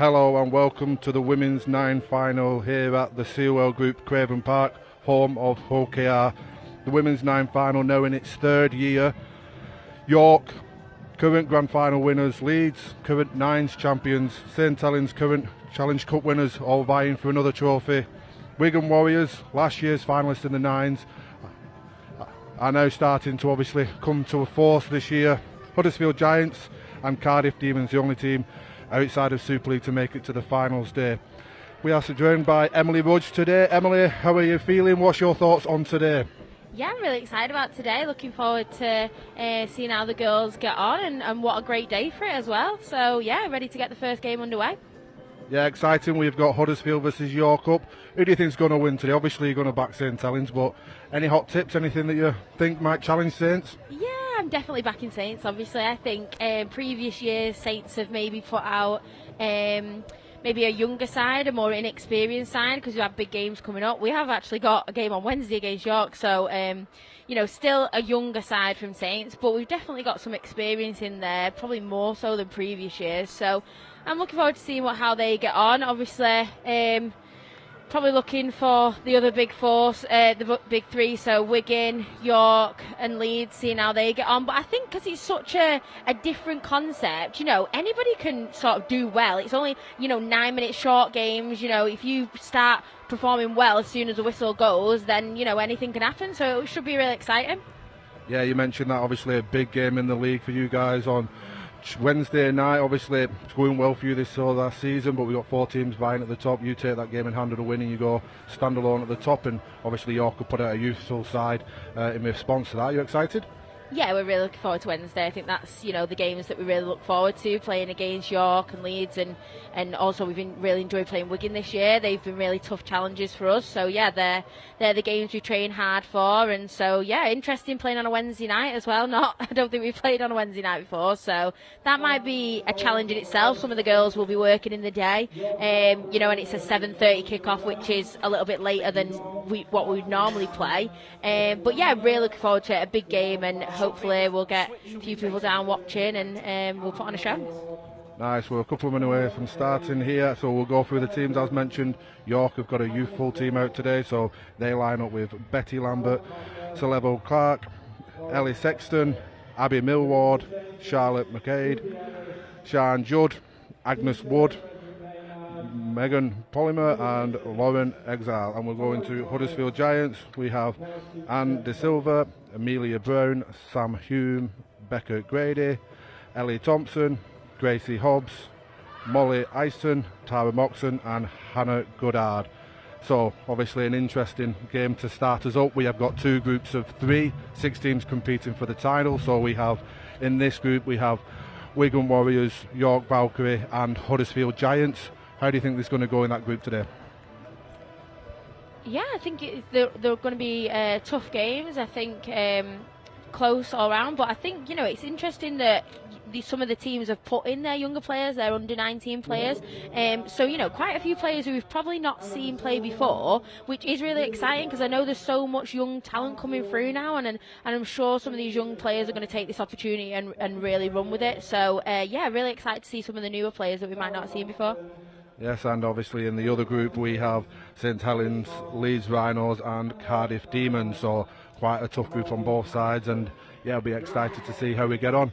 Hello and welcome to the Women's 9 final here at the Sewell Group Craven Park, home of OKR. The Women's 9 final now in its third year. York, current Grand Final winners. Leeds, current Nines champions. St Helens, current Challenge Cup winners, all vying for another trophy. Wigan Warriors, last year's finalists in the Nines, are now starting to obviously come to a force this year. Huddersfield Giants and Cardiff Demons, the only team outside of Super League to make it to the finals day. We are joined by Emily Rudge today. Emily, how are you feeling? What's your thoughts on today? Yeah, I'm really excited about today. Looking forward to seeing how the girls get on, and what a great day for it as well. So yeah, ready to get the first game underway. Yeah, exciting. We've got Huddersfield versus York up. Who do you think is going to win today? Obviously you're going to back St Helens, but any hot tips, anything that you think might challenge Saints? Yeah, I'm definitely backing Saints. Obviously, I think previous years Saints have maybe put out maybe a younger side, a more inexperienced side, because we have big games coming up. We have actually got a game on Wednesday against York, so still a younger side from Saints, but we've definitely got some experience in there, probably more so than previous years. So I'm looking forward to seeing how they get on. Obviously, probably looking for the other big four, the big three, so Wigan, York and Leeds, seeing how they get on. But I think because it's such a different concept, anybody can sort of do well. It's only, 9-minute short games. If you start performing well as soon as the whistle goes, then, anything can happen. So it should be really exciting. Yeah, you mentioned that, obviously a big game in the league for you guys on Wednesday night. Obviously it's going well for you this last season, but we've got 4 teams vying at the top. You take that game in hand of the win and you go standalone at the top, and obviously York will put out a youthful side in response to that. Are you excited? Yeah, we're really looking forward to Wednesday. I think that's, the games that we really look forward to, playing against York and Leeds, and also we've been really enjoyed playing Wigan this year. They've been really tough challenges for us. So yeah, they're the games we train hard for, and so yeah, interesting playing on a Wednesday night as well. I don't think we've played on a Wednesday night before, so that might be a challenge in itself. Some of the girls will be working in the day, and it's a 7:30 kickoff, which is a little bit later than what we would normally play. But yeah, really looking forward to it. A big game, and hopefully we'll get a few people down watching, and we'll put on a show. Nice, we're a couple of minutes away from starting here, so we'll go through the teams. As mentioned, York have got a youthful team out today, so they line up with Betty Lambert, Celevo Clark, Ellie Sexton, Abby Millward, Charlotte McCade, Sian Judd, Agnes Wood, Megan Polymer and Lauren Exile. And we're going to Huddersfield Giants. We have Anne De Silva, Amelia Brown, Sam Hume, Becca Grady, Ellie Thompson, Gracie Hobbs, Molly Easton, Tara Moxon and Hannah Goddard. So obviously an interesting game to start us up. We have got 2 groups of 3, 6 teams competing for the title. So we have, in this group, we have Wigan Warriors, York Valkyrie and Huddersfield Giants. How do you think this is going to go in that group today? Yeah, I think they're going to be tough games. I think close all round, but I think it's interesting that some of the teams have put in their younger players, their under 19 players, so quite a few players who we've probably not seen play before, which is really exciting, because I know there's so much young talent coming through now, and I'm sure some of these young players are going to take this opportunity and really run with it. So yeah, really excited to see some of the newer players that we might not have seen before. Yes, and obviously in the other group we have St Helens, Leeds Rhinos and Cardiff Demons, so quite a tough group on both sides, and yeah, I'll be excited to see how we get on.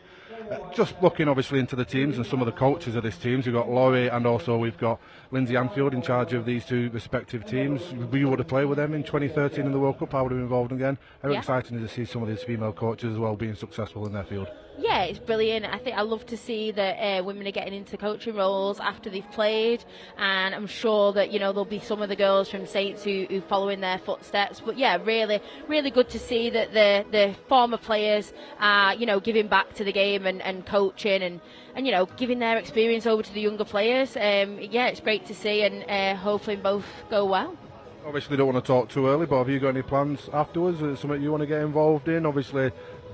Just looking obviously into the teams and some of the coaches of this teams, we've got Laurie and also we've got Lindsay Anfield in charge of these 2 respective teams. We would have played with them in 2013 in the World Cup. I would have been involved again. How exciting is it to see some of these female coaches as well being successful in their field? Yeah, it's brilliant. I love to see that women are getting into coaching roles after they've played, and I'm sure that there'll be some of the girls from Saints who follow in their footsteps. But yeah, really, really good to see that the former players are giving back to the game and coaching and giving their experience over to the younger players. Yeah, it's great to see, and hopefully both go well. Obviously, don't want to talk too early, but have you got any plans afterwards? Is it something you want to get involved in? Obviously,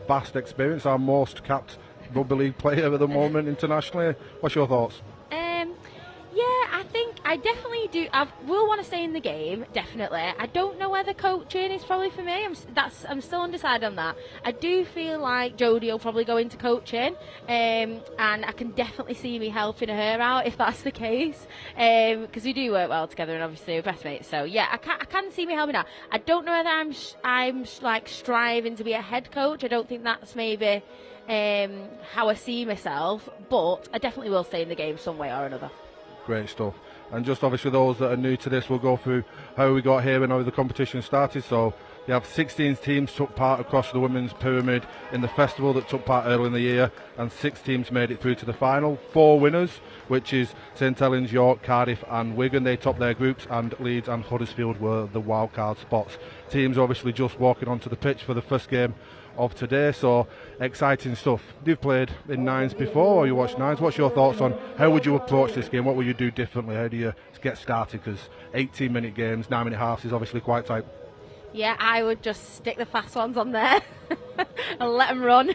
vast experience, our most capped rugby league player at the moment internationally. What's your thoughts? Yeah, I think I I definitely do. I will want to stay in the game, definitely. I don't know whether coaching is probably for me. I'm still undecided on that. I do feel like Jodie will probably go into coaching, and I can definitely see me helping her out if that's the case, because we do work well together, and obviously we're best mates. So yeah, I can see me helping out. I don't know whether I'm like striving to be a head coach. I don't think that's maybe how I see myself, but I definitely will stay in the game some way or another. Great stuff. And just obviously those that are new to this, we'll go through how we got here and how the competition started. So you have 16 teams took part across the women's pyramid in the festival that took part early in the year, and 6 teams made it through to the final. 4 winners, which is St Helens, York, Cardiff and Wigan. They topped their groups, and Leeds and Huddersfield were the wildcard spots. Teams obviously just walking onto the pitch for the first game of today, so exciting stuff. You've played in nines before, or you watched nines. What's your thoughts on how would you approach this game? What will you do differently? How do you get started? Because 18-minute games, 9-minute halves is obviously quite tight. Yeah, I would just stick the fast ones on there and let them run.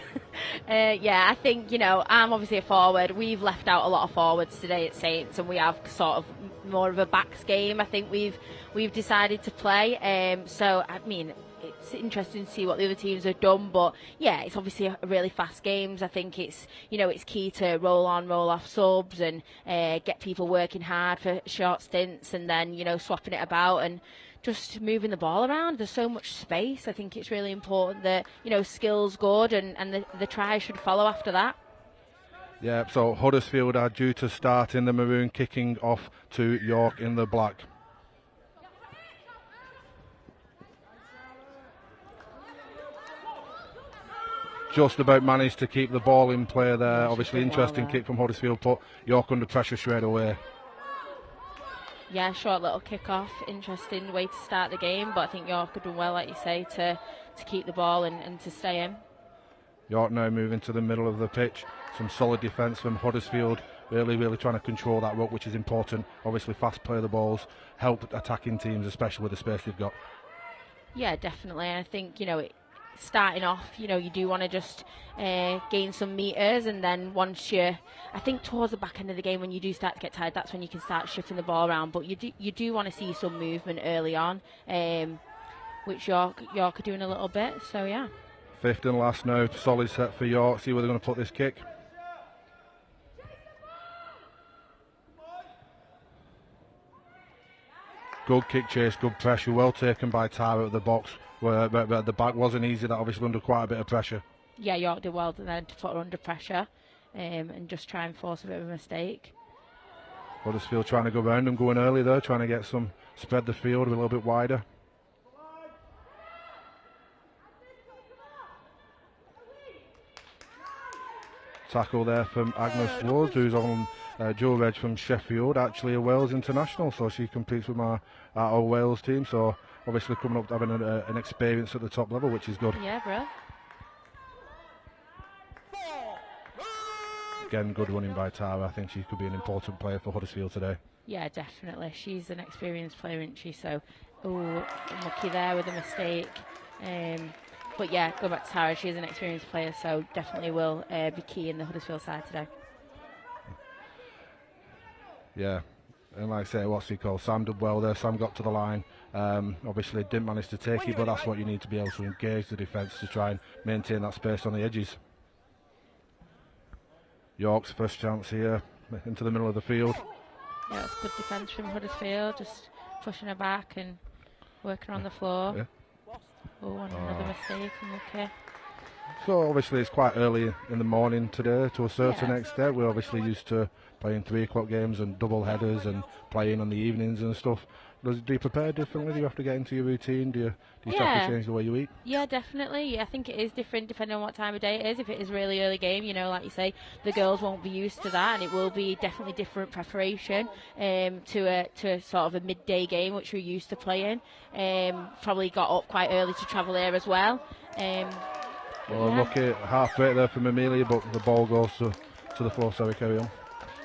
Yeah, I think, I'm obviously a forward. We've left out a lot of forwards today at Saints, and we have sort of more of a backs game. I think we've decided to play. So, I mean, it's interesting to see what the other teams have done, but yeah, it's obviously a really fast games. I think it's key to roll on, roll off subs and get people working hard for short stints, and then swapping it about and just moving the ball around. There's so much space. I think it's really important that skill's good, and the try should follow after that. Yeah, so Huddersfield are due to start in the maroon, kicking off to York in the black. Just about managed to keep the ball in play there. Obviously interesting kick from Huddersfield, put York under pressure straight away. Yeah, short little kick-off. Interesting way to start the game, but I think York have done well, like you say, to keep the ball and to stay in. York now moving to the middle of the pitch. Some solid defence from Huddersfield, really trying to control that ruck, which is important. Obviously fast play the balls, help attacking teams, especially with the space they've got. Yeah, definitely. I think, starting off, you do want to just gain some metres, and then I think towards the back end of the game, when you do start to get tired, that's when you can start shifting the ball around. But you do want to see some movement early on, which York are doing a little bit. So yeah. 5th and last now, solid set for York. See where they're going to put this kick. Good kick chase, good pressure, well taken by Tara at the box. Where the back wasn't easy, that obviously under quite a bit of pressure. Yeah, York did well then to put her under pressure and just try and force a bit of a mistake. Huddersfield trying to go round them, going early there, trying to spread the field a little bit wider. Tackle there from Agnes Woods, who's on dual reg from Sheffield, actually a Wales international, so she competes with our Wales team, so obviously coming up having an experience at the top level, which is good. Yeah, bro. Again, good running by Tara. I think she could be an important player for Huddersfield today. Yeah, definitely. She's an experienced player, isn't she? So, unlucky there with a mistake. But yeah, go back to Tara. She's an experienced player, so definitely will be key in the Huddersfield side today. Yeah, and like I say, Sam did well there. Sam got to the line. Obviously didn't manage to take it, but that's what you need to be able to engage the defence to try and maintain that space on the edges. York's first chance here into the middle of the field. Yeah, it's good defence from Huddersfield, just pushing her back and working her on the floor. Yeah. And another mistake, unlucky. So obviously it's quite early in the morning today to a certain extent. We're obviously used to playing 3 o'clock games and double headers and playing on the evenings and stuff. Do you prepare differently? Do you have to get into your routine? Do you have to change the way you eat? Yeah, definitely. I think it is different depending on what time of day it is. If it is really early game, like you say, the girls won't be used to that, and it will be definitely different preparation to a sort of a midday game, which we're used to playing. Probably got up quite early to travel here as well. Look at half break there from Amelia, but the ball goes to the floor. Sorry, carry on.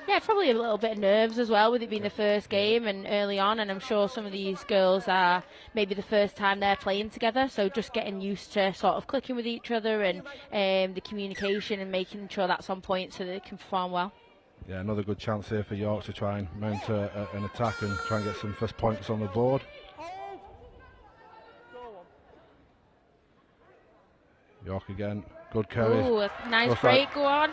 Yeah, probably a little bit of nerves as well with it being the first game and early on, and I'm sure some of these girls are maybe the first time they're playing together, so just getting used to sort of clicking with each other and the communication and making sure that's on point so that they can perform well. Yeah, another good chance here for York to try and mount an attack and try and get some first points on the board. York again, good carry. Ooh, a nice break, go on.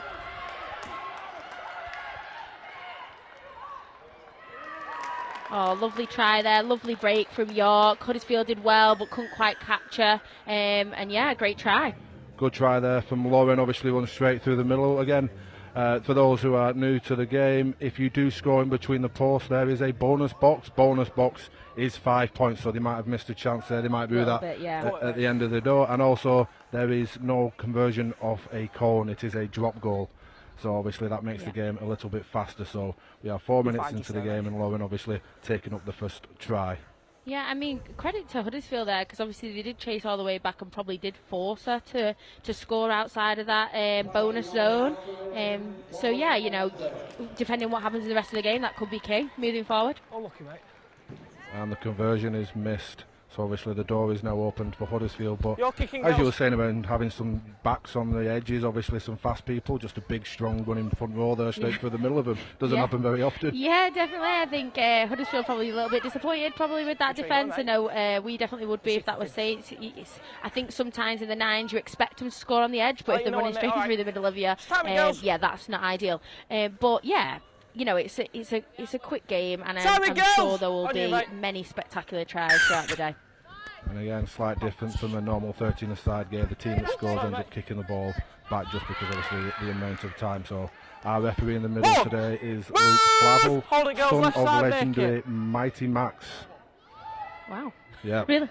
Oh, lovely try there, lovely break from York. Huddersfield did well, but couldn't quite catch her. And yeah, great try. Good try there from Lauren, obviously run straight through the middle again. For those who are new to the game, if you do score in between the posts, there is a bonus box. Bonus box is 5 points, so they might have missed a chance there. They might do that at the end of the door. And also, there is no conversion of a cone. It is a drop goal. So obviously that makes the game a little bit faster. So we are 4 minutes into the game, and Lauren obviously taking up the first try. Yeah, I mean, credit to Huddersfield there, because obviously they did chase all the way back and probably did force her to score outside of that bonus zone. So yeah, you know, depending on what happens in the rest of the game, that could be key moving forward. Oh, lucky, mate. And the conversion is missed. So obviously the door is now opened for Huddersfield, but kicking as you were saying about having some backs on the edges, obviously some fast people, just a big strong running front row there straight through the middle of them. Doesn't happen very often. Yeah, definitely. I think Huddersfield probably a little bit disappointed probably with that defence. I know we definitely would be if that was Saints. I think sometimes in the nines you expect them to score on the edge, but if they're running straight through the middle of you, yeah, that's not ideal. But yeah, you know, it's a quick game, and I'm sure there will be many spectacular tries throughout the day. And again, slight difference from a normal 13-a-side game. The team that scores ends up kicking the ball back just because obviously the amount of time. So our referee in the middle today is Luke Flavel, son of legendary Mighty Max. Wow. Yeah. Really?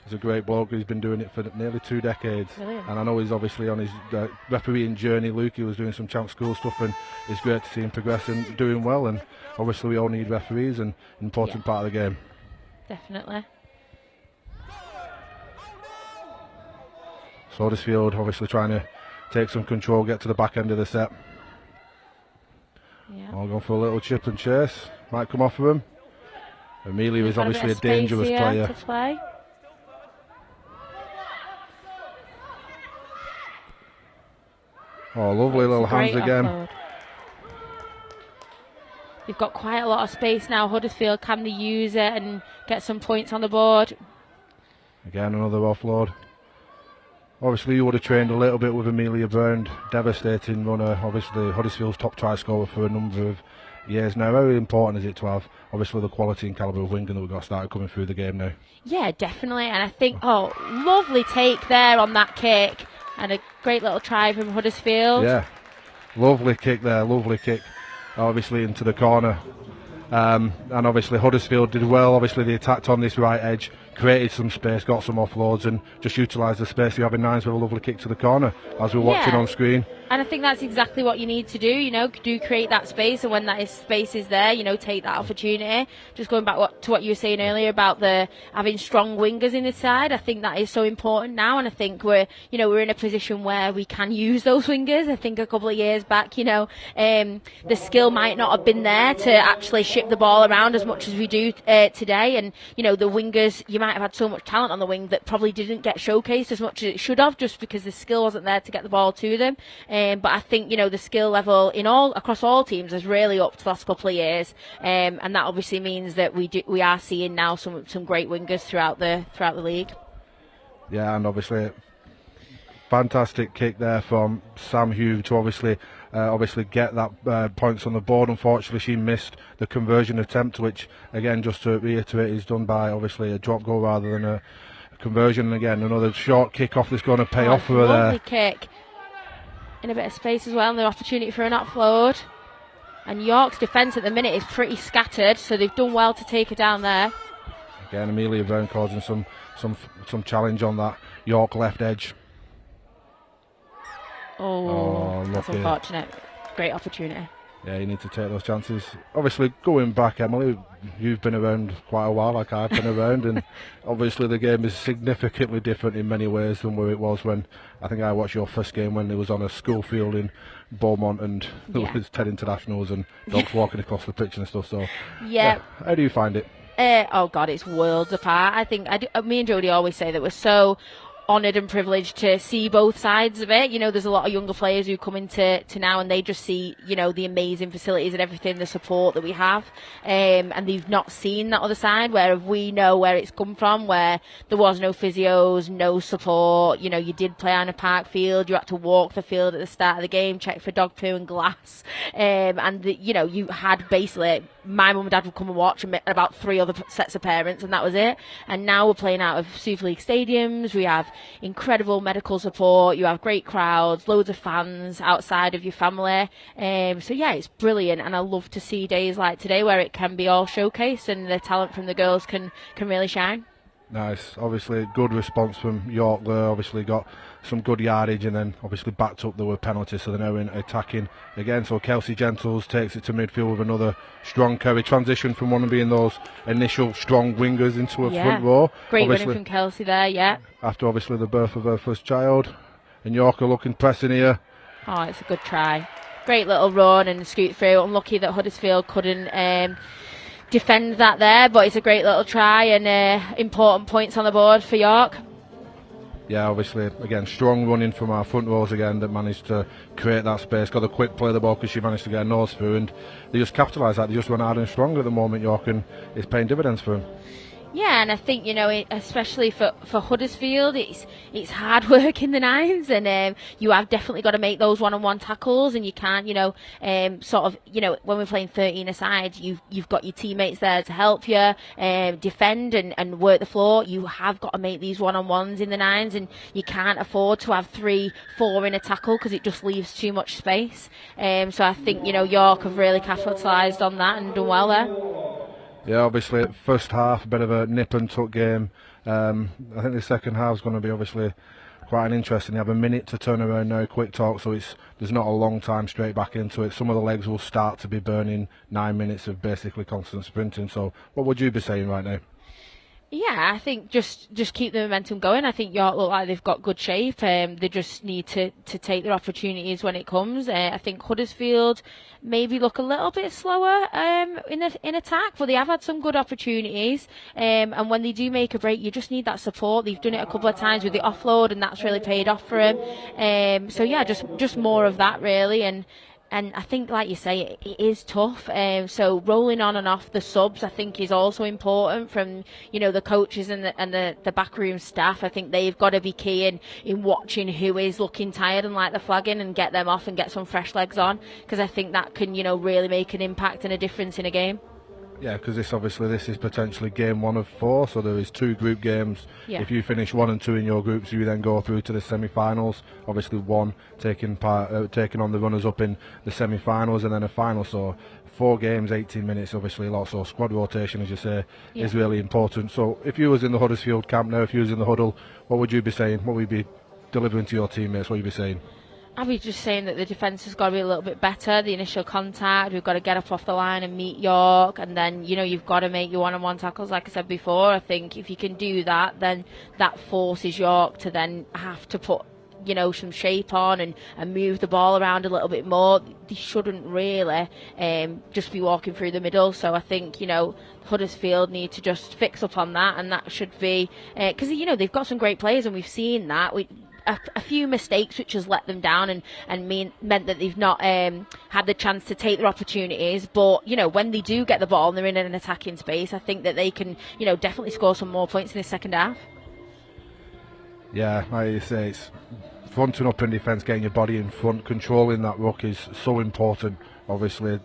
He's a great bloke. He's been doing it for nearly 2 decades. Brilliant. And I know he's obviously on his refereeing journey. Luke, he was doing some champ school stuff, and it's great to see him progressing, doing well. And obviously we all need referees, and an important part of the game. Definitely. So Huddersfield obviously trying to take some control, get to the back end of the set. Yeah. All going for a little chip and chase. Might come off of him. Amelia is obviously a dangerous player. To play. Oh, lovely little hands again. Offload. They've got quite a lot of space now. Huddersfield, can they use it and get some points on the board? Again, another offload. Obviously, you would have trained a little bit with Amelia Brown, devastating runner. Obviously, Huddersfield's top try scorer for a number of years now. Very important is it to have, obviously, the quality and calibre of Wigan that we've got started coming through the game now. Yeah, definitely. And I think, lovely take there on that kick. And a great little try from Huddersfield. Yeah, lovely kick there, lovely kick. Obviously into the corner. And obviously Huddersfield did well. Obviously they attacked on this right edge, created some space, got some offloads, and just utilised the space you have in nines with a lovely kick to the corner, as we're watching on screen. And I think that's exactly what you need to do, you know, do create that space, and when that space is there, you know, take that opportunity. Just going back to what you were saying earlier about having strong wingers in the side, I think that is so important now, and I think we're in a position where we can use those wingers. I think a couple of years back, the skill might not have been there to actually ship the ball around as much as we do today, and the wingers, you might have had so much talent on the wing that probably didn't get showcased as much as it should have, just because the skill wasn't there to get the ball to them. But I think the skill level across all teams is really up to the last couple of years, and that obviously means that we are seeing now some great wingers throughout the league. Yeah, and obviously fantastic kick there from Sam Hugh to obviously get that points on the board. Unfortunately, she missed the conversion attempt, which again, just to reiterate, is done by obviously a drop goal rather than a conversion. And again, another short kick off that's going to pay off for her there. Lovely kick. In a bit of space as well, and the opportunity for an offload. And York's defence at the minute is pretty scattered, so they've done well to take her down there. Again, Amelia Brown causing some challenge on that York left edge. Oh, that's unfortunate. Great opportunity. Yeah, you need to take those chances. Obviously, going back, Emily, you've been around quite a while, like I've been around, and obviously the game is significantly different in many ways than where it was when I think I watched your first game when it was on a school field in Beaumont, and there was 10 internationals and dogs walking across the pitch and stuff. So, yeah. How do you find it? Oh God, it's worlds apart. I think me and Jodie always say that we're so honoured and privileged to see both sides of it. You know, there's a lot of younger players who come into now and they just see, you know, the amazing facilities and everything, the support that we have, and they've not seen that other side where we know where it's come from, where there was no physios, no support. You know, you did play on a park field, you had to walk the field at the start of the game, check for dog poo and glass, you know, you had basically, my mum and dad would come and watch and about 3 other sets of parents, and that was it. And now we're playing out of Super League stadiums. We have incredible medical support, you have great crowds, loads of fans outside of your family, so yeah, it's brilliant, and I love to see days like today where it can be all showcased and the talent from the girls can really shine. Nice. Obviously, good response from York there. Obviously, got some good yardage and then obviously backed up. There were penalties, so they're now in attacking again. So Kelsey Gentles takes it to midfield with another strong carry. Transition from one of being those initial strong wingers into a front row. Great running from Kelsey there, yeah. After obviously the birth of her first child. And York are looking pressing here. Oh, it's a good try. Great little run and scoot through. Unlucky that Huddersfield couldn't defend that there, but it's a great little try and important points on the board for York. Yeah, obviously, again, strong running from our front rows again that managed to create that space. Got a quick play of the ball because she managed to get a nose through, and they just capitalised that. They just went hard and strong at the moment, York, and it's paying dividends for them. Yeah, and I think, you know, especially for Huddersfield, it's hard work in the nines, and you have definitely got to make those one-on-one tackles, and you can't, you know, sort of, you know, when we're playing 13 aside, you've got your teammates there to help you defend and work the floor. You have got to make these one-on-ones in the nines, and you can't afford to have 3-4 in a tackle because it just leaves too much space. So I think, you know, York have really capitalised on that and done well there. Yeah, obviously, first half, a bit of a nip and tuck game. I think the second half is going to be obviously quite an interesting. You have a minute to turn around now, quick talk, so there's not a long time straight back into it. Some of the legs will start to be burning 9 minutes of basically constant sprinting. So what would you be saying right now? Yeah, I think just keep the momentum going. I think York look like they've got good shape. They just need to take their opportunities when it comes. I think Huddersfield maybe look a little bit slower in attack, but they have had some good opportunities. And when they do make a break, you just need that support. They've done it a couple of times with the offload, and that's really paid off for them. So yeah, just more of that really. And I think, like you say, it is tough. So rolling on and off the subs, I think, is also important from, you know, the coaches and the backroom staff. I think they've got to be key in watching who is looking tired and like the flagging and get them off and get some fresh legs on, because I think that can, you know, really make an impact and a difference in a game. Yeah, because this is potentially game 1 of 4, so there is 2 group games. Yeah. If you finish 1 and 2 in your groups, you then go through to the semi-finals. Obviously, 1 taking on the runners-up in the semi-finals, and then a final. So 4 games, 18 minutes. Obviously, lots of squad rotation, as you say, is really important. So if you was in the Huddersfield camp now, if you was in the huddle, what would you be saying? What would you be delivering to your teammates? What would you be saying? I'd be just saying that the defence has got to be a little bit better. The initial contact, we've got to get up off the line and meet York, and then, you know, you've got to make your one-on-one tackles, like I said before. I think if you can do that, then that forces York to then have to put, you know, some shape on and move the ball around a little bit more. They shouldn't really just be walking through the middle. So I think, you know, Huddersfield need to just fix up on that, and that should be because, you know, they've got some great players, and we've seen that. A few mistakes which has let them down and meant that they've not had the chance to take their opportunities. But, you know, when they do get the ball and they're in an attacking space, I think that they can, you know, definitely score some more points in the second half. Yeah, like you say, it's fronting up in defence, getting your body in front, controlling that ruck is so important, obviously,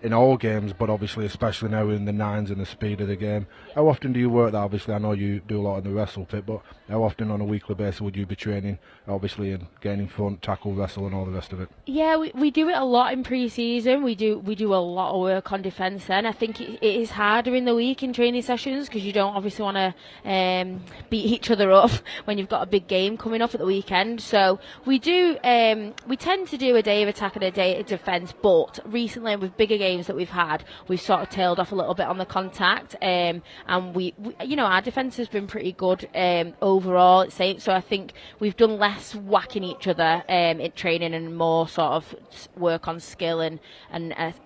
in all games, but obviously especially now in the nines and the speed of the game. How often do you work that? Obviously, I know you do a lot in the wrestle pit, but how often on a weekly basis would you be training, obviously, and getting in front, tackle, wrestle, and all the rest of it? Yeah, we do it a lot in pre-season. We do a lot of work on defence then. I think it is harder in the week in training sessions because you don't obviously want to beat each other up when you've got a big game coming up at the weekend. So we tend to do a day of attack and a day of defence, but recently with bigger games that we've had, we've sort of tailed off a little bit on the contact, and we you know, our defence has been pretty good overall. So I think we've done less whacking each other in training and more sort of work on skill and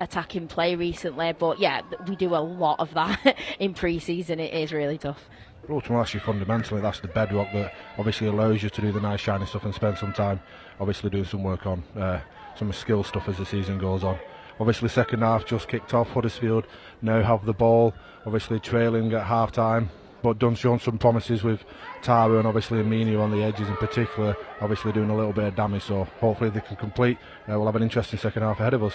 attacking play recently. But yeah, we do a lot of that in pre-season. It is really tough. But ultimately, actually, fundamentally, that's the bedrock that obviously allows you to do the nice shiny stuff and spend some time obviously doing some work on some skill stuff as the season goes on. Obviously, second half just kicked off. Huddersfield now have the ball, obviously trailing at half time, but done shown some promises with Tara and obviously Aminu on the edges in particular, obviously doing a little bit of damage, so hopefully they can complete. We'll have an interesting second half ahead of us.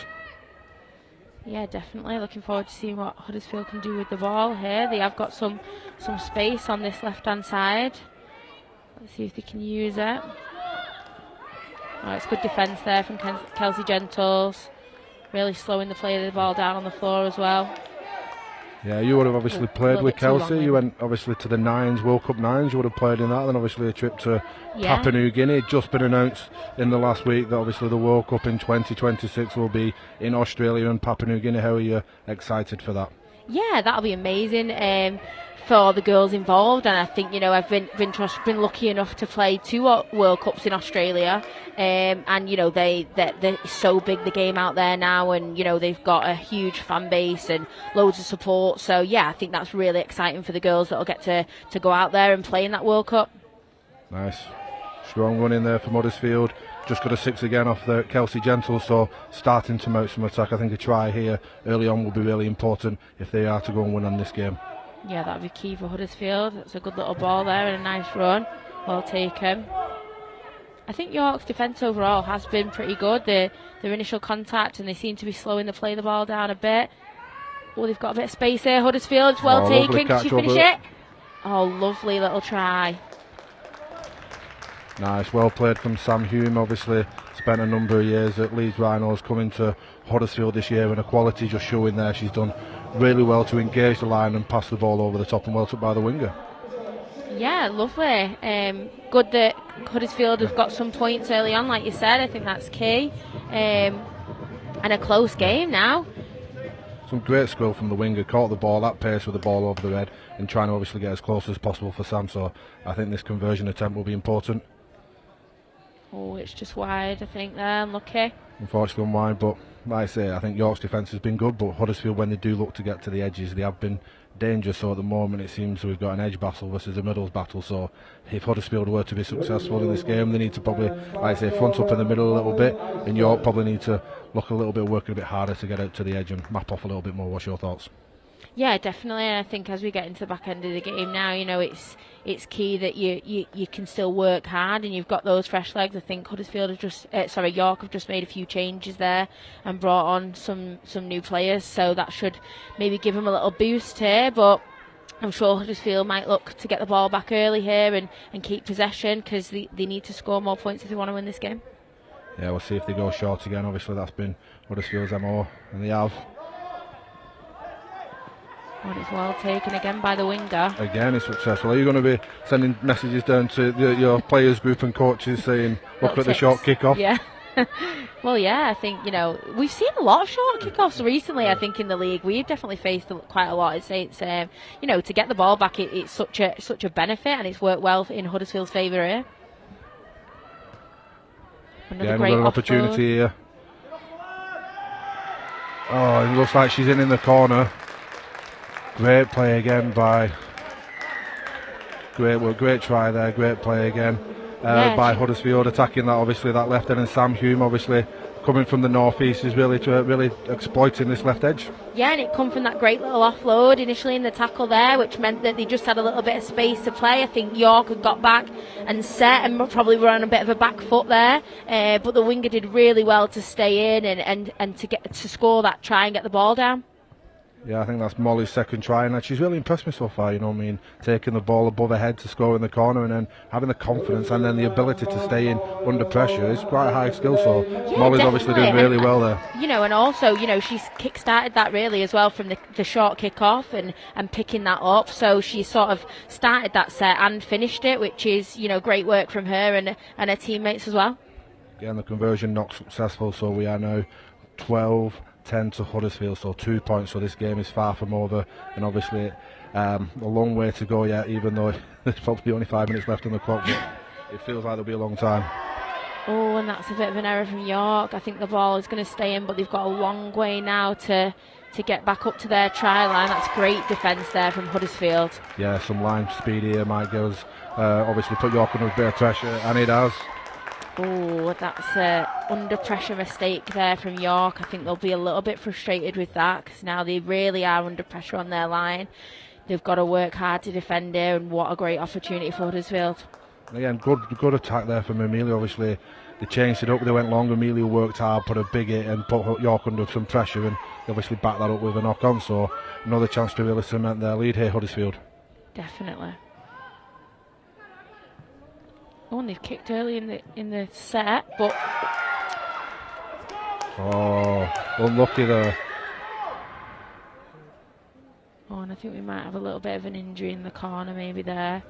Yeah, definitely. Looking forward to seeing what Huddersfield can do with the ball here. They have got some space on this left-hand side. Let's see if they can use it. Oh, it's good defence there from Kelsey Gentles. Really slowing the play of the ball down on the floor as well. Yeah, you would have obviously played with Kelsey. You went obviously to the Nines, World Cup Nines. You would have played in that. Then obviously a trip to Papua New Guinea. It's just been announced in the last week that obviously the World Cup in 2026 will be in Australia and Papua New Guinea. How are you excited for that? Yeah, that'll be amazing for the girls involved, and I think I've been lucky enough to play 2 World Cups in Australia, and they're so big, the game out there now, and they've got a huge fan base and loads of support. So yeah, I think that's really exciting for the girls that'll get to go out there and play in that World Cup. Nice, strong run in there from Huddersfield. Just got a 6 again off the Kelsey Gentle, so starting to mount some attack. I think a try here early on will be really important if they are to go and win on this game. Yeah, that'll be key for Huddersfield. It's a good little ball there and a nice run. Well taken. I think York's defence overall has been pretty good. Their initial contact, and they seem to be slowing the play of the ball down a bit. Oh, they've got a bit of space here. Huddersfield, it's well taken. Can she finish it? Oh, lovely little try. Nice, well played from Sam Hume. Obviously spent a number of years at Leeds Rhinos, coming to Huddersfield this year, and her quality just showing there. She's done really well to engage the line and pass the ball over the top, and well took by the winger. Yeah, lovely. Good that Huddersfield have got some points early on, like you said. I think that's key. And a close game now. Some great skill from the winger, caught the ball at pace with the ball over the head and trying to obviously get as close as possible for Sam, so I think this conversion attempt will be important. Oh, it's just wide, I think, there. Unlucky. Unfortunately unwide, but like I say, I think York's defence has been good, but Huddersfield, when they do look to get to the edges, they have been dangerous. So at the moment it seems we've got an edge battle versus a middles battle, so if Huddersfield were to be successful in this game, they need to probably, like I say, front up in the middle a little bit, and York probably need to look a little bit, working a bit harder to get out to the edge and map off a little bit more. What's your thoughts? Yeah, definitely. And I think as we get into the back end of the game now, it's key that you can still work hard and you've got those fresh legs. I think Huddersfield York have just made a few changes there and brought on some new players, so that should maybe give them a little boost here. But I'm sure Huddersfield might look to get the ball back early here and keep possession, because they need to score more points if they want to win this game. Yeah, we'll see if they go short again. Obviously that's been Huddersfield's MO, and they have. Oh, it's well taken again by the winger. Again, it's successful. Are you going to be sending messages down to your players group and coaches saying, look at the short kick-off? Yeah. Well, yeah, I think, we've seen a lot of short kick-offs recently, I think, in the league. We've definitely faced quite a lot. It's to get the ball back, it's such a benefit, and it's worked well in Huddersfield's favour here. Another great opportunity here. Oh, it looks like she's in the corner. Great play again by. Great try there. Great play again by Huddersfield, attacking that. Obviously, that left end, and Sam Hume, obviously coming from the northeast, is really exploiting this left edge. Yeah, and it come from that great little offload initially in the tackle there, which meant that they just had a little bit of space to play. I think York had got back and set and probably were on a bit of a back foot there, but the winger did really well to stay in and to score that try and get the ball down. Yeah, I think that's Molly's second try, and she's really impressed me so far, taking the ball above her head to score in the corner, and then having the confidence and then the ability to stay in under pressure is quite a high skill, so yeah, Molly's obviously doing really well there. And also, she's kick-started that really as well from the short kick-off and picking that up, so she sort of started that set and finished it, which is, great work from her and her teammates as well. Yeah, and the conversion not successful, so we are now 12-10 to Huddersfield, so 2 points, so this game is far from over, and obviously a long way to go yet, even though there's probably only 5 minutes left on the clock, but it feels like there'll be a long time. Oh, and that's a bit of an error from York. I think the ball is going to stay in, but they've got a long way now to get back up to their try line. That's great defence there from Huddersfield. Yeah, some line speed here might go. Obviously put York under a bit of pressure, and it has. Oh, that's a under pressure mistake there from York. I think they'll be a little bit frustrated with that because now they really are under pressure on their line. They've got to work hard to defend here, and what a great opportunity for Huddersfield. Again, good attack there from Amelia. Obviously, they changed it up. They went long. Amelia worked hard, put a big hit, and put York under some pressure, and they obviously backed that up with a knock on. So another chance to really cement their lead here, Huddersfield. Definitely. Oh, and they've kicked early in the set, but unlucky there. Oh, and I think we might have a little bit of an injury in the corner, maybe there.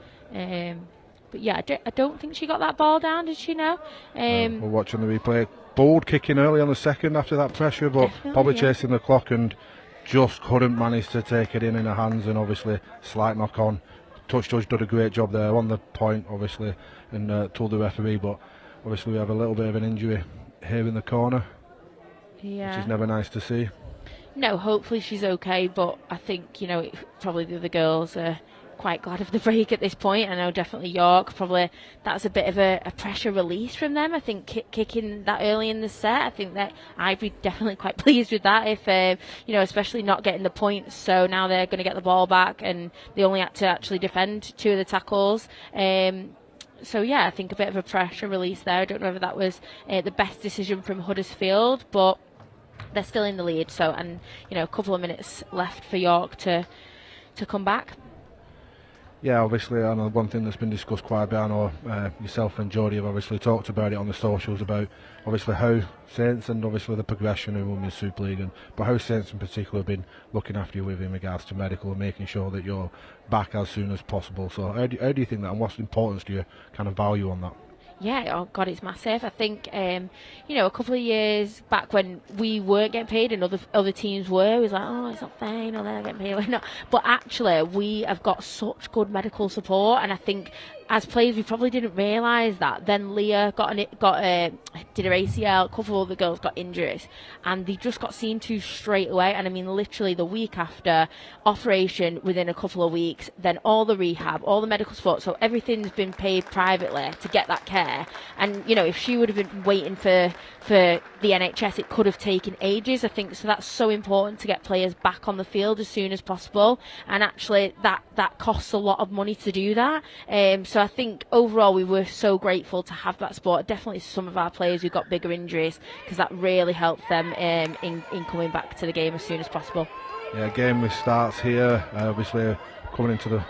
But yeah, I don't think she got that ball down, did she now? We're watching the replay. Bold kicking early on the second after that pressure, but probably chasing the clock and just couldn't manage to take it in her hands, and obviously slight knock on. Touch judge did a great job there on the point, obviously, and told the referee, but obviously we have a little bit of an injury here in the corner, which is never nice to see. No, hopefully she's okay, but I think, probably the other girls are quite glad of the break at this point. I know definitely York, probably that's a bit of a pressure release from them. I think kicking that early in the set, I think that I'd be definitely quite pleased with that if, especially not getting the points. So now they're going to get the ball back and they only had to actually defend 2 of the tackles. So yeah, I think a bit of a pressure release there. I don't know whether that was the best decision from Huddersfield, but they're still in the lead. So, and a couple of minutes left for York to come back. Yeah, obviously, I know one thing that's been discussed quite a bit. I know yourself and Jodie have obviously talked about it on the socials about obviously how Saints and obviously the progression in Women's Super League, but how Saints in particular have been looking after you with in regards to medical and making sure that you're back as soon as possible. So how do you think that, and what's the importance do you kind of value on that? Yeah, oh God, it's massive. I think, a couple of years back when we weren't getting paid and other teams were, it was like, oh, it's not fair, they're getting paid, we're not. But actually, we have got such good medical support, and I think as players, we probably didn't realise that. Then Leah did her ACL, a couple of other girls got injuries, and they just got seen to straight away. And I mean, literally the week after, operation within a couple of weeks, then all the rehab, all the medical support. So everything's been paid privately to get that care. And, if she would have been waiting for the NHS, it could have taken ages. I think so. That's so important to get players back on the field as soon as possible. And actually, that costs a lot of money to do that. So I think overall we were so grateful to have that support. Definitely some of our players who got bigger injuries, because that really helped them in coming back to the game as soon as possible. Yeah, game starts here. Obviously coming into the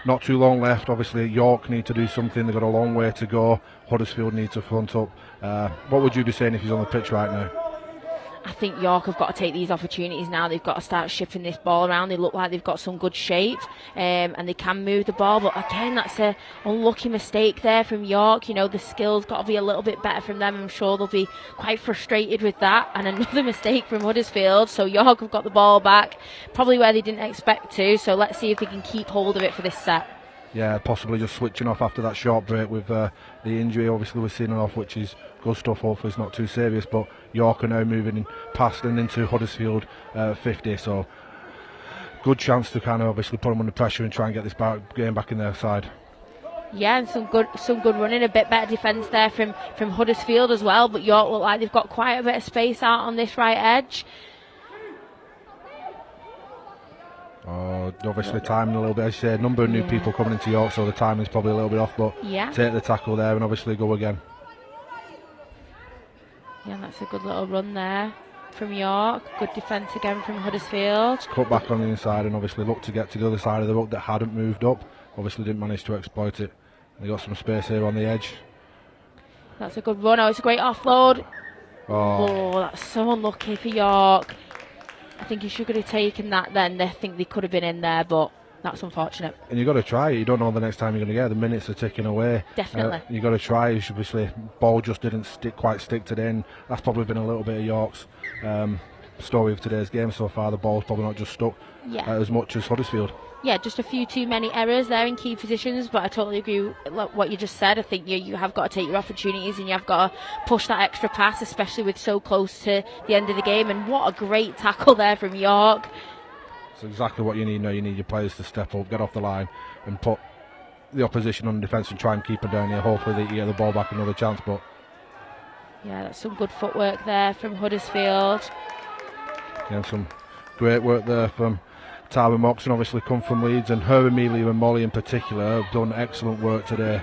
not too long left. Obviously York need to do something. They've got a long way to go. Huddersfield need to front up. What would you be saying if he's on the pitch right now? I think York have got to take these opportunities now. They've got to start shipping this ball around. They look like they've got some good shape, and they can move the ball. But again, that's an unlucky mistake there from York. The skills got to be a little bit better from them. I'm sure they'll be quite frustrated with that. And another mistake from Huddersfield. So York have got the ball back, probably where they didn't expect to. So let's see if they can keep hold of it for this set. Yeah, possibly just switching off after that short break with the injury. Obviously we're seeing it off, which is good stuff. Hopefully it's not too serious, but York are now moving past and into Huddersfield 50, so good chance to kind of obviously put them under pressure and try and get this game back in their side. Yeah, and some good running, a bit better defence there from Huddersfield as well, but York look like they've got quite a bit of space out on this right edge. Obviously timing a little bit, as you say, a number of new people coming into York, so the timing's probably a little bit off, but take the tackle there and obviously go again. Yeah, that's a good little run there from York. Good defence again from Huddersfield. Cut back on the inside and obviously look to get to the other side of the ruck that hadn't moved up. Obviously didn't manage to exploit it. They got some space here on the edge. That's a good run. Oh, it's a great offload. Oh, that's so unlucky for York. I think he should have taken that then. I think they could have been in there, but that's unfortunate. And you've got to try it. You don't know the next time you're going to get. The minutes are ticking away. Definitely. You've got to try. Obviously, ball just didn't quite stick to the end. That's probably been a little bit of York's story of today's game so far. The ball's probably not just stuck as much as Huddersfield. yeah, just a few too many errors there in key positions, but I totally agree with what you just said. I think you have got to take your opportunities and you have got to push that extra pass, especially with so close to the end of the game. And what a great tackle there from York. It's exactly what you need now. You need your players to step up, get off the line and put the opposition on defence and try and keep it down here. Hopefully they get the ball back another chance. But yeah, that's some good footwork there from Huddersfield. Yeah, some great work there from Tara Moxon, obviously come from Leeds, and her, Amelia and Molly in particular have done excellent work today.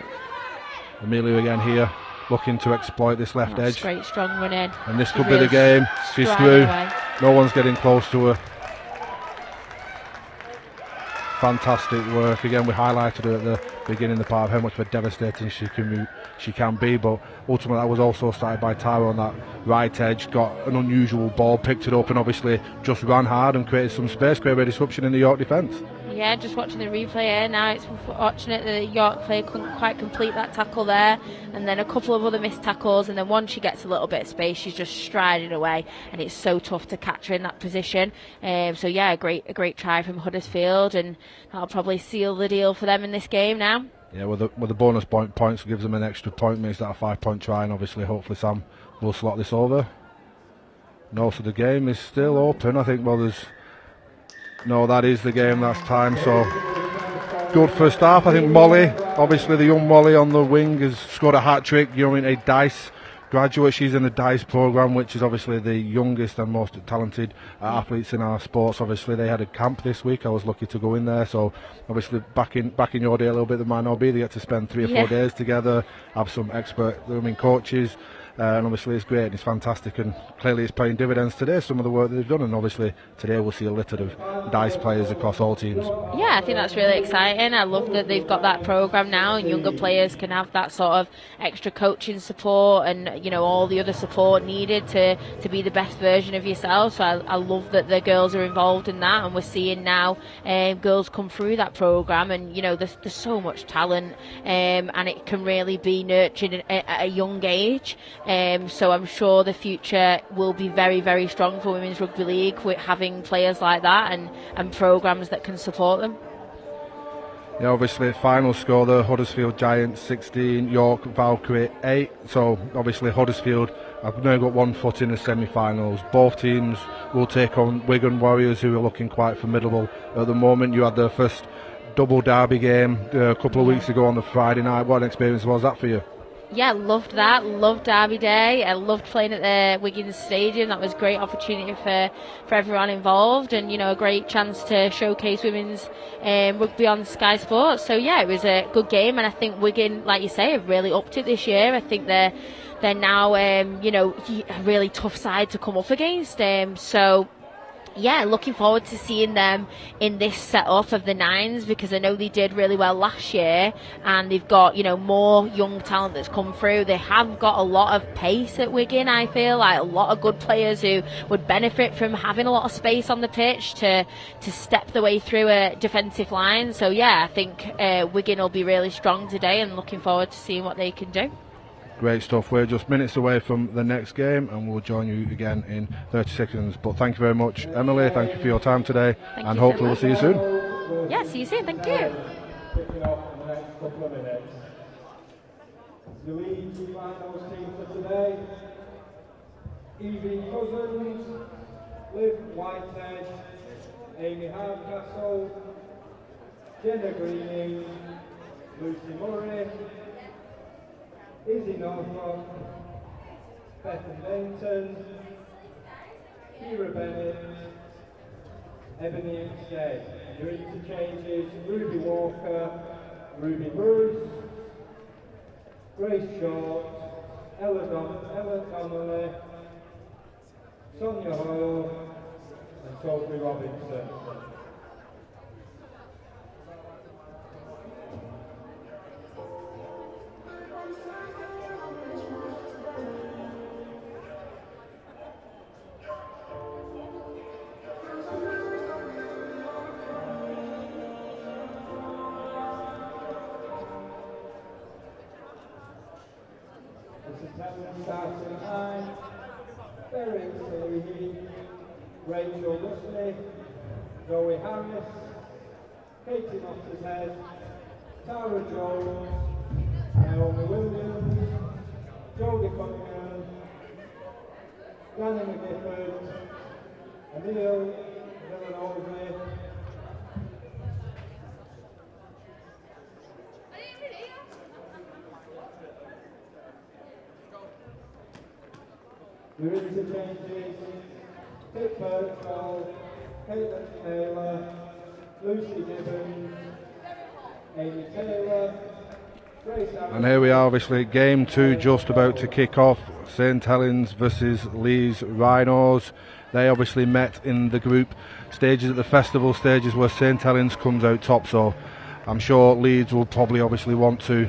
Amelia again here, looking to exploit this left edge. Great strong run in. And this could be the game. She's through. No one's getting close to her. Fantastic work. Again, we highlighted her at the beginning of the part of how much of a devastating she can be, but ultimately that was also started by Tara on that right edge, got an unusual ball, picked it up and obviously just ran hard and created some space, created a disruption in the York defence. Yeah, just watching the replay here now, it's fortunate that the York player couldn't quite complete that tackle there, and then a couple of other missed tackles, and then once she gets a little bit of space, she's just striding away, and it's so tough to catch her in that position. So yeah, a great try from Huddersfield, and that'll probably seal the deal for them in this game now. Yeah, with the bonus points gives them an extra point, makes that a 5-point try, and obviously hopefully Sam will slot this over. No, so the game is still open. I think, no, that is the game, that's time, so good first half. I think Molly, obviously the young Molly on the wing, has scored a hat-trick, a DICE graduate. She's in the DICE programme, which is obviously the youngest and most talented athletes in our sports. Obviously they had a camp this week, I was lucky to go in there, so obviously back in your day a little bit, there might not be, they get to spend 3 or 4 days together, have some expert coaches, and obviously it's great and it's fantastic, and clearly it's paying dividends today, some of the work that they've done, and obviously today we'll see a litter of DICE players across all teams. Yeah, I think that's really exciting. I love that they've got that programme now and younger players can have that sort of extra coaching support and all the other support needed to be the best version of yourself. So I love that the girls are involved in that, and we're seeing now girls come through that programme, and there's so much talent, and it can really be nurtured at a young age. So I'm sure the future will be very, very strong for Women's Rugby League with having players like that and programmes that can support them. Yeah, obviously final score there, Huddersfield Giants 16, York Valkyrie 8. So obviously Huddersfield have now got one foot in the semi-finals. Both teams will take on Wigan Warriors, who are looking quite formidable at the moment. You had the first double derby game a couple of weeks ago on the Friday night. What an experience was that for you? Yeah, loved that. Loved Derby Day. I loved playing at the Wigan Stadium. That was a great opportunity for everyone involved, and a great chance to showcase women's rugby on Sky Sports. So yeah, it was a good game, and I think Wigan, like you say, have really upped it this year. I think they're now a really tough side to come up against. So yeah, looking forward to seeing them in this setup of the Nines, because I know they did really well last year, and they've got more young talent that's come through. They have got a lot of pace at Wigan. I feel like a lot of good players who would benefit from having a lot of space on the pitch to step the way through a defensive line. So yeah, I think Wigan will be really strong today, and looking forward to seeing what they can do. Great stuff. We're just minutes away from the next game, and we'll join you again in 30 seconds. But thank you very much, Emily. Thank you for your time today, and hopefully we'll see you soon. Yeah, see you soon. Thank you. The Leeds Rhinos team for today: Evie Cousins, Liv Whitehead, Amy Hardcastle, Jenna Greening, Lucy Murray, Izzy Norfolk, Bethan Benton, Kira Bennett, Ebony Instead. Your interchanges: Ruby Walker, Ruby Bruce, Grace Short, Ella Donnelly, Sonia Hoyle, and Sophie Robinson. Starting nine: Derek Salehi, Rachel Lusney, Zoe Harris, Katie Mottershead, Tara Jones, Naomi Williams, Jodie Cunningham, Danny McGifford, Emil Villanova, the interchanges, Dick Birchall, Caitlin Taylor, Lucy Gibbons, Amy Taylor, Grace Allen. And here we are, obviously game 2 just about to kick off. St Helens versus Leeds Rhinos. They obviously met in the group stages at the festival stages where St Helens comes out top, so I'm sure Leeds will probably obviously want to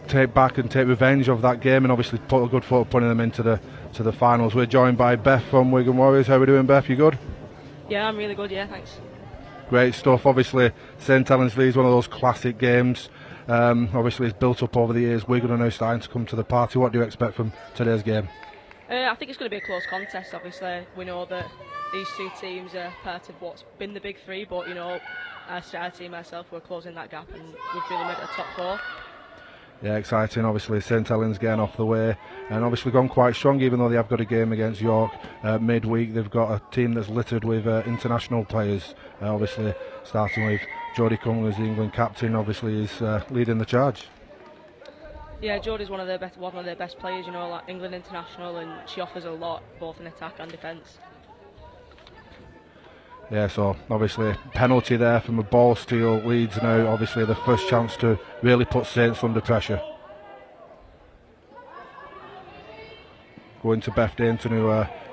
take back and take revenge of that game and obviously put a good foot of putting them into the finals. We're joined by Beth from Wigan Warriors. How are we doing, Beth? You good? Yeah, I'm really good, yeah, thanks. Great stuff. Obviously St Helens Leeds, one of those classic games. Obviously it's built up over the years. Wigan are now starting to come to the party. What do you expect from today's game? I think it's going to be a close contest, obviously. We know that these two teams are part of what's been the big three, but you know, our team, myself, we're closing that gap and we've really made it a top 4. Yeah, exciting. Obviously St Helens getting off the way and obviously gone quite strong, even though they have got a game against York midweek. They've got a team that's littered with international players, obviously starting with Jodie Cunningham as the England captain, obviously is leading the charge. Yeah, Jodie's one of their best players, you know, like England international, and she offers a lot both in attack and defence. Yeah, so obviously penalty there from a ball steal. Leeds now obviously the first chance to really put Saints under pressure. Going to Beth Dainton, who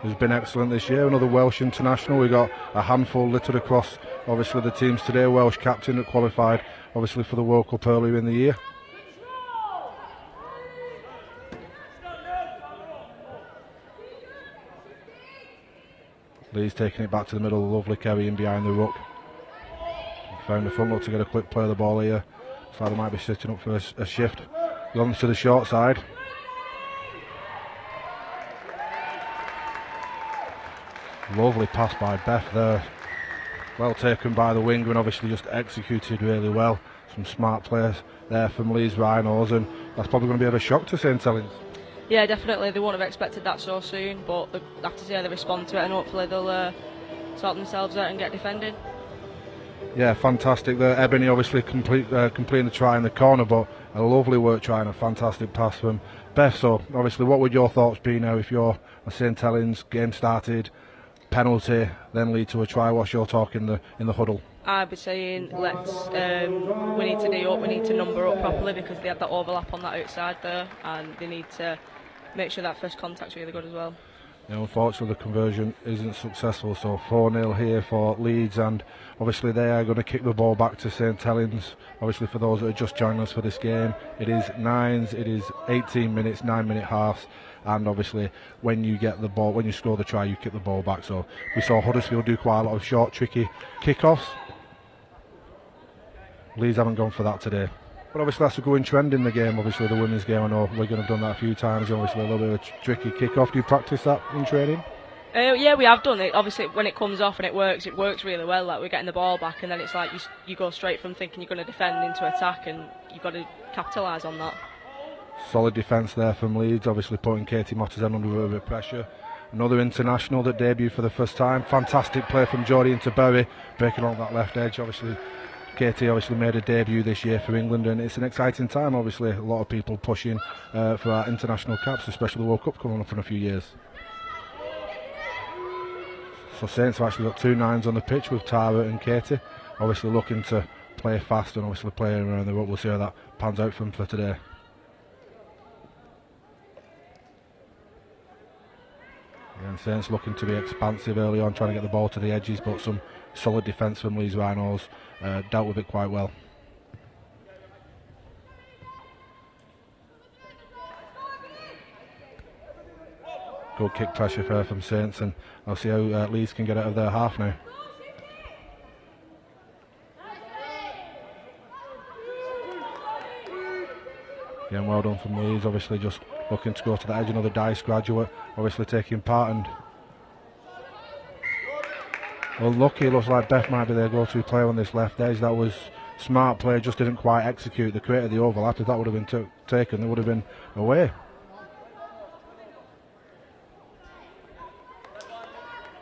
has been excellent this year, another Welsh international. We got a handful littered across obviously the teams today. Welsh captain that qualified obviously for the World Cup earlier in the year. Lee's taking it back to the middle, lovely carry in behind the ruck. Found the front, look to get a quick play of the ball here. So they might be sitting up for a shift. Going to the short side. Lovely pass by Beth there. Well taken by the winger and obviously just executed really well. Some smart players there from Leeds Rhinos, and that's probably going to be a shock to St Helens. Yeah, definitely. They wouldn't have expected that so soon, but they have to see how they respond to it, and hopefully they'll sort themselves out and get defending. Yeah, fantastic there. Ebony obviously completing the try in the corner, but a lovely work try and a fantastic pass from Beth. So obviously, what would your thoughts be now if you're a St Helens, game started, penalty, then lead to a try? What's your talk in the huddle? I'd be saying we need to do up, we need to number up properly because they had that overlap on that outside there, and they need to make sure that first contact's really good as well. Yeah, unfortunately the conversion isn't successful, so 4-0 here for Leeds, and obviously they are going to kick the ball back to St Helens. Obviously for those that are just joining us for this game, it is 18 minutes, 9-minute halves, and obviously when you get the ball, when you score the try, you kick the ball back. So we saw Huddersfield do quite a lot of short, tricky kick-offs. Leeds haven't gone for that today. But obviously that's a growing trend in the game, obviously the women's game. I know Wigan have done that a few times, obviously a little bit of a tricky kick-off. Do you practice that in training? Yeah, we have done it. Obviously when it comes off and it works really well. Like we're getting the ball back, and then it's like you go straight from thinking you're going to defend into attack, and you've got to capitalise on that. Solid defence there from Leeds, obviously putting Katie Mottershead under a little bit of pressure. Another international that debuted for the first time. Fantastic play from Jodie into Berry, breaking along that left edge. Obviously Katie obviously made a debut this year for England, and it's an exciting time. Obviously a lot of people pushing for our international caps, especially the World Cup coming up in a few years. So Saints have actually got 2 9s on the pitch with Tara and Katie, obviously looking to play fast and obviously playing around the ruck. We'll see how that pans out for them for today. And Saints looking to be expansive early on, trying to get the ball to the edges, but some solid defence from Leeds Rhinos dealt with it quite well. Good kick pressure for her from Saints, and I'll see how Leeds can get out of their half now. Again, well done from Leeds, obviously just looking to go to the edge. Another Dice graduate obviously taking part, and Unlucky, looks like Beth might be their go-to player on this left edge. That was smart play, just didn't quite execute. They created the overlap. If that would have been taken, it would have been away.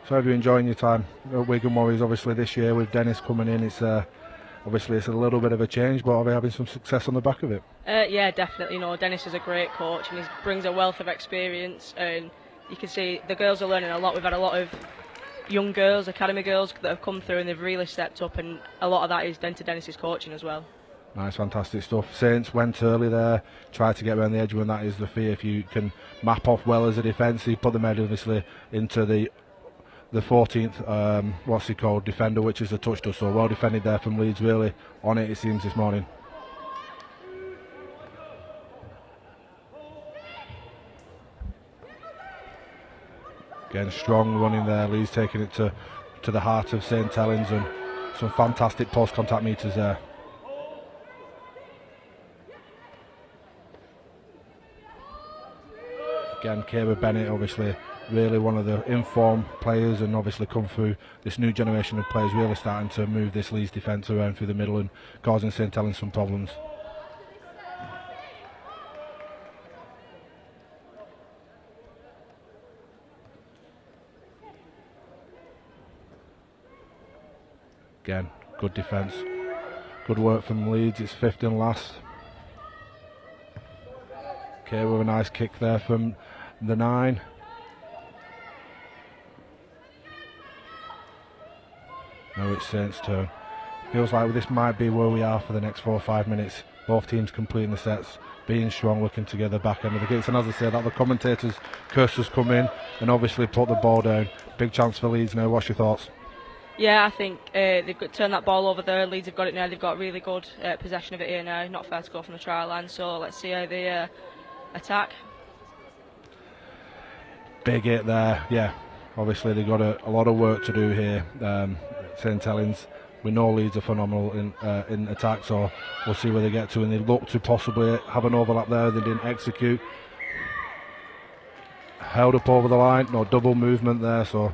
So, have you enjoying your time at Wigan Warriors? Obviously, this year with Dennis coming in, it's obviously it's a little bit of a change, but are we having some success on the back of it? Yeah, definitely. You know, Dennis is a great coach and he brings a wealth of experience, and you can see the girls are learning a lot. We've had a lot of young girls, academy girls that have come through and they've really stepped up, and a lot of that is down to Dennis's coaching as well. Nice, fantastic stuff. Saints went early there, tried to get around the edge when that is the fear. If you can map off well as a defence, you put them head obviously into the 14th, defender, which is a touch. So well defended there from Leeds, really on it seems this morning. Again, strong running there, Leeds taking it to the heart of St Helens, and some fantastic post-contact meters there. Again, Kira Bennett, obviously really one of the informed players, and obviously come through this new generation of players, really starting to move this Leeds defence around through the middle and causing St Helens some problems. Again, good defence, good work from Leeds. It's 5th and last. Okay, with a nice kick there from the 9. Now it's Saints' turn. Feels like this might be where we are for the next 4 or 5 minutes. Both teams completing the sets, being strong, looking together back end of the gates. And as I said, that the commentators' curses come in and obviously put the ball down. Big chance for Leeds now. What's your thoughts? Yeah, I think they've turned that ball over there. Leeds have got it now. They've got really good possession of it here now. Not fair to go from the try line. So let's see how they attack. Big hit there. Yeah, obviously they've got a lot of work to do here. St Helens, we know Leeds are phenomenal in attack, so we'll see where they get to. And they look to possibly have an overlap there. They didn't execute. Held up over the line. No double movement there, so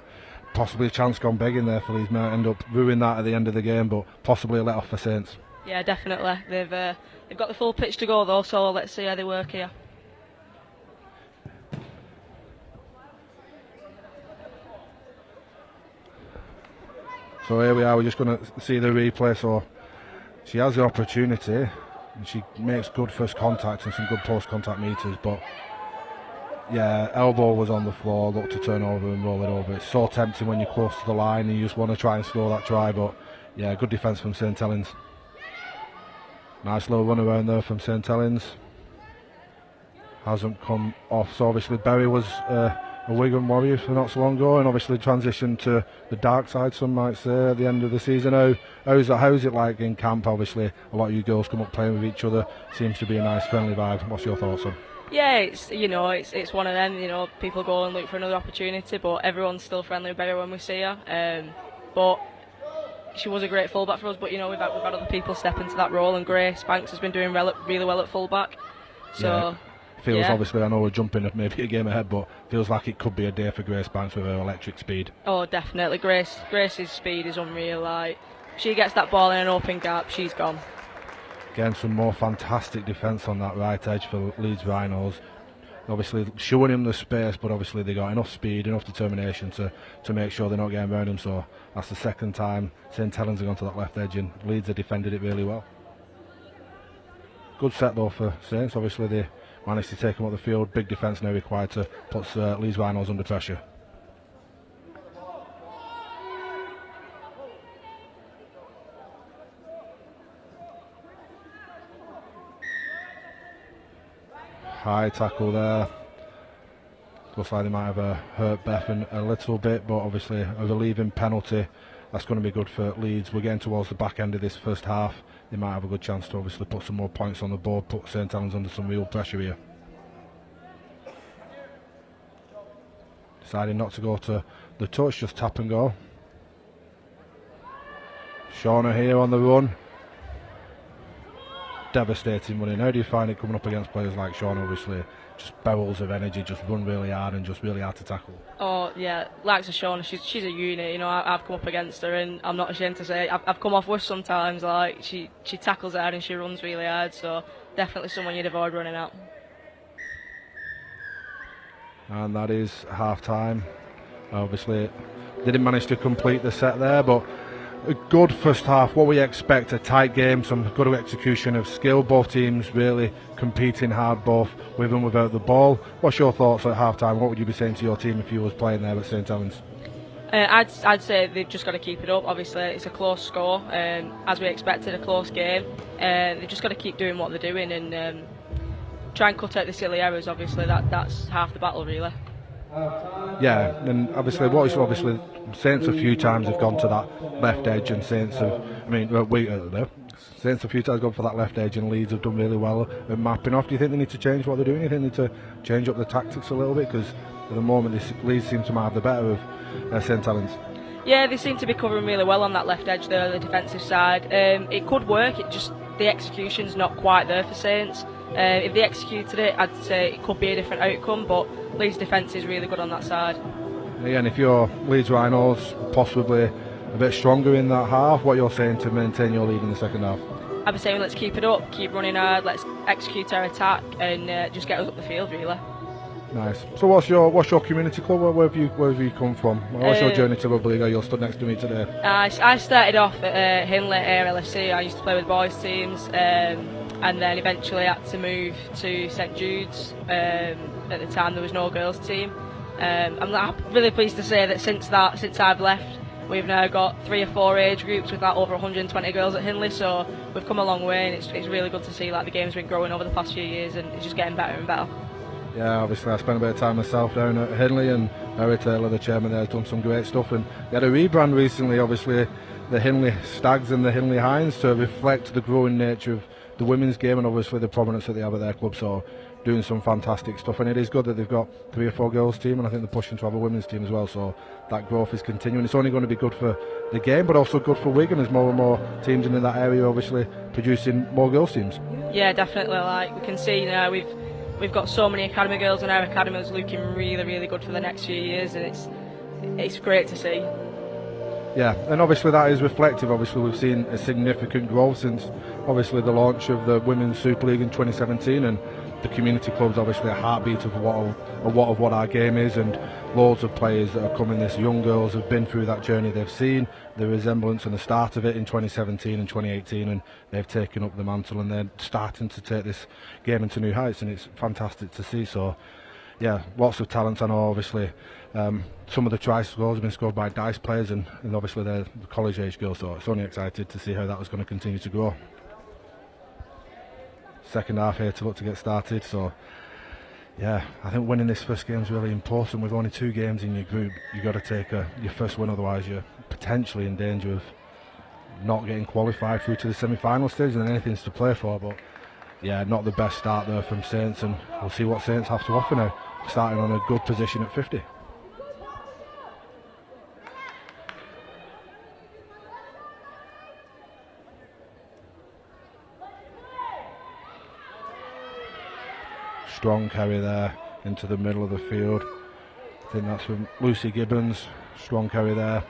possibly a chance gone begging there for Leeds. Might end up ruining that at the end of the game, but possibly a let off for Saints. Yeah, definitely. They've got the full pitch to go though, so let's see how they work here. So here we are, we're just going to see the replay. So she has the opportunity and she makes good first contact and some good post contact meters, but yeah, elbow was on the floor, looked to turn over and roll it over. It's so tempting when you're close to the line and you just want to try and score that try, but yeah, good defence from St Helens. Nice little run around there from St Helens. Hasn't come off, so obviously Berry was a Wigan Warrior for not so long ago, and obviously transitioned to the dark side, some might say, at the end of the season. How's it like in camp? Obviously a lot of you girls come up playing with each other, seems to be a nice friendly vibe. What's your thoughts on? Yeah, it's one of them, people go and look for another opportunity, but everyone's still friendly with Berry when we see her. But she was a great fullback for us, but we've had other people step into that role, and Grace Banks has been doing really well at fullback. So yeah. Feels obviously, I know we're jumping maybe a game ahead, but feels like it could be a day for Grace Banks with her electric speed. Oh, definitely. Grace's speed is unreal. Like, she gets that ball in an open gap, she's gone. Again, some more fantastic defence on that right edge for Leeds Rhinos. Obviously showing him the space, but obviously they got enough speed, enough determination to make sure they're not getting around him. So that's the second time St Helens have gone to that left edge, and Leeds have defended it really well. Good set though for Saints. Obviously they managed to take him up the field. Big defence now required to put Leeds Rhinos under pressure. High tackle there. Looks like they might have hurt Bethan a little bit, but obviously a relieving penalty. That's going to be good for Leeds. We're getting towards the back end of this first half. They might have a good chance to obviously put some more points on the board, put St Helens under some real pressure here. Deciding not to go to the touch, just tap and go. Shauna here on the run. devastating running. How do you find it coming up against players like Sean, obviously, just barrels of energy, just run really hard and just really hard to tackle? Oh yeah, like Shauna, she's a unit. You know, I've come up against her, and I'm not ashamed to say I've come off worse sometimes. Like she tackles hard and she runs really hard. So definitely someone you'd avoid running at. And that is half time. Obviously, they didn't manage to complete the set there, but a good first half. What we expect, a tight game, some good execution of skill. Both teams really competing hard, both with and without the ball. What's your thoughts at half time? What would you be saying to your team if you was playing there at St Helens? I'd say they've just got to keep it up. Obviously, it's a close score, as we expected, a close game. They've just got to keep doing what they're doing and try and cut out the silly errors. Obviously, that's half the battle, really. Yeah, and obviously, Saints a few times have gone to that left edge, and Saints a few times gone for that left edge, and Leeds have done really well at mapping off. Do you think they need to change what they're doing? Do you think they need to change up the tactics a little bit? Because at the moment, Leeds seem to have the better of St Helens. Yeah, they seem to be covering really well on that left edge there, the defensive side. It could work, the execution's not quite there for Saints. If they executed it, I'd say it could be a different outcome, but Leeds' defence is really good on that side. Yeah, and if you're Leeds Rhinos, possibly a bit stronger in that half, what you're saying to maintain your lead in the second half? I'd be saying let's keep it up, keep running hard, let's execute our attack and just get us up the field, really. Nice. So what's your community club? Where have you come from? What's your journey to Rugby League? You're stood next to me today. I started off at Hindley LFC. I used to play with boys teams, and then eventually had to move to St Jude's. At the time there was no girls team. I'm really pleased to say that since I've left, we've now got 3 or 4 age groups with like over 120 girls at Hindley. So we've come a long way, and it's really good to see like the game's been growing over the past few years, and it's just getting better and better. Yeah, obviously I spent a bit of time myself down at Hindley, and Harry Taylor, the chairman there, has done some great stuff, and they had a rebrand recently, obviously the Hindley Stags and the Hindley Hinds, to reflect the growing nature of the women's game and obviously the prominence that they have at their club. So doing some fantastic stuff, and it is good that they've got 3 or 4 girls team, and I think they're pushing to have a women's team as well, so that growth is continuing. It's only going to be good for the game, but also good for Wigan as more and more teams in that area obviously producing more girls teams. Yeah, definitely. Like we can see now, we've got so many academy girls, and our academy is looking really, really good for the next few years, and it's great to see. Yeah, and obviously that is reflective. Obviously we've seen a significant growth since obviously the launch of the Women's Super League in 2017, and the community club's obviously a heartbeat of what our game is, and loads of players that are coming, this young girls have been through that journey, they've seen the resemblance and the start of it in 2017 and 2018, and they've taken up the mantle, and they're starting to take this game into new heights, and it's fantastic to see. So yeah, lots of talent. I know obviously some of the try scores have been scored by Dice players, and obviously they're the college age girls, so it's only excited to see how that was going to continue to grow. Second half here to look to get started, so yeah, I think winning this first game is really important. With only 2 games in your group, you've got to take your first win, otherwise you're potentially in danger of not getting qualified through to the semi-final stage, and anything's to play for. But yeah, not the best start there from Saints, and we'll see what Saints have to offer now, starting on a good position at 50. Strong carry there into the middle of the field. I think that's from Lucy Gibbons. Strong carry there,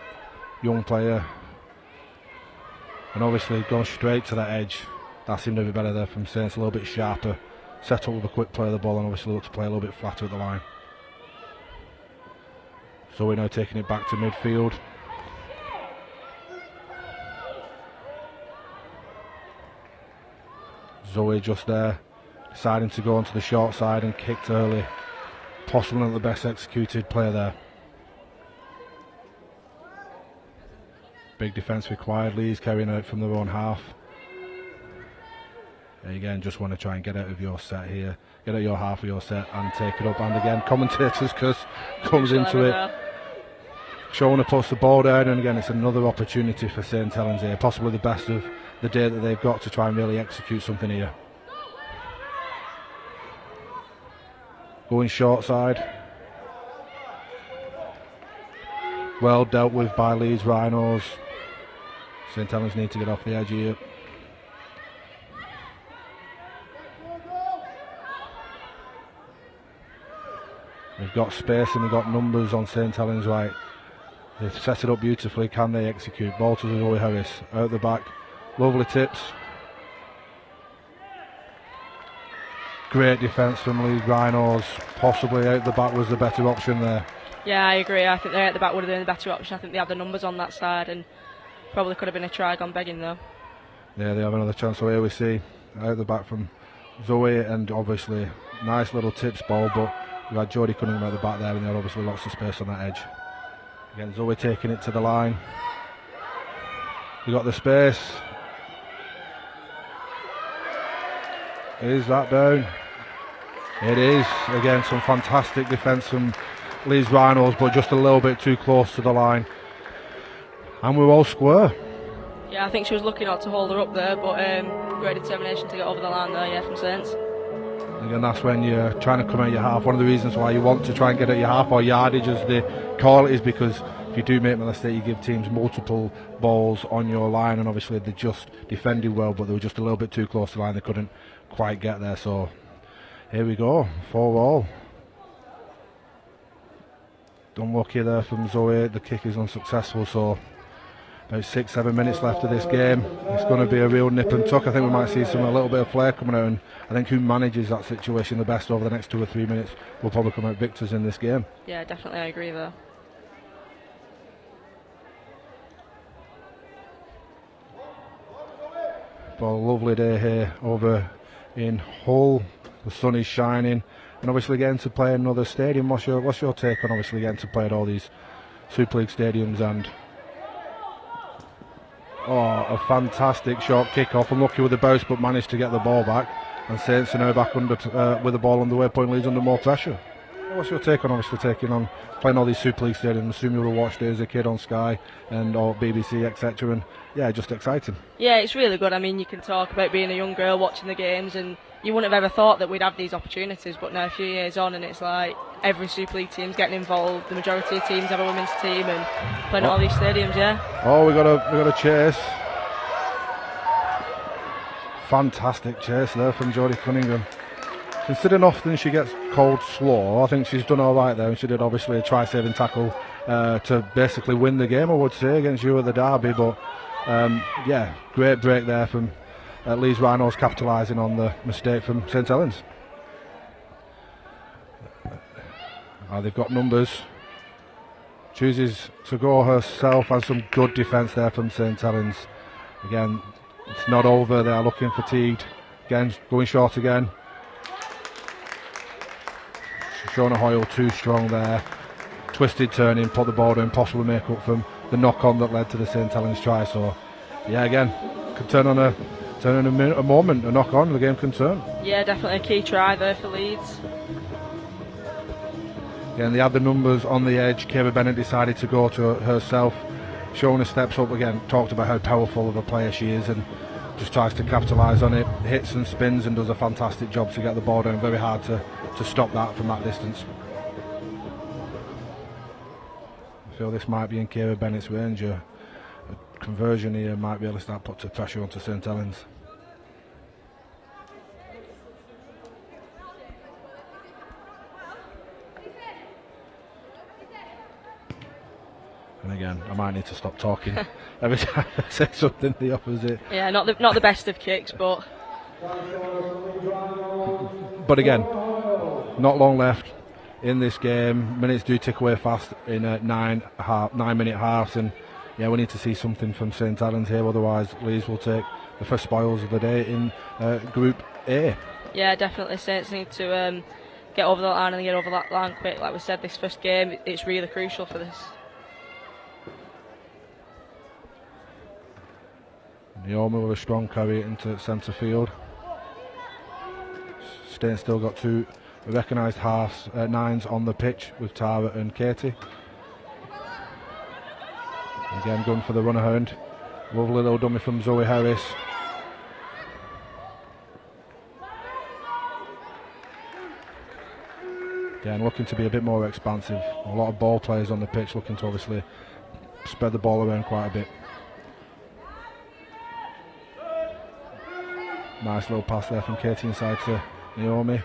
young player, and obviously going straight to that edge. That seemed to be better there from Saints, a little bit sharper, set up with a quick play of the ball, and obviously look to play a little bit flatter at the line. So we're now taking it back to midfield. Zoe just there, deciding to go onto the short side and kicked early. Possibly not the best executed player there. Big defence required. Leeds carrying out from their own half. Again, just want to try and get out of your set here. Get out your half of your set and take it up. And again, commentators comes into it. Shona puts the ball down, and again it's another opportunity for St Helens here. Possibly the best of the day that they've got to try and really execute something here. Going short side. Well dealt with by Leeds Rhinos. St Helens need to get off the edge here. We've got space and we've got numbers on St Helens right. They've set it up beautifully. Can they execute? Ball to Zoe Harris. Out the back. Lovely tips. Great defence from Leeds Rhinos. Possibly out the back was the better option there. Yeah, I agree. I think they're at the back would have been the better option. I think they had the numbers on that side and probably could have been a try gone begging though. Yeah, they have another chance. So here we see out the back from Zoe, and obviously nice little tips ball, but we had Jodie Cunningham at the back there, and they had obviously lots of space on that edge. Again, Zoe taking it to the line. We got the space. Is that down? It is. Again, some fantastic defence from Leeds Rhinos, but just a little bit too close to the line. And we're all square. Yeah, I think she was lucky not to hold her up there, but great determination to get over the line there, yeah, from Saints. Again, that's when you're trying to come out your half. One of the reasons why you want to try and get at your half or yardage, as they call it, is because if you do make a mistake, you give teams multiple balls on your line, and obviously they just defended well, but they were just a little bit too close to the line. They couldn't quite get there. So here we go, 4-all. Unlucky there from Zoe. The kick is unsuccessful, so about 6-7 minutes left of this game. It's going to be a real nip and tuck. I think we might see a little bit of flair coming out, and I think who manages that situation the best over the next 2 or 3 minutes will probably come out victors in this game. Yeah, definitely, I agree there. But a lovely day here over in Hull. The sun is shining, and obviously getting to play another stadium. What's your take on obviously getting to play at all these Super League stadiums? And a fantastic short kick-off. Unlucky with the bounce, but managed to get the ball back. And Saints are now back under with the ball on the way, putting Leeds under more pressure. What's your take on obviously taking on playing all these Super League stadiums? I assume you would have watched it as a kid on Sky and or BBC, etc. And yeah, just exciting. Yeah, it's really good. I mean, you can talk about being a young girl watching the games, and you wouldn't have ever thought that we'd have these opportunities, but now a few years on, and it's like every Super League team's getting involved. The majority of teams have a women's team and playing at all these stadiums. Yeah. Oh, we got a chase. Fantastic chase there from Jodie Cunningham. Considering often she gets called slow, I think she's done all right there, and she did obviously a try-saving tackle to basically win the game, I would say, against you at the derby. But yeah, great break there from Leeds Rhinos, capitalising on the mistake from St Helens. They've got numbers. Chooses to go herself, and some good defence there from St Helens. Again, it's not over. They are looking fatigued. Again, going short again. Shona Hoyle too strong there. Twisted turning, put the ball in, possibly make up from the knock-on that led to the St Helens try. So, yeah, again, could turn on a moment, a knock-on, the game can turn. Yeah, definitely a key try there for Leeds. Again, they had the numbers on the edge. Kira Bennett decided to go to herself. Shona steps up again, talked about how powerful of a player she is, and just tries to capitalise on it. Hits and spins and does a fantastic job to get the ball down. Very hard to stop that from that distance. I feel this might be in Kira Bennett's range. A conversion here might be able to start putting pressure onto St Helens. And again, I might need to stop talking every time I say something the opposite. Yeah, not the best of kicks, but again, not long left in this game. Minutes do tick away fast in 9-minute halves, and yeah, we need to see something from St Helens here. Otherwise, Leeds will take the first spoils of the day in Group A. Yeah, definitely. Saints need to get over that line and get over that line quick. Like we said, this first game, it's really crucial for this. Naomi with a strong carry into centre field. Staines still got two recognised nines on the pitch with Tara and Katie. Again, going for the run around. Lovely little dummy from Zoe Harris. Again, looking to be a bit more expansive. A lot of ball players on the pitch, looking to obviously spread the ball around quite a bit. Nice little pass there from Katie inside to Naomi.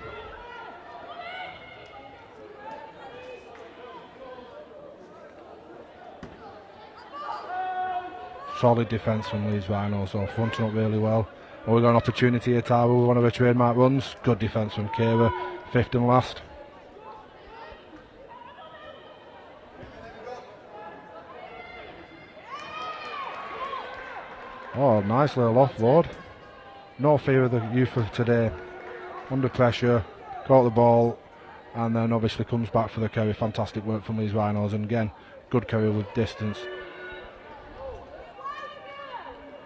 solid defence from Leeds Rhinos, so fronting up really well. Oh, we've got an opportunity here, Tara, with one of her trademark runs. Good defence from Kira, 5th and last. Oh, nice little offload. No fear of the youth of today. Under pressure, caught the ball, and then obviously comes back for the carry. Fantastic work from Leeds Rhinos, and again, good carry with distance.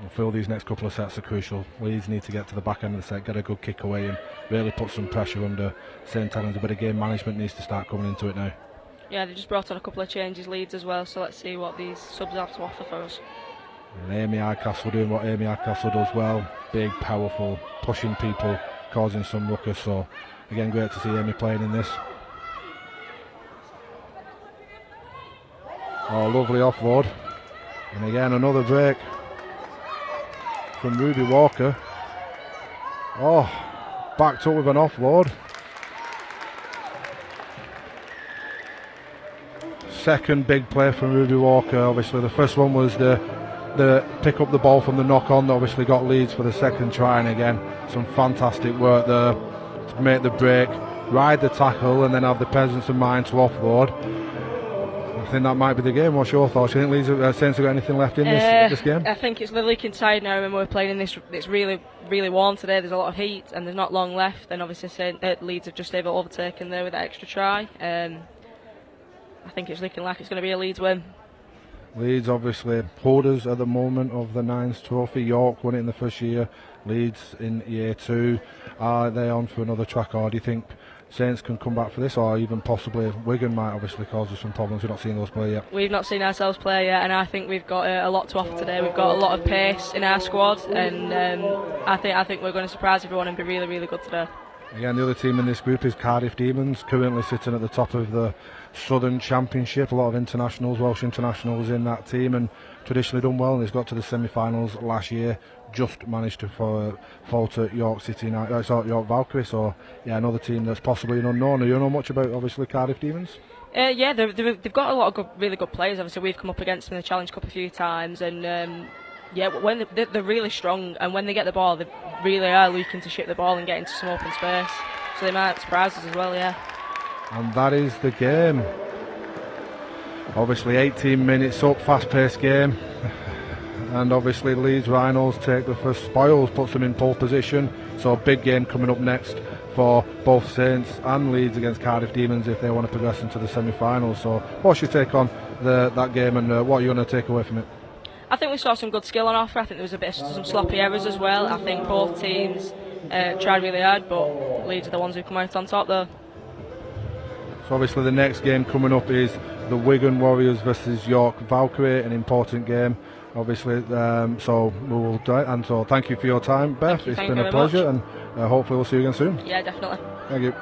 I feel these next couple of sets are crucial. Leeds need to get to the back end of the set, get a good kick away, and really put some pressure under St Helens. A bit of game management needs to start coming into it now. Yeah, they just brought on a couple of changes, Leeds as well, so let's see what these subs have to offer for us. And Amy Hardcastle doing what Amy Hardcastle does well. Big, powerful, pushing people, causing some ruckus. So again, great to see Amy playing in this. Oh, lovely offload. And again, another break from Ruby Walker. Oh, backed up with an offload. Second big play from Ruby Walker. Obviously, the first one was the pick up the ball from the knock on. Obviously, got Leeds for the second try, and again, some fantastic work there to make the break, ride the tackle, and then have the presence of mind to offload. I think that might be the game. What's your thoughts? Do you think Leeds Saints have got anything left in this game? I think it's the leaking tide now. When we're playing in this, it's really, really warm today. There's a lot of heat, and there's not long left. And obviously, Leeds have just able overtaken there with that extra try. I think it's looking like it's going to be a Leeds win. Leeds obviously holders at the moment of the Nines trophy. York won it in the first year. Leeds in year 2. Are they on for another track, or do you think Saints can come back for this, or even possibly Wigan might obviously cause us some problems? We've not seen those play yet. We've not seen ourselves play yet, and I think we've got a lot to offer today. We've got a lot of pace in our squad, and I think we're going to surprise everyone and be really, really good today. Again, the other team in this group is Cardiff Demons, currently sitting at the top of the Southern Championship. A lot of internationals, Welsh internationals in that team, and traditionally done well. And he's got to the semi-finals last year. Just managed to fall to York York Valkyrie. So yeah, another team that's possibly an unknown. Do you know much about obviously Cardiff Demons? Yeah, they've got a lot of really good players. Obviously, we've come up against them in the Challenge Cup a few times, and yeah, when they're really strong, and when they get the ball, they really are looking to ship the ball and get into some open space. So they might surprise us as well, yeah. And that is the game. Obviously 18 minutes up, fast-paced game. And obviously Leeds Rhinos take the first spoils, puts them in pole position. So a big game coming up next for both Saints and Leeds against Cardiff Demons if they want to progress into the semi-finals. So what's your take on that game, and what are you going to take away from it? I think we saw some good skill on offer. I think there was a bit of some sloppy errors as well. I think both teams tried really hard, but Leeds are the ones who come out on top there. So obviously the next game coming up is the Wigan Warriors versus York Valkyrie, an important game, obviously. So we will do it. And so thank you for your time, Beth. It's been a pleasure, and hopefully we'll see you again soon. Yeah, definitely. Thank you.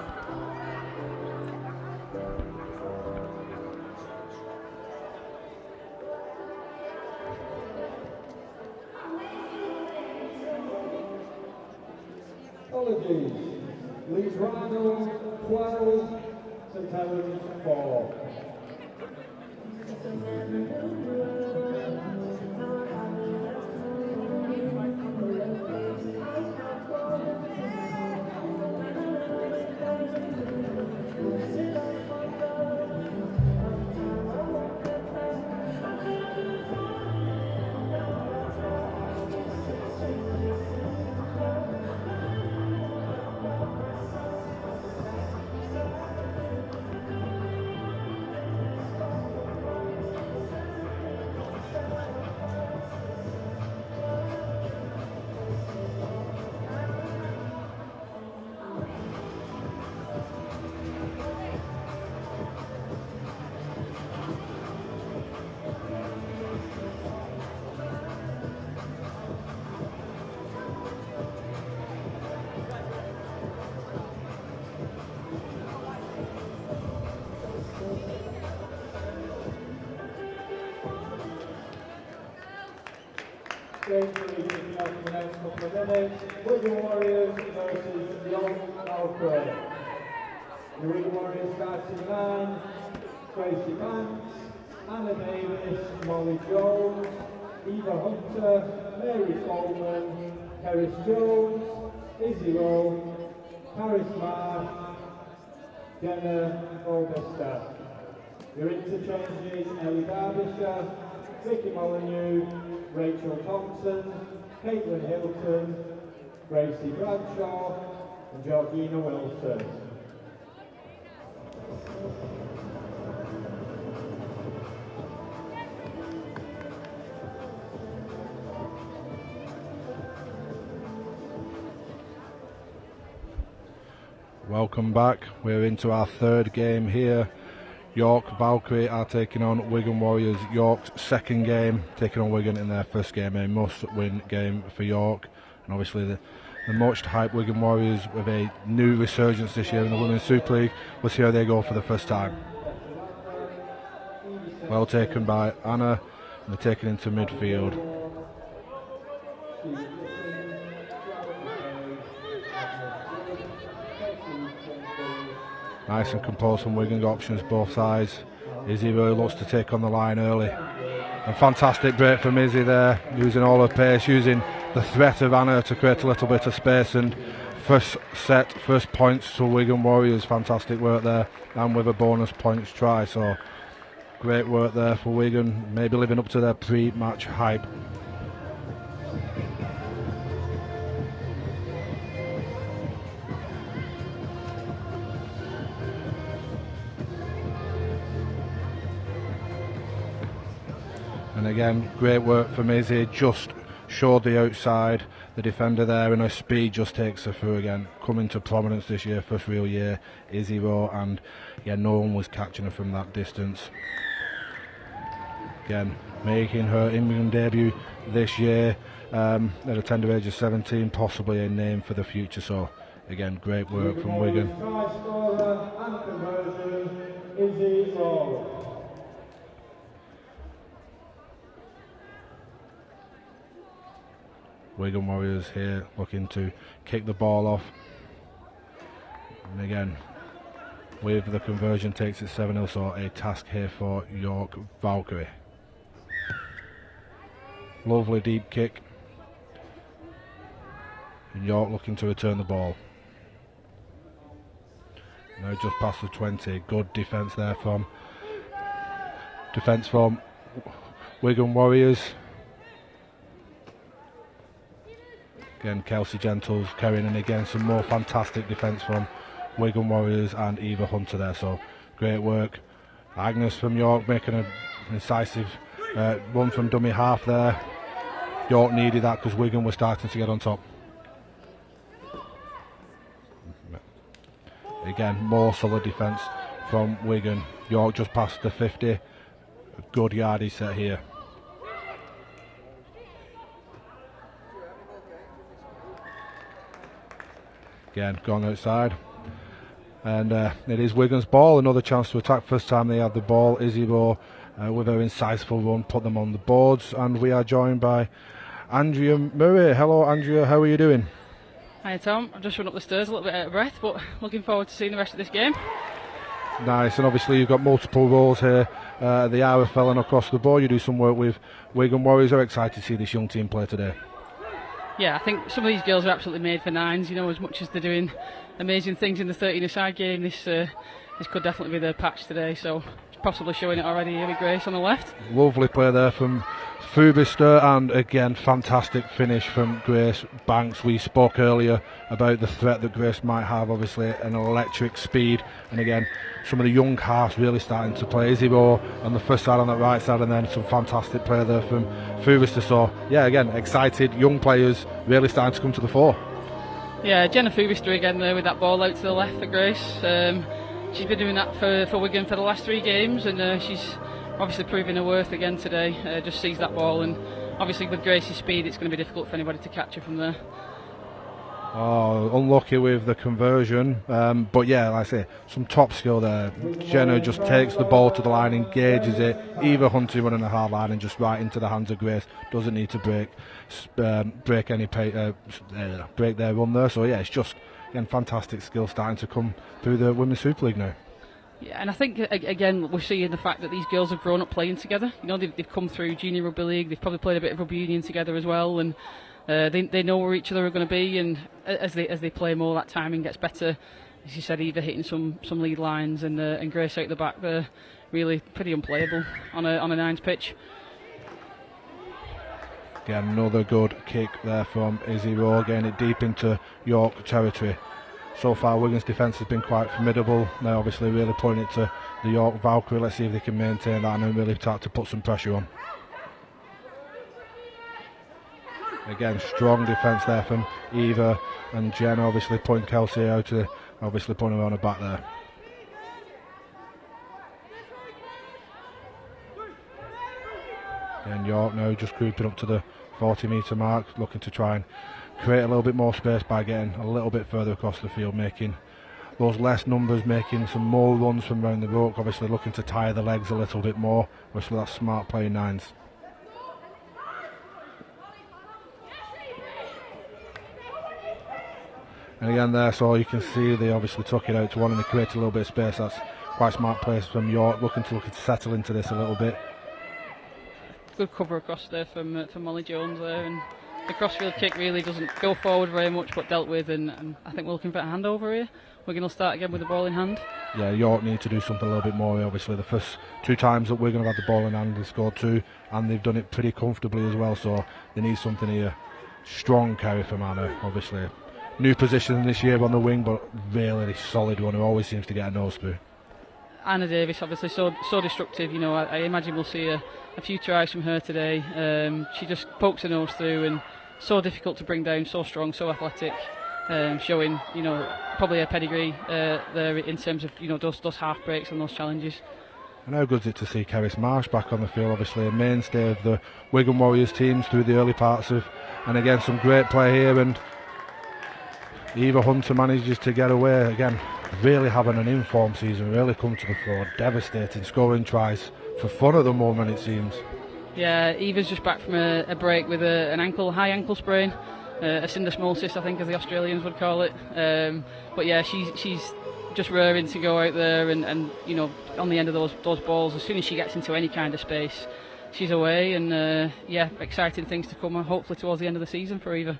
Apologies. Leeds Rhinos 12, St Helens 4. The next couple of minutes, Wigan Warriors versus York Valkyrie. The Wigan Warriors starting 9, Tracy Banks, Anna Davis, Molly Jones, Eva Hunter, Mary Coleman, Keris Jones, Izzy Rowe, Paris Marsh, Jenna Augusta. Your interchanges: Ellie Derbyshire, Vicky Molyneux, Rachel Thompson, Caitlin Hilton, Gracie Bradshaw, and Georgina Wilson. Welcome back. We're into our third game here. York Valkyrie are taking on Wigan Warriors. York's second game, taking on Wigan in their first game, a must-win game for York. And obviously the much hyped Wigan Warriors with a new resurgence this year in the Women's Super League. We'll see how they go for the first time. Well taken by Anna, and they're taken into midfield. Nice and composed from Wigan, got options both sides. Izzy really looks to take on the line early. And fantastic break from Izzy there, using all her pace, using the threat of Anna to create a little bit of space. And first set, first points to Wigan Warriors. Fantastic work there, and with a bonus points try. So great work there for Wigan, maybe living up to their pre-match hype. And again, great work from Izzy, just showed the outside, the defender there, and her speed just takes her through again. Coming to prominence this year, first real year, Izzy Rowe, and yeah, no one was catching her from that distance. Again, making her England debut this year, at a tender age of 17, possibly a name for the future. So again, great work from Wigan. Try scorer and conversion, Izzy Rowe. Wigan Warriors here looking to kick the ball off, and again with the conversion takes it 7-0, so a task here for York Valkyrie. Lovely deep kick, and York looking to return the ball. Now just past the 20, good defence there from Wigan Warriors. Again, Kelsey Gentles carrying, and again some more fantastic defence from Wigan Warriors and Eva Hunter there. So great work. Agnes from York making an incisive run from dummy half there. York needed that because Wigan was starting to get on top. Again, more solid defence from Wigan. York just past the 50. A good yardie set here. Again, gone outside, and it is Wigan's ball. Another chance to attack. First time they had the ball. Izzy Rowe with her insightful run put them on the boards, and we are joined by Andrea Murray. Hello Andrea, how are you doing? Hi Tom, I've just run up the stairs a little bit out of breath, but looking forward to seeing the rest of this game. Nice, and obviously you've got multiple roles here, the RFL and across the board. You do some work with Wigan Warriors. Are excited to see this young team play today? Yeah, I think some of these girls are absolutely made for nines, you know, as much as they're doing amazing things in the 13-a-side game. This could definitely be their patch today, so possibly showing it already here with Grace on the left. Lovely play there from Fubister, and again fantastic finish from Grace Banks. We spoke earlier about the threat that Grace might have, obviously an electric speed, and again some of the young halves really starting to play. Izzy Rowe on the first side, on that right side, and then some fantastic play there from Fubister. So yeah, again excited young players really starting to come to the fore. Yeah, Jenna Fubister again there with that ball out to the left for Grace. She's been doing that for Wigan for the last 3 games, and she's obviously proving her worth again today. Just sees that ball, and obviously with Grace's speed it's going to be difficult for anybody to catch her from there. Oh, unlucky with the conversion, but yeah, like I say, some top skill there. Jenna just takes the ball to the line, engages it. Eva Hunter running the hard line and just right into the hands of Grace. Doesn't need to break their run there. So yeah, it's just again fantastic skill starting to come through the Women's Super League now. Yeah, and I think again we're seeing the fact that these girls have grown up playing together. You know, they've come through junior rugby league. They've probably played a bit of rugby union together as well, and they know where each other are going to be. And as they play more, that timing gets better. As you said, Eva hitting some lead lines and Grace out the back there, really pretty unplayable on a nines pitch. Again, another good kick there from Izzy Rowe, getting it deep into York territory. So far, Wigan's defence has been quite formidable. They're obviously really putting it to the York Valkyrie. Let's see if they can maintain that and then really start to put some pressure on. Again, strong defence there from Eva and Jen, obviously putting Kelsey out, obviously putting her on her back there. And York now just creeping up to the 40-metre mark, looking to try and create a little bit more space by getting a little bit further across the field, making those less numbers, making some more runs from around the ruck, obviously looking to tire the legs a little bit more. Obviously that's smart playing nines. And again there, so you can see they obviously took it out to one and they created a little bit of space. That's quite smart play from York, looking to settle into this a little bit. Good cover across there from Molly Jones there, and the crossfield kick really doesn't go forward very much, but dealt with, and I think we're looking for a handover here. Wigan will start again with the ball in hand. Yeah, York need to do something a little bit more. Obviously, the first two times that Wigan have had the ball in hand, they scored two, and they've done it pretty comfortably as well. So they need something here. Strong carry from Anna, obviously. New position this year on the wing, but really solid one who always seems to get a nose through. Anna Davis, obviously so destructive. You know, I imagine we'll see a few tries from her today. She just pokes her nose through, and so difficult to bring down, so strong, so athletic, showing, you know, probably a pedigree there in terms of, you know, those half breaks and those challenges. And how good is it to see Kerris Marsh back on the field, obviously a mainstay of the Wigan Warriors teams through the early parts of, and again some great play here, and Eva Hunter manages to get away again, really having an informed season, really come to the fore, devastating, scoring tries for fun at the moment it seems. Yeah, Eva's just back from a break with an high ankle sprain, a syndesmosis I think as the Australians would call it, but yeah, she's just raring to go out there and you know, on the end of those balls, as soon as she gets into any kind of space, she's away, and yeah, exciting things to come hopefully towards the end of the season for Eva.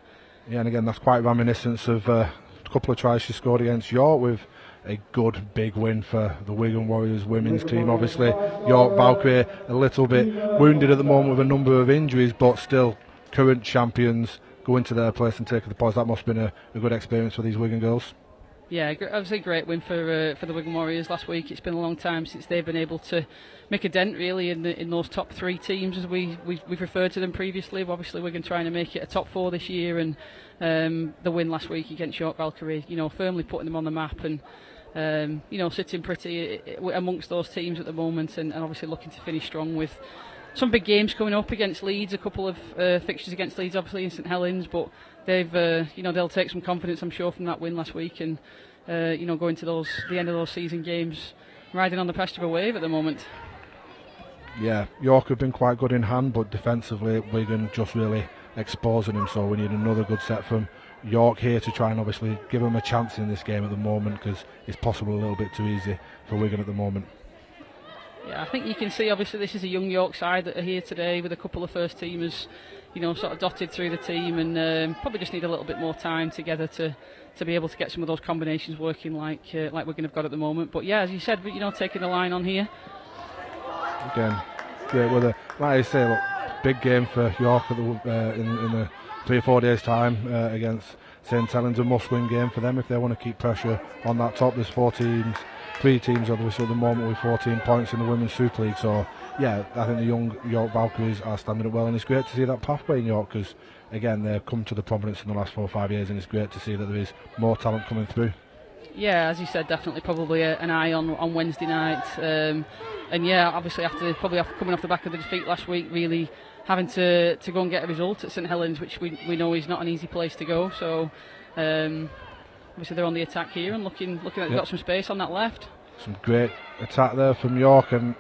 Yeah, and again that's quite reminiscent of a couple of tries she scored against York, with a good big win for the Wigan Warriors women's team. Obviously York Valkyrie a little bit wounded at the moment with a number of injuries, but still current champions, go into their place and take the points. That must have been a good experience for these Wigan girls. Yeah, obviously a great win for the Wigan Warriors last week. It's been a long time since they've been able to make a dent really in those top three teams as we've referred to them previously. Obviously Wigan trying to make it a top four this year, and the win last week against York Valkyrie, you know, firmly putting them on the map, and you know, sitting pretty amongst those teams at the moment, and obviously looking to finish strong with some big games coming up against Leeds, a couple of fixtures against Leeds obviously in St Helens, but they've you know, they'll take some confidence I'm sure from that win last week, and you know, going to the end of those season games riding on the crest of a wave at the moment. Yeah, York have been quite good in hand, but defensively Wigan just really exposing them, so we need another good set from York here to try and obviously give them a chance in this game at the moment, because it's possible a little bit too easy for Wigan at the moment. Yeah, I think you can see obviously this is a young York side that are here today with a couple of first teamers, you know, sort of dotted through the team, and probably just need a little bit more time together to be able to get some of those combinations working like Wigan have got at the moment. But yeah, as you said, you know, taking the line on here. Again, great weather. Like I say, look, big game for York at in the 3 or 4 days' time against St Helens, a must-win game for them if they want to keep pressure on that top. There's 3 teams obviously at the moment with 14 points in the Women's Super League, so yeah, I think the young York Valkyries are standing up well, and it's great to see that pathway in York, because again they've come to the prominence in the last 4 or 5 years, and it's great to see that there is more talent coming through. Yeah, as you said, definitely probably an eye on Wednesday night, and yeah, obviously after coming off the back of the defeat last week, really having to go and get a result at St Helens, which we know is not an easy place to go, so obviously they're on the attack here and looking like they've got some space on that left. Some great attack there from York, and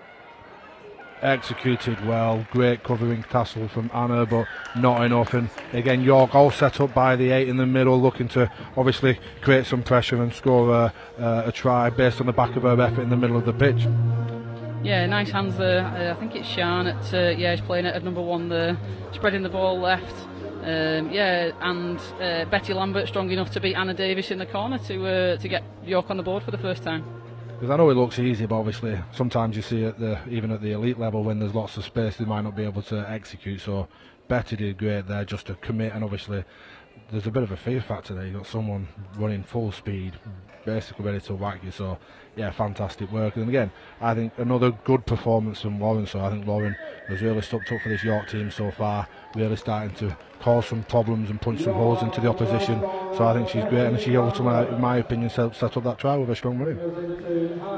executed well. Great covering tackle from Anna, but not enough. And again, York all set up by the 8 in the middle, looking to obviously create some pressure and score a try based on the back of her effort in the middle of the pitch. Yeah, nice hands there. I think it's Sian he's playing at number 1 there, spreading the ball left. And Betty Lambert strong enough to beat Anna Davis in the corner to get York on the board for the first time. Because I know it looks easy, but obviously sometimes you see even at the elite level, when there's lots of space, they might not be able to execute. So Betty did great there just to commit, and obviously there's a bit of a fear factor there. You've got someone running full speed, basically ready to whack you. So yeah, fantastic work. And again, I think another good performance from Lauren. So I think Lauren has really stuck up for this York team so far, really starting to cause some problems and punch some holes into the opposition. So I think she's great, and she ultimately, in my opinion, set up that try with a strong running.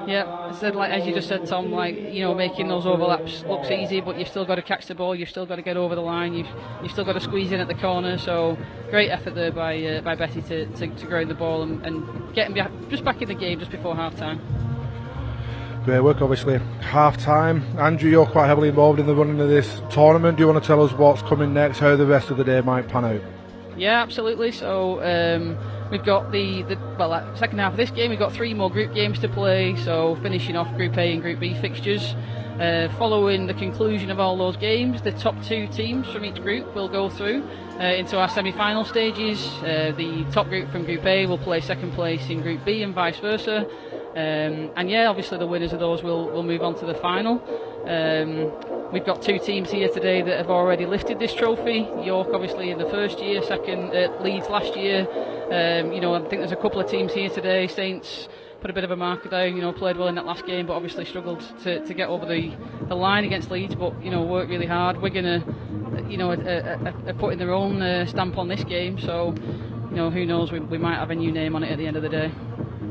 Yeah, I said, like as you just said, Tom, making those overlaps looks easy, but you've still got to catch the ball, you've still got to get over the line, you've still got to squeeze in at the corner. So great effort there by Betty to ground the ball and getting just back in the game just before half time. Great work, obviously. Half time. Andrew, you're quite heavily involved in the running of this tournament. Do you want to tell us what's coming next, how the rest of the day might pan out? Yeah, absolutely. So we've got the second half of this game. We've got 3 more group games to play. So finishing off Group A and Group B fixtures. Following the conclusion of all those games, the top 2 teams from each group will go through into our semi-final stages. The top group from Group A will play second place in Group B and vice versa. Obviously the winners of those will move on to the final. We've got 2 teams here today that have already lifted this trophy. York obviously in the first year, second Leeds last year. I think there's a couple of teams here today. Saints put a bit of a marker down, played well in that last game, but obviously struggled to get over the line against Leeds, but worked really hard. Wigan are putting their own stamp on this game, so who knows, we might have a new name on it at the end of the day.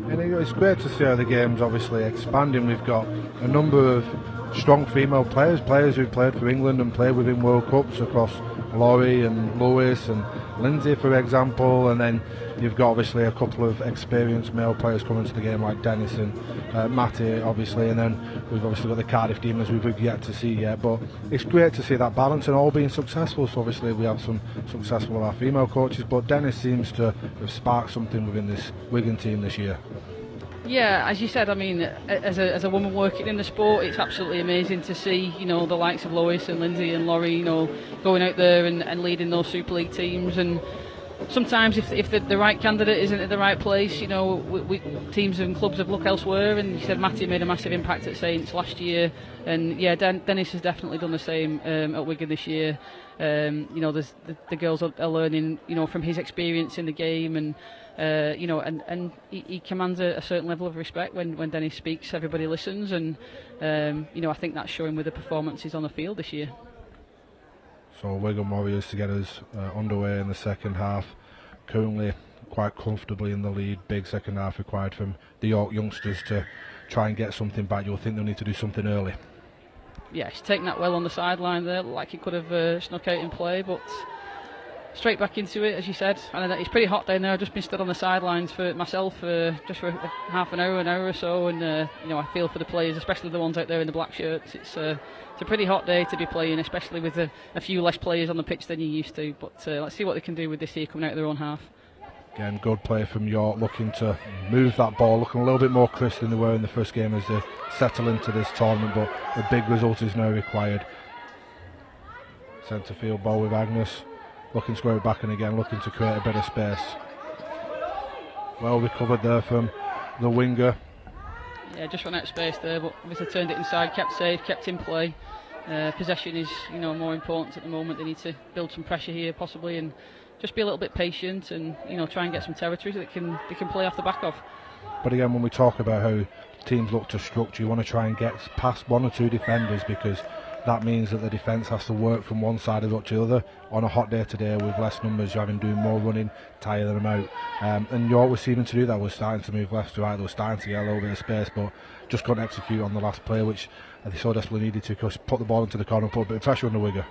And it's great to see how the game's obviously expanding. We've got a number of strong female players who've played for England and played within World Cups across Laurie and Lewis and Lindsay, for example, and then you've got obviously a couple of experienced male players coming to the game like Dennis and Matty, obviously, and then we've obviously got the Cardiff Demons we've yet to see yet, but it's great to see that balance and all being successful. So obviously we have some successful of our female coaches, but Dennis seems to have sparked something within this Wigan team this year. Yeah, as you said, I mean, as a woman working in the sport, it's absolutely amazing to see, the likes of Lois and Lindsay and Laurie, going out there and leading those Super League teams. And sometimes if the right candidate isn't at the right place, teams and clubs have looked elsewhere. And you said Matty made a massive impact at Saints last year, and yeah, Dennis has definitely done the same at Wigan this year. There's the girls are learning, from his experience in the game, and he commands a certain level of respect when Dennis speaks. Everybody listens, and I think that's showing with the performances on the field this year. So Wigan Warriors to get us underway in the second half, currently quite comfortably in the lead. Big second half required from the York youngsters to try and get something back. You'll think they'll need to do something early. Yeah, he's taken that well on the sideline there, like he could have snuck out in play, but straight back into it, as you said. And it's pretty hot down there. I've just been stood on the sidelines for myself just for half an hour or so, and I feel for the players, especially the ones out there in the black shirts. It's a pretty hot day to be playing, especially with a few less players on the pitch than you used to. But let's see what they can do with this here coming out of their own half. Again, good play from York, looking to move that ball, looking a little bit more crisp than they were in the first game as they settle into this tournament, but a big result is now required. Centre field ball with Agnes, looking to go it back, and again looking to create a bit of space. Well recovered there from the winger. Yeah, just ran out of space there, but obviously turned it inside, kept safe, kept in play. Possession is more important at the moment. They need to build some pressure here possibly, and just be a little bit patient, and try and get some territories that they can play off the back of. But again, when we talk about how teams look to structure, you want to try and get past one or two defenders, because that means that the defence has to work from one side of the other. On a hot day today with less numbers, you're having to do more running, tire them out. And York was seeming to do that, was starting to move left to right, they were starting to get a little bit of space, but just couldn't execute on the last play, which they so desperately needed to, because put the ball into the corner and put a bit of pressure on the Wigan.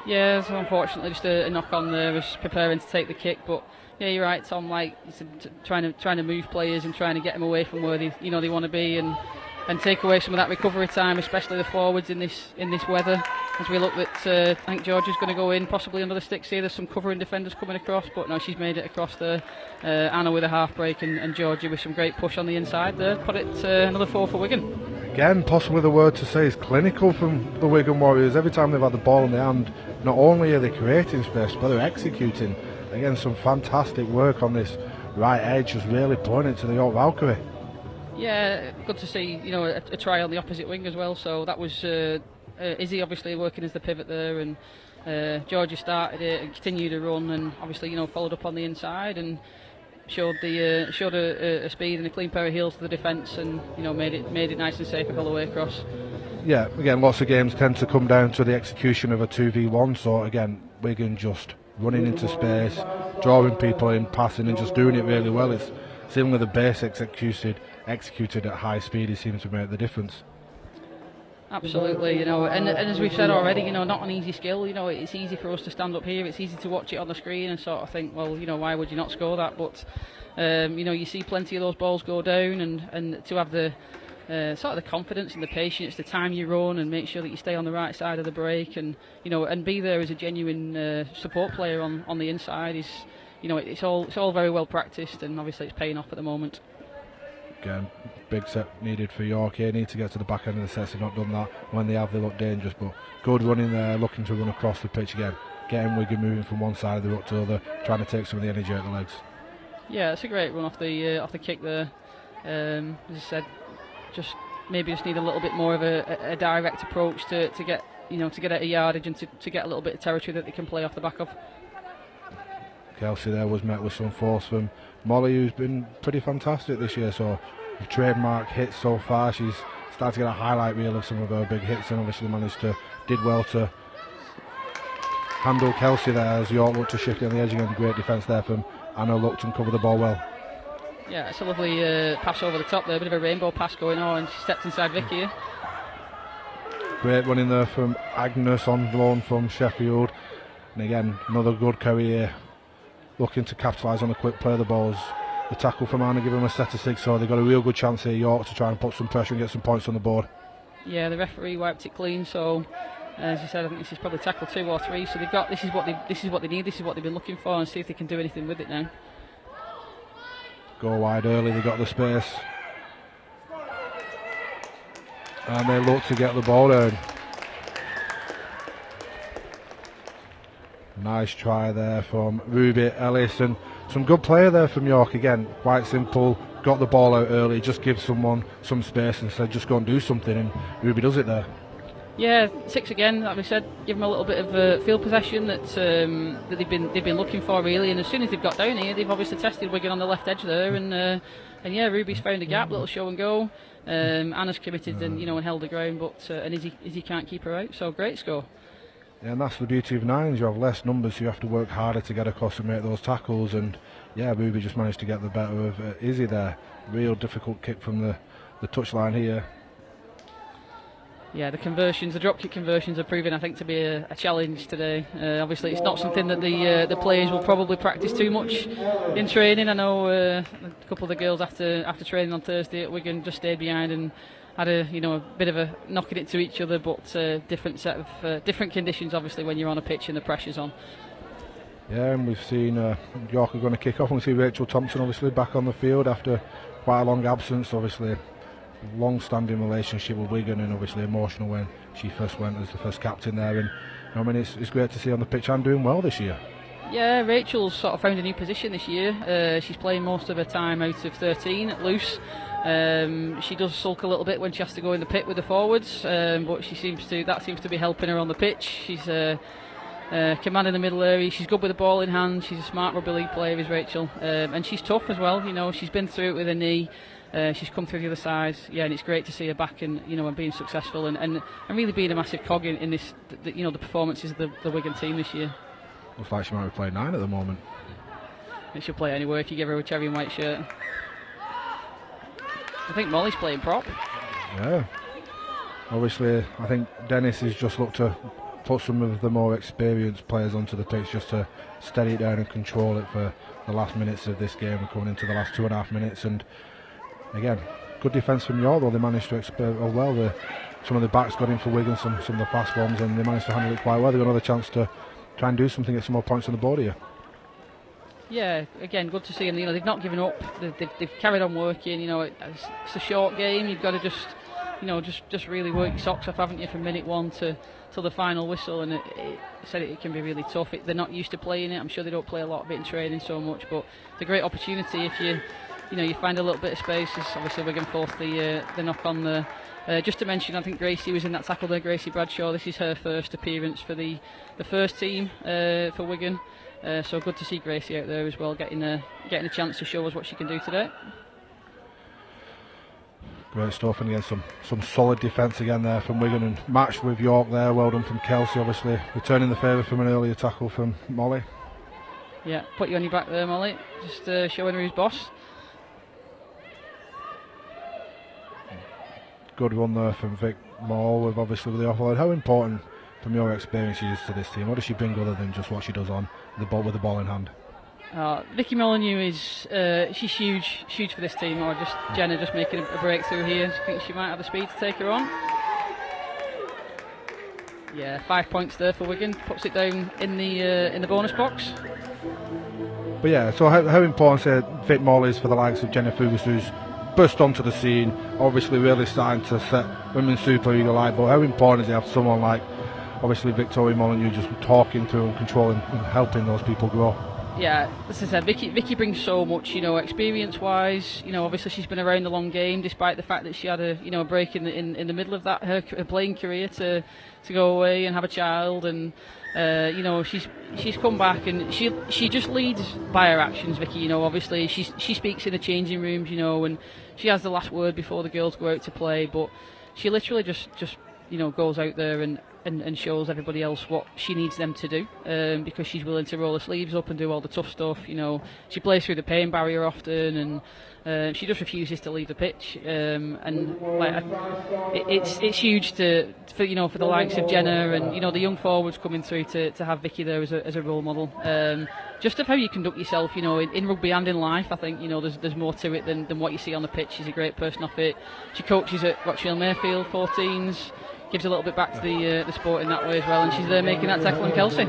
Yeah, so unfortunately just a knock on there, was preparing to take the kick, but yeah, you're right, Tom, trying to move players and trying to get them away from where they want to be, and take away some of that recovery time, especially the forwards in this weather. As we look at, I think Georgia's going to go in possibly under the sticks here. There's some covering defenders coming across, but no, she's made it across there. Anna with a half break and Georgia with some great push on the inside there. Put it another 4 for Wigan. Again, possibly the word to say is clinical from the Wigan Warriors. Every time they've had the ball in their hand, not only are they creating space, but they're executing. Again, some fantastic work on this right edge, just really putting it to the York Valkyrie. Yeah, good to see, a try on the opposite wing as well. So that was Izzy obviously working as the pivot there, and Georgia started it and continued to run, and obviously followed up on the inside and showed a speed and a clean pair of heels to the defence, and made it nice and safe all the way across. Yeah, again, lots of games tend to come down to the execution of a 2v1. So again, Wigan just running into space, drawing people in, passing, and just doing it really well. It's seemingly the basics executed at high speed. It seems to make the difference. Absolutely, and as we've said already, not an easy skill. It's easy for us to stand up here. It's easy to watch it on the screen and sort of think, well, why would you not score that? But you see plenty of those balls go down, and to have the sort of the confidence and the patience, the time you run, and make sure that you stay on the right side of the break, and and be there as a genuine support player on the inside is, it's all very well practiced, and obviously it's paying off at the moment. Again, big set needed for York here. Need to get to the back end of the set. They've not done that. When they have, they look dangerous, but good running there, looking to run across the pitch again, getting Wigan moving from one side of the ruck to the other, trying to take some of the energy out of the legs. Yeah, it's a great run off the kick there. As I said, just need a little bit more of a direct approach to get at a yardage, and to get a little bit of territory that they can play off the back of. Kelsey there was met with some force from Molly, who's been pretty fantastic this year. So trademark hits so far. She's started to get a highlight reel of some of her big hits, and obviously did well to handle Kelsey there as York looked to shift on the edge again. Great defence there from Anna, looked and covered the ball well. Yeah, it's a lovely pass over the top there, a bit of a rainbow pass going on, and she stepped inside Vicky here. Great running there from Agnes on loan from Sheffield, and again another good career, looking to capitalise on the quick play of the balls. The tackle from Anna giving them a set of 6, so they've got a real good chance here, York, to try and put some pressure and get some points on the board. Yeah, the referee wiped it clean, so as you said, I think this is probably tackle 2 or 3, so they've got this is what they need, this is what they've been looking for, and see if they can do anything with it now. Go wide early, they got the space, and they look to get the ball down. Nice try there from Ruby Ellis, and some good player there from York. Again, quite simple, got the ball out early, just give someone some space and said just go and do something, and Ruby does it there. Yeah, 6 again, like we said, give them a little bit of field possession that they've been looking for really, and as soon as they've got down here, they've obviously tested Wigan on the left edge there, and yeah, Ruby's found a gap, little show and go. Anna's committed and and held the ground, but and Izzy can't keep her out, so great score. Yeah, and that's the beauty of nines. You have less numbers, so you have to work harder to get across and make those tackles. And yeah, Ruby just managed to get the better of Izzy there. Real difficult kick from the touchline here. Yeah, the drop kick conversions are proving, I think, to be a challenge today. Obviously, it's not something that the players will probably practice too much in training. I know a couple of the girls after training on Thursday at Wigan just stayed behind and had a bit of a knocking it to each other, but different set of different conditions, obviously, when you're on a pitch and the pressure's on. Yeah, and we've seen York are going to kick off, and we see Rachel Thompson obviously back on the field after quite a long absence. Obviously, long-standing relationship with Wigan, and obviously emotional when she first went as the first captain there. And I mean, it's great to see on the pitch and doing well this year. Yeah, Rachel's sort of found a new position this year. She's playing most of her time out of 13 at loose. She does sulk a little bit when she has to go in the pit with the forwards, but that seems to be helping her on the pitch. She's commanding the middle area. She's good with the ball in hand. She's a smart rugby league player, is Rachel, and she's tough as well. She's been through it with her knee. She's come through the other side. Yeah, and it's great to see her back and and being successful and really being a massive cog in this. The performances of the Wigan team this year. Looks like she might be playing 9 at the moment. And she'll play anywhere if you give her a cherry and white shirt. I think Molly's playing prop. Yeah. Obviously, I think Dennis has just looked to put some of the more experienced players onto the pitch just to steady it down and control it for the last minutes of this game. We're coming into the last 2.5 minutes, and again, good defence from York, though. They managed to some of the backs got in for Wigan, some of the fast ones, and they managed to handle it quite well. They got another chance to try and do something, get some more points on the board here. Yeah, again, good to see them. They've not given up. They've carried on working. It's a short game. You've got to just really work your socks off, haven't you, from minute one till the final whistle. And it can be really tough. They're not used to playing it. I'm sure they don't play a lot of it in training so much, but it's a great opportunity if you find a little bit of space. As obviously Wigan forced the knock on there. Just to mention, I think Gracie was in that tackle there. Gracie Bradshaw. This is her first appearance for the first team for Wigan. So good to see Gracie out there as well, getting a chance to show us what she can do today. Great stuff, and again some solid defence again there from Wigan, and matched with York there. Well done from Kelsey, obviously returning the favour from an earlier tackle from Molly. Yeah, put you on your back there, Molly. Just showing her who's boss. Good one there from Vic Moore with the offload. How important, from your experience, she is to this team? What does she bring other than just what she does on the ball with the ball in hand? Vicky Molyneux is she's huge for this team. Or just Jenna just making a breakthrough here. I think she might have the speed to take her on. Yeah, 5 points there for Wigan. Puts it down in the bonus box. But yeah, so how important Vic Moore is for the likes of Jenna Fugus, who's burst onto the scene, obviously really starting to set Women's Super League alight. But how important is it to have someone like obviously Victoria Molyneux just talking through and controlling and helping those people grow? Yeah, as I said, Vicky brings so much, experience-wise. Obviously she's been around the long game, despite the fact that she had a break in the middle of that her playing career to go away and have a child, and she's come back, and she just leads by her actions. Vicky, obviously she speaks in the changing rooms, and she has the last word before the girls go out to play, but she literally just goes out there and shows everybody else what she needs them to do, because she's willing to roll her sleeves up and do all the tough stuff. She plays through the pain barrier often, and she just refuses to leave the pitch. It's huge for the likes of Jenna and the young forwards coming through to have Vicky there as a role model. Just of how you conduct yourself, in rugby and in life. I think there's more to it than what you see on the pitch. She's a great person off it. She coaches at Rochdale Mayfield 14s. Gives a little bit back to the sport in that way as well, and she's there making that tackle on Kelsey.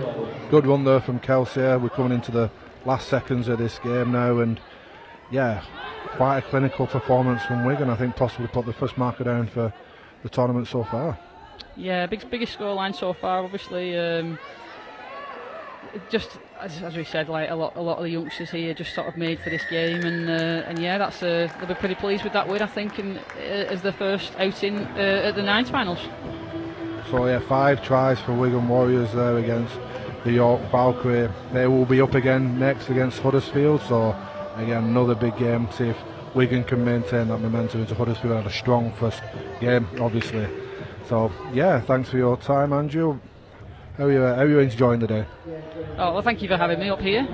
Good one there from Kelsey. We're coming into the last seconds of this game now, and yeah, quite a clinical performance from Wigan. I think possibly put the first marker down for the tournament so far. Yeah, biggest scoreline so far, obviously. Just as we said, like a lot of the youngsters here just sort of made for this game, and yeah, they'll be pretty pleased with that win, I think, and as their first outing at the Nines finals. So yeah, 5 tries for Wigan Warriors there against the York Valkyrie. They will be up again next against Huddersfield, so again another big game. See if Wigan can maintain that momentum into Huddersfield. Had a strong first game, obviously. So yeah, thanks for your time, Andrew. How are you enjoying the day? Oh, well, thank you for having me up here.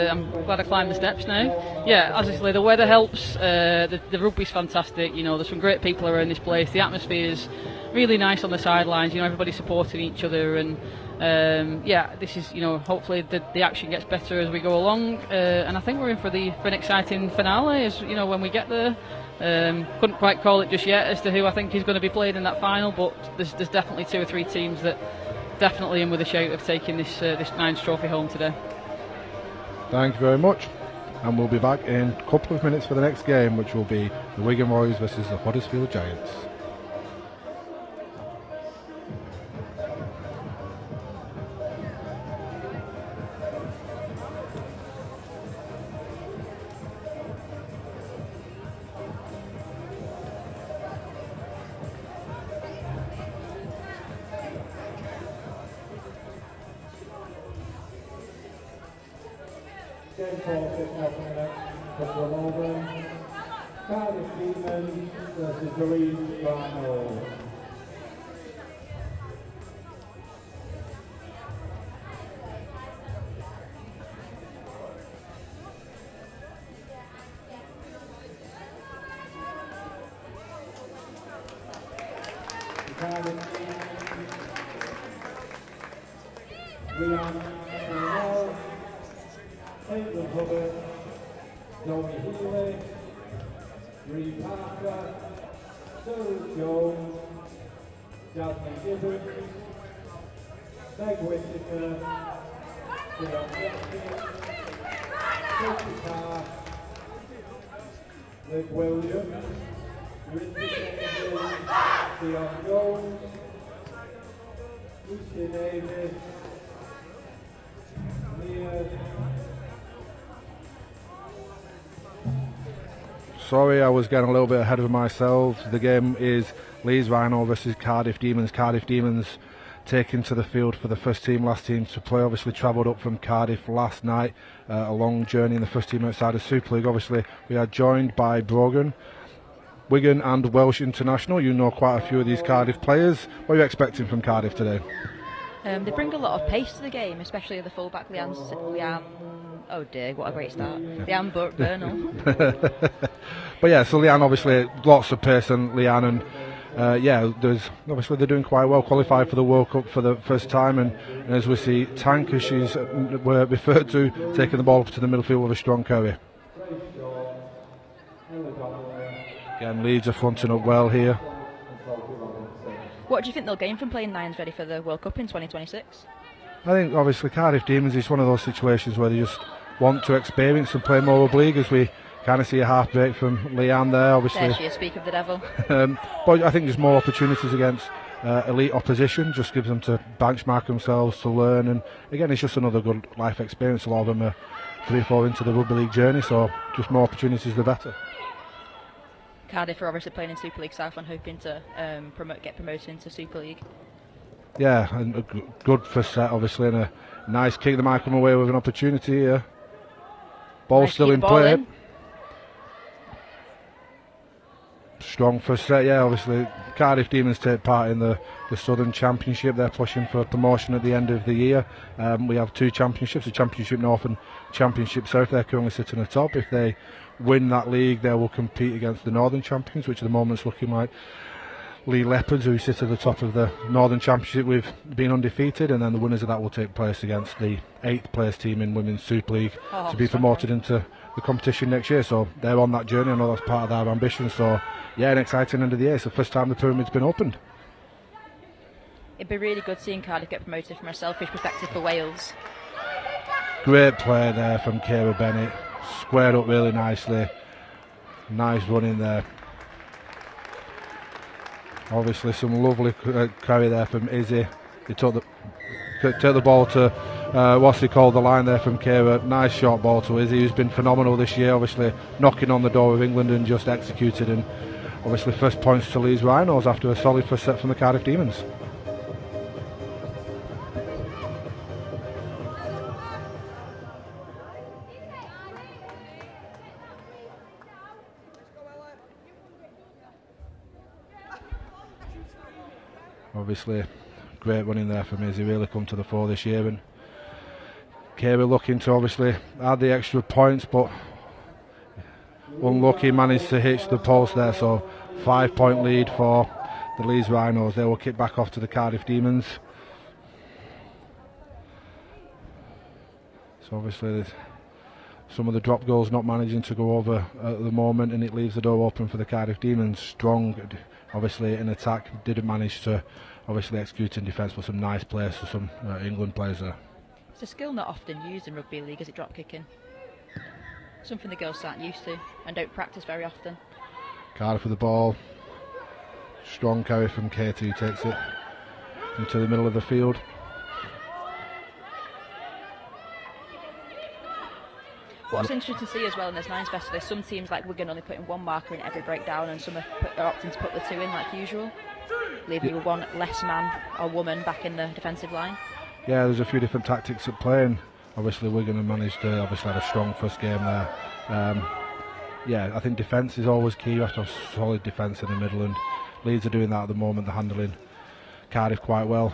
I'm glad I climbed the steps now. Yeah, obviously the weather helps. The rugby's fantastic. There's some great people around this place. The atmosphere's really nice on the sidelines. Everybody's supporting each other, and yeah, this is hopefully the action gets better as we go along. And I think we're in for an exciting finale as when we get there. Couldn't quite call it just yet as to who I think is going to be played in that final, but there's definitely 2 or 3 teams that definitely in with a shout of taking this Nines trophy home today. Thank you very much, and we'll be back in a couple of minutes for the next game, which will be the Wigan Warriors versus the Huddersfield Giants. Game 4 is now coming up from Melbourne. Cardiff Demons versus the Leeds Rhinos. The Cardiff Demons, Leon Caitlin Hubbard, Zoe Healy, Bree Parker, Sewell Jones, Jasmine Gibbons, Meg Whittaker, Dion Johnson, Sophie Carr, Liv Williams, Rindy Chambers, Dion Jones, Lucy Davis, Leah. Sorry, I was getting a little bit ahead of myself. The game is Leeds Rhino versus Cardiff Demons. Cardiff Demons taken to the field for the first team, last team to play. Obviously travelled up from Cardiff last night, a long journey in the first team outside of Super League. Obviously we are joined by Brogan, Wigan and Welsh international. You know quite a few of these Cardiff players. What are you expecting from Cardiff today? They bring a lot of pace to the game, especially the fullback Leanne. Oh dear, what a great start. Leanne Burnell. But yeah, so Leanne, obviously lots of pace, and Leanne, and there's obviously they're doing quite well, qualified for the World Cup for the first time, and as we see Tank, as she's were referred to, taking the ball up to the middle field with a strong carry. Again, Leeds are fronting up well here. What do you think they'll gain from playing nines ready for the World Cup in 2026? I think obviously Cardiff Demons is one of those situations where they just want to experience and play more of league, as we kind of see a half break from Leanne there, obviously. There she is, speak of the devil. But I think there's more opportunities against elite opposition, just gives them to benchmark themselves, to learn, and again it's just another good life experience. A lot of them are 3 or 4 into the rugby league journey, so just more opportunities the better. Cardiff are obviously playing in Super League South and hoping to get promoted into Super League. Yeah, and a good first set obviously, and a nice kick. They might come away with an opportunity here. Ball Nice, still keep in the ball play. in. Strong first set, yeah. Obviously Cardiff Demons take part in the Southern Championship. They're pushing for promotion at the end of the year. We have 2 championships, the Championship North and Championship South. They're currently sitting at the top. If they win that league, they will compete against the Northern Champions, which at the moment is looking like Lee Leopards, who sit at the top of the Northern Championship with being undefeated, and then the winners of that will take place against the 8th place team in Women's Super League to be promoted into the competition next year. So they're on that journey. I know that's part of their ambition. So yeah, an exciting end of the year. It's the first time the pyramid's been opened. It'd be really good seeing Cardiff get promoted from a selfish perspective for Wales. Great play there from Kira Bennett, squared up really nicely. Nice run in there. Obviously some lovely carry there from Izzy. He took the ball to what's he called, the line there from Kira. Nice short ball to Izzy, who's been phenomenal this year, obviously knocking on the door of England and just executed, and obviously first points to Leeds Rhinos after a solid first set from the Cardiff Demons. Obviously great running there from Izzy, really come to the fore this year, and Kira looking to obviously add the extra points, but unlucky, managed to hitch the post there. So 5-point lead for the Leeds Rhinos. They will kick back off to the Cardiff Demons. So obviously there's some of the drop goals not managing to go over at the moment, and it leaves the door open for the Cardiff Demons. Strong obviously in attack, didn't manage to obviously execute in defence, but some nice plays for some England players there. It's a skill not often used in rugby league, is it, drop kicking? Something the girls aren't used to and don't practice very often. Cardiff with the ball. Strong carry from Katie, who takes it into the middle of the field. What's interesting to see as well in this Nines Festival is some teams like Wigan only putting 1 marker in every breakdown, and some are opting to put the 2 in like usual, leaving you with 1 less man or woman back in the defensive line. Yeah, there's a few different tactics at play, and obviously Wigan have managed to obviously had a strong first game there. Yeah, I think defence is always key. You have to have solid defence in the middle, and Leeds are doing that at the moment. They're handling Cardiff quite well.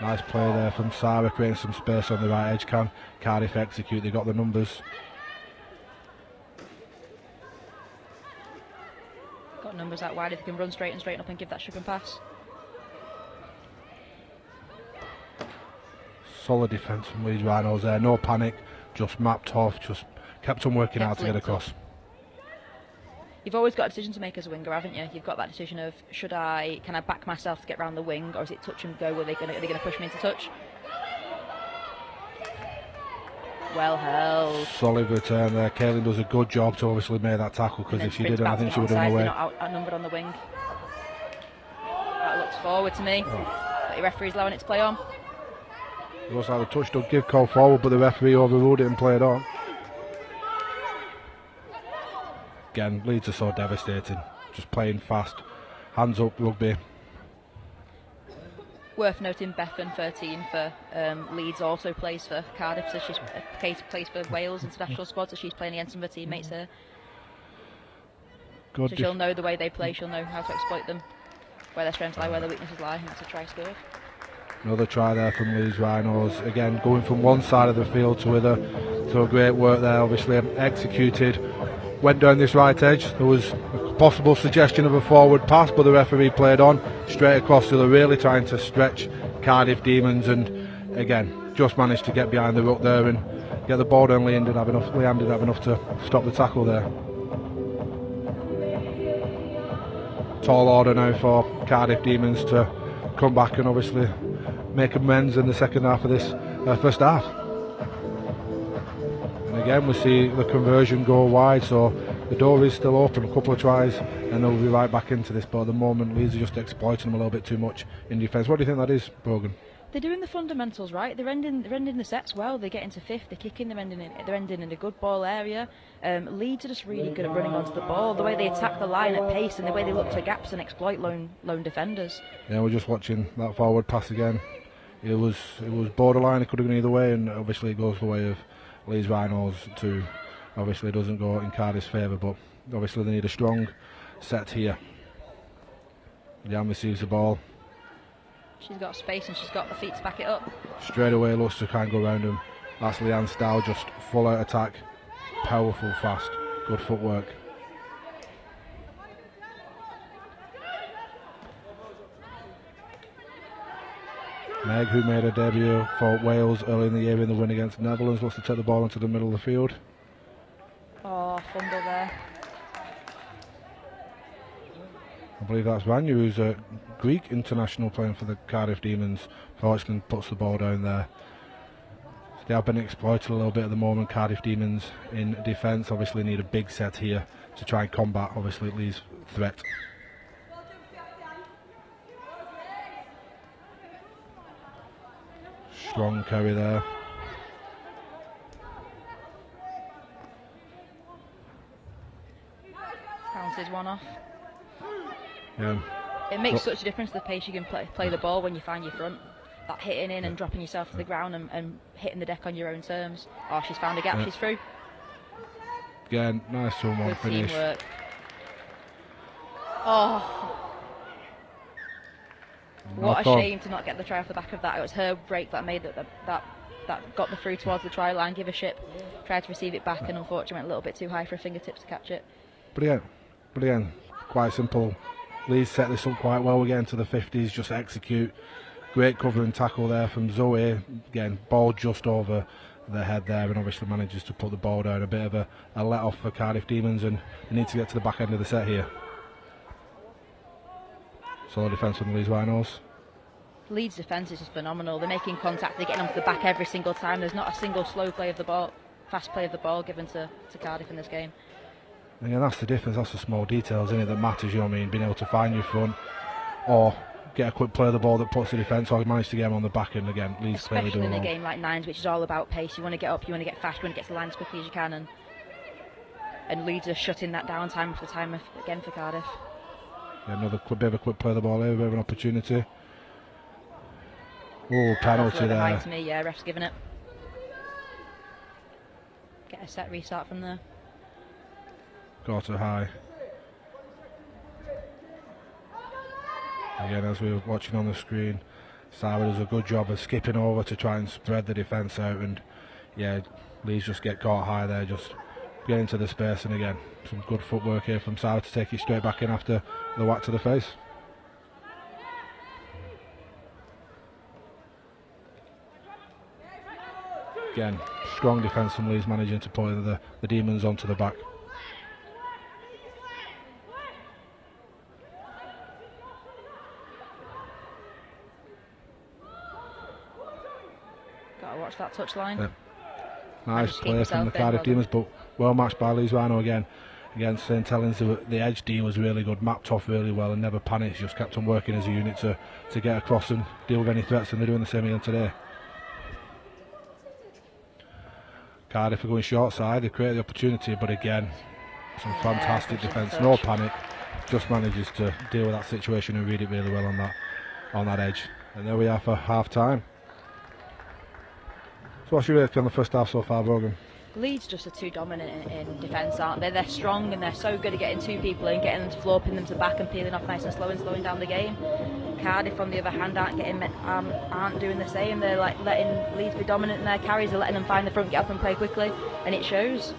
Nice play there from Sarah, creating some space on the right edge. Can Cardiff execute? They got the numbers. Got numbers out wide if they can run straight and straighten up and give that sugar and pass. Solid defence from Leeds Rhinos there. No panic, just mapped off, just kept on working hard to get across. You've always got a decision to make as a winger, haven't you? You've got that decision of can I back myself to get round the wing, or is it touch and go? Are they going to push me into touch? Well held. Solid return there. Kaylin does a good job to obviously make that tackle, because if she didn't, I think she would have run away. They're not outnumbered on the wing. That looks forward to me. But the referee's allowing it to play on. It looks like the touch did give call forward, but the referee overruled it and played on. Again, Leeds are so devastating. Just playing fast. Hands up rugby. Worth noting, Bethan 13 for Leeds also plays for Cardiff, so she's plays for Wales international squad, so she's playing against some of her teammates here. So she'll know the way they play, she'll know how to exploit them, where their strengths lie, where their weaknesses lie, and that's a try scored. Another try there from Leeds Rhinos. Again, going from one side of the field to other. So great work there, obviously executed. Went down this right edge. There was a possible suggestion of a forward pass, but the referee played on straight across. So they're really trying to stretch Cardiff Demons, and again, just managed to get behind the ruck there and get the ball down. Leanne did have enough to stop the tackle there. Tall order now for Cardiff Demons to come back and obviously make amends in the second half of this first half. And again, we see the conversion go wide, so the door is still open. A couple of tries and they'll be right back into this, but at the moment Leeds are just exploiting them a little bit too much in defence. What do you think that is, Brogan? They're doing the fundamentals right. They're ending the sets well. They get into fifth. They're kicking. They're ending in a good ball area. Leeds are just really good at running onto the ball. The way they attack the line at pace, and the way they look for gaps and exploit lone defenders. Yeah, we're just watching that forward pass again. It was borderline. It could have gone either way, and obviously it goes the way of Leeds Rhinos too. Obviously it doesn't go in Cardiff's favour, but obviously they need a strong set here. Jan receives the ball. She's got space and she's got the feet to back it up. Straight away looks to try and go around him. That's Leanne's style, just full out attack. Powerful, fast, good footwork. Meg, who made her debut for Wales early in the year in the win against the Netherlands, wants to take the ball into the middle of the field. Oh, fumble there. I believe that's Vanya, who's a Greek international playing for the Cardiff Demons. Fortune puts the ball down there. They have been exploited a little bit at the moment. Cardiff Demons in defence obviously need a big set here to try and combat obviously Leeds' threat. Strong carry there. Bounces one off. Yeah. It makes such a difference the pace you can play the ball when you find your front. That hitting in and dropping yourself to the ground and hitting the deck on your own terms. Oh, she's found a gap, she's through. Again, nice 1-1 finish. Teamwork. Oh. What a shame to not get the try off the back of that. It was her break that made that got the through towards the try line. Give a ship. Tried to receive it back and unfortunately went a little bit too high for her fingertips to catch it. But again, quite simple. Leeds set this up quite well. We're getting to the 50s, just execute. Great cover and tackle there from Zoe. Again, ball just over the head there, and obviously manages to put the ball down. A bit of a let off for Cardiff Demons, and they need to get to the back end of the set here. Solid defence from the Leeds Rhinos. Leeds' defence is just phenomenal. They're making contact, they're getting onto the back every single time. There's not a single slow play of the ball, fast play of the ball given to Cardiff in this game. And yeah, that's the difference. That's the small details in it that matters. You know what I mean? Being able to find your front, or get a quick play of the ball that puts the defence, or manage to get them on the back end again. Leeds especially in a game like Nines, which is all about pace. You want to get up, you want to get fast, you want to get to the line as quickly as you can, and Leeds are shutting that down time after time again for Cardiff. Yeah, another bit of a quick play of the ball here, a bit of an opportunity. Oh, penalty there. High to me, yeah, ref's giving it. Get a set restart from there. Got it high. Again, as we were watching on the screen, Sarah does a good job of skipping over to try and spread the defence out, and yeah, Leeds just get caught high there, just get into the space, and again, some good footwork here from Sarah to take it straight back in after the whack to the face. Again, strong defence from Leeds managing to put the Demons onto the back. watch that touchline. Yeah. Nice just play keep from the yourself in, Cardiff well Demons, but well matched by Leeds Rhino again against St Helens. The edge D was really good, mapped off really well and never panicked, just kept on working as a unit to get across and deal with any threats, and they're doing the same again today. Cardiff are going short side, they create the opportunity, but again, some fantastic defence, no panic, just manages to deal with that situation and read it really well on that edge. And there we are for half time. So what's your rating on the first half so far, Brogan? Leeds just are too dominant in defence, aren't they? They're strong and they're so good at getting two people in, getting them to floor, pin them to back and peeling off nice and slowing down the game. Cardiff, on the other hand, aren't doing the same. They're like letting Leeds be dominant in their carries, they're letting them find the front, get up and play quickly, and it shows.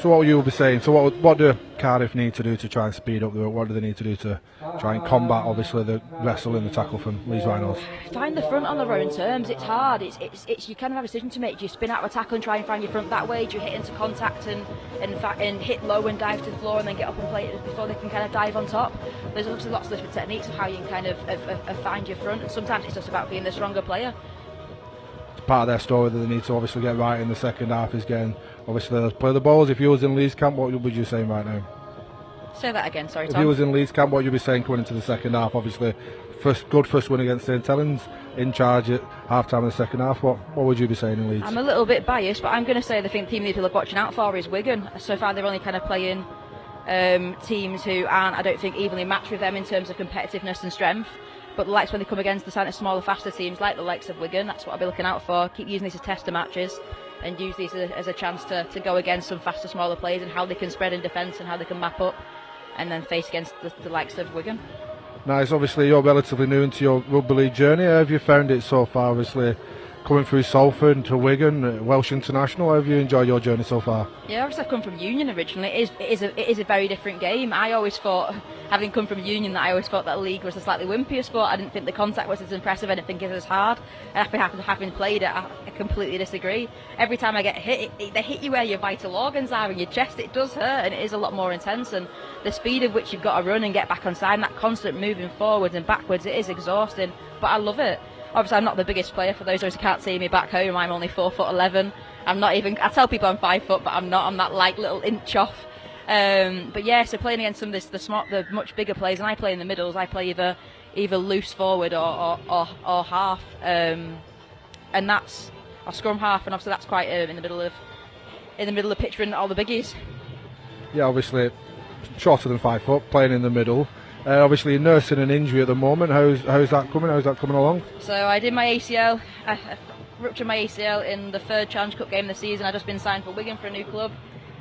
So what will you be saying? So what do Cardiff need to do to try and speed up the work? What do they need to do to try and combat, obviously, the wrestle and the tackle from Leeds Rhinos? Find the front on their own terms. It's hard. It's you kind of have a decision to make. Do you spin out of a tackle and try and find your front that way? Do you hit into contact and hit low and dive to the floor and then get up and play it before they can kind of dive on top? There's obviously lots of different techniques of how you can kind of find your front, and sometimes it's just about being the stronger player. Part of their story that they need to obviously get right in the second half is getting, obviously, let's play the balls. If you was in Leeds camp, what would you say right now? Say that again, sorry, Tom. If you was in Leeds camp, what would you be saying coming into the second half? Obviously, good first win against St Helens, in charge at half time of the second half. What would you be saying in Leeds? I'm a little bit biased, but I'm going to say the team that people are watching out for is Wigan. So far, they're only kind of playing teams who aren't, I don't think, evenly matched with them in terms of competitiveness and strength. But the likes when they come against the kind of smaller, faster teams like the likes of Wigan, that's what I'll be looking out for. Keep using these as tester matches and use these as a chance to go against some faster, smaller players and how they can spread in defence and how they can map up and then face against the likes of Wigan. Nice. Obviously, you're relatively new into your rugby league journey. How have you found it so far? Obviously, coming through Salford to Wigan, Welsh International. How have you enjoyed your journey so far? Yeah, obviously I've come from Union originally. It is a very different game. I always thought, having come from Union, that I always thought that league was a slightly wimpier sport. I didn't think the contact was as impressive. I didn't think it was as hard. And after having played it, I completely disagree. Every time I get hit, they hit you where your vital organs are in your chest. It does hurt, and it is a lot more intense. And the speed of which you've got to run and get back on side, and that constant moving forwards and backwards, it is exhausting. But I love it. Obviously, I'm not the biggest player. For those who can't see me back home, I'm only 4'11". I'm not even. I tell people I'm 5 foot, but I'm not. I'm that like little inch off. But yeah, so playing against some of the much bigger players, and I play in the middles. I play either loose forward or half, and that's a scrum half, and obviously that's quite in the middle of picturing all the biggies. Yeah, obviously shorter than 5 foot, playing in the middle. Obviously, you're nursing an injury at the moment. How's that coming? How's that coming along? So I did my ACL. I ruptured my ACL in the third Challenge Cup game of the season. I've just been signed for Wigan for a new club,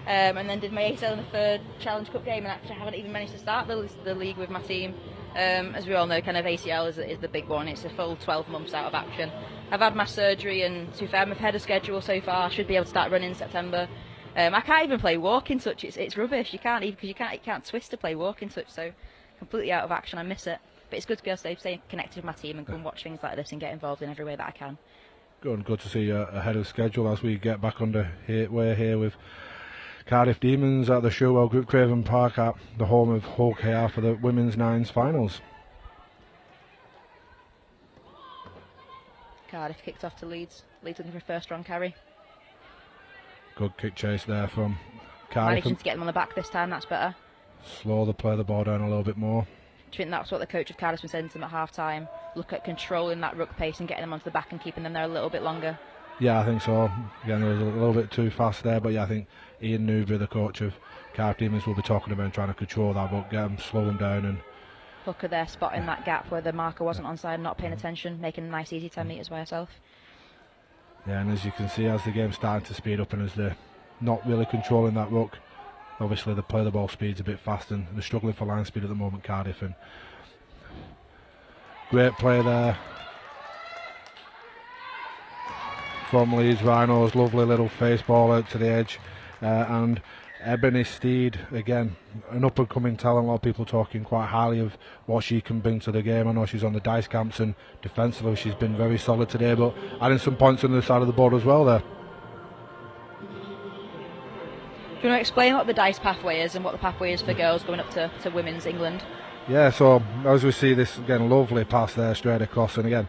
and then did my ACL in the third Challenge Cup game, and actually haven't even managed to start the league with my team. As we all know, kind of ACL is the big one. It's a full 12 months out of action. I've had my surgery, and to be fair, I'm ahead of schedule so far. I should be able to start running in September. I can't even play walking touch. It's rubbish. You can't even, because you can't twist to play walking touch. So completely out of action. I miss it, but it's good to be able to stay connected with my team and come watch things like this and get involved in every way that I can. Good to see you ahead of schedule as we get back way here with Cardiff Demons at the Sewell Group Craven Park at the home of Hull KR for the Women's Nines finals. Cardiff kicked off to Leeds. Leeds looking for a first strong carry. Good kick chase there from Cardiff. Managing to get them on the back this time, that's better. Slow the ball down a little bit more. Do you think that's what the coach of Cardiff's been saying to them at half time? Look at controlling that ruck pace and getting them onto the back and keeping them there a little bit longer. Yeah, I think so. Again, it was a little bit too fast there, but yeah, I think Ian Newbury, the coach of Cardiff Demons, will be talking about trying to control that, but get them, slow them down. And Hooker there spotting that gap where the marker wasn't onside, not paying attention, making a nice easy 10 metres by herself. Yeah, and as you can see, as the game's starting to speed up and as they're not really controlling that ruck, obviously the play the ball speed's a bit fast and they're struggling for line speed at the moment, Cardiff. And great play there from Leeds Rhinos, lovely little face ball out to the edge, and Ebony Steed, again, an up and coming talent. A lot of people talking quite highly of what she can bring to the game. I know she's on the dice camps and defensively she's been very solid today, but adding some points on the side of the board as well there. Do you want to explain what the dice pathway is and what the pathway is for girls going up to Women's England? Yeah, so as we see this, again, lovely pass there straight across, and again,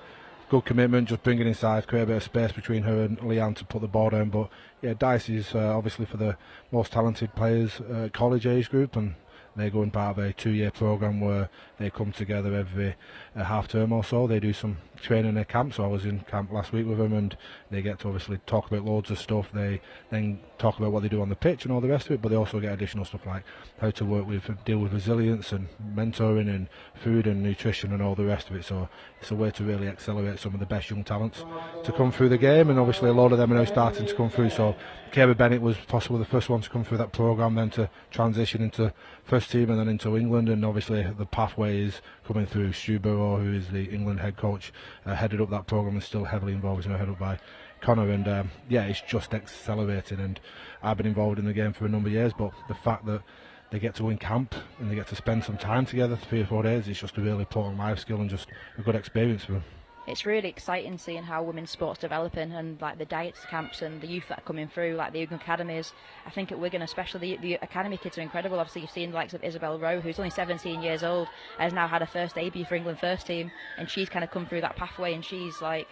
good commitment, just bringing inside, create a bit of space between her and Leanne to put the ball down. But yeah, Dice is obviously for the most talented players college age group, and they go in part of a 2-year program where they come together every half term or so. They do some training in camp, so I was in camp last week with them, and they get to obviously talk about loads of stuff. They then talk about what they do on the pitch and all the rest of it, but they also get additional stuff like how to deal with resilience and mentoring and food and nutrition and all the rest of it. So it's a way to really accelerate some of the best young talents to come through the game, and obviously a lot of them are now starting to come through. So Kara Bennett was possibly the first one to come through that program, then to transition into first team and then into England, and obviously the pathway is coming through. Stu Burrow, who is the England head coach, headed up that program and still heavily involved. He's now headed up by Connor, and yeah, it's just accelerating. And I've been involved in the game for a number of years, but the fact that they get to win camp and they get to spend some time together, 3 or 4 days, it's just a really important life skill and just a good experience for them. It's really exciting seeing how women's sports developing, and like the diets camps and the youth that are coming through, like the Wigan academies. I think at Wigan especially the academy kids are incredible. Obviously you've seen the likes of Isabel Rowe, who's only 17 years old, has now had her first debut for England first team, and she's kind of come through that pathway, and she's like,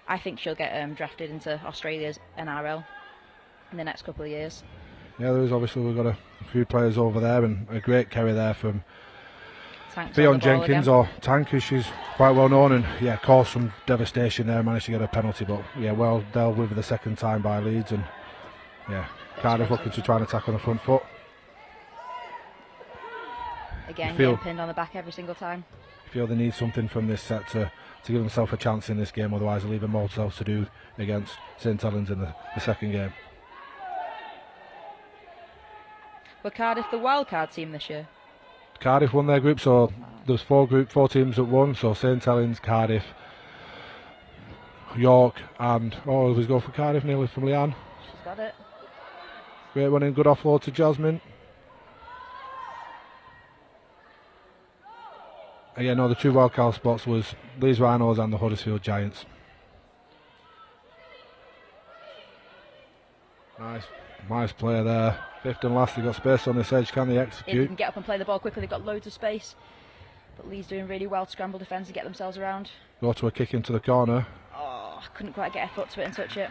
I think she'll get drafted into Australia's NRL in the next couple of years. Yeah, there is obviously, we've got a few players over there, and a great carry there from Tank's Fionn on the ball Jenkins, again. or Tank, as she's quite well known, and yeah, caused some devastation there, managed to get a penalty, but yeah, well dealt with the second time by Leeds, and yeah, Cardiff looking to try and attack on the front foot. Again, getting pinned on the back every single time. Feel they need something from this set to give themselves a chance in this game, otherwise they'll leave them more else to do against St Helens in the second game. Were Cardiff the wildcard team this year? Cardiff won their group, so there's 4 teams that won, so St Helens, Cardiff, York, and always go for Cardiff nearly from Leanne. She's got it. Great one in, good offload to Jasmine. Again, no, the 2 wildcard spots was Leeds Rhinos and the Huddersfield Giants. Nice player there. Fifth and last, they've got space on this edge, can they If execute? they can get up and play the ball quickly, they've got loads of space. But Leeds doing really well to scramble defence and get themselves around. Go to a kick into the corner. Oh, couldn't quite get a foot to it and touch it.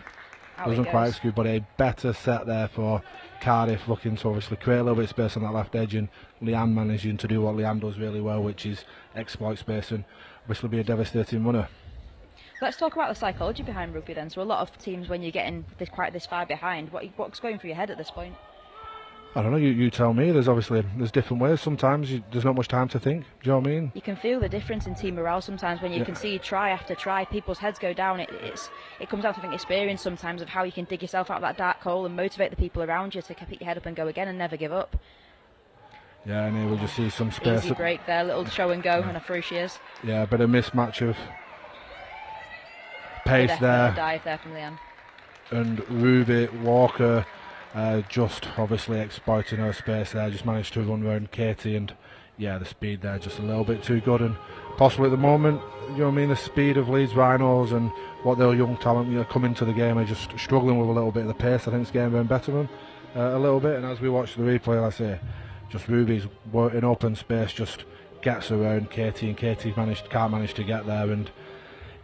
Out Doesn't it quite goes. execute, but a better set there for Cardiff, looking to obviously create a little bit of space on that left edge, and Leanne managing to do what Leanne does really well, which is exploit space and obviously be a devastating runner. Let's talk about the psychology behind rugby then. So a lot of teams, when you're getting quite this far behind, what's going through your head at this point? I don't know, you tell me. There's different ways. Sometimes there's not much time to think. Do you know what I mean? You can feel the difference in team morale sometimes when you can see try after try, people's heads go down. It comes down to, I think, experience sometimes of how you can dig yourself out of that dark hole and motivate the people around you to keep your head up and go again and never give up. Yeah, and here we just see some space. Easy break there, little show and go, and through she is. Yeah, a bit of mismatch of pace Bit of there. dive there from Leanne. And Ruby Walker just obviously exploiting her space there, just managed to run around Katie, and yeah, the speed there just a little bit too good, and possibly at the moment, you know what I mean, the speed of Leeds Rhinos and what their young talent come into the game are just struggling with a little bit of the pace. I think it's getting around better them a little bit, and as we watch the replay, like I say, just Ruby's in open space just gets around Katie, and Katie can't manage to get there, and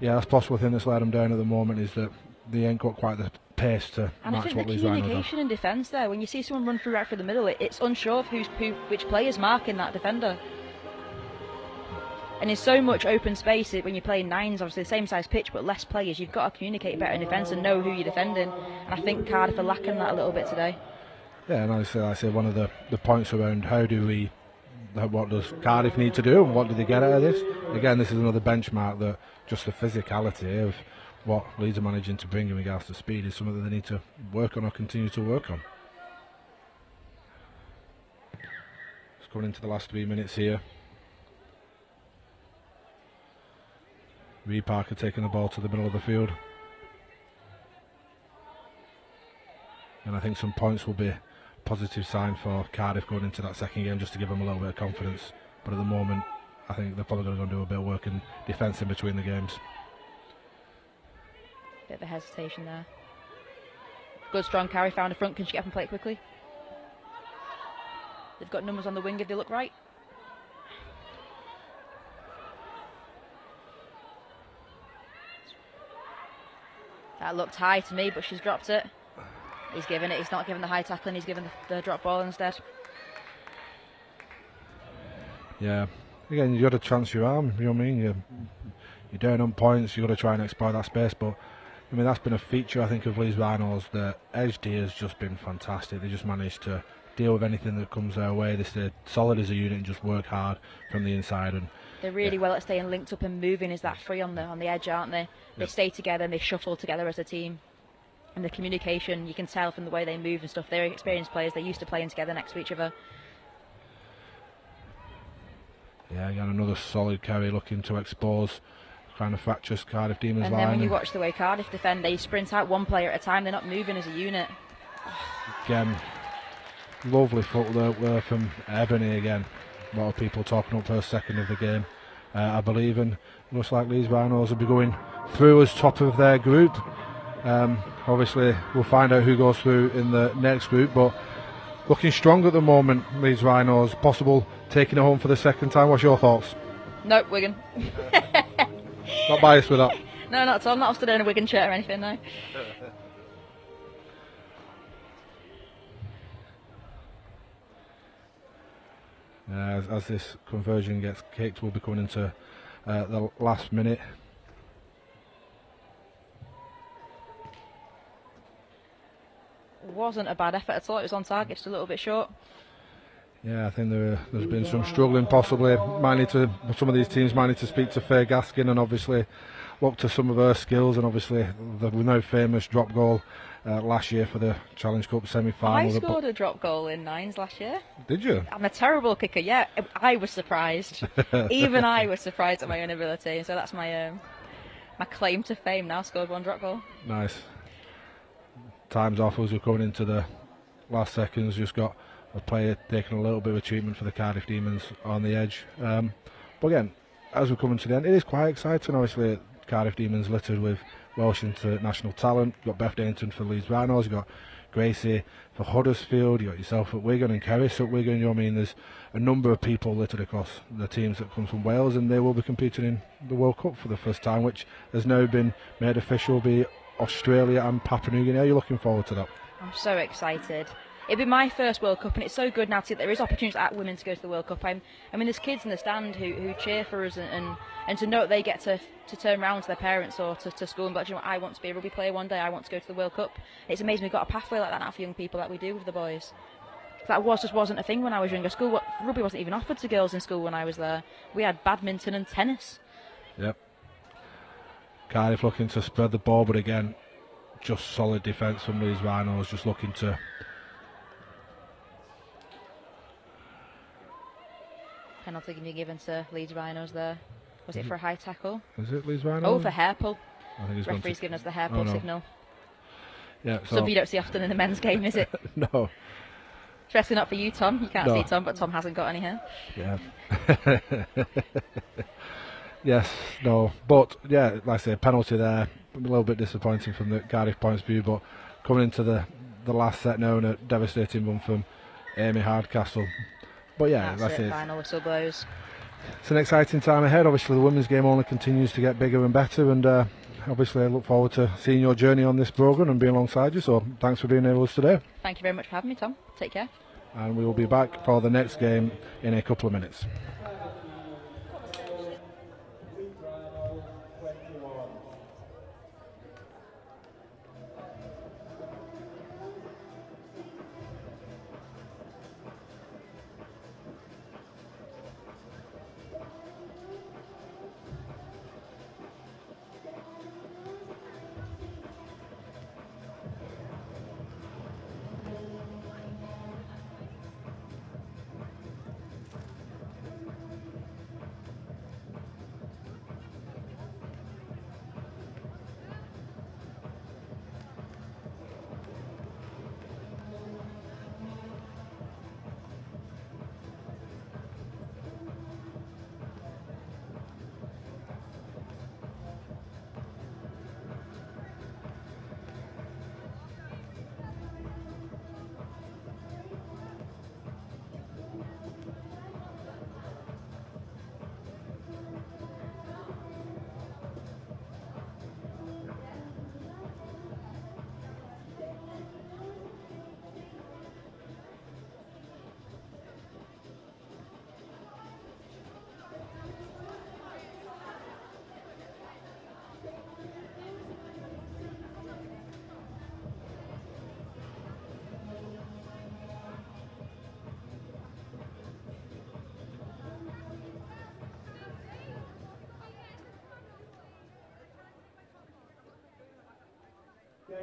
yeah, that's possible thing that's let them down at the moment, is that they ain't got quite the pace to And I match think what the Leeds Rhinos have. communication in defence there, when you see someone run through right through the middle, it's unsure of which player's marking that defender. And there's so much open space when you're playing nines, obviously the same size pitch but less players. You've got to communicate better in defence and know who you're defending. And I think Cardiff are lacking that a little bit today. Yeah, and I say one of the points around what does Cardiff need to do and what do they get out of this? Again, this is another benchmark that just the physicality of what Leeds are managing to bring in regards to speed is something that they need to work on or continue to work on. It's coming into the last 3 minutes here. Ree Parker taking the ball to the middle of the field. And I think some points will be a positive sign for Cardiff going into that second game, just to give them a little bit of confidence. But at the moment, I think they're probably going to go and do a bit of work in defence in between the games. Bit of a hesitation there. Good strong carry, found a front. Can she get up and play it quickly? They've got numbers on the wing if they look right. That looked high to me, but she's dropped it. He's given it. He's not given the high tackling. He's given the drop ball instead. Yeah. Again, you got to chance your arm. You know what I mean? You're down on points. You got to try and exploit that space. But I mean, that's been a feature, I think, of Leeds Rhinos. The edge D has just been fantastic. They just managed to deal with anything that comes their way. They stay solid as a unit and just work hard from the inside. And they're really well at staying linked up and moving. Is that free on the edge, aren't they? They stay together and they shuffle together as a team. And the communication, you can tell from the way they move and stuff. They're experienced players. They're used to playing together next to each other. Yeah, again, another solid carry looking to expose kind of fractious Cardiff Demons line. And then when you watch the way Cardiff defend, they sprint out one player at a time. They're not moving as a unit. Again, lovely footwork there from Ebony again. A lot of people talking up first second of the game, I believe, and looks like Leeds Rhinos will be going through as top of their group. Obviously, we'll find out who goes through in the next group, but looking strong at the moment, Leeds Rhinos. Possible taking it home for the second time. What's your thoughts? Nope, Wigan. Not biased with that. No, not at all. I'm not stood in a Wigan shirt or anything, no. As this conversion gets kicked, we'll be coming into the last minute. Wasn't a bad effort at all. It was on target, just a little bit short. Yeah, I think there's been some struggling possibly. Some of these teams might need to speak to Faye Gaskin and obviously look to some of her skills, and obviously the now famous drop goal last year for the Challenge Cup semi-final. I scored a drop goal in nines last year. Did you? I'm a terrible kicker, yeah. I was surprised. Even I was surprised at my own ability. So that's my my claim to fame now, scored one drop goal. Nice. Time's off as we're coming into the last seconds. Just got a player taking a little bit of a treatment for the Cardiff Demons on the edge. But again, as we're coming to the end, it is quite exciting. Obviously, Cardiff Demons littered with Welsh international talent. You've got Beth Dainton for Leeds Rhinos. You've got Gracie for Huddersfield. You've got yourself at Wigan and Kerris at Wigan. You know what I mean? There's a number of people littered across the teams that come from Wales, and they will be competing in the World Cup for the first time, which has now been made official, be Australia and Papua New Guinea. Are you looking forward to that? I'm so excited. It'll be my first World Cup, and it's so good now to there is opportunities at women to go to the World Cup. I mean, there's kids in the stand who cheer for us, and to know that they get to turn around to their parents or to school and be like, you know, I want to be a rugby player one day. I want to go to the World Cup. It's amazing we've got a pathway like that now for young people that we do with the boys. That just wasn't a thing when I was younger. Rugby wasn't even offered to girls in school when I was there. We had badminton and tennis. Yep. Cardiff looking to spread the ball, but again, just solid defence from Leeds Rhinos, just looking to. Penalty can be given to Leeds Rhinos there. Was it for a high tackle? Is it Leeds Rhinos? Oh, for hair pull. I think it's Referee's given us the hair pull signal. Yeah, so Something you don't see often in the men's game, is it? No. Especially not for you, Tom. You can't No. see Tom, but Tom hasn't got any hair. Yeah. Yes, no. But, yeah, like I say, penalty there. A little bit disappointing from the Cardiff points of view, but coming into the last set now, and a devastating one from Amy Hardcastle. But, yeah, That's like I it, say, final whistle blows. it's an exciting time ahead. Obviously, the women's game only continues to get bigger and better, and obviously I look forward to seeing your journey on this programme and being alongside you. So thanks for being here with us today. Thank you very much for having me, Tom. Take care. And we will be back for the next game in a couple of minutes.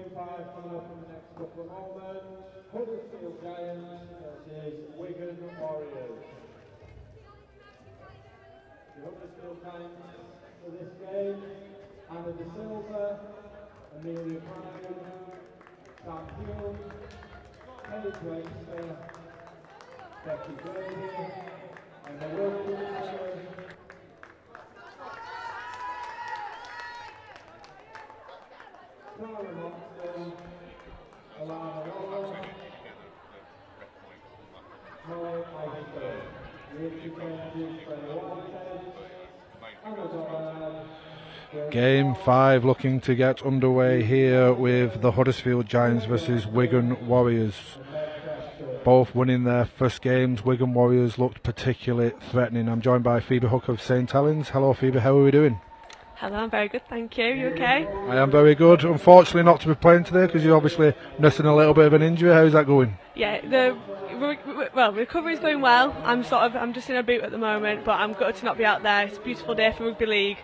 Game 5 coming up in the next couple of moments. Huddersfield Giants versus Wigan Warriors. The Huddersfield Giants for this game: Anna De Silva, Amelia Craven, St Helens, Paige Webster, Becky Craven, and the York Valkyrie. Tara Moxley, Alana Rolla, Molly Eisenberg, Richie Kennedy, Freddie Watershead, Anna Dollard. Game 5 looking to get underway here with the Huddersfield Giants versus Wigan Warriors. Both winning their first games. Wigan Warriors looked particularly threatening. I'm joined by Phoebe Hook of St Helens. Hello Phoebe, how are we doing? Hello, I'm very good, thank you. You okay? I am very good. Unfortunately not to be playing today because you're obviously nursing a little bit of an injury. How's that going? Yeah, recovery's going well. I'm just in a boot at the moment, but I'm gutted to not be out there. It's a beautiful day for rugby league.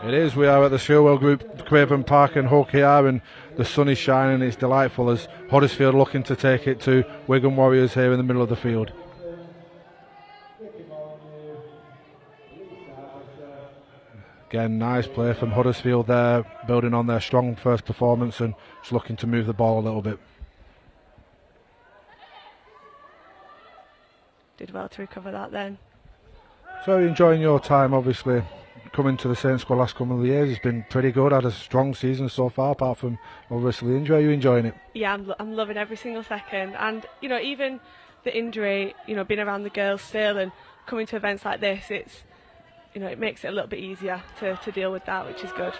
It is. We are at the Sewell Group, Craven Park in Hull here, and the sun is shining. It's delightful as Huddersfield looking to take it to Wigan Warriors here in the middle of the field. Again, nice play from Huddersfield there, building on their strong first performance and just looking to move the ball a little bit. Did well to recover that then. So enjoying your time, obviously, coming to the Saints squad last couple of years. It's been pretty good, had a strong season so far, apart from obviously the injury. Are you enjoying it? Yeah, I'm loving every single second. And, even the injury, being around the girls still and coming to events like this, it's, it makes it a little bit easier to deal with that, which is good.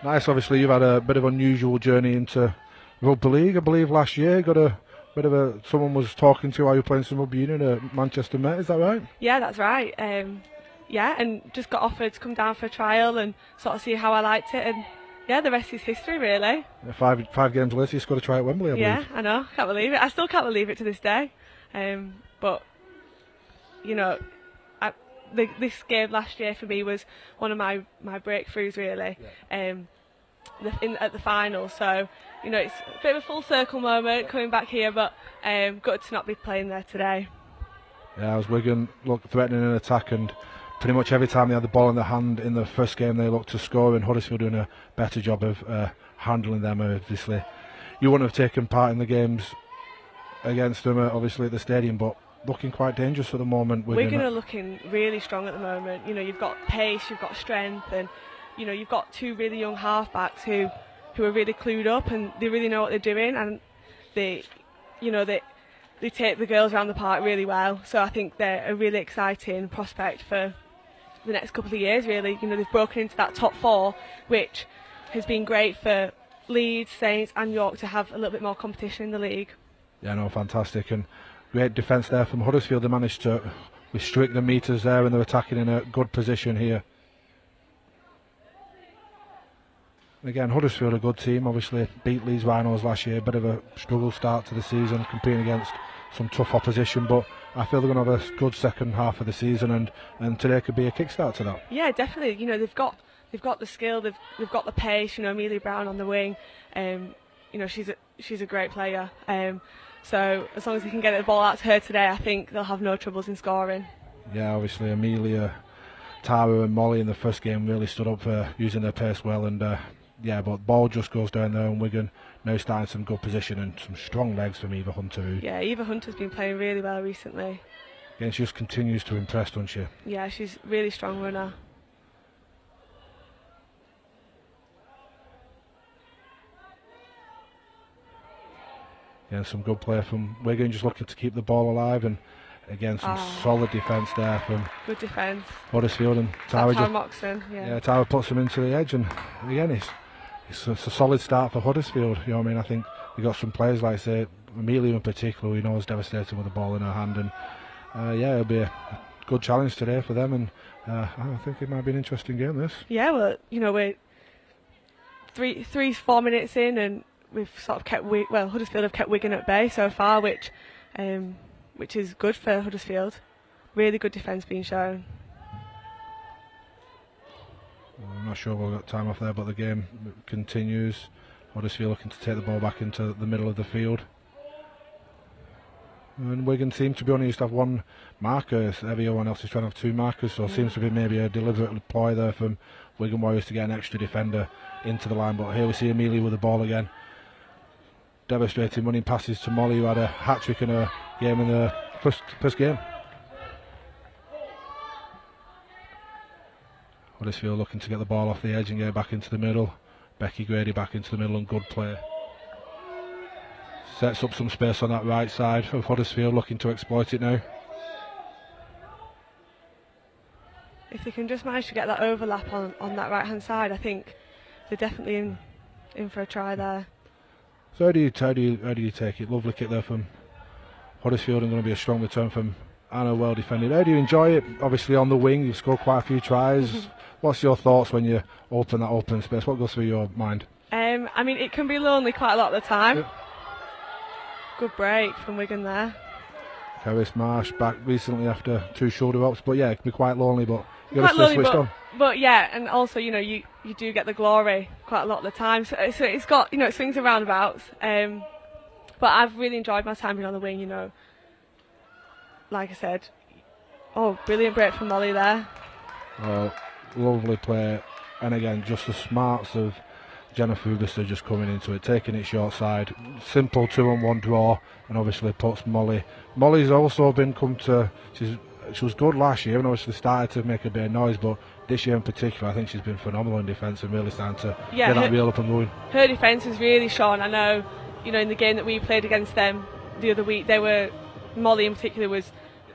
Nice, obviously you've had a bit of an unusual journey into Rugby League, I believe last year. Got a bit of someone was talking to you while you were playing some rugby union at Manchester Met, is that right? Yeah, that's right. And just got offered to come down for a trial and sort of see how I liked it, and yeah, the rest is history really. Five games later you scored a try at Wembley, I believe. Yeah, I know, can't believe it. I still can't believe it to this day. But this game last year for me was one of my breakthroughs really. Yeah. At the final, so it's a bit of a full circle moment coming back here, but good to not be playing there today. Yeah, as Wigan looked threatening in attack, and pretty much every time they had the ball in their hand in the first game they looked to score, and Huddersfield doing a better job of handling them. Obviously you wouldn't have taken part in the games against them obviously at the stadium, but looking quite dangerous at the moment. Wigan are looking really strong at the moment. You've got pace, you've got strength, and you've got two really young halfbacks who are really clued up and they really know what they're doing, and they take the girls around the park really well. So I think they're a really exciting prospect for the next couple of years really. They've broken into that top four, which has been great for Leeds, Saints and York to have a little bit more competition in the league. Yeah, no, fantastic, and great defence there from Huddersfield. They managed to restrict the metres there and they're attacking in a good position here. Again, Huddersfield a good team, obviously beat Leeds Rhinos last year, bit of a struggle start to the season, competing against some tough opposition, but I feel they're going to have a good second half of the season, and today could be a kickstart to that. Yeah, definitely. They've got the skill, they've got the pace. Amelia Brown on the wing, she's a great player. So as long as they can get the ball out to her today, I think they'll have no troubles in scoring. Yeah, obviously Amelia, Tara and Molly in the first game really stood up for using their pace well, and but ball just goes down there, and Wigan now starting some good position and some strong legs from Eva Hunter. Yeah, Eva Hunter's been playing really well recently. Yeah, she just continues to impress, doesn't she? Yeah, she's a really strong runner. Yeah, some good play from Wigan, just looking to keep the ball alive, and again some solid defence there from good defence. Huddersfield, and Tara Moxon. Yeah, Tara puts them into the edge, and again it's a solid start for Huddersfield. You know what I mean? I think we got some players like say Amelia in particular, we know is devastating with the ball in her hand, and it'll be a good challenge today for them, and I think it might be an interesting game this. Yeah, well, we're 4 minutes in, and we've sort of kept Huddersfield have kept Wigan at bay so far, which is good for Huddersfield. Really good defence being shown. I'm not sure we've got time off there, but the game continues. Huddersfield looking to take the ball back into the middle of the field. And Wigan seem to be only used to have one marker. Everyone else is trying to have two markers, so it seems to be maybe a deliberate ploy there from Wigan Warriors to get an extra defender into the line. But here we see Amelia with the ball again. Devastating running passes to Molly, who had a hat-trick in her game in the first game. Huddersfield looking to get the ball off the edge and get it back into the middle. Becky Grady back into the middle and good play. Sets up some space on that right side of Huddersfield, looking to exploit it now. If they can just manage to get that overlap on that right hand side, I think they're definitely in for a try there. So how do you take it? Lovely kick there from Huddersfield, and going to be a strong return from Anna, well defended. How do you enjoy it? Obviously on the wing, you've scored quite a few tries. What's your thoughts when you open that open space? What goes through your mind? I mean, it can be lonely quite a lot of the time. Yep. Good break from Wigan there. Harris Marsh back recently after 2 shoulder ups, but yeah, it can be quite lonely, but you've got to stay switched on. But yeah, and also, you know, you do get the glory quite a lot of the time. So it's got, you know, it swings and roundabouts. But I've really enjoyed my time being on the wing, you know. Like I said, brilliant break from Molly there. Oh, lovely play, and again, just the smarts of Jennifer Ubister just coming into it, taking it short side, simple 2-on-1 draw, and obviously puts Molly. Molly's also she was good last year and obviously started to make a bit of noise, but this year in particular I think she's been phenomenal in defence and really starting to get that reel up and going. Her defence has really shone. I know, you know, in the game that we played against them the other week, Molly in particular was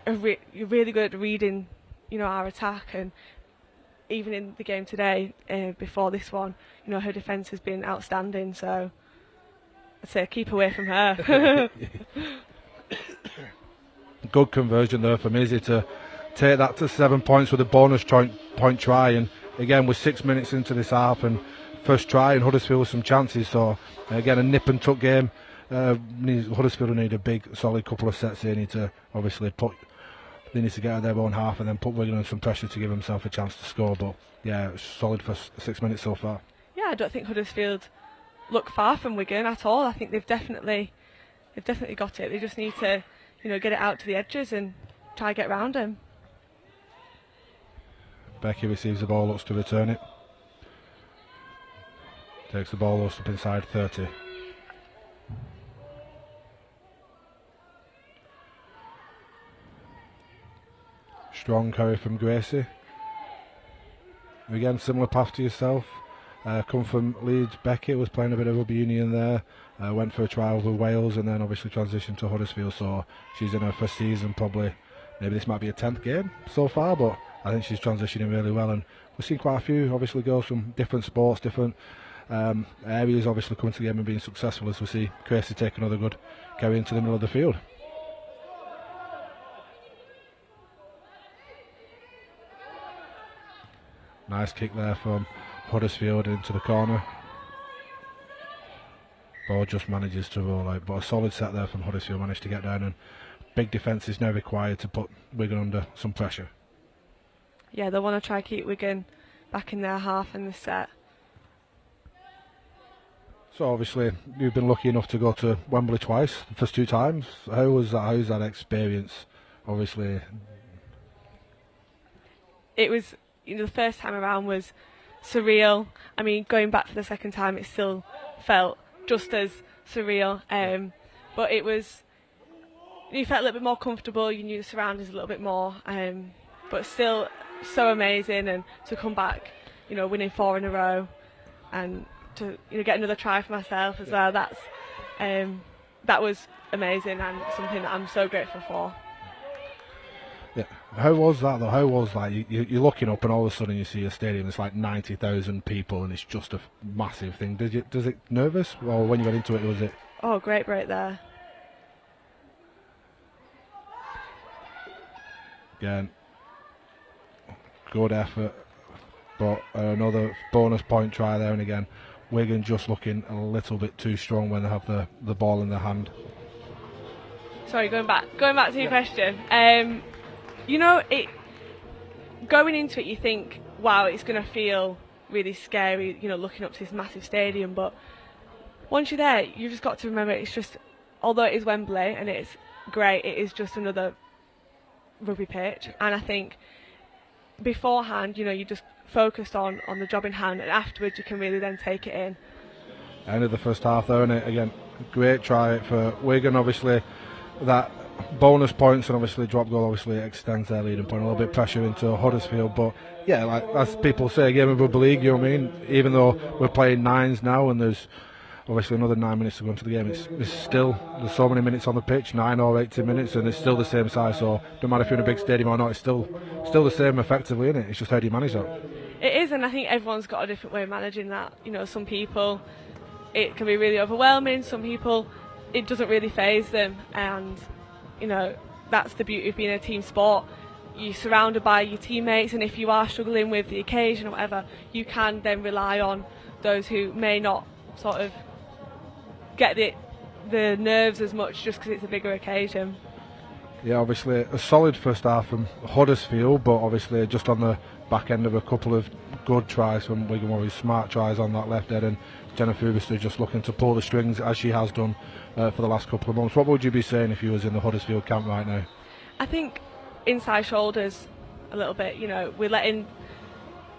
really good at reading, you know, our attack, and even in the game today, before this one, you know, her defence has been outstanding, so I'd say keep away from her. Good conversion there from Izzy to take that to 7 points with a bonus point try, and again with 6 minutes into this half and first try, and Huddersfield with some chances, so again a nip and tuck game. Huddersfield will need a big solid couple of sets. They need to obviously they need to get out of their own half and then put Wigan on some pressure to give themselves a chance to score, but yeah, it's solid for 6 minutes so far. Yeah, I don't think Huddersfield look far from Wigan at all. I think they've definitely got it. They just need to, you know, get it out to the edges and try and get round them. Becky receives the ball, looks to return it. Takes the ball, looks up inside 30. Strong carry from Gracie. Again, similar path to yourself. Come from Leeds. Becky was playing a bit of rugby union there. Went for a trial with Wales and then obviously transitioned to Huddersfield. So she's in her first season, probably. Maybe this might be a 10th game so far, but I think she's transitioning really well. And we've seen quite a few, obviously, girls from different sports, different areas, obviously coming to the game and being successful, as we see Gracie take another good carry into the middle of the field. Nice kick there from Huddersfield into the corner. Ball just manages to roll out, but a solid set there from Huddersfield, managed to get down, and big defence is now required to put Wigan under some pressure. Yeah, they want to try and keep Wigan back in their half in the set. So obviously you've been lucky enough to go to Wembley twice, the first 2 times. How was that? How's that experience? Obviously, it was, you know, the first time around was surreal. I mean, going back for the second time, it still felt just as surreal. But it was, you felt a little bit more comfortable. You knew the surroundings a little bit more. But still so amazing, and to come back, you know, winning 4 in a row, and to, you know, get another try for myself as well. That was amazing and something that I'm so grateful for. Yeah. How was that though? How was that? You're looking up and all of a sudden you see a stadium that's like 90,000 people and it's just a massive thing. Does it nervous? Or when you got into it, was it? Oh, great break there. Again, good effort, but another bonus point try there, and again, Wigan just looking a little bit too strong when they have the ball in their hand. Sorry, going back to your question. You know, going into it, you think, wow, it's going to feel really scary, you know, looking up to this massive stadium. But once you're there, you've just got to remember it's just, although it is Wembley and it's great, it is just another rugby pitch. And I think beforehand, you just focused on the job in hand, and afterwards you can really then take it in. End of the first half though, and again, great try for Wigan. Obviously, that bonus points and obviously drop goal obviously extends their lead and putting a little bit of pressure into Huddersfield. But yeah, like as people say, a game of rugby league, you know what I mean? Even though we're playing nines now and there's obviously another 9 minutes to go into the game, there's so many minutes on the pitch, 9 or 18 minutes, and it's still the same size. So no matter if you're in a big stadium or not, it's still the same effectively, isn't it? It's just how do you manage that? It is, and I think everyone's got a different way of managing that. Some people, it can be really overwhelming. Some people, it doesn't really faze them, and that's the beauty of being a team sport. You're surrounded by your teammates, and if you are struggling with the occasion or whatever, you can then rely on those who may not sort of get the nerves as much just because it's a bigger occasion. Yeah, obviously a solid first half from Huddersfield, but obviously just on the back end of a couple of good tries from Wigan Warriors, smart tries on that left head, and Jennifer Ubister just looking to pull the strings as she has done for the last couple of months. What would you be saying if you was in the Huddersfield camp right now? I think inside shoulders a little bit. We're letting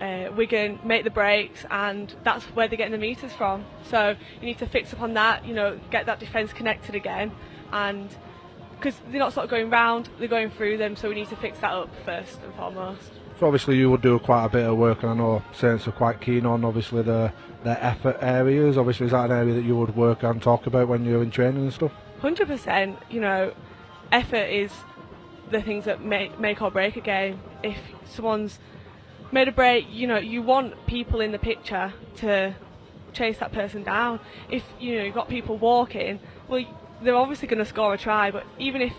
Wigan make the breaks, and that's where they're getting the meters from. So you need to fix upon that. Get that defence connected again, and because they're not sort of going round, they're going through them. So we need to fix that up first and foremost. So obviously you would do quite a bit of work, and I know Saints are quite keen on obviously their effort areas. Obviously, is that an area that you would work and talk about when you're in training and stuff? 100%. Effort is the things that make or break a game. If someone's made a break, you want people in the picture to chase that person down. If you've got people walking, well, they're obviously going to score a try. But even if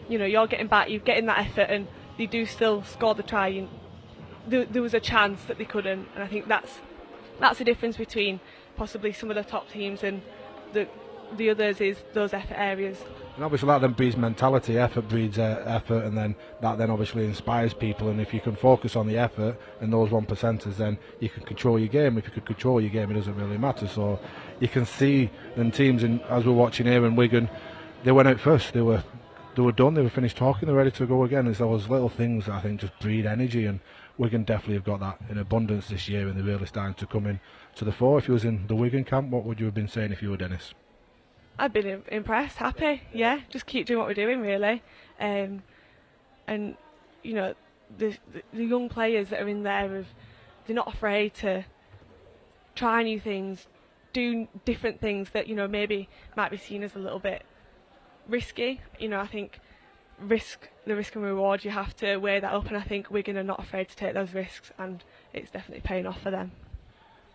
you're getting back, you're getting that effort, and they do still score the try, there was a chance that they couldn't. And I think that's the difference between possibly some of the top teams and the others, is those effort areas. And obviously that then breeds mentality. Effort breeds effort, and then that then obviously inspires people. And if you can focus on the effort and those 1%ers, then you can control your game. If you could control your game, it doesn't really matter. So you can see then teams, as we're watching here in Wigan, they went out first. They were done. They were finished talking. They're ready to go again. It's those little things that I think just breed energy, and Wigan definitely have got that in abundance this year, and they're really starting to come in to the fore. If you was in the Wigan camp, what would you have been saying if you were Dennis? I've been impressed, happy, yeah. Just keep doing what we're doing, really. And the young players that are in there, they're not afraid to try new things, do different things that maybe might be seen as a little bit risky. I think the risk and reward, you have to weigh that up, and I think Wigan are not afraid to take those risks, and it's definitely paying off for them.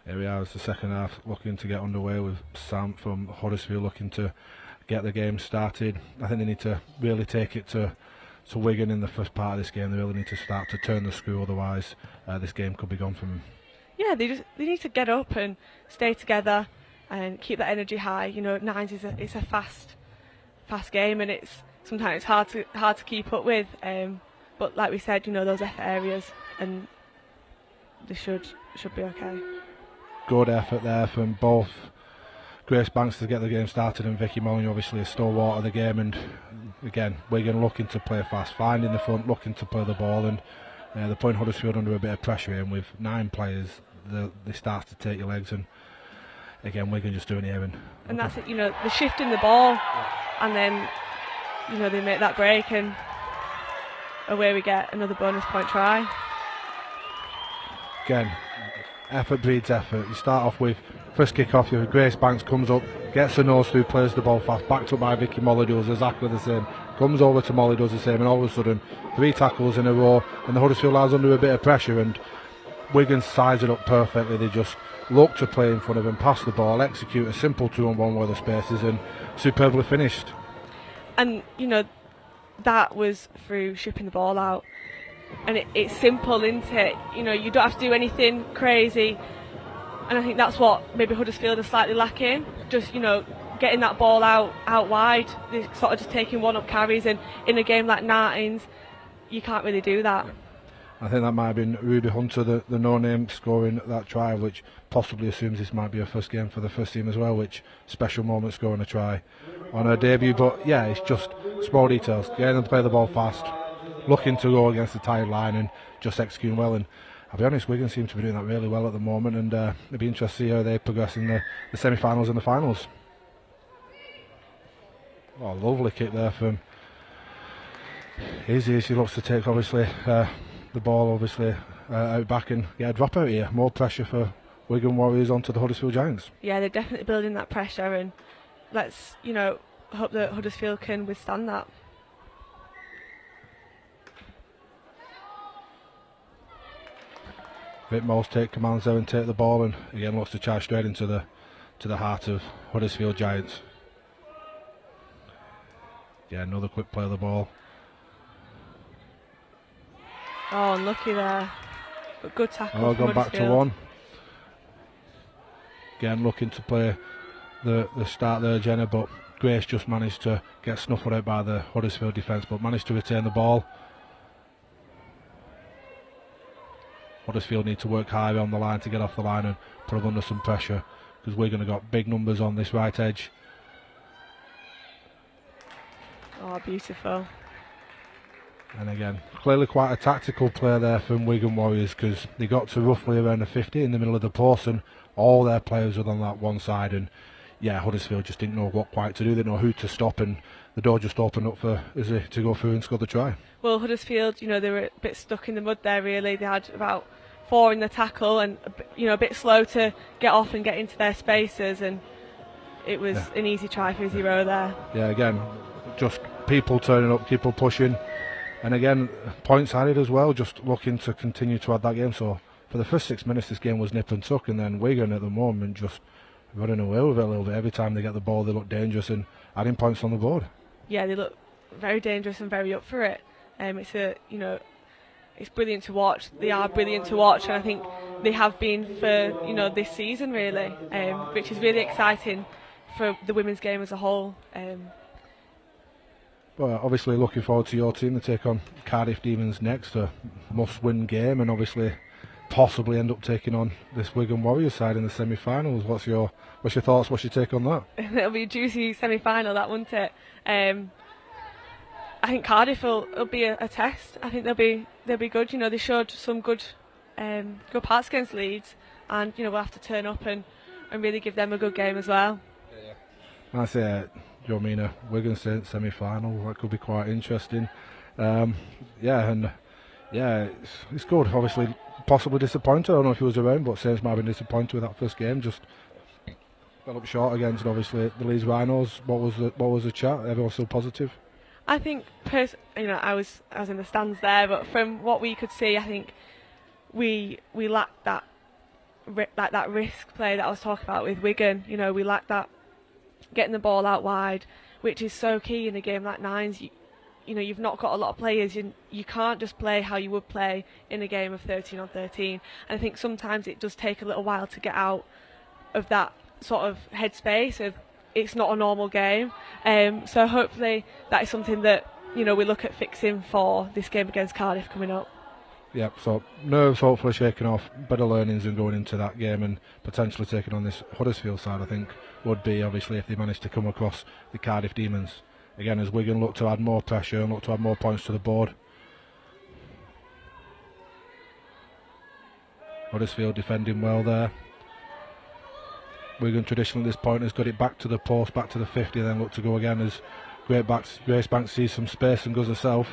Here we are, it's the second half, looking to get underway with Sam from Huddersfield looking to get the game started. I think they need to really take it to Wigan in the first part of this game. They really need to start to turn the screw, otherwise this game could be gone from them. Yeah, they need to get up and stay together and keep that energy high. Nines is a fast game, and sometimes it's hard to keep up with. But like we said, those effort areas, and they should be okay. Good effort there from both Grace Banks to get the game started, and Vicky Molyneux obviously a stalwart of the game. And again, Wigan looking to play fast, finding the front, looking to play the ball, and they're putting Huddersfield under a bit of pressure here. And with 9 players, they start to take your legs, and again Wigan just doing it. And that's it, they're shifting the ball, and then they make that break, and away we get another bonus point try. Again, effort breeds effort. You start off with first kick off, Grace Banks comes up, gets the nose through, plays the ball fast, backed up by Vicky Molyneux, does exactly the same, comes over to Molly, does the same, and all of a sudden 3 tackles in a row, and the Huddersfield lads under a bit of pressure, and Wigan size it up perfectly. They just look to play in front of them, pass the ball, execute a simple 2-on-1 where the spaces, and superbly finished. And that was through shipping the ball out, and it's simple, isn't it? You don't have to do anything crazy, and I think that's what maybe Huddersfield are slightly lacking. Just getting that ball out wide. They're sort of just taking one-up carries, and in a game like Nines, you can't really do that. I think that might have been Ruby Hunter, the no-name, scoring that try, which possibly assumes this might be her first game for the first team as well, which special moment scoring a try on her debut. But yeah, it's just small details. Getting them to play the ball fast, looking to go against the tired line and just executing well. And I'll be honest, Wigan seem to be doing that really well at the moment, and it'll be interesting to see how they progress in the semi-finals and the finals. Oh, lovely kick there from Izzy. She looks to take, obviously, the ball, obviously, out back and get a drop out here. More pressure for Wigan Warriors onto the Huddersfield Giants. Yeah, they're definitely building that pressure, and let's, hope that Huddersfield can withstand that. Bitmo's take commands there and take the ball, and again looks to charge straight into the heart of Huddersfield Giants. Yeah, another quick play of the ball. Oh, unlucky there. But good tackle. Oh, gone back to one. Again, looking to play the start there, Jenna, but Grace just managed to get snuffled out by the Huddersfield defence, but managed to retain the ball. Huddersfield need to work higher on the line to get off the line and put them under some pressure, because Wigan have got big numbers on this right edge. Oh, beautiful. And again, clearly quite a tactical play there from Wigan Warriors, because they got to roughly around the 50 in the middle of the post, and all their players were on that one side, and yeah, Huddersfield just didn't know what quite to do. They didn't know who to stop, and the door just opened up for Izzy to go through and score the try. Well, Huddersfield, they were a bit stuck in the mud there, really. They had about 4 in the tackle, and a bit slow to get off and get into their spaces, and it was an easy try for Izzy Rowe there. Yeah, again, just people turning up, people pushing. And again, points added as well, just looking to continue to add that game. So for the first 6 minutes, this game was nip and tuck, and then Wigan at the moment just running away with it a little bit. Every time they get the ball, they look dangerous and adding points on the board. Yeah, they look very dangerous and very up for it. It's brilliant to watch. They are brilliant to watch, and I think they have been for this season really, which is really exciting for the women's game as a whole. Well, obviously looking forward to your team to take on Cardiff Demons next, a must-win game, and obviously possibly end up taking on this Wigan Warriors side in the semi-finals. What's your thoughts? What's your take on that? It'll be a juicy semi-final, that, won't it? I think Cardiff will be a test. I think they'll be good. They showed some good parts against Leeds, and we'll have to turn up and really give them a good game as well. That's it. Jomina, Wigan semi-final, that could be quite interesting. It's good. Obviously, possibly disappointed. I don't know if he was around, but Saints might have been disappointed with that first game. Just fell up short against, obviously, the Leeds Rhinos. What was the chat? Everyone still positive? I think, I was in the stands there, but from what we could see, I think we lacked that risk play that I was talking about with Wigan. We lacked that. Getting the ball out wide, which is so key in a game like Nines. You've not got a lot of players. You can't just play how you would play in a game of 13 on 13. And I think sometimes it does take a little while to get out of that sort of headspace of it's not a normal game. So hopefully that is something that we look at fixing for this game against Cardiff coming up. Yep, so nerves hopefully shaking off, better learnings and going into that game, and potentially taking on this Huddersfield side, I think, would be obviously if they manage to come across the Cardiff Demons. Again, as Wigan look to add more pressure and look to add more points to the board. Huddersfield defending well there. Wigan traditionally at this point has got it back to the post, back to the 50, and then look to go again as Grace Banks sees some space and goes herself.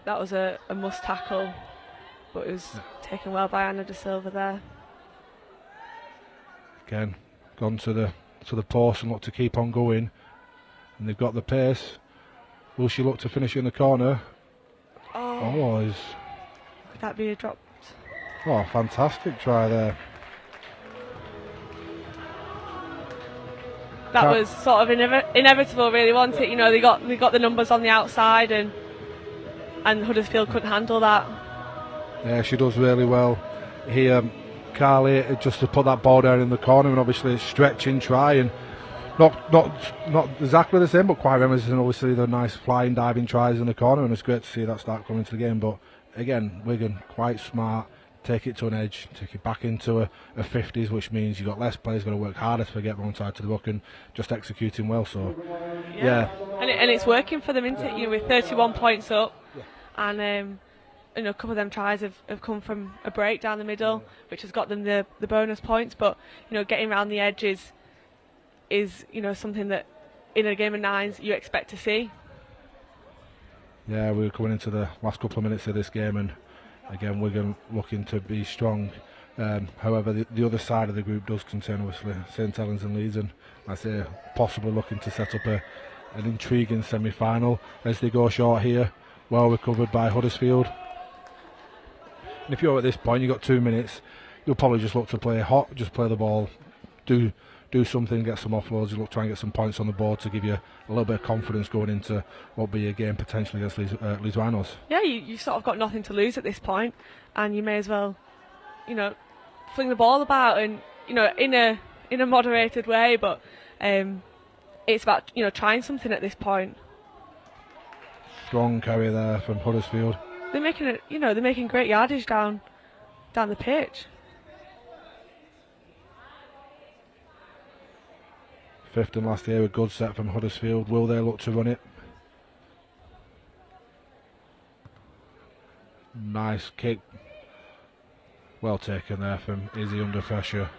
That was a must tackle, but it was taken well by Anna De Silva there. Again, gone to the post and look to keep on going, and they've got the pace. Will she look to finish in the corner? Could that be a drop? Oh, fantastic try there. That was sort of inevitable, really, wasn't it? They got the numbers on the outside, and Huddersfield couldn't handle that. Yeah, she does really well here. Carly, just to put that ball down in the corner, and obviously stretching try, and not exactly the same, but quite reminiscent. Obviously, the nice flying, diving tries in the corner, and it's great to see that start coming to the game. But again, Wigan quite smart. Take it to an edge, take it back into a 50s, which means you've got less players going to work harder to get one side to the book and just executing well. So, yeah. And it's working for them, isn't it? You know, with 31 points up, and you know, a couple of them tries have come from a break down the middle, which has got them the bonus points. But you know, getting around the edges is you know something that in a game of nines you expect to see. Yeah, we're coming into the last couple of minutes of this game, and again, Wigan looking to be strong. However, the other side of the group does contain obviously St Helens and Leeds, and I say possibly looking to set up an intriguing semi-final as they go short here. Well recovered by Huddersfield. And if you're at this point, you've got 2 minutes, you'll probably just look to play hot, just play the ball, do something, get some offloads. You look try and get some points on the board to give you a little bit of confidence going into what will be a game potentially against Leeds Rhinos. Yeah, you sort of got nothing to lose at this point, and you may as well, you know, fling the ball about, and you know, in a moderated way. But it's about you know trying something at this point. Strong carry there from Huddersfield. They're making great yardage down the pitch. Fifth and last here, a good set from Huddersfield. Will they look to run it? Nice kick. Well taken there from Izzy under pressure.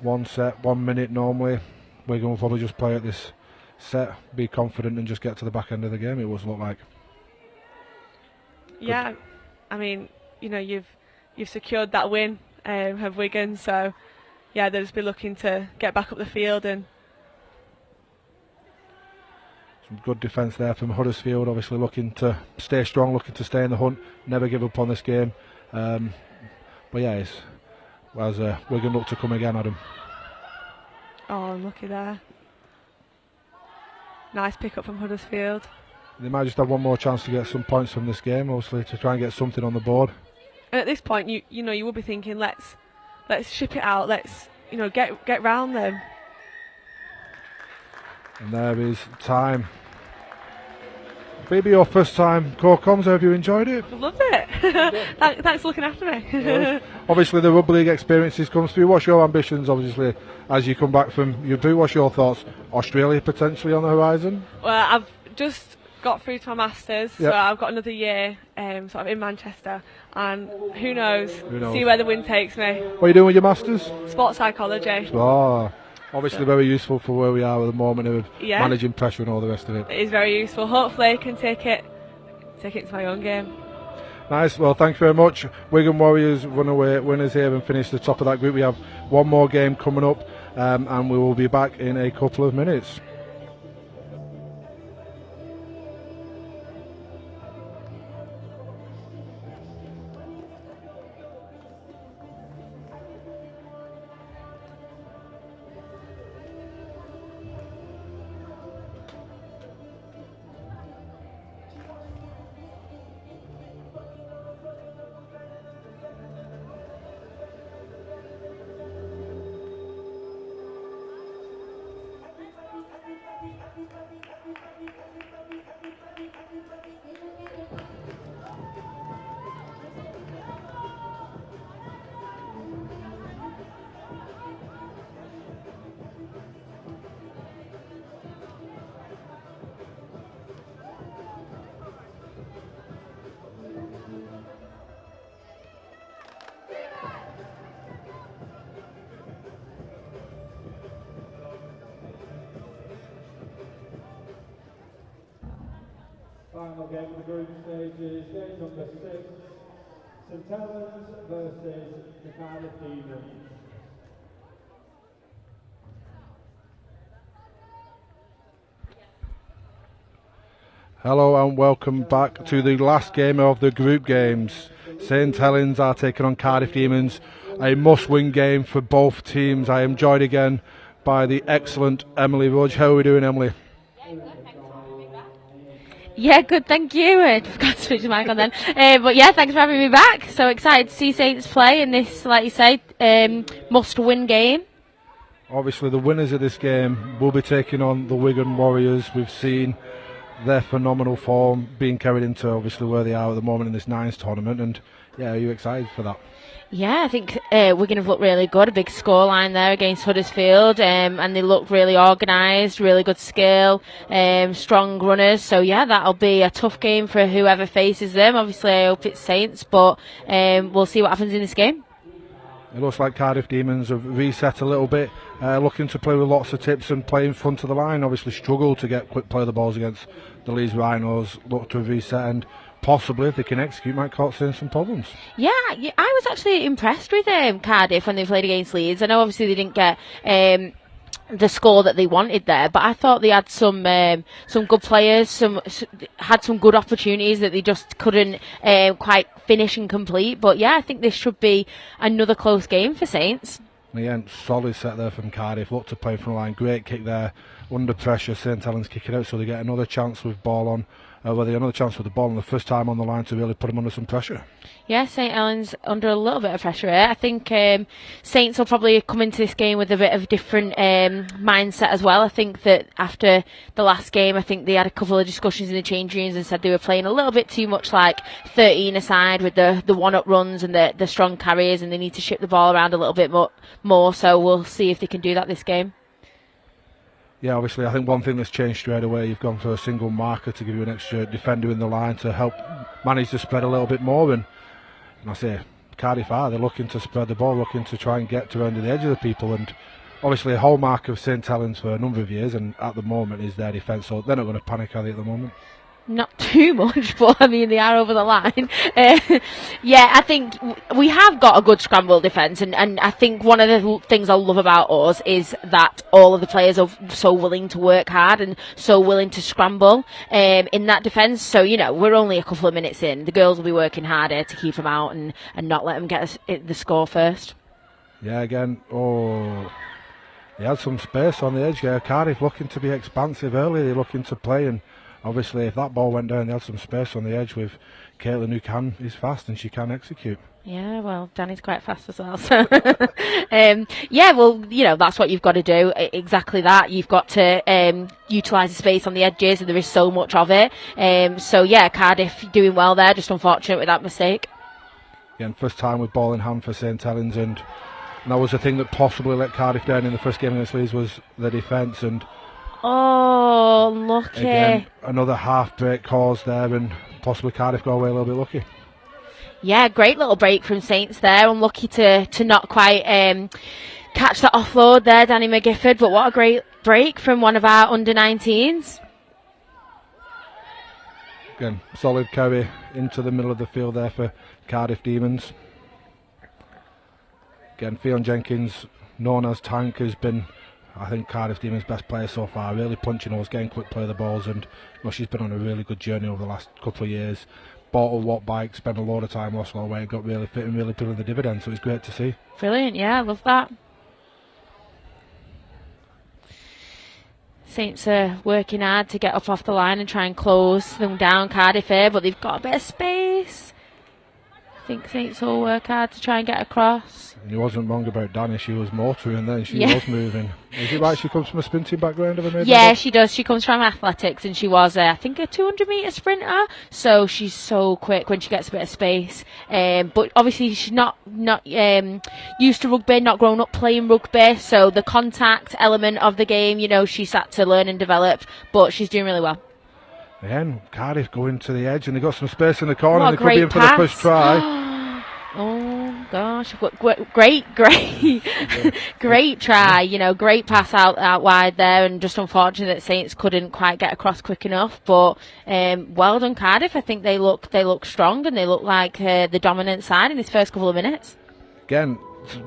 One set, 1 minute normally. Wigan will probably just play at this set, be confident and just get to the back end of the game, it was look like. Yeah, I mean, you know, you've secured that win, have Wigan, so yeah, they'll just be looking to get back up the field. And some good defence there from Huddersfield, obviously looking to stay strong, looking to stay in the hunt, never give up on this game. But yeah, it's Wigan look to come again, Adam. Oh, unlucky there. Nice pick up from Huddersfield. They might just have one more chance to get some points from this game, obviously, to try and get something on the board. And at this point, you know, you will be thinking, let's ship it out. Let's you know get round them. And there is time. Maybe your first time co-coms, have you enjoyed it? I loved it. Thanks for looking after me. Obviously the Rugby League experiences comes through. What's your ambitions, obviously, as you come back from your boot? What's your thoughts? Australia potentially on the horizon? Well, I've just got through to my masters, so I've got another year sort of in Manchester, and who knows, see where the wind takes me. What are you doing with your masters? Sports psychology. Oh, obviously very useful for where we are at the moment of managing pressure and all the rest of it. It is very useful. Hopefully I can take it to my own game. Nice, well thanks very much. Wigan Warriors run away winners here and finish the top of that group. We have one more game coming up, and we will be back in a couple of minutes. Final game of the group stage is game number 6, St Helens versus the Cardiff Demons. Hello and welcome back to the last game of the group games. St Helens are taking on Cardiff Demons, a must-win game for both teams. I am joined again by the excellent Emily Rudge. How are we doing, Emily? Yeah, good, thank you. I forgot to switch the mic on then. But yeah, thanks for having me back. So excited to see Saints play in this, like you say, must-win game. obviously the winners of this game will be taking on the Wigan Warriors. We've seen their phenomenal form being carried into obviously where they are at the moment in this Nines tournament, and yeah, are you excited for that? Yeah, I think Wigan have looked really good. A big scoreline there against Huddersfield, and they look really organised, really good skill, strong runners. So yeah, that'll be a tough game for whoever faces them. Obviously, I hope it's Saints, but we'll see what happens in this game. It looks like Cardiff Demons have reset a little bit, looking to play with lots of tips and play in front of the line. Obviously struggled to get quick play of the balls against the Leeds Rhinos. Look to reset, and possibly, if they can execute, might cause some problems. Yeah, I was actually impressed with Cardiff when they played against Leeds. I know obviously they didn't get the score that they wanted there, but I thought they had some good players, had some good opportunities that they just couldn't quite finish and complete. But yeah, I think this should be another close game for Saints. Again, solid set there from Cardiff. Look to play from the line. Great kick there. Under pressure, St Helens kick it out, so they get another chance with ball on. Another chance with the ball, and the first time on the line to really put them under some pressure. Yeah, St Helens under a little bit of pressure here. I think Saints will probably come into this game with a bit of different mindset as well. I think that after the last game, I think they had a couple of discussions in the change rooms and said they were playing a little bit too much like 13 aside with the one-up runs and the strong carriers, and they need to ship the ball around a little bit more. So we'll see if they can do that this game. Yeah, obviously, I think one thing that's changed straight away, you've gone for a single marker to give you an extra defender in the line to help manage the spread a little bit more. And I say, Cardiff they're looking to spread the ball, looking to try and get to around the edge of the people. And obviously, a hallmark of St Helens for a number of years, and at the moment, is their defence. So they're not going to panic, are they, at the moment? Not too much, but I mean, they are over the line. Yeah, I think we have got a good scramble defence, and I think one of the things I love about us is that all of the players are so willing to work hard and so willing to scramble in that defence. So, you know, we're only a couple of minutes in. The girls will be working harder to keep them out and not let them get the score first. Yeah, again, they had some space on the edge. Yeah, Cardiff looking to be expansive early. They're looking to play, and obviously, if that ball went down, they had some space on the edge with Caitlin, who is fast and she can execute. Yeah, well, Danny's quite fast as well. So, yeah, well, you know, that's what you've got to do. Exactly that. You've got to utilise the space on the edges, and there is so much of it. So, yeah, Cardiff doing well there. Just unfortunate with that mistake. Again, first time with ball in hand for St Helens, and that was the thing that possibly let Cardiff down in the first game against Leeds was the defence. And oh, lucky. Again, another half break caused there, and possibly Cardiff go away a little bit lucky. Yeah, great little break from Saints there. Unlucky to not quite catch that offload there, Danny McGifford, but what a great break from one of our under-19s. Again, solid carry into the middle of the field there for Cardiff Demons. Again, Fionn Jenkins, known as Tank, has been, I think, Cardiff Demons' best player so far, really punching holes, getting quick play of the balls, and she's been on a really good journey over the last couple of years. Bought a watt bike, spent a load of time lost all the way, got really fit and really pulling the dividends, so it's great to see. Brilliant, yeah, I love that. Saints are working hard to get up off the line and try and close them down, Cardiff here, but they've got a bit of space. I think Saints will work hard to try and get across. And he wasn't wrong about Danny, she was motoring then, she was moving. Is it right she comes from a sprinting background? Yeah, she does. She comes from athletics, and she was, I think, a 200-metre sprinter, so she's so quick when she gets a bit of space. But obviously she's not used to rugby, not grown up playing rugby, so the contact element of the game, you know, she's had to learn and develop, but she's doing really well. Again, Cardiff going to the edge, and they got some space in the corner, and they could be in for the first try. Oh gosh, great try, you know, great pass out wide there, and just unfortunate that Saints couldn't quite get across quick enough, but well done Cardiff. I think they look strong, and they look like the dominant side in this first couple of minutes. Again,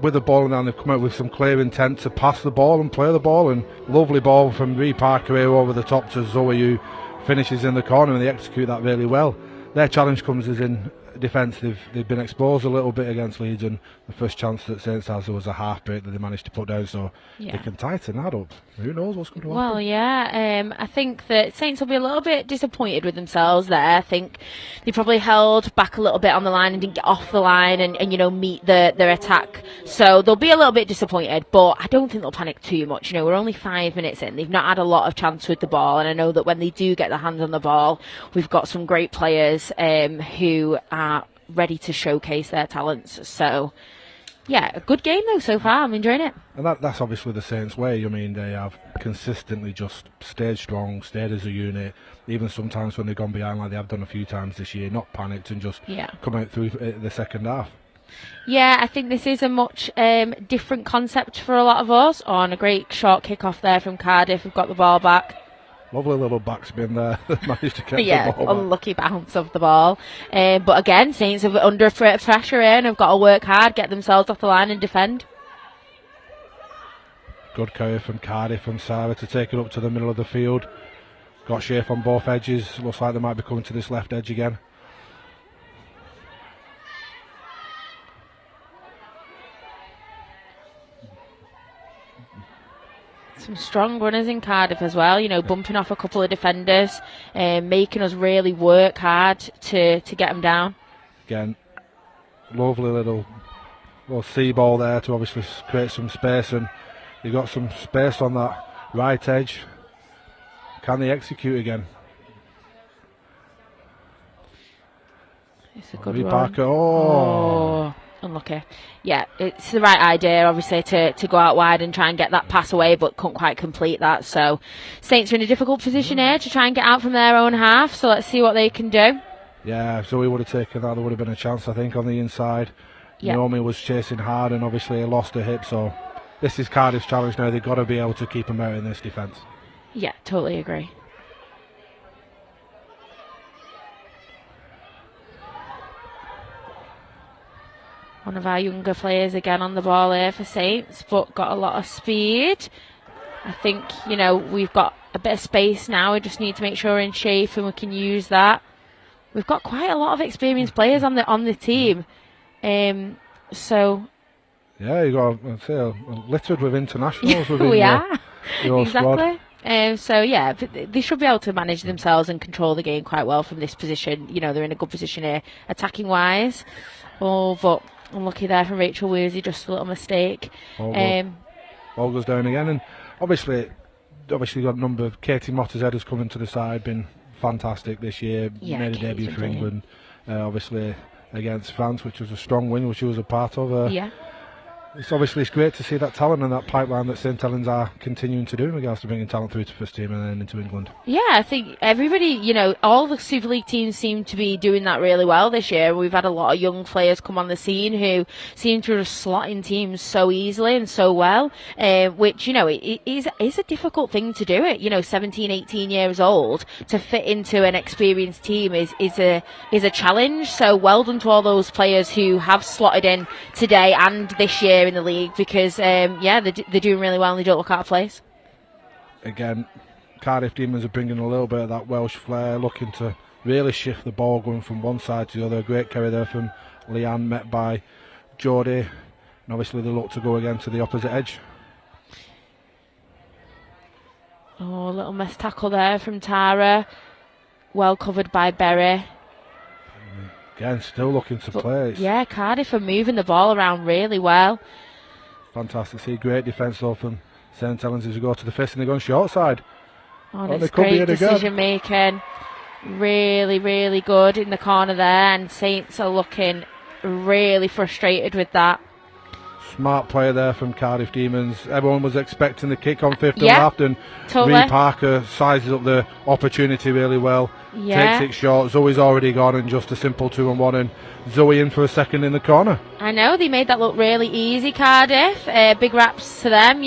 with the ball down, they've come out with some clear intent to pass the ball and play the ball, and lovely ball from Ree Parker here over the top to Zoe, who finishes in the corner, and they execute that really well. Their challenge comes as in defence, they've been exposed a little bit against Leeds, and the first chance that Saints has, there was a half break that they managed to put down, so they can tighten that up. Who knows what's going to happen? Well, yeah, I think that Saints will be a little bit disappointed with themselves there. I think they probably held back a little bit on the line and didn't get off the line and meet their attack. So they'll be a little bit disappointed, but I don't think they'll panic too much. We're only 5 minutes in. They've not had a lot of chance with the ball, and I know that when they do get their hands on the ball, we've got some great players who are ready to showcase their talents. So, yeah, a good game though so far. I'm enjoying it. And that's obviously the Saints' way. I mean, they have consistently just stayed strong, stayed as a unit. Even sometimes when they've gone behind, like they have done a few times this year, not panicked and just come out through the second half. Yeah, I think this is a much different concept for a lot of us. On a great short kick-off there from Cardiff. We've got the ball back. Lovely little backspin there. Managed to get the ball unlucky bounce of the ball. But again, Saints are under pressure here and have got to work hard, get themselves off the line and defend. Good carry from Cardiff and Sarah to take it up to the middle of the field. Got Shafe on both edges. Looks like they might be coming to this left edge again. Some strong runners in Cardiff as well, bumping off a couple of defenders, making us really work hard to get them down. Again, lovely little sea ball there to obviously create some space, and they've got some space on that right edge. Can they execute again? It's a good run. Parker. Oh, unlucky. Yeah, it's the right idea, obviously, to go out wide and try and get that pass away, but couldn't quite complete that. So Saints are in a difficult position here to try and get out from their own half. So let's see what they can do. Yeah, if Zoe would have taken that, there would have been a chance, I think, on the inside. Yep. Naomi was chasing hard and obviously lost her hip. So this is Cardiff's challenge now. They've got to be able to keep them out in this defence. Yeah, totally agree. One of our younger players again on the ball here for Saints, but got a lot of speed. I think, we've got a bit of space now. We just need to make sure we're in shape and we can use that. We've got quite a lot of experienced players on the team. So... Yeah, you got, I'd say, littered with internationals within we are. your exactly. squad. So, yeah, they should be able to manage themselves and control the game quite well from this position. They're in a good position here, attacking-wise. Oh, but... unlucky there from Rachel Woodsy, just a little mistake. Ball goes down again, and obviously got a number of Katie Mottershead has come into the side, been fantastic this year, made a debut for England, obviously against France, which was a strong win, which she was a part of. It's great to see that talent and that pipeline that St Helens are continuing to do in regards to bringing talent through to first team and then into England. Yeah, I think everybody, all the Super League teams seem to be doing that really well this year. We've had a lot of young players come on the scene who seem to just slot in teams so easily and so well, which, it is a difficult thing to do it. 17, 18 years old to fit into an experienced team is a challenge. So well done to all those players who have slotted in today and this year in the league, because they're doing really well and they don't look out of place. Again, Cardiff Demons are bringing a little bit of that Welsh flair, looking to really shift the ball, going from one side to the other. Great carry there from Leanne, met by Jodie, and obviously they look to go again to the opposite edge. Oh, a little missed tackle there from Tara, well covered by Berry. Again, still looking to play. Yeah, Cardiff are moving the ball around really well. Fantastic. See, great defence though from St Helens as we go to the fist and they're going short side. And it's great decision making. Really, really good in the corner there, and Saints are looking really frustrated with that. Smart player there from Cardiff Demons. Everyone was expecting the kick on 5th and left, and totally. Ree Parker sizes up the opportunity really well. Takes it short. Zoe's already gone, and just a simple 2-on-1, and Zoe in for a second in the corner. I know, they made that look really easy, Cardiff. Big raps to them.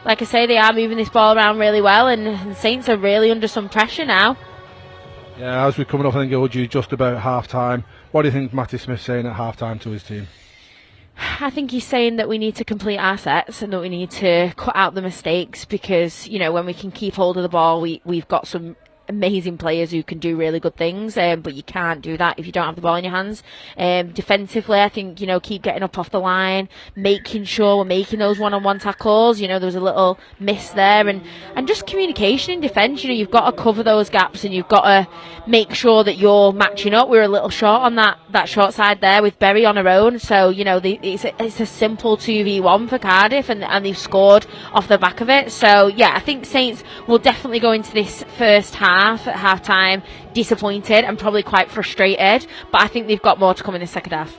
Like I say, they are moving this ball around really well, and the Saints are really under some pressure now. Yeah, as we're coming up, I think it'll be just about half time. What do you think Matty Smith's saying at half time to his team? I think he's saying that we need to complete our sets and that we need to cut out the mistakes, because when we can keep hold of the ball, we've got some amazing players who can do really good things, but you can't do that if you don't have the ball in your hands. Defensively, I think, keep getting up off the line, making sure we're making those one-on-one tackles. There was a little miss there, and just communication in defence. You've got to cover those gaps, and you've got to make sure that you're matching up. We were a little short on that short side there with Berry on her own, so it's a simple 2v1 for Cardiff, and they've scored off the back of it. So yeah, I think Saints will definitely go into this first half at half time disappointed and probably quite frustrated, but I think they've got more to come in the second half.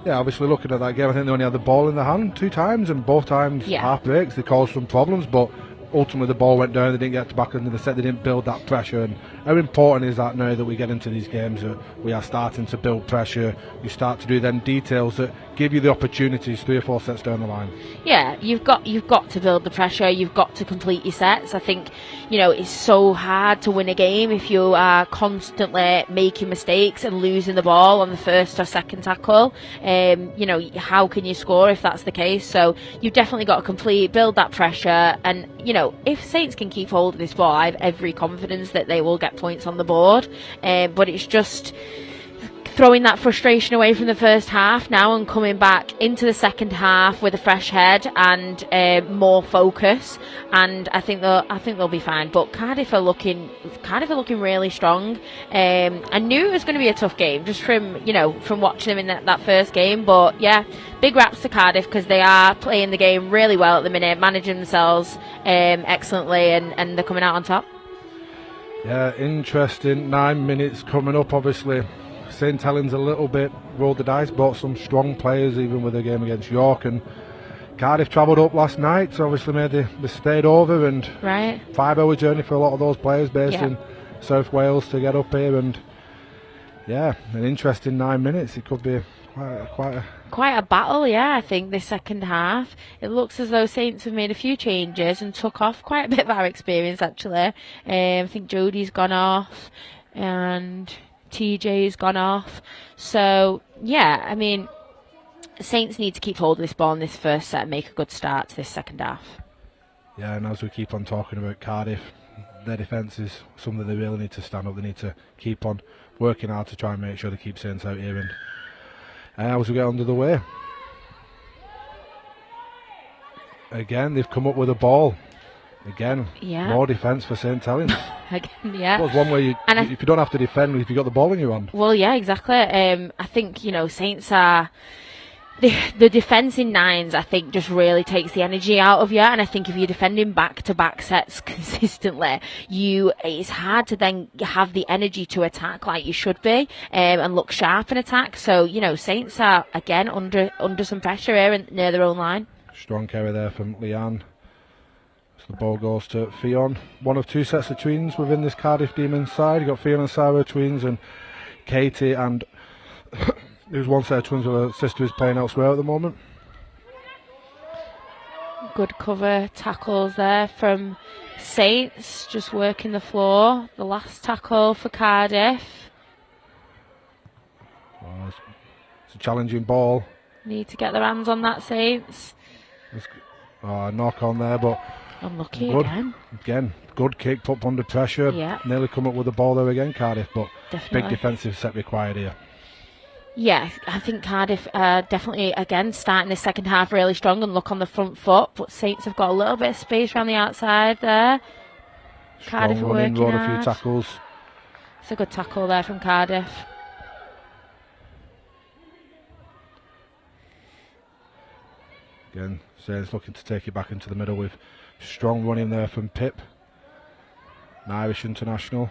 Yeah, obviously looking at that game, I think they only had the ball in the hand 2 times, and both times half breaks. They caused some problems, but ultimately the ball went down. They didn't get to back into the set. They didn't build that pressure. And how important is that now that we get into these games that we are starting to build pressure? You start to do them details that give you the opportunities 3 or 4 sets down the line. Yeah, you've got to build the pressure. You've got to complete your sets. I think it's so hard to win a game if you are constantly making mistakes and losing the ball on the first or second tackle. How can you score if that's the case? So you've definitely got to build that pressure. And if Saints can keep hold of this ball, I have every confidence that they will get points on the board. But it's just throwing that frustration away from the first half now and coming back into the second half with a fresh head and more focus, and I think they'll be fine. But Cardiff are looking really strong. I knew it was going to be a tough game just from watching them in that first game, but yeah, big raps to Cardiff because they are playing the game really well at the minute, managing themselves excellently, and they're coming out on top. Yeah, interesting 9 minutes coming up. Obviously St Helens a little bit rolled the dice, bought some strong players even with the game against York, and Cardiff travelled up last night, so obviously they stayed over, and 5-hour journey for a lot of those players based in South Wales to get up here, and yeah, an interesting 9 minutes. It could be quite a battle. I think this second half it looks as though Saints have made a few changes and took off quite a bit of our experience actually. I think Jodie's gone off and TJ's gone off. So yeah, I mean, Saints need to keep hold of this ball in this first set and make a good start to this second half. Yeah, and as we keep on talking about Cardiff, their defence is something they really need to stand up. They need to keep on working hard to try and make sure they keep Saints out here. And as we get under the way, again they've come up with a ball. Again, more defence for St Helens. Again, yeah. Well, it's one way if you don't have to defend, if you got the ball in your hand. Well, yeah, exactly. I think Saints are the defence in nines. I think just really takes the energy out of you, and I think if you're defending back-to-back sets consistently, it's hard to then have the energy to attack like you should be, and look sharp in attack. So Saints are again under some pressure here and near their own line. Strong carry there from Leanne. The ball goes to Fionn. One of 2 sets of twins within this Cardiff Demons side. You've got Fionn and Sarah twins, and Katie, and there's 1 set of twins with her sister who's playing elsewhere at the moment. Good cover tackles there from Saints, just working the floor. The last tackle for Cardiff. Oh, it's a challenging ball. Need to get their hands on that, Saints. Knock on there, but unlucky again. Good kick, put under pressure. Yeah. Nearly come up with the ball there again, Cardiff, but definitely. Big defensive set required here. Yeah, I think Cardiff definitely again starting the second half really strong and look on the front foot, but Saints have got a little bit of space around the outside there. Cardiff are working hard. A few tackles. It's a good tackle there from Cardiff. Again, Saints looking to take it back into the middle with strong running there from Pip, an Irish international.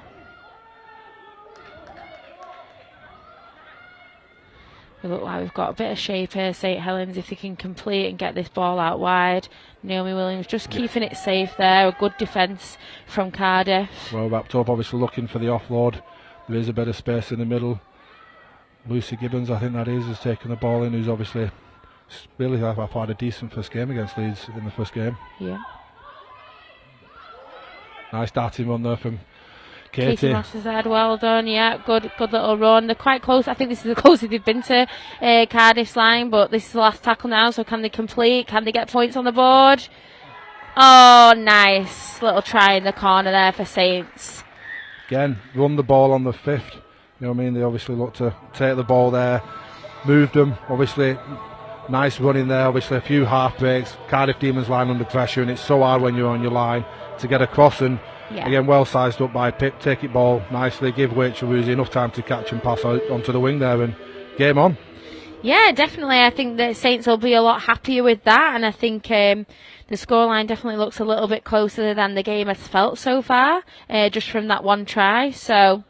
We look like we've got a bit of shape here, St Helens, if they can complete and get this ball out wide. Naomi Williams just keeping it safe there. A good defence from Cardiff. Well wrapped up, obviously looking for the offload. There is a bit of space in the middle. Lucy Gibbons, I think that is taking the ball in, who's obviously really had a decent first game against Leeds in the first game. Yeah. Nice starting run there from Katie Masters, well done. Yeah, good little run. They're quite close. I think this is the closest they've been to Cardiff's line, but this is the last tackle now, so can they complete? Can they get points on the board? Oh, nice little try in the corner there for Saints. again, run the ball on the 5th. You know what I mean? They obviously look to take the ball there, moved them. Obviously, nice running there. Obviously, a few half breaks. Cardiff Demons line under pressure, and it's so hard when you're on your line to get across. And again, well sized up by Pip. Take it ball nicely, give Rachel Woozy enough time to catch and pass out onto the wing there, and game on. Yeah, definitely. I think the Saints will be a lot happier with that, and I think the scoreline definitely looks a little bit closer than the game has felt so far, just from that one try. So,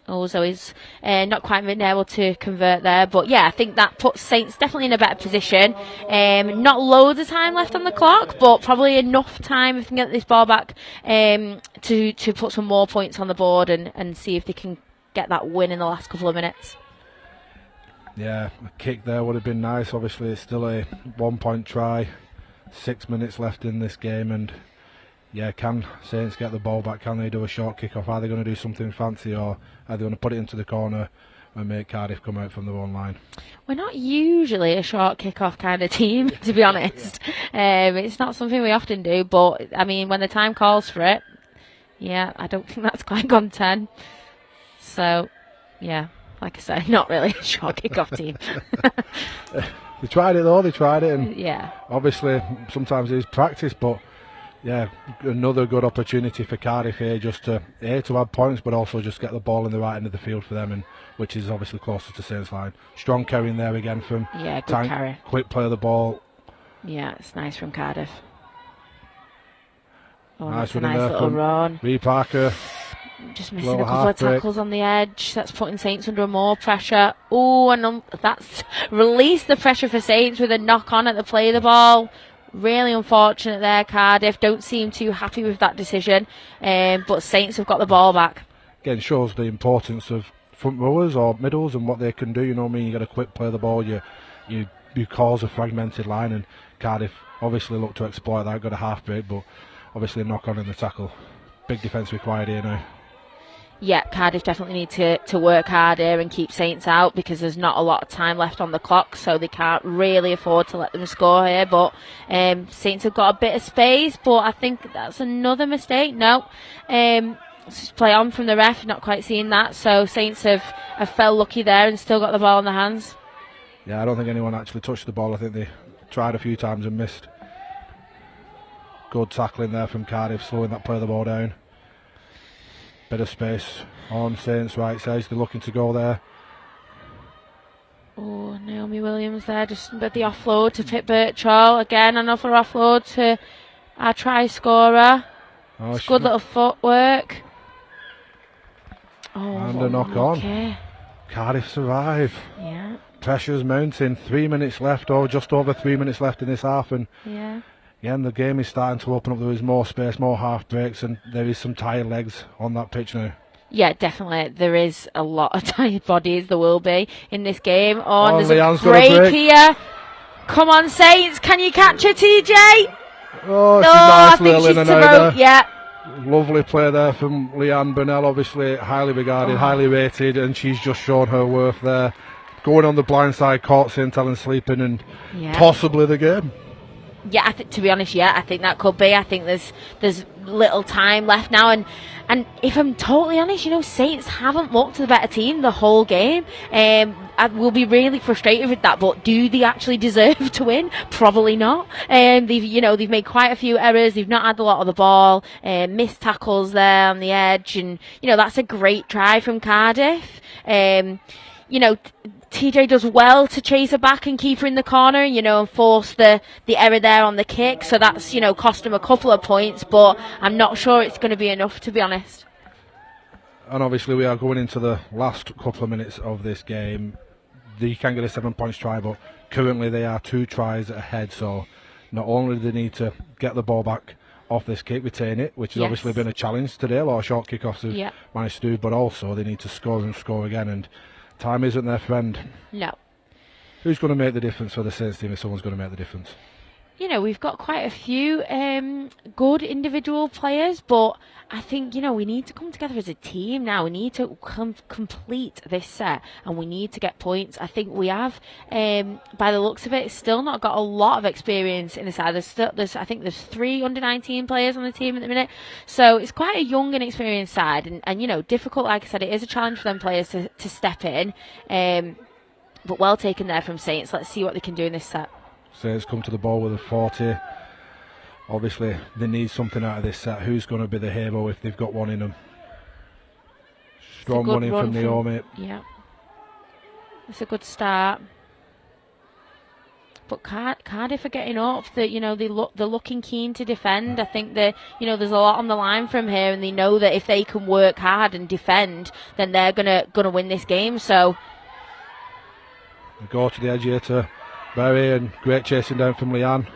Zoe's not quite been able to convert there, but yeah, I think that puts Saints definitely in a better position. Not loads of time left on the clock, but probably enough time if they can get this ball back to put some more points on the board and see if they can get that win in the last couple of minutes. Yeah, a kick there would have been nice. Obviously, it's still a 1-point try. 6 minutes left in this game, and yeah, can Saints get the ball back? Can they do a short kick-off? Are they going to do something fancy, or are they going to put it into the corner and make Cardiff come out from their own line? We're not usually a short kick-off kind of team, to be honest. It's not something we often do, but I mean, when the time calls for it, yeah, I don't think that's quite gone 10. So, yeah. Like I said, not really a short kick-off team. They tried it though, and yeah, obviously sometimes it is practice, but yeah, another good opportunity for Cardiff here, just to add points, but also just get the ball in the right end of the field for them, and which is obviously closer to Saints line. Strong carrying there again from good carry. Quick play of the ball. Yeah, it's nice from Cardiff. Nice that's a nice little run. Ree Parker. Just missing a couple of tackles on the edge. That's putting Saints under more pressure. Oh, and that's released the pressure for Saints with a knock on at the play of the ball. Really unfortunate there, Cardiff. Don't seem too happy with that decision. But Saints have got the ball back. Again, shows the importance of front rowers or middles and what they can do. You know what I mean? You got a quick play of the ball. You cause a fragmented line, and Cardiff obviously look to exploit that. Got a half break, but obviously a knock on in the tackle. Big defence required here now. Yeah, Cardiff definitely need to work harder and keep Saints out, because there's not a lot of time left on the clock, so they can't really afford to let them score here. But Saints have got a bit of space, but I think that's another mistake. No, just play on from the ref, not quite seeing that. So Saints have fell lucky there and still got the ball in their hands. Yeah, I don't think anyone actually touched the ball. I think they tried a few times and missed. Good tackling there from Cardiff, slowing that play of the ball down. Bit of space on Saints' right side. They're looking to go there. Oh, Naomi Williams there, just with the offload to Pip Birchall. Again, another offload to our try scorer. It's good little footwork. And a knock on. Cardiff survive. Yeah. Pressure's mounting. 3 minutes left, or just over 3 minutes left in this half, and again, the game is starting to open up. There is more space, more half breaks, and there is some tired legs on that pitch now. Yeah, definitely. There is a lot of tired bodies. There will be in this game. And there's Leanne's a break here. Come on, Saints. Can you catch her, TJ? Oh, she's nice, I think she's through. Yeah. Lovely play there from Leanne Burnell. Obviously highly regarded, highly rated, and she's just shown her worth there. Going on the blind side, caught St Helens sleeping, and possibly the game. Yeah, to be honest, I think that could be. I think there's little time left now, and if I'm totally honest, Saints haven't looked the better team the whole game. I will be really frustrated with that. But do they actually deserve to win? Probably not. They've made quite a few errors. They've not had a lot of the ball. Missed tackles there on the edge, and that's a great try from Cardiff. TJ does well to chase her back and keep her in the corner, and force the error there on the kick. So that's, cost him a couple of points, but I'm not sure it's going to be enough, to be honest. And obviously we are going into the last couple of minutes of this game. You can get a 7 points try, but currently they are 2 tries ahead. So not only do they need to get the ball back off this kick, retain it, which has obviously been a challenge today. A lot of short kickoffs have managed to do, but also they need to score and score again. And time isn't their friend. No. Who's going to make the difference for the Saints team if someone's going to make the difference? we've got quite a few good individual players, but I think, we need to come together as a team now. We need to complete this set, and we need to get points. I think we have, by the looks of it, still not got a lot of experience in the side. I think there's 3 under-19 players on the team at the minute, so it's quite a young and experienced side, and difficult. Like I said, it is a challenge for them players to step in, but well taken there from Saints. Let's see what they can do in this set. Saints come to the ball with a 40. Obviously, they need something out of this set. Who's going to be the hero if they've got one in them? Strong one in from Naomi. Yeah, it's a good start. But Cardiff are getting up. They're looking keen to defend. I think that there's a lot on the line from here, and they know that if they can work hard and defend, then they're gonna win this game. So they go to the edge here to Berry, and great chasing down from Leanne.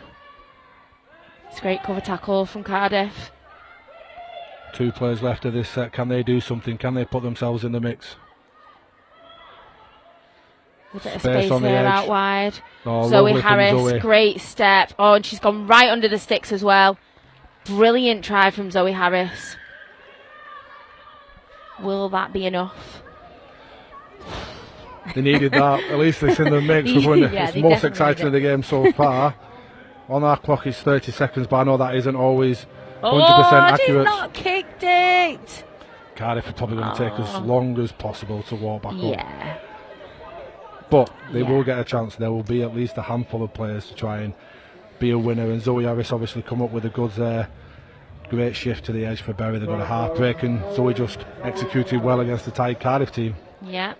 It's a great cover tackle from Cardiff. 2 players left of this set. Can they do something? Can they put themselves in the mix? A bit of space on the edge. Out wide. Zoe Harris, Zoe. Great step. Oh, and she's gone right under the sticks as well. Brilliant try from Zoe Harris. Will that be enough? They needed that. At least it's in the mix. It's the most exciting of the game so far. On our clock is 30 seconds, but I know that isn't always 100% accurate. She's not kicked it. Cardiff are probably going to take as long as possible to walk back up. Yeah. But they will get a chance. There will be at least a handful of players to try and be a winner. And Zoe Harris obviously come up with the goods there. Great shift to the edge for Berry. They've got a half break, and Zoe just executed well against the tight Cardiff team. Yeah.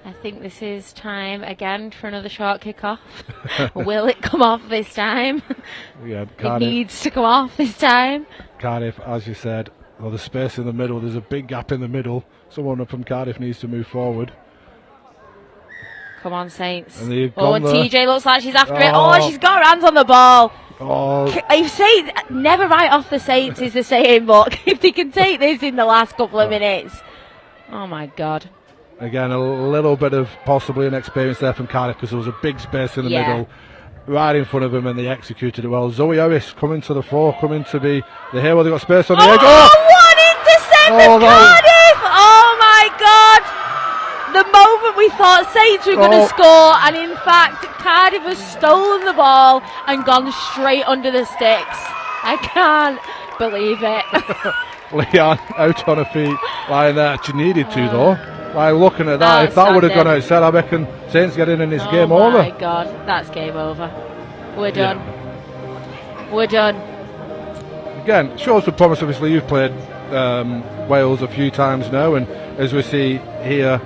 I think this is time again for another short kick-off. Will it come off this time? Yeah, Cardiff, it needs to come off this time. Cardiff, as you said, the space in the middle, there's a big gap in the middle. Someone from Cardiff needs to move forward. Come on, Saints. And TJ looks like she's after it. Oh, she's got her hands on the ball. Never write off the Saints is the saying, but if they can take this in the last couple of minutes. Oh, my God. Again, a little bit of possibly inexperience there from Cardiff, because there was a big space in the middle, right in front of them, and they executed it well. Zoe Harris coming to the fore, coming to be the hero. They got space on the edge. What intercept from Cardiff! Oh my God! The moment we thought Saints were going to score, and in fact, Cardiff has stolen the ball and gone straight under the sticks. I can't believe it. Leanne out on her feet, lying there. She needed to though. Like, looking at that, if that would have gone outside, I reckon Saints get in this game over. Oh my God, that's game over. We're done. We're done. Again, shows the promise. Obviously, you've played Wales a few times now, and as we see here,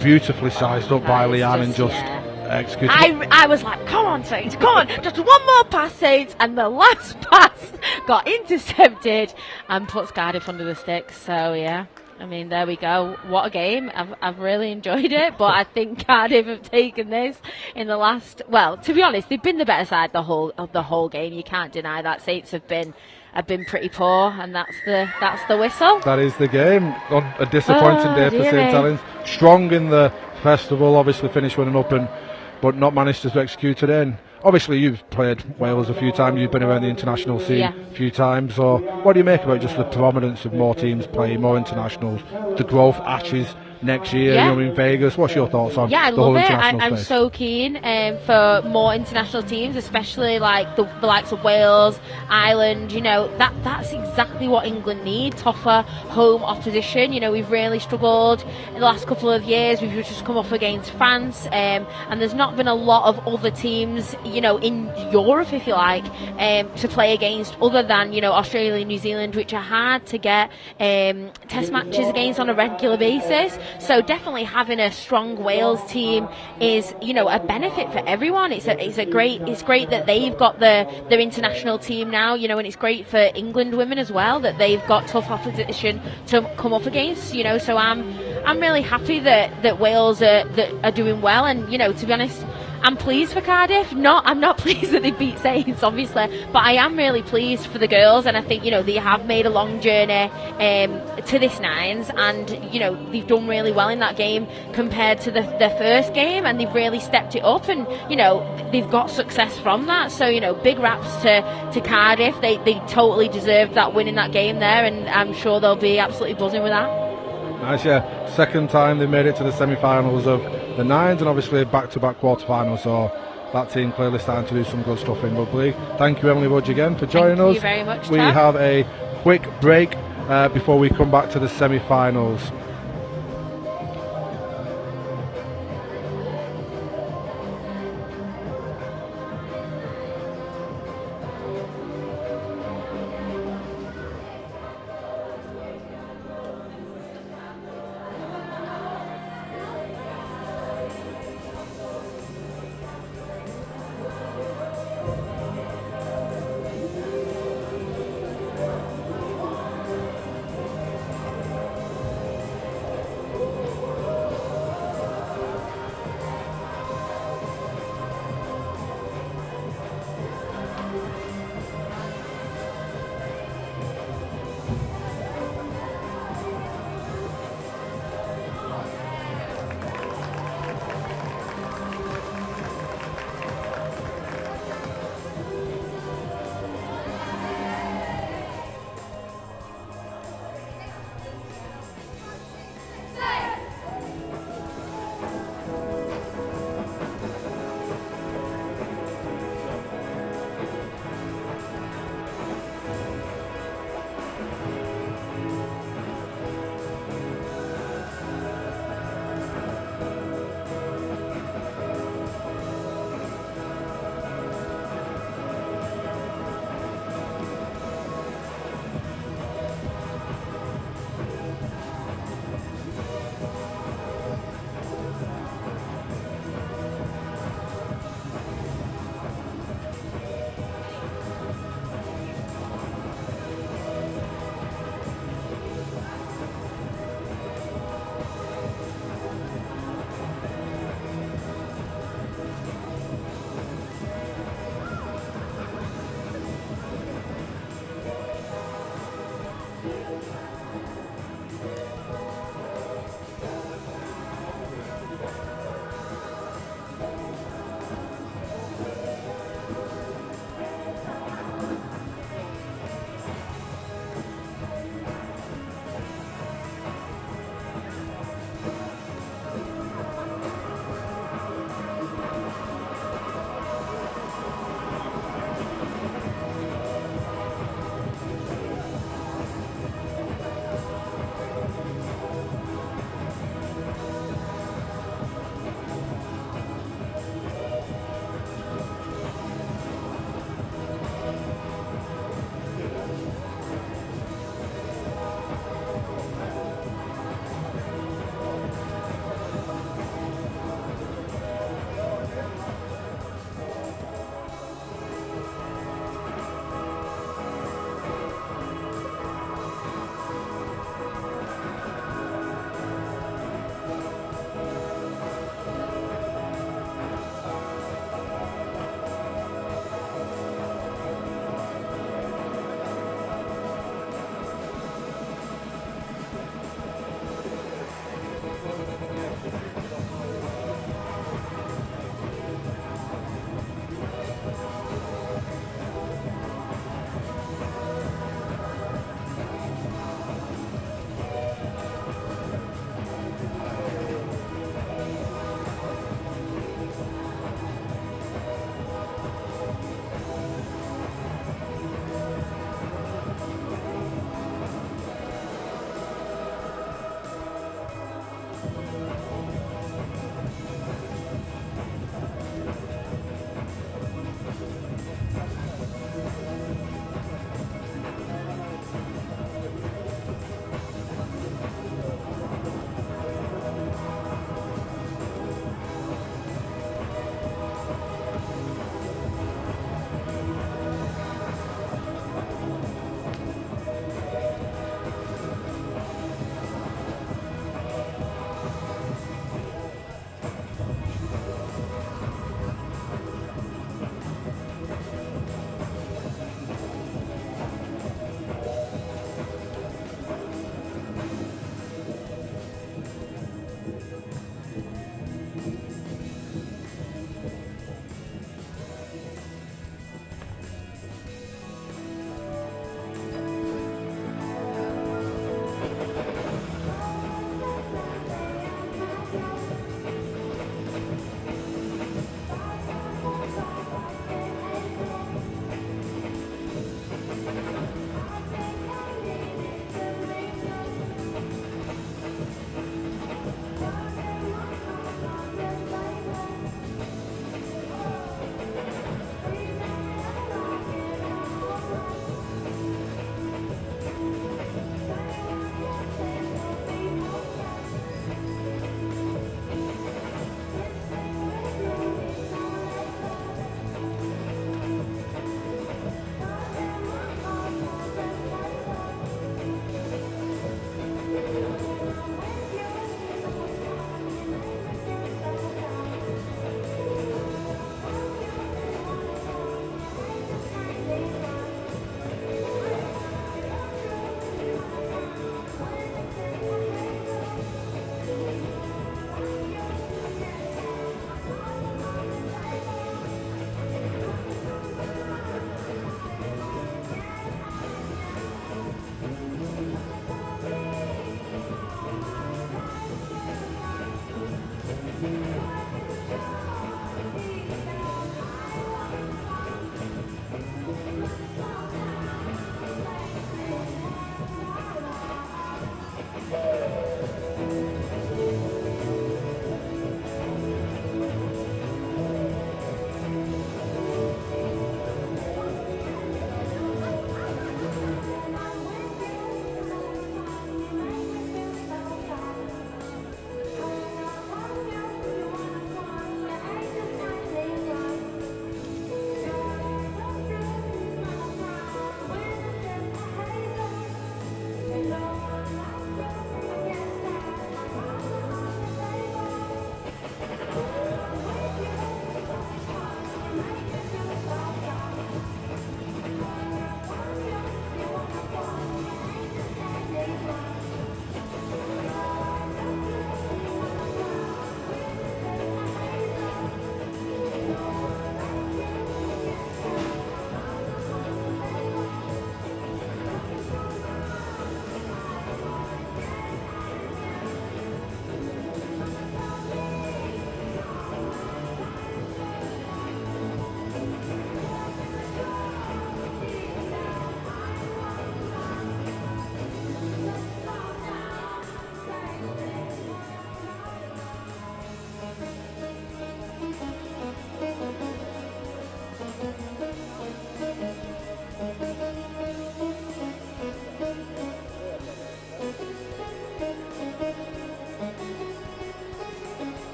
beautifully sized up by Leanne and just executed. I was like, come on, Saints, come on, just one more pass, Saints, and the last pass got intercepted and puts Cardiff under the sticks. So yeah. I mean, there we go. What a game. I've really enjoyed it, but I think Cardiff have taken this in the last, well, to be honest, they've been the better side the whole game. You can't deny that. Saints have been pretty poor, and that's the whistle. That is the game. On a disappointing day for St Helens. Strong in the festival, obviously finished winning up, but not managed to execute it in. Obviously, you've played Wales a few times. You've been around the international scene a few times. So, what do you make about just the prominence of more teams playing, more internationals, the growth Ashes next year, in Vegas? What's your thoughts on I the love whole it. international I'm space? so keen for more international teams, especially like the likes of Wales, Ireland. That's exactly what England need: tougher home opposition. We've really struggled in the last couple of years. We've just come up against France, and there's not been a lot of other teams, in Europe, if you like, to play against, other than Australia and New Zealand, which are hard to get test matches against on a regular basis. So definitely having a strong Wales team is, a benefit for everyone. It's great that they've got their international team now, and it's great for England women as well that they've got tough opposition to come up against. So I'm really happy that Wales are doing well, and to be honest, I'm pleased for Cardiff. I'm not pleased that they beat Saints, obviously, but I am really pleased for the girls, and I think, they have made a long journey to this Nines, and they've done really well in that game compared to their first game, and they've really stepped it up, and they've got success from that. So big raps to Cardiff. They totally deserved that win in that game there, and I'm sure they'll be absolutely buzzing with that. Nice, yeah. Second time they made it to the semi-finals of the Nines, and obviously back-to-back quarter-finals, so that team clearly starting to do some good stuff in Rugby League. Thank you, Emily Woods, again for joining us. Thank you very much, We Tab. have a quick break before we come back to the semi-finals.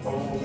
Oh,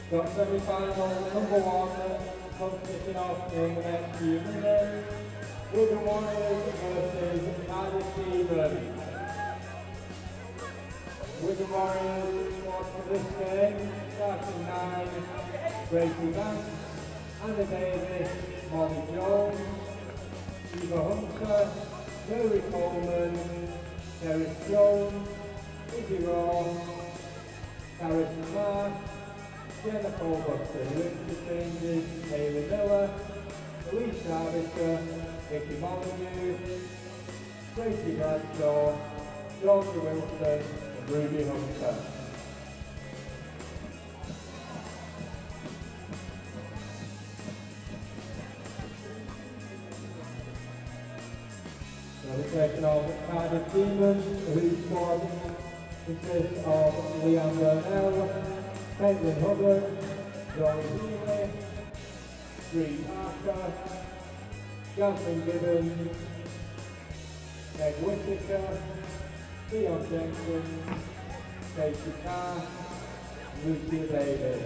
Got semi-final number one kicking off in the next few minutes. Wigan Warriors versus Cardiff Demons. Wigan Warriors squad for this game, starting 9, Gracie Vance, Anna Davis, Molly Jones, Eva Hunter, Mary Coleman, Derek Jones, Izzy Ross, Harrison Mark, Jenna Colbuster, Richard Changes, Hayley Miller, Elise Derbyshire, Vicky Molyneux, Tracy Bradshaw, Georgia Wilson, and Ruby Hunter. So we're taking on Cardiff Demons, whose squad consists of Leanne Burnell, Caitlin Hubbard, Joel Healy, Bree Parker, Jasmine Gibbons, Meg Whittaker, Leon Jenkins, Casey Carr, Lucia Davis.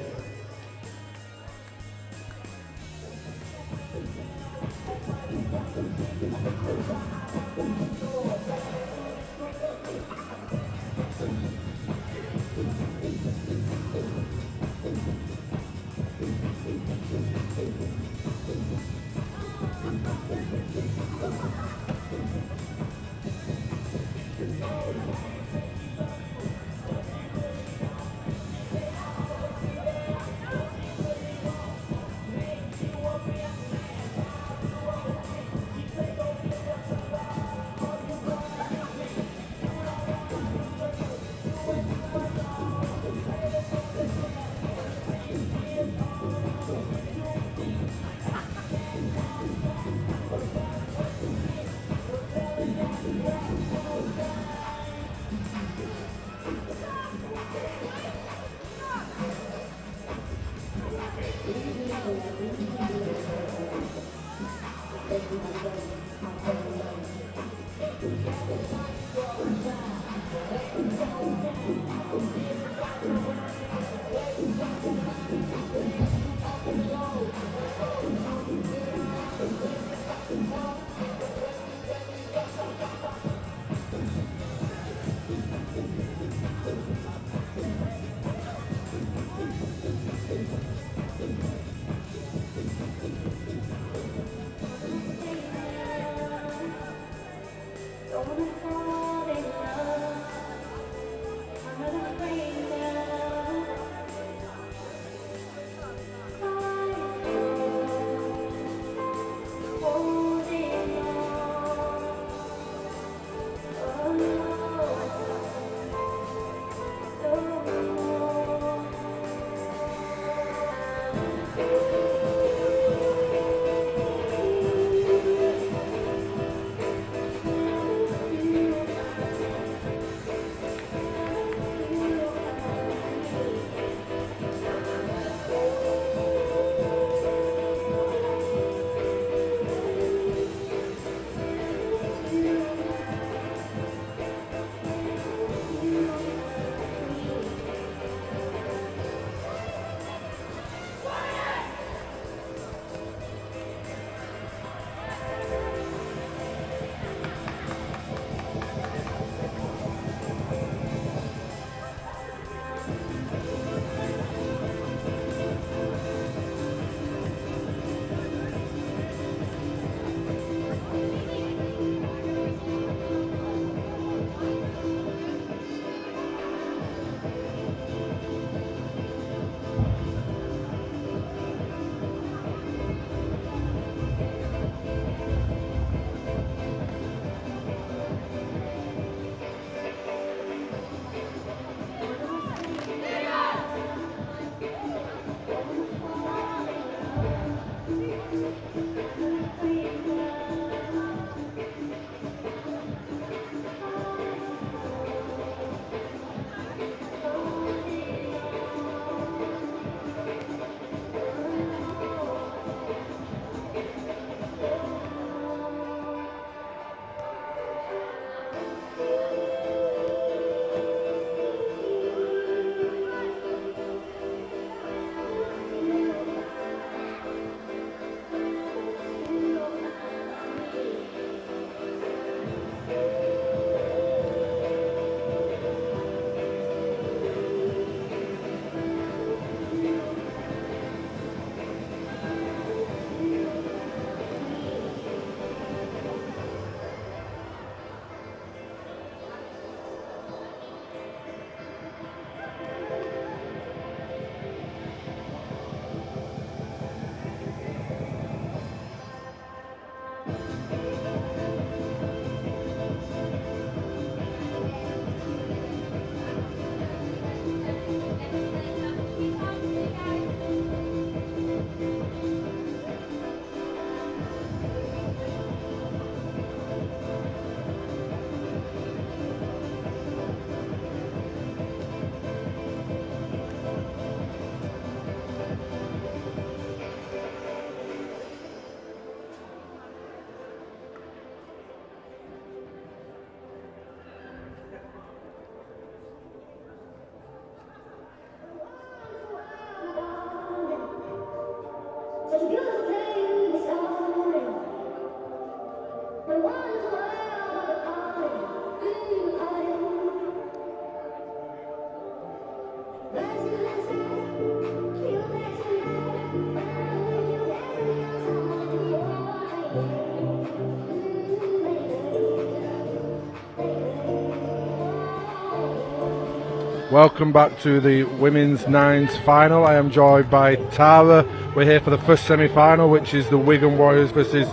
Welcome back to the Women's Nines final. I am joined by Tara. We're here for the first semi-final, which is the Wigan Warriors versus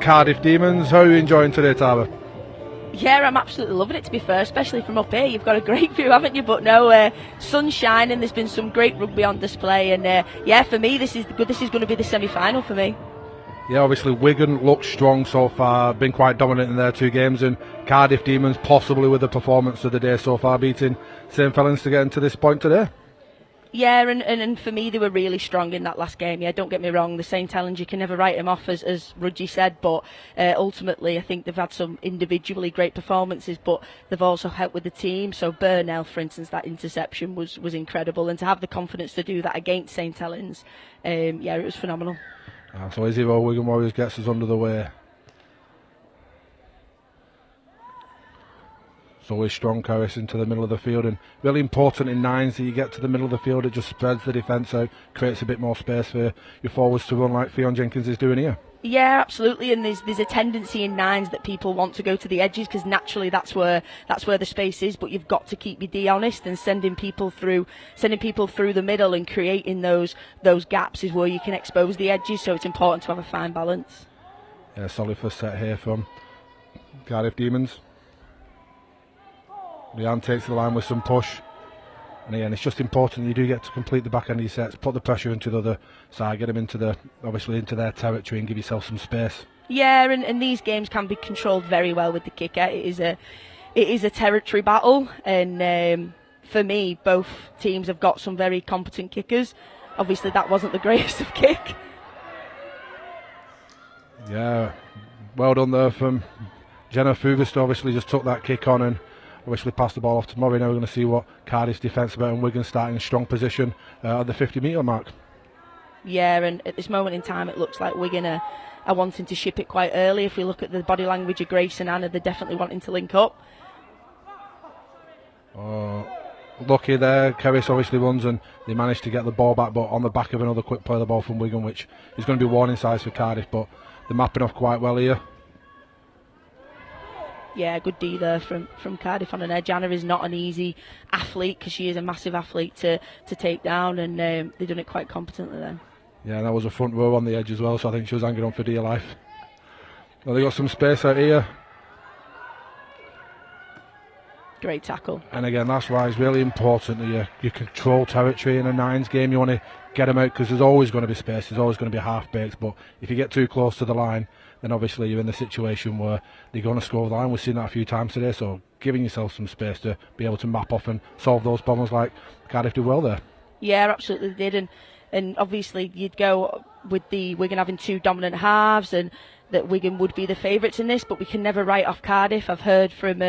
Cardiff Demons. How are you enjoying today, Tara? Yeah, I'm absolutely loving it, to be fair, especially from up here. You've got a great view, haven't you? But no, sun's shining, there's been some great rugby on display, and yeah, for me, this is good. This is going to be the semi-final for me. Yeah, obviously Wigan looks strong so far, been quite dominant in their 2 games, and Cardiff Demons possibly with the performance of the day so far, beating St Helens to get into this point today. Yeah, and for me, they were really strong in that last game. Yeah, don't get me wrong, the St Helens, you can never write them off, as Rudgy said, but ultimately I think they've had some individually great performances, but they've also helped with the team. So Burnell, for instance, that interception was incredible, and to have the confidence to do that against St Helens, yeah, it was phenomenal. So Izzy Wigan Warriors gets us under the way. It's always strong carries into the middle of the field, and really important in nines that you get to the middle of the field. It just spreads the defence out, creates a bit more space for your forwards to run like Fionn Jenkins is doing here. Yeah, absolutely, and there's a tendency in nines that people want to go to the edges because naturally that's where the space is. But you've got to keep your D honest, and sending people through the middle and creating those gaps is where you can expose the edges. So it's important to have a fine balance. Yeah, solid first set here from Cardiff Demons. Leanne takes the line with some push. And again, it's just important you do get to complete the back end of your sets, put the pressure into the other side, get them into their territory and give yourself some space. Yeah, and these games can be controlled very well with the kicker. It is a territory battle, and for me, both teams have got some very competent kickers. Obviously, that wasn't the greatest of kick. Yeah, well done there from Jenna Fugast. Obviously, just took that kick on and obviously passed the ball off to Murray. Now we're going to see what Cardiff's defence about, and Wigan starting in strong position at the 50-metre mark. Yeah, and at this moment in time, it looks like Wigan are wanting to ship it quite early. If we look at the body language of Grace and Anna, they're definitely wanting to link up. Lucky there, Kerris obviously runs and they managed to get the ball back, but on the back of another quick play of the ball from Wigan, which is going to be warning size for Cardiff, but they're mapping off quite well here. Yeah, good D there from Cardiff on an edge. Anna is not an easy athlete because she is a massive athlete to take down, and they've done it quite competently then. Yeah, that was a front row on the edge as well, so I think she was hanging on for dear life. Well, they got some space out here. Great tackle. And again, that's why it's really important that you control territory in a nines game. You want to get them out because there's always going to be space, there's always going to be half-bakes, but if you get too close to the line, then obviously you're in the situation where they're going to score the line. We've seen that a few times today, so giving yourself some space to be able to map off and solve those problems like Cardiff did well there. Yeah, absolutely did, and obviously you'd go with the Wigan having 2 dominant halves, and that Wigan would be the favourites in this, but we can never write off Cardiff. I've heard from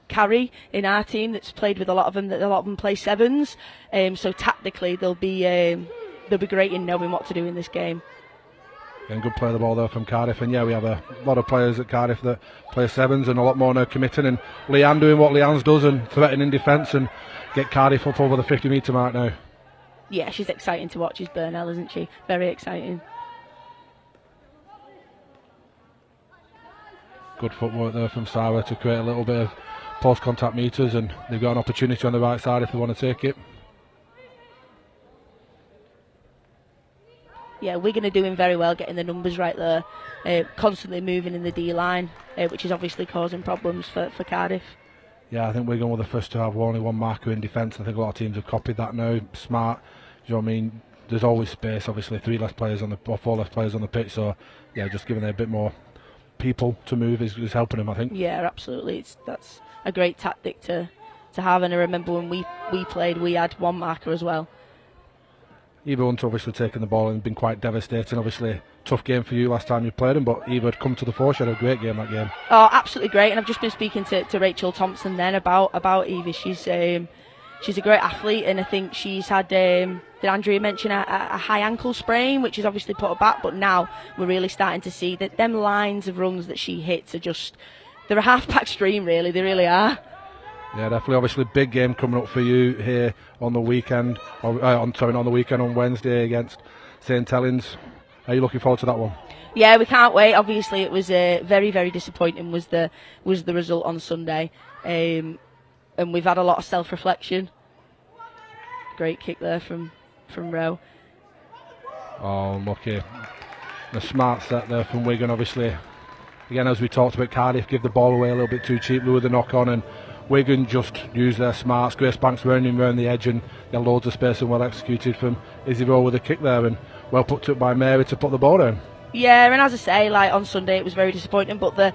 Carrie in our team that's played with a lot of them, that a lot of them play sevens, so tactically they'll be great in knowing what to do in this game. And good play of the ball there from Cardiff, and yeah, we have a lot of players at Cardiff that play sevens and a lot more now committing, and Leanne doing what Leanne's does and threatening defence and get Cardiff up over the 50-metre mark now. Yeah, she's exciting to watch, she's Burnell, isn't she? Very exciting. Good footwork there from Sarah to create a little bit of post-contact metres, and they've got an opportunity on the right side if they want to take it. Yeah, Wigan are doing very well getting the numbers right there, constantly moving in the D-line, which is obviously causing problems for Cardiff. Yeah, I think Wigan were the first to have only one marker in defence. I think a lot of teams have copied that now. Smart, you know what I mean? There's always space, obviously 4 less players on the pitch, so yeah, just giving them a bit more people to move is helping them, I think. Yeah, absolutely. That's a great tactic to have, and I remember when we played, we had 1 marker as well. Eva Hunt obviously taking the ball and been quite devastating. Obviously, tough game for you last time you played him, but Eva had come to the fore. She had a great game that game. Oh, absolutely great. And I've just been speaking to Rachel Thompson then about Eva. She's a great athlete, and I think she's had, did Andrea mention a high ankle sprain, which has obviously put her back, but now we're really starting to see that them lines of runs that she hits are just, they're a half-back stream, really. They really are. Yeah, definitely. Obviously, big game coming up for you here on the weekend. On the weekend on Wednesday against St Helens. Are you looking forward to that one? Yeah, we can't wait. Obviously, it was very, very disappointing. Was the result on Sunday, and we've had a lot of self-reflection. Great kick there from Rowe. Oh, lucky. The smart set there from Wigan, obviously. Again, as we talked about, Cardiff give the ball away a little bit too cheaply with the knock-on, and Wigan just use their smarts. Grace Banks running around the edge and get loads of space, and well executed from Izzy Rowe with a kick there, and well put up by Mary to put the ball down. Yeah, and as I say, like on Sunday it was very disappointing, but the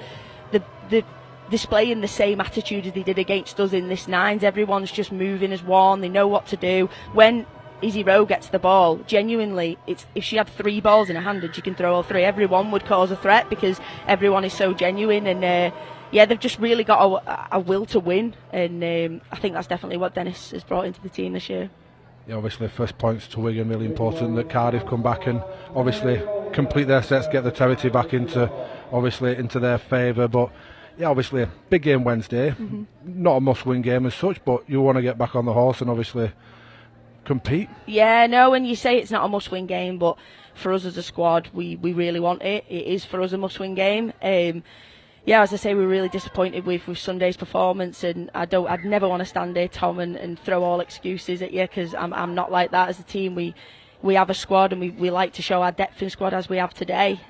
displaying the same attitude as they did against us in this nines. Everyone's just moving as one. They know what to do. When Izzy Rowe gets the ball, genuinely, if she had 3 balls in her hand and she can throw all 3, everyone would cause a threat because everyone is so genuine. And yeah, they've just really got a will to win, and I think that's definitely what Dennis has brought into the team this year. Yeah, obviously first points to Wigan, really important that Cardiff come back and obviously complete their sets, get the territory back into their favour. But yeah, obviously a big game Wednesday, not a must-win game as such, but you want to get back on the horse and obviously compete. Yeah, no, when you say it's not a must-win game, but for us as a squad, we really want it. It is for us a must-win game. Yeah, as I say, we're really disappointed with Sunday's performance, and I'd never want to stand here, Tom, and throw all excuses at you, because I'm not like that. As a team, we have a squad, and we like to show our depth in squad as we have today.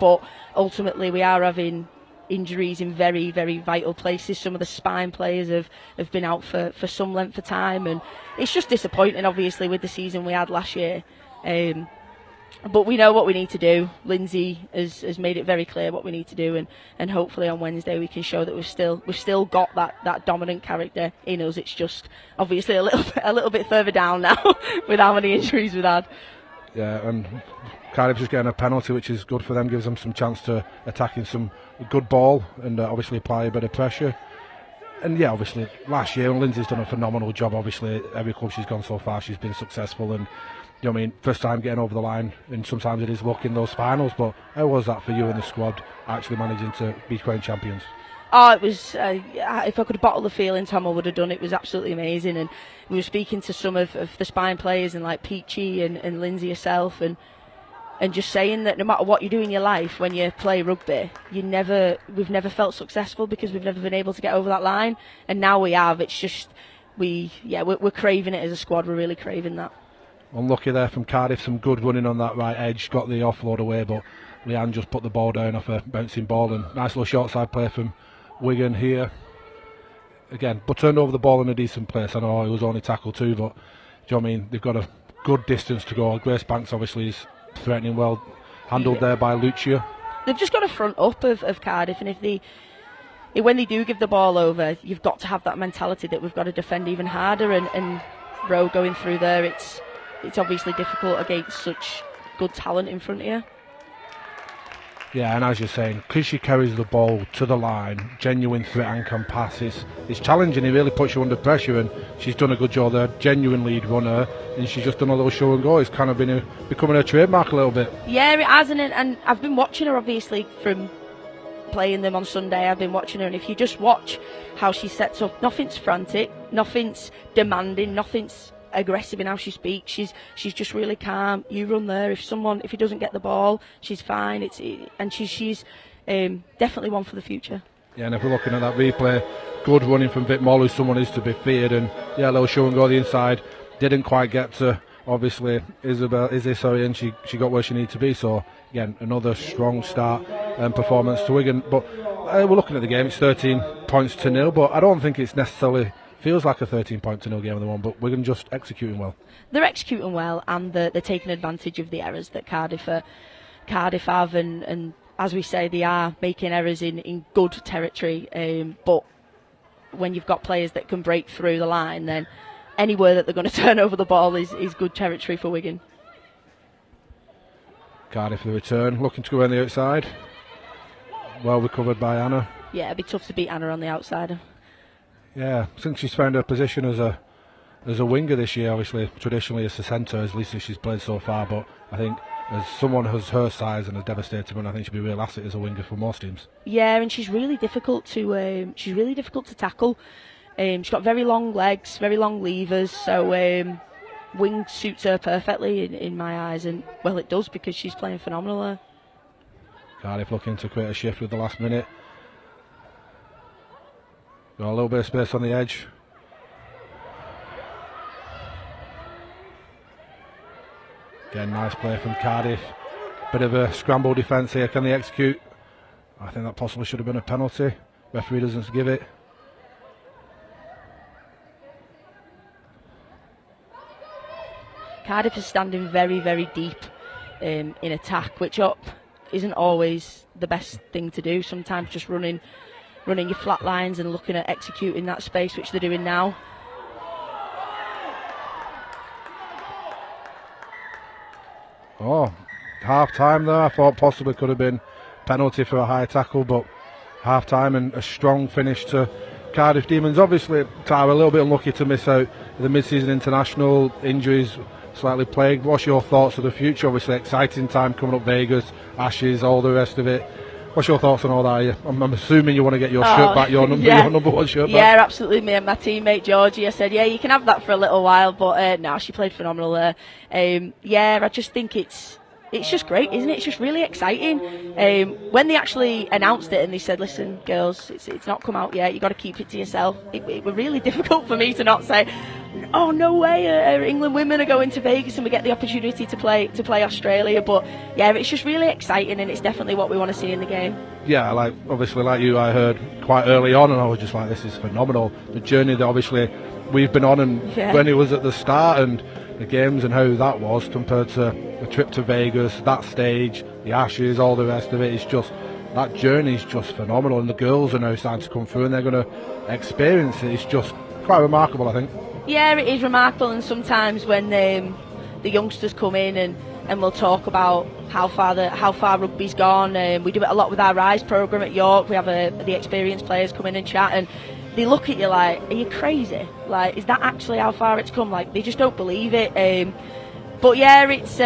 But ultimately, we are having injuries in very, very vital places. Some of the spine players have been out for some length of time, and it's just disappointing, obviously, with the season we had last year. But we know what we need to do. Lindsay has made it very clear what we need to do, and hopefully on Wednesday we can show that we've still got that dominant character in us. It's just obviously a little bit further down now with how many injuries we've had. Yeah, and Cardiff just getting a penalty, which is good for them, gives them some chance to attacking some good ball and obviously apply a bit of pressure. And yeah, obviously last year Lindsay's done a phenomenal job. Obviously every club she's gone so far, she's been successful, and you know what I mean, first time getting over the line, and sometimes it is luck in those finals. But how was that for you and the squad, actually managing to be crowned champions? Oh, it was, if I could bottle the feeling, Tom, I would have done it. It was absolutely amazing. And we were speaking to some of the spine players, and like Peachy and Lindsay herself, and just saying that no matter what you do in your life, when you play rugby, we've never felt successful because we've never been able to get over that line. And now we have. It's just, we're craving it as a squad. We're really craving that. Unlucky there from Cardiff, some good running on that right edge, got the offload away, but Leanne just put the ball down off a bouncing ball, and nice little short side play from Wigan here. Again, but turned over the ball in a decent place. I know it was only tackle 2, but do you know what I mean? They've got a good distance to go. Grace Banks obviously is threatening, well handled there by Lucia. They've just got a front up of Cardiff, and when they do give the ball over, you've got to have that mentality that we've got to defend even harder, and Rowe going through there, it's obviously difficult against such good talent in front of you. Yeah, and as you're saying, because she carries the ball to the line, genuine threat and can pass, it's challenging. It really puts you under pressure, and she's done a good job there. Genuine lead runner, and she's just done a little show and go. It's kind of becoming a trademark a little bit. Yeah, it has, and I've been watching her obviously from playing them on Sunday. I've been watching her, and if you just watch how she sets up, nothing's frantic, nothing's demanding, nothing's aggressive in how she speaks. She's just really calm. You run there. If he doesn't get the ball, she's fine. She's definitely one for the future. Yeah, and if we're looking at that replay, good running from Vic Moll, who's someone who's to be feared, and yeah, a little show and go the inside. Didn't quite get to obviously Izzy, and she got where she needed to be. So again, another strong start and performance to Wigan. But we're looking at the game. It's 13 points to 0, but I don't think it's necessarily feels like a 13-point-0 game at the one, but Wigan just executing well. They're executing well, and they're taking advantage of the errors that Cardiff have, and as we say, they are making errors in good territory. But when you've got players that can break through the line, then anywhere that they're going to turn over the ball is good territory for Wigan. Cardiff the return, looking to go around the outside. Well recovered by Anna. Yeah, it'd be tough to beat Anna on the outside. Yeah, since she's found her position as a winger this year, obviously traditionally as a centre, at least as she's played so far. But I think as someone who's her size and as devastating, I think she'll be a real asset as a winger for most teams. Yeah, and she's really difficult to tackle. She's got very long legs, very long levers, so wing suits her perfectly in my eyes, and well, it does because she's playing phenomenal there. Cardiff looking to create a shift with the last minute. Got a little bit of space on the edge. Again, nice play from Cardiff. Bit of a scramble defence here. Can they execute? I think that possibly should have been a penalty. Referee doesn't give it. Cardiff is standing very, very deep in attack, which up isn't always the best thing to do. Sometimes just running your flat lines and looking at executing that space, which they're doing now. Oh, half time there. I thought possibly could have been penalty for a high tackle, but half time and a strong finish to Cardiff Demons. Obviously, Tara, a little bit unlucky to miss out the mid-season international, injuries slightly plagued. What's your thoughts of the future? Obviously, exciting time coming up, Vegas, Ashes, all the rest of it. What's your thoughts on all that? I'm assuming you want to get your shirt back, your number, your number one shirt back. Yeah, absolutely. Me and my teammate Georgie, I said, yeah, you can have that for a little while, but no, she played phenomenal there. Yeah, I just think it's just great, isn't it? It's just really exciting. When they actually announced it and they said, listen, girls, it's not come out yet, you've got to keep it to yourself, it was really difficult for me to not say, oh, no way, England women are going to Vegas and we get the opportunity to play Australia. But yeah, it's just really exciting and it's definitely what we want to see in the game. Yeah, obviously like you, I heard quite early on and I was just like, this is phenomenal. The journey that obviously we've been on, and when it was at the start and the games and how that was compared to the trip to Vegas, that stage, the Ashes, all the rest of it, is just, that journey is just phenomenal, and the girls are now starting to come through and they're going to experience it. It's just quite remarkable, I think. Yeah, it is remarkable, and sometimes when the youngsters come in and we'll talk about how far rugby's gone. We do it a lot with our Rise programme at York. We have the experienced players come in and chat, and they look at you like, are you crazy? Like, is that actually how far it's come? Like, they just don't believe it. But yeah, it's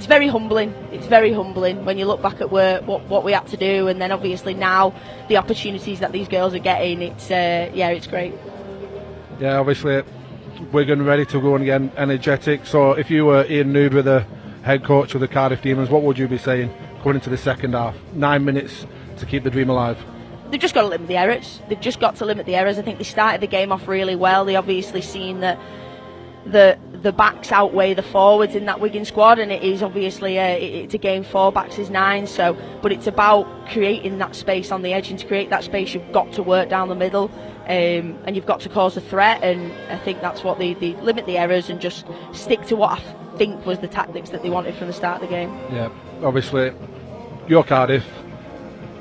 very humbling. It's very humbling when you look back at what we had to do, and then obviously now the opportunities that these girls are getting. It's great. Yeah, obviously Wigan ready to go and again, energetic. So if you were Ian Newber, the head coach of the Cardiff Demons, what would you be saying going into the second half? 9 minutes to keep the dream alive. They've just got to limit the errors. They've just got to limit the errors. I think they started the game off really well. They obviously seen that the backs outweigh the forwards in that Wigan squad, and it is obviously it's a game 4 backs is 9. So, but it's about creating that space on the edge, and to create that space, you've got to work down the middle, and you've got to cause a threat. And I think that's what they limit the errors and just stick to what I think was the tactics that they wanted from the start of the game. Yeah, obviously, you're Cardiff.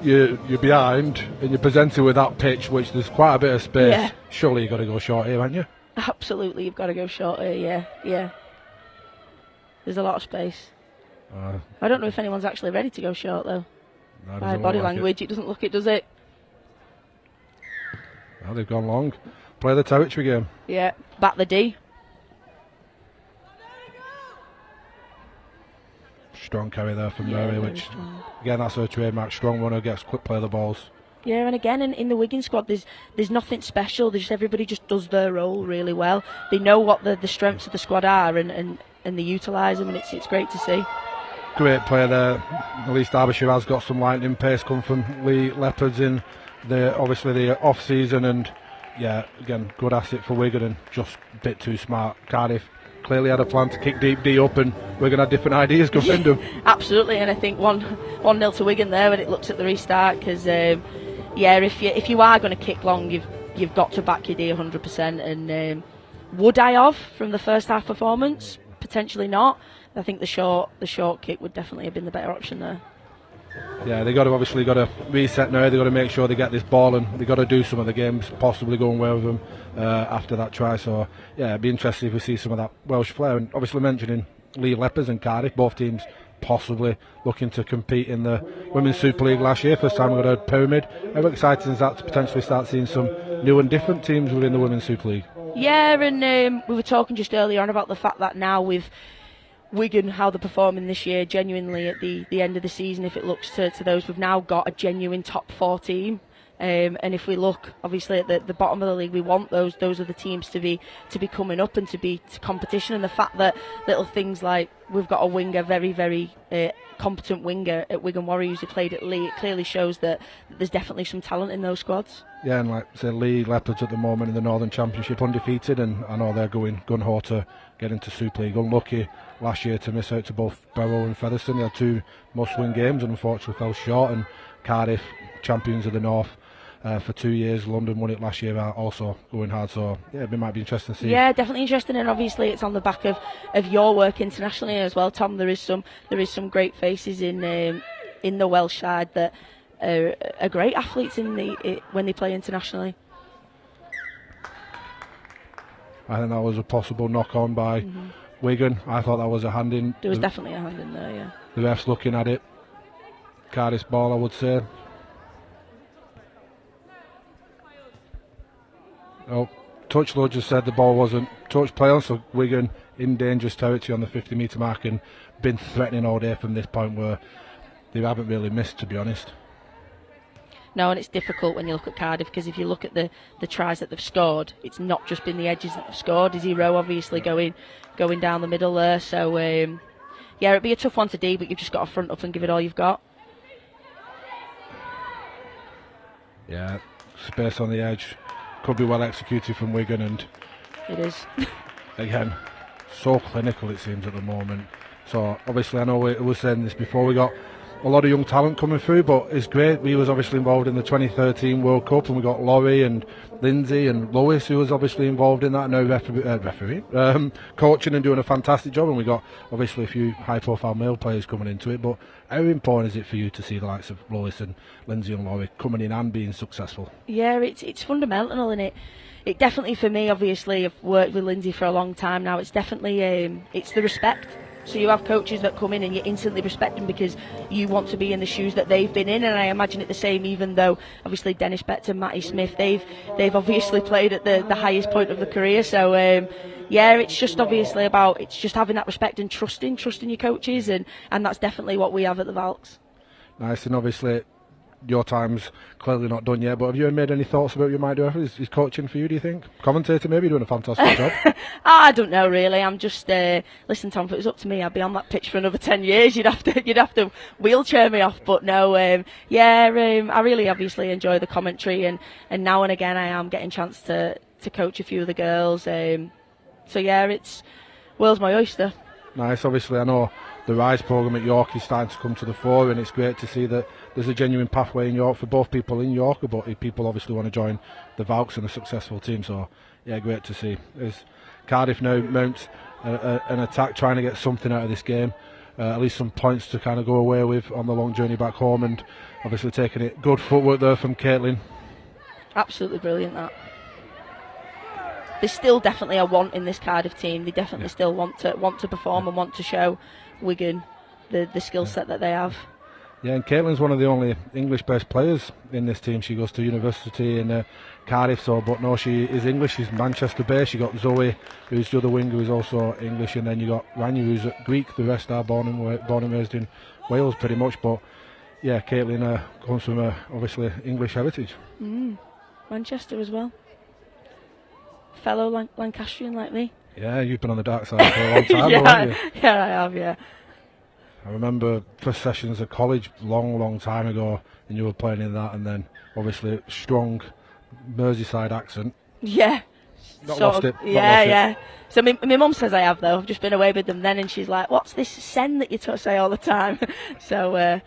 You're behind and you're presented with that pitch, which there's quite a bit of space. Yeah. Surely you've got to go short here, haven't you? Absolutely, you've got to go short here, yeah. There's a lot of space. I don't know if anyone's actually ready to go short, though. By body language, it doesn't look it, does it? Well, they've gone long. Play the territory game. Yeah, back the D. Strong carry there from Mary, which, again, that's her trademark. Strong runner, gets quick play of the balls. Yeah, and again, in the Wigan squad, there's nothing special. Everybody just does their role really well. They know what the strengths of the squad are, and they utilise them, and it's great to see. Great play there. At least Derbyshire has got some lightning pace come from Lee Leopards in obviously the off season, and yeah, again, good asset for Wigan, and just a bit too smart. Cardiff clearly had a plan to kick deep D up, and Wigan had different ideas going them. Absolutely, and I think 1-0 to Wigan there when it looks at the restart, because if you are going to kick long, you've got to back your D 100%. And would I have from the first half performance? Potentially not. I think the short kick would definitely have been the better option there. Yeah, they obviously got to reset now. They got to make sure they get this ball, and they got to do some of the games possibly going well with them after that try. So yeah, it'd be interesting if we see some of that Welsh flair. And obviously mentioning Lee Leopards and Cardiff, both teams possibly looking to compete in the Women's Super League last year. First time we got a pyramid. How exciting is that to potentially start seeing some new and different teams within the Women's Super League? Yeah, and we were talking just earlier on about the fact that now with Wigan, how they're performing this year, genuinely at the end of the season, if it looks to those, we've now got a genuine top 4 team. And if we look, obviously, at the bottom of the league, we want those other teams to be coming up and to be to competition. And the fact that little things like we've got a winger, very, very competent winger at Wigan Warriors who played at Lee, it clearly shows that there's definitely some talent in those squads. Yeah, and like say Lee Leopards at the moment in the Northern Championship undefeated, and I know they're going gun-ho to get into Super League. Unlucky last year to miss out to both Barrow and Featherstone. They had 2 must-win games and unfortunately fell short, and Cardiff, champions of the North for 2 years. London won it last year, also going hard, so yeah, it might be interesting to see. Yeah, definitely interesting, and obviously it's on the back of your work internationally as well, Tom. There is some great faces in the Welsh side that are great athletes when they play internationally. I think that was a possible knock-on by Wigan. I thought that was a hand in. There was definitely a hand in there, yeah. The ref's looking at it. Cardiff's ball, I would say. Oh, touch Lodge just said the ball wasn't touch play on, so Wigan in dangerous territory on the 50-metre mark and been threatening all day from this point where they haven't really missed, to be honest. No, and it's difficult when you look at Cardiff, because if you look at the tries that they've scored, it's not just been the edges that they've scored. Izzy Rowe obviously going down the middle there, so yeah, it'd be a tough one to do, but you've just got to front up and give it all you've got. Yeah, space on the edge. Could be well executed from Wigan, and it is. Again, so clinical it seems at the moment. So obviously I know we were saying this before, we got a lot of young talent coming through, but it's great. We was obviously involved in the 2013 World Cup, and we got Laurie and Lindsay and Lois, who was obviously involved in that, now referee, coaching and doing a fantastic job, and we got obviously a few high profile male players coming into it. But how important is it for you to see the likes of Lois and Lindsay and Laurie coming in and being successful? Yeah, it's fundamental, and it definitely, for me, obviously I've worked with Lindsay for a long time now, it's definitely it's the respect. So you have coaches that come in and you instantly respect them because you want to be in the shoes that they've been in, and I imagine it the same, even though obviously Dennis Betts and Matty Smith, they've obviously played at the highest point of the career. So yeah, it's just obviously about, it's just having that respect and trusting your coaches, and that's definitely what we have at the Valks. Nice, and obviously your time's clearly not done yet, but have you made any thoughts about what you might do? Is coaching for you, do you think? Commentator, maybe? Doing a fantastic job. I don't know really. I'm just listen, Tom, if it was up to me, I'd be on that pitch for another 10 years. You'd have to wheelchair me off. But no, I really obviously enjoy the commentary, and now and again I am getting a chance to coach a few of the girls. So yeah, it's world's my oyster. Nice. Obviously I know the Rise programme at York is starting to come to the fore, and it's great to see that there's a genuine pathway in York for both people in York, but if people obviously want to join the Valks and a successful team. So yeah, great to see. As Cardiff now mounts an attack, trying to get something out of this game, at least some points to kind of go away with on the long journey back home, and obviously taking it. Good footwork there from Caitlin. Absolutely brilliant, that. There's still definitely a want in this Cardiff team. They definitely still want to perform and want to show Wigan the skill set that they have. Yeah, and Caitlin's one of the only English-based players in this team. She goes to university in Cardiff, but no, she is English. She's Manchester-based. You got Zoe, who's the other winger, who's also English, and then you got Rania, who's Greek. The rest are born and raised in Wales, pretty much. But yeah, Caitlin comes from obviously English heritage. Manchester as well. Fellow Lancastrian like me. Yeah, you've been on the dark side for a long time, haven't you? Yeah, I have, yeah. I remember first sessions at college long time ago, and you were playing in that, and then obviously strong Merseyside accent. Yeah. Not lost it. Yeah. So my mum says I have, though. I've just been away with them then, and she's like, what's this sen that you say all the time? So,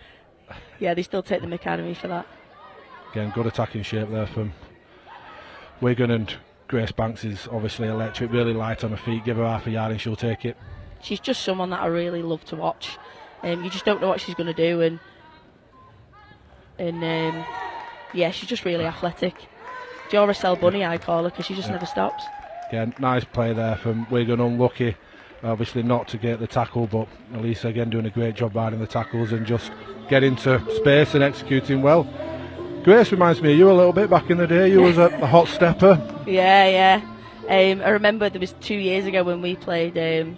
yeah, they still take the mick out of me for that. Again, good attacking shape there from Wigan, and Grace Banks is obviously electric, really light on her feet. Give her half a yard and she'll take it. She's just someone that I really love to watch. You just don't know what she's going to do, and yeah, she's just really athletic. Duracell Bunny, I call her, because she just never stops. Again, nice play there from Wigan. Unlucky, obviously, not to get the tackle, but Elisa again doing a great job riding the tackles and just getting to space and executing well. Grace reminds me of you a little bit back in the day. You was a hot stepper. Yeah. I remember there was 2 years ago when we played, and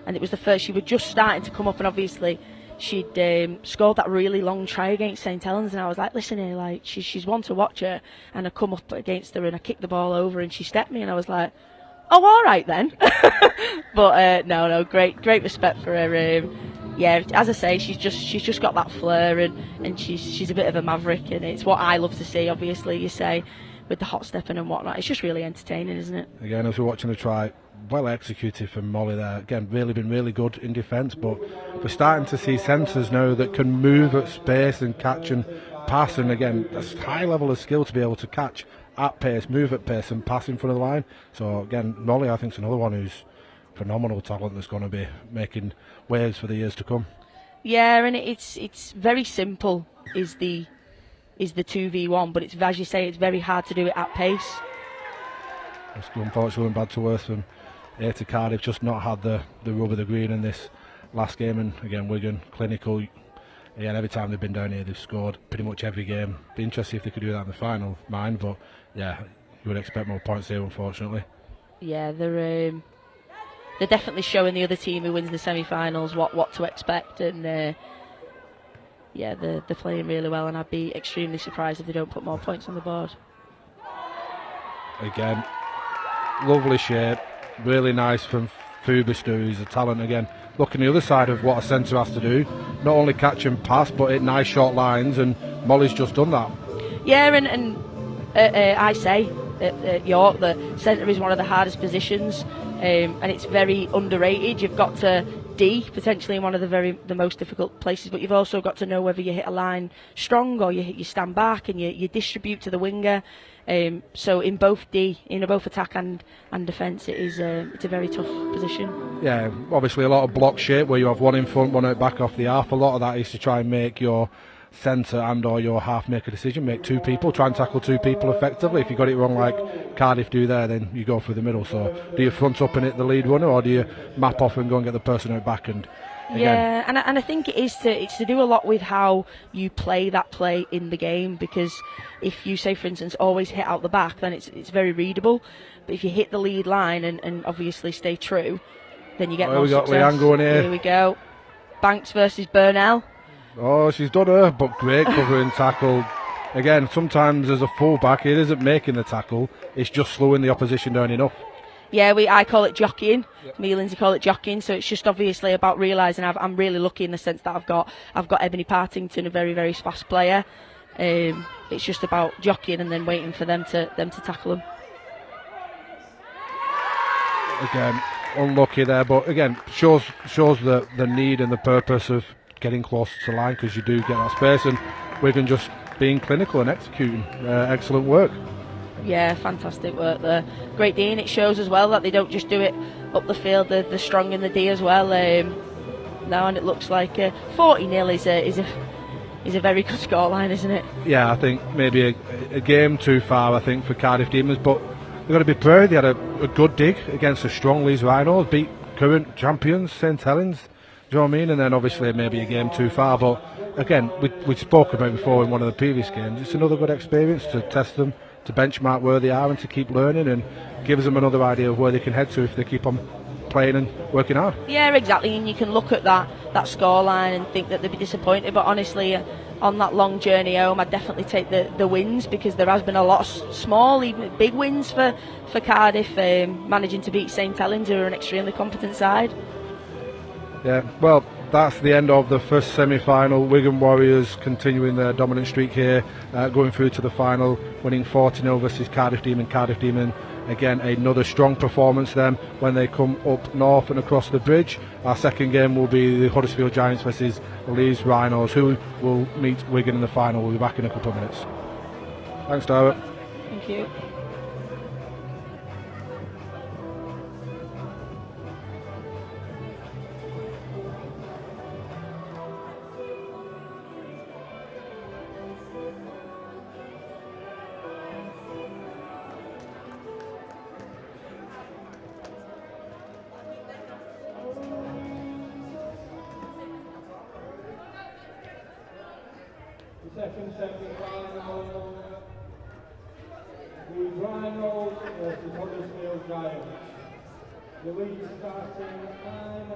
it was the first. She was just starting to come up, and obviously she'd scored that really long try against St Helens, and I was like, listen here, like she's one to watch her. And I come up against her and I kicked the ball over, and she stepped me, and I was like, oh, all right then. But no, great respect for her. Yeah, as I say, she's just got that flair, and she's a bit of a maverick, and it's what I love to see. Obviously, you say the hot stepping and whatnot. It's just really entertaining, isn't it? Again, as we're watching the try, well executed from Molly there. Again, really been really good in defence, but we're starting to see centres now that can move at space and catch and pass, and again, that's a high level of skill to be able to catch at pace, move at pace and pass in front of the line. So again, Molly I think is another one who's phenomenal talent that's going to be making waves for the years to come. Yeah, and it's very simple is the 2v1, but it's, as you say, it's very hard to do it at pace. It's unfortunately been bad to worse than here to Cardiff, just not had the rub of the green in this last game, and again Wigan clinical. Yeah, every time they've been down here they've scored pretty much every game. Be interested if they could do that in the final, but yeah, you would expect more points here unfortunately. Yeah, they're definitely showing the other team who wins the semi-finals what to expect, and yeah, they're playing really well, and I'd be extremely surprised if they don't put more points on the board. Again, lovely shape, really nice from Fubistu, who's a talent again. Looking the other side of what a centre has to do, not only catch and pass, but hit nice short lines, and Molly's just done that. Yeah, and I say at York that centre is one of the hardest positions, and it's very underrated. You've got to D potentially in one of the most difficult places, but you've also got to know whether you hit a line strong or you stand back and you distribute to the winger. So in both both attack and defence, it's a very tough position. Yeah, obviously a lot of block shape where you have one in front, one out back off the half. A lot of that is to try and make your centre and or your half make a decision, make two people, try and tackle two people effectively. If you got it wrong like Cardiff do there, then you go through the middle. So do you front up and hit the lead runner, or do you map off and go and get the person out back? And again, yeah, and I think it's to do a lot with how you play that play in the game, because if you say, for instance, always hit out the back, then it's very readable. But if you hit the lead line and obviously stay true, then you get more success. We got Leanne going here. Here we go. Banks versus Burnell. Oh, she's done her, but great covering tackle. Again, sometimes as a full-back, it isn't making the tackle, it's just slowing the opposition down enough. Yeah, I call it jockeying. Yep. Me and Lindsay call it jockeying. So it's just obviously about realising I'm really lucky in the sense that I've got Ebony Partington, a very, very fast player. It's just about jockeying and then waiting for them to tackle them. Again, unlucky there, but again shows the need and the purpose of getting close to the line, because you do get that space, and Wigan just being clinical and executing. Excellent work. Yeah, fantastic work there. Great D, and it shows as well that they don't just do it up the field, they're strong in the D as well. Now, and it looks like 40-0 is a very good scoreline, isn't it? Yeah, I think maybe a game too far, I think, for Cardiff Demons, but they've got to be proud. They had a good dig against a strong Leeds Rhinos, beat current champions St Helens. Do you know what I mean? And then obviously maybe a game too far, but again, we spoke about before in one of the previous games, it's another good experience to test them, to benchmark where they are and to keep learning, and gives them another idea of where they can head to if they keep on playing and working hard. Yeah, exactly, and you can look at that scoreline and think that they'd be disappointed, but honestly on that long journey home I'd definitely take the wins, because there has been a lot of small, even big wins for Cardiff, managing to beat St Helens, who are an extremely competent side. Yeah, well, that's the end of the first semi-final. Wigan Warriors continuing their dominant streak here, going through to the final, winning 40-0 versus Cardiff Demon. Cardiff Demon, again, another strong performance then when they come up north and across the bridge. Our second game will be the Huddersfield Giants versus Leeds Rhinos, who will meet Wigan in the final. We'll be back in a couple of minutes. Thanks, Dara. Thank you. Second semi-final, Leeds Rhinos versus Huddersfield Giants. The league starting time,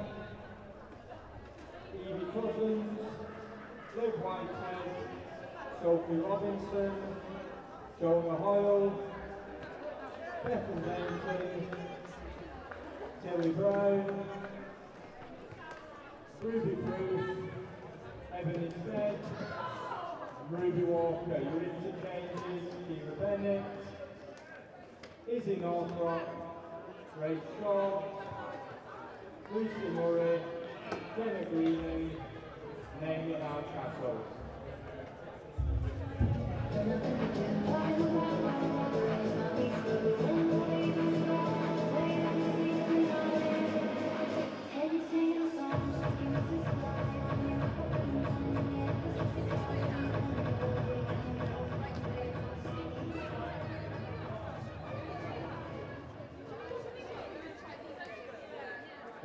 Evie Cousins, Liv Whitehead, Sophie Robinson, Jonah Hoyle, Bethan Denton, Kelly Brown, Ruby Bruce, Ebony Smith, Ruby Walker. Your interchanges, Kira Bennett, Izzy Northrop, Grace Shaw, Lucy Murray, Jenna Greening, and Amy Hardcastle.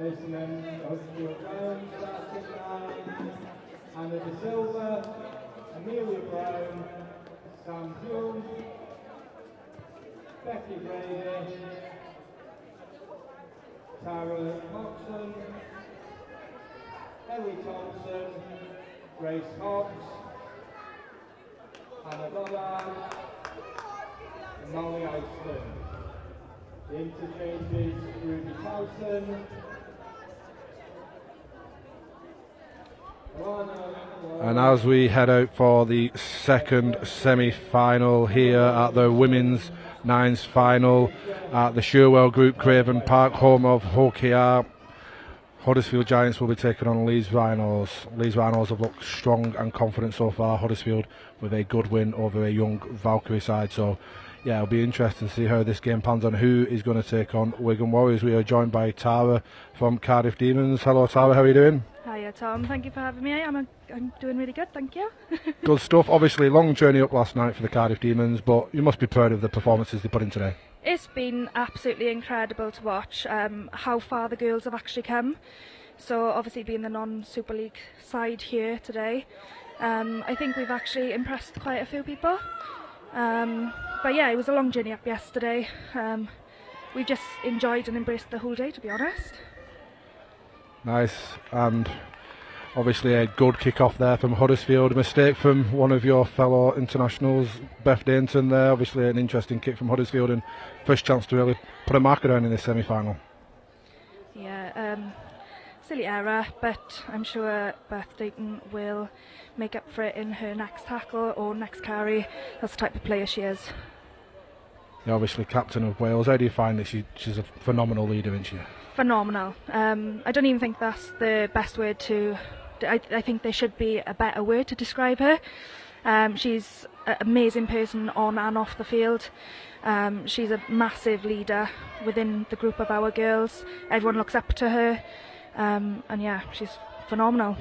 Listening Huddersfield Giants, starting 9, Anna De Silva, Amelia Brown, Sam Hume, Becky Brady, Tara Moxon, Ellie Thompson, Grace Hobbs, Anna Dollard, and Molly Austin. The interchanges, Ruby Towson, and as we head out for the second semi-final here at the women's nines final at the Sewell Group Craven Park, home of Hokiar, Huddersfield Giants will be taking on Leeds Rhinos. Leeds Rhinos have looked strong and confident so far. Huddersfield with a good win over a young Valkyrie side. So yeah, it'll be interesting to see how this game pans on who is going to take on Wigan Warriors. We are joined by Tara from Cardiff Demons. Hello Tara, how are you doing? Hiya Tom, thank you for having me. I'm doing really good, thank you. Good stuff. Obviously long journey up last night for the Cardiff Demons, but you must be proud of the performances they put in today. It's been absolutely incredible to watch how far the girls have actually come. So obviously being the non-Super League side here today, I think we've actually impressed quite a few people. But yeah, it was a long journey up yesterday. We just enjoyed and embraced the whole day, to be honest. Nice, and obviously a good kick-off there from Huddersfield. A mistake from one of your fellow internationals, Beth Dainton there. Obviously an interesting kick from Huddersfield and first chance to really put a marker down in this semi-final. Yeah, silly error, but I'm sure Beth Dainton will make up for it in her next tackle or next carry. That's the type of player she is. You're obviously captain of Wales. How do you find that she's a phenomenal leader, isn't she? Phenomenal. I don't even think that's the best word to... I think there should be a better word to describe her. She's an amazing person on and off the field. She's a massive leader within the group of our girls. Everyone looks up to her. And yeah, she's phenomenal.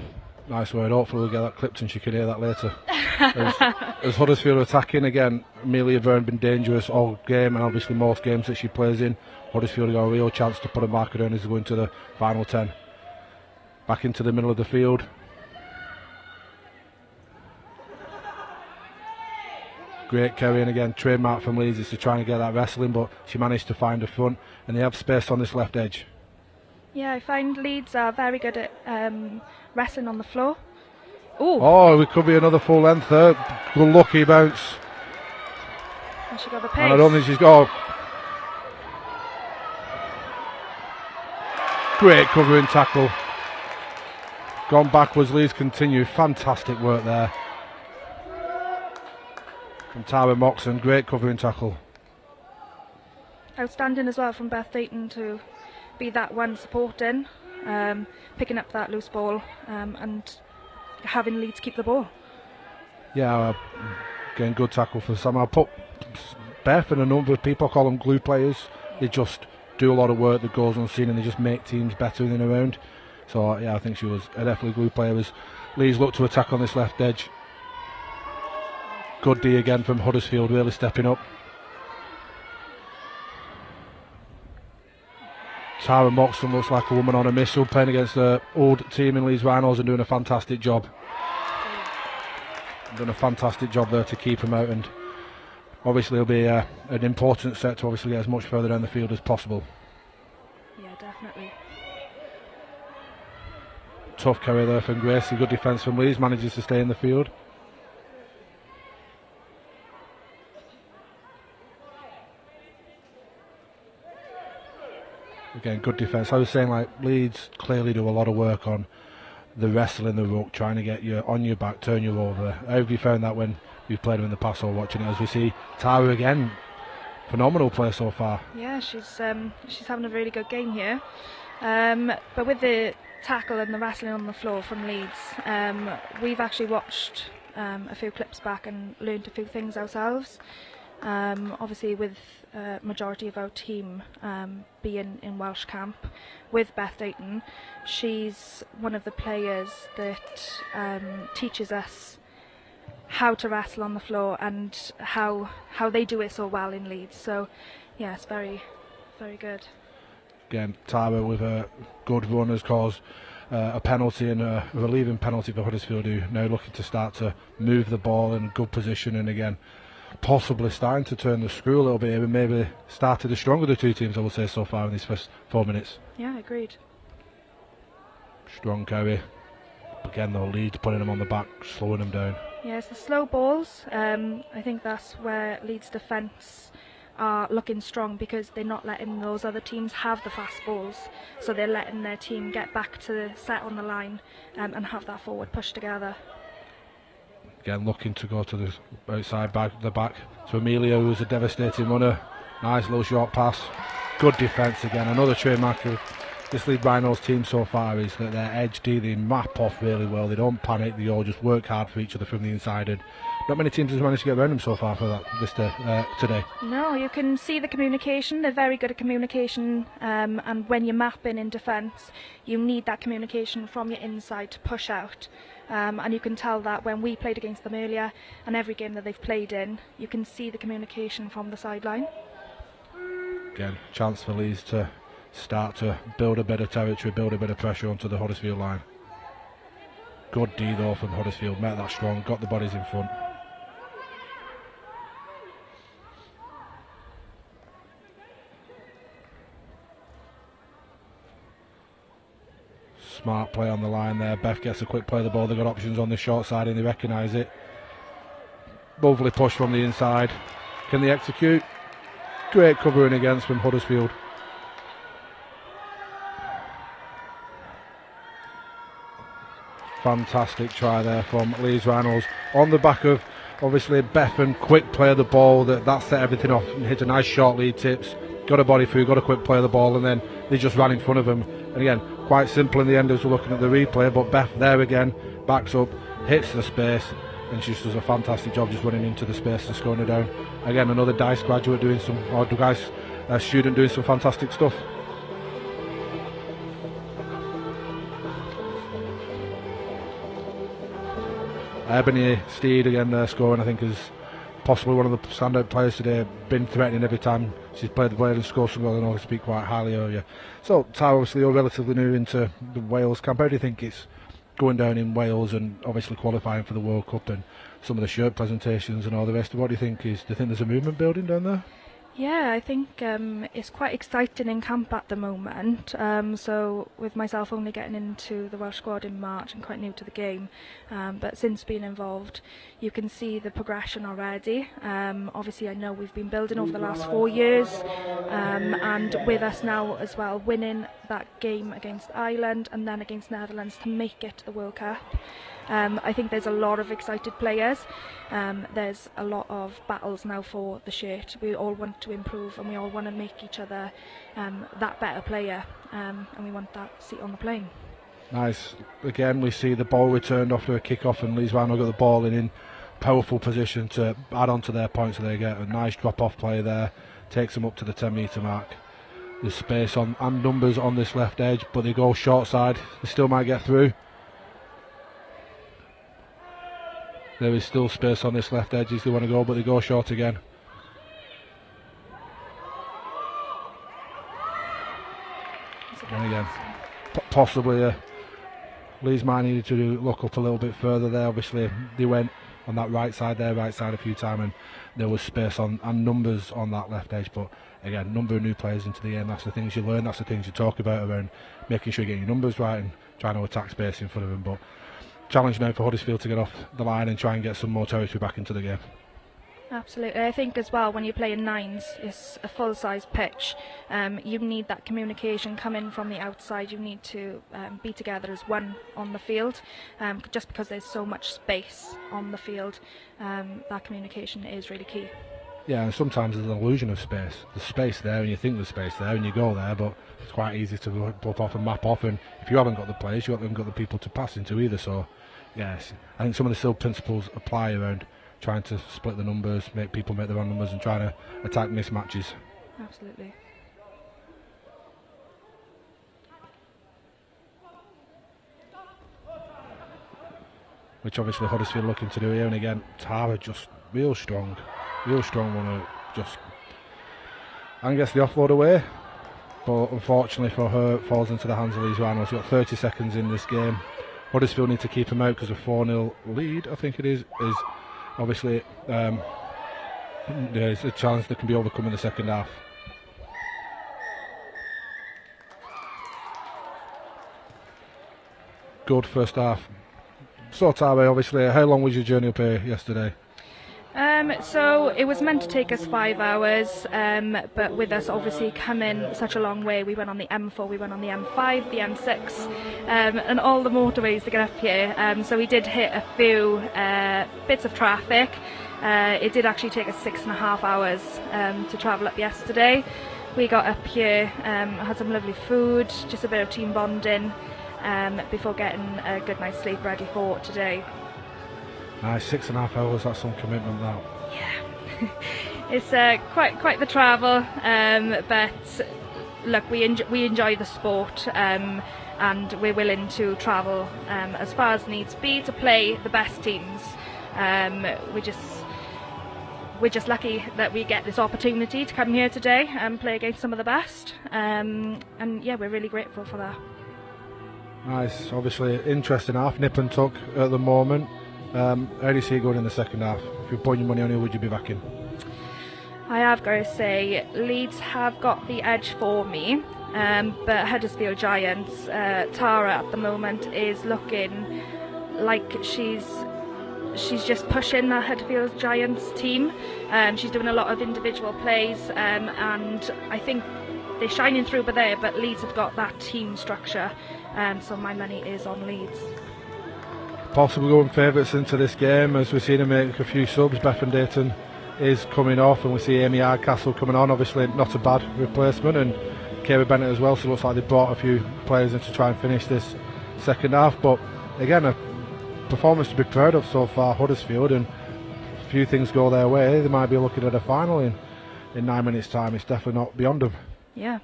Nice word. Hopefully we'll get that clipped and she can hear that later. as Huddersfield attacking again, Amelia Brown been dangerous all game, and obviously most games that she plays in, Huddersfield got a real chance to put a marker down as they go into the final 10. Back into the middle of the field. Great carrying again, trademark from Leeds is to try and get that wrestling, but she managed to find a front, and they have space on this left edge. Yeah, I find Leeds are very good at wrestling on the floor. Ooh. Oh, it could be another full length there. Good lucky bounce. And she got the pace. And I don't think she's got. Great covering tackle. Gone backwards, Leeds continue. Fantastic work there from Tara Moxon. Great covering tackle. Outstanding as well from Beth Dainton to be that one supporting, picking up that loose ball and having Leeds keep the ball. Yeah, again, good tackle for Sam. I'll put Beth and a number of people, call them glue players. They just do a lot of work that goes unseen and they just make teams better in and around. So yeah, I think she was a definitely glue player as Leeds look to attack on this left edge. Good D again from Huddersfield, really stepping up. Tara Moxon looks like a woman on a missile, playing against the old team in Leeds Rhinos and doing a fantastic job. Doing a fantastic job there to keep him out, and obviously it'll be an important set to obviously get as much further down the field as possible. Yeah, definitely. Tough carry there from Gracie, good defence from Leeds, manages to stay in the field. Again, good defence. I was saying, like, Leeds clearly do a lot of work on the wrestling the ruck, trying to get you on your back, turn you over. How have you found that when you've played them in the past or watching it? As we see Tara again phenomenal play so far. Yeah, she's having a really good game here. But with the tackle and the wrestling on the floor from Leeds, we've actually watched a few clips back and learned a few things ourselves. Obviously, with majority of our team being in Welsh camp with Beth Dayton, she's one of the players that teaches us how to wrestle on the floor and how they do it so well in Leeds. So, yeah, it's very, very good. Again, Tara with a good run has caused a penalty and a relieving penalty for Huddersfield, who now looking to start to move the ball in a good position, and again possibly starting to turn the screw a little bit here, and maybe started the stronger of the two teams, I would say, so far in these first 4 minutes. Yeah, agreed. Strong carry. Again though, Leeds putting them on the back, slowing them down. Yeah, it's the slow balls. I think that's where Leeds defence are looking strong, because they're not letting those other teams have the fast balls, so they're letting their team get back to the set on the line and have that forward push together. Again, looking to go to the outside back, the back to Amelia, who's a devastating runner. Nice little short pass. Good defence again. Another trademark of this Leeds Rhinos team so far is that their edge D, they map off really well. They don't panic, they all just work hard for each other from the inside, and not many teams have managed to get around them so far for that today. No, you can see the communication. They're very good at communication, and when you're mapping in defence, you need that communication from your inside to push out. And you can tell that when we played against them earlier, and every game that they've played in, you can see the communication from the sideline. Again, chance for Leeds to start to build a bit of territory, build a bit of pressure onto the Huddersfield line. Good D though from Huddersfield, met that strong, got the bodies in front. Smart play on the line there. Beth gets a quick play of the ball. They've got options on the short side and they recognise it. Lovely push from the inside. Can they execute? Great covering against from Huddersfield. Fantastic try there from Leeds Rhinos on the back of obviously Beth, and quick play of the ball that set everything off and hit a nice short lead tips. Got a body through, got a quick play of the ball, and then they just ran in front of them. And again, quite simple in the end as we're looking at the replay, but Beth there again, backs up, hits the space, and she just does a fantastic job just running into the space and scoring it down. Again, another DICE graduate doing some, or DICE student doing some fantastic stuff. Ebony Steed again there scoring, I think is possibly one of the standout players today. Been threatening every time she's played the player and scored some goals, and I speak quite highly of you. So Tara, obviously you're relatively new into the Wales camp. How do you think it's going down in Wales, and obviously qualifying for the World Cup and some of the shirt presentations and all the rest? What do you think do you think there's a movement building down there? Yeah, I think it's quite exciting in camp at the moment. So with myself only getting into the Welsh squad in March, I'm quite new to the game, but since being involved, you can see the progression already. Obviously I know we've been building over the last 4 years, and with us now as well winning that game against Ireland and then against Netherlands to make it to the World Cup. I think there's a lot of excited players. There's a lot of battles now for the shirt. We all want to improve, and we all want to make each other that better player, and we want that seat on the plane. Nice. Again, we see the ball returned after a kick-off, and Leeds Rhinos got the ball in powerful position to add on to their points. So they get a nice drop-off play there, takes them up to the 10-metre mark. There's space on and numbers on this left edge, but they go short side. They still might get through. There is still space on this left edge if they want to go, but they go short again. And again, possibly Leeds might need to look up a little bit further there. Obviously, they went on that right side a few times, and there was space on and numbers on that left edge. But again, number of new players into the game. That's the things you learn. That's the things you talk about around making sure you get your numbers right and trying to attack space in front of them. But challenge now for Huddersfield to get off the line and try and get some more territory back into the game. Absolutely. I think as well, when you're playing nines, it's a full-size pitch. You need that communication coming from the outside. You need to be together as one on the field. Just because there's so much space on the field, that communication is really key. Yeah, and sometimes there's an illusion of space. There's space there, and you think there's space there, and you go there, but it's quite easy to put off and map off. And if you haven't got the players, you haven't got the people to pass into either. So, yes, I think some of the still principles apply around trying to split the numbers, make people make their own numbers, and trying to attack mismatches. Absolutely. Which obviously Huddersfield looking to do here, and again, Tara just real strong one to just and gets the offload away, but unfortunately for her it falls into the hands of Leeds Rhinos. We've got 30 seconds in this game. Huddersfield need to keep them out because a 4-0 lead, I think it is obviously there's a chance that can be overcome in the second half. Good first half. So Tara, obviously, how long was your journey up here yesterday? So it was meant to take us 5 hours, but with us obviously coming such a long way, we went on the M4, we went on the M5, the M6, and all the motorways to get up here. So we did hit a few bits of traffic. It did actually take us 6.5 hours to travel up yesterday. We got up here, had some lovely food, just a bit of team bonding, before getting a good night's sleep ready for today. Nice, 6.5 hours, that's some commitment now. Yeah, it's quite the travel, but look, we enjoy the sport, and we're willing to travel as far as needs be to play the best teams. We're just lucky that we get this opportunity to come here today and play against some of the best, and yeah, we're really grateful for that. Nice, obviously interesting half, nip and tuck at the moment. How do you see it going in the second half? If you're putting your money on it, would you be backing? I have got to say, Leeds have got the edge for me, but Huddersfield Giants, Tara at the moment is looking like she's just pushing the Huddersfield Giants team. She's doing a lot of individual plays, and I think they're shining through there, but Leeds have got that team structure, so my money is on Leeds. Possible going favourites into this game, as we've seen him make a few subs. Bethan Dayton is coming off, and we see Amy Hardcastle coming on. Obviously not a bad replacement, and Kayla Bennett as well, so it looks like they brought a few players in to try and finish this second half. But again, a performance to be proud of so far, Huddersfield, and a few things go their way, they might be looking at a final in 9 minutes time. It's definitely not beyond them. Yeah,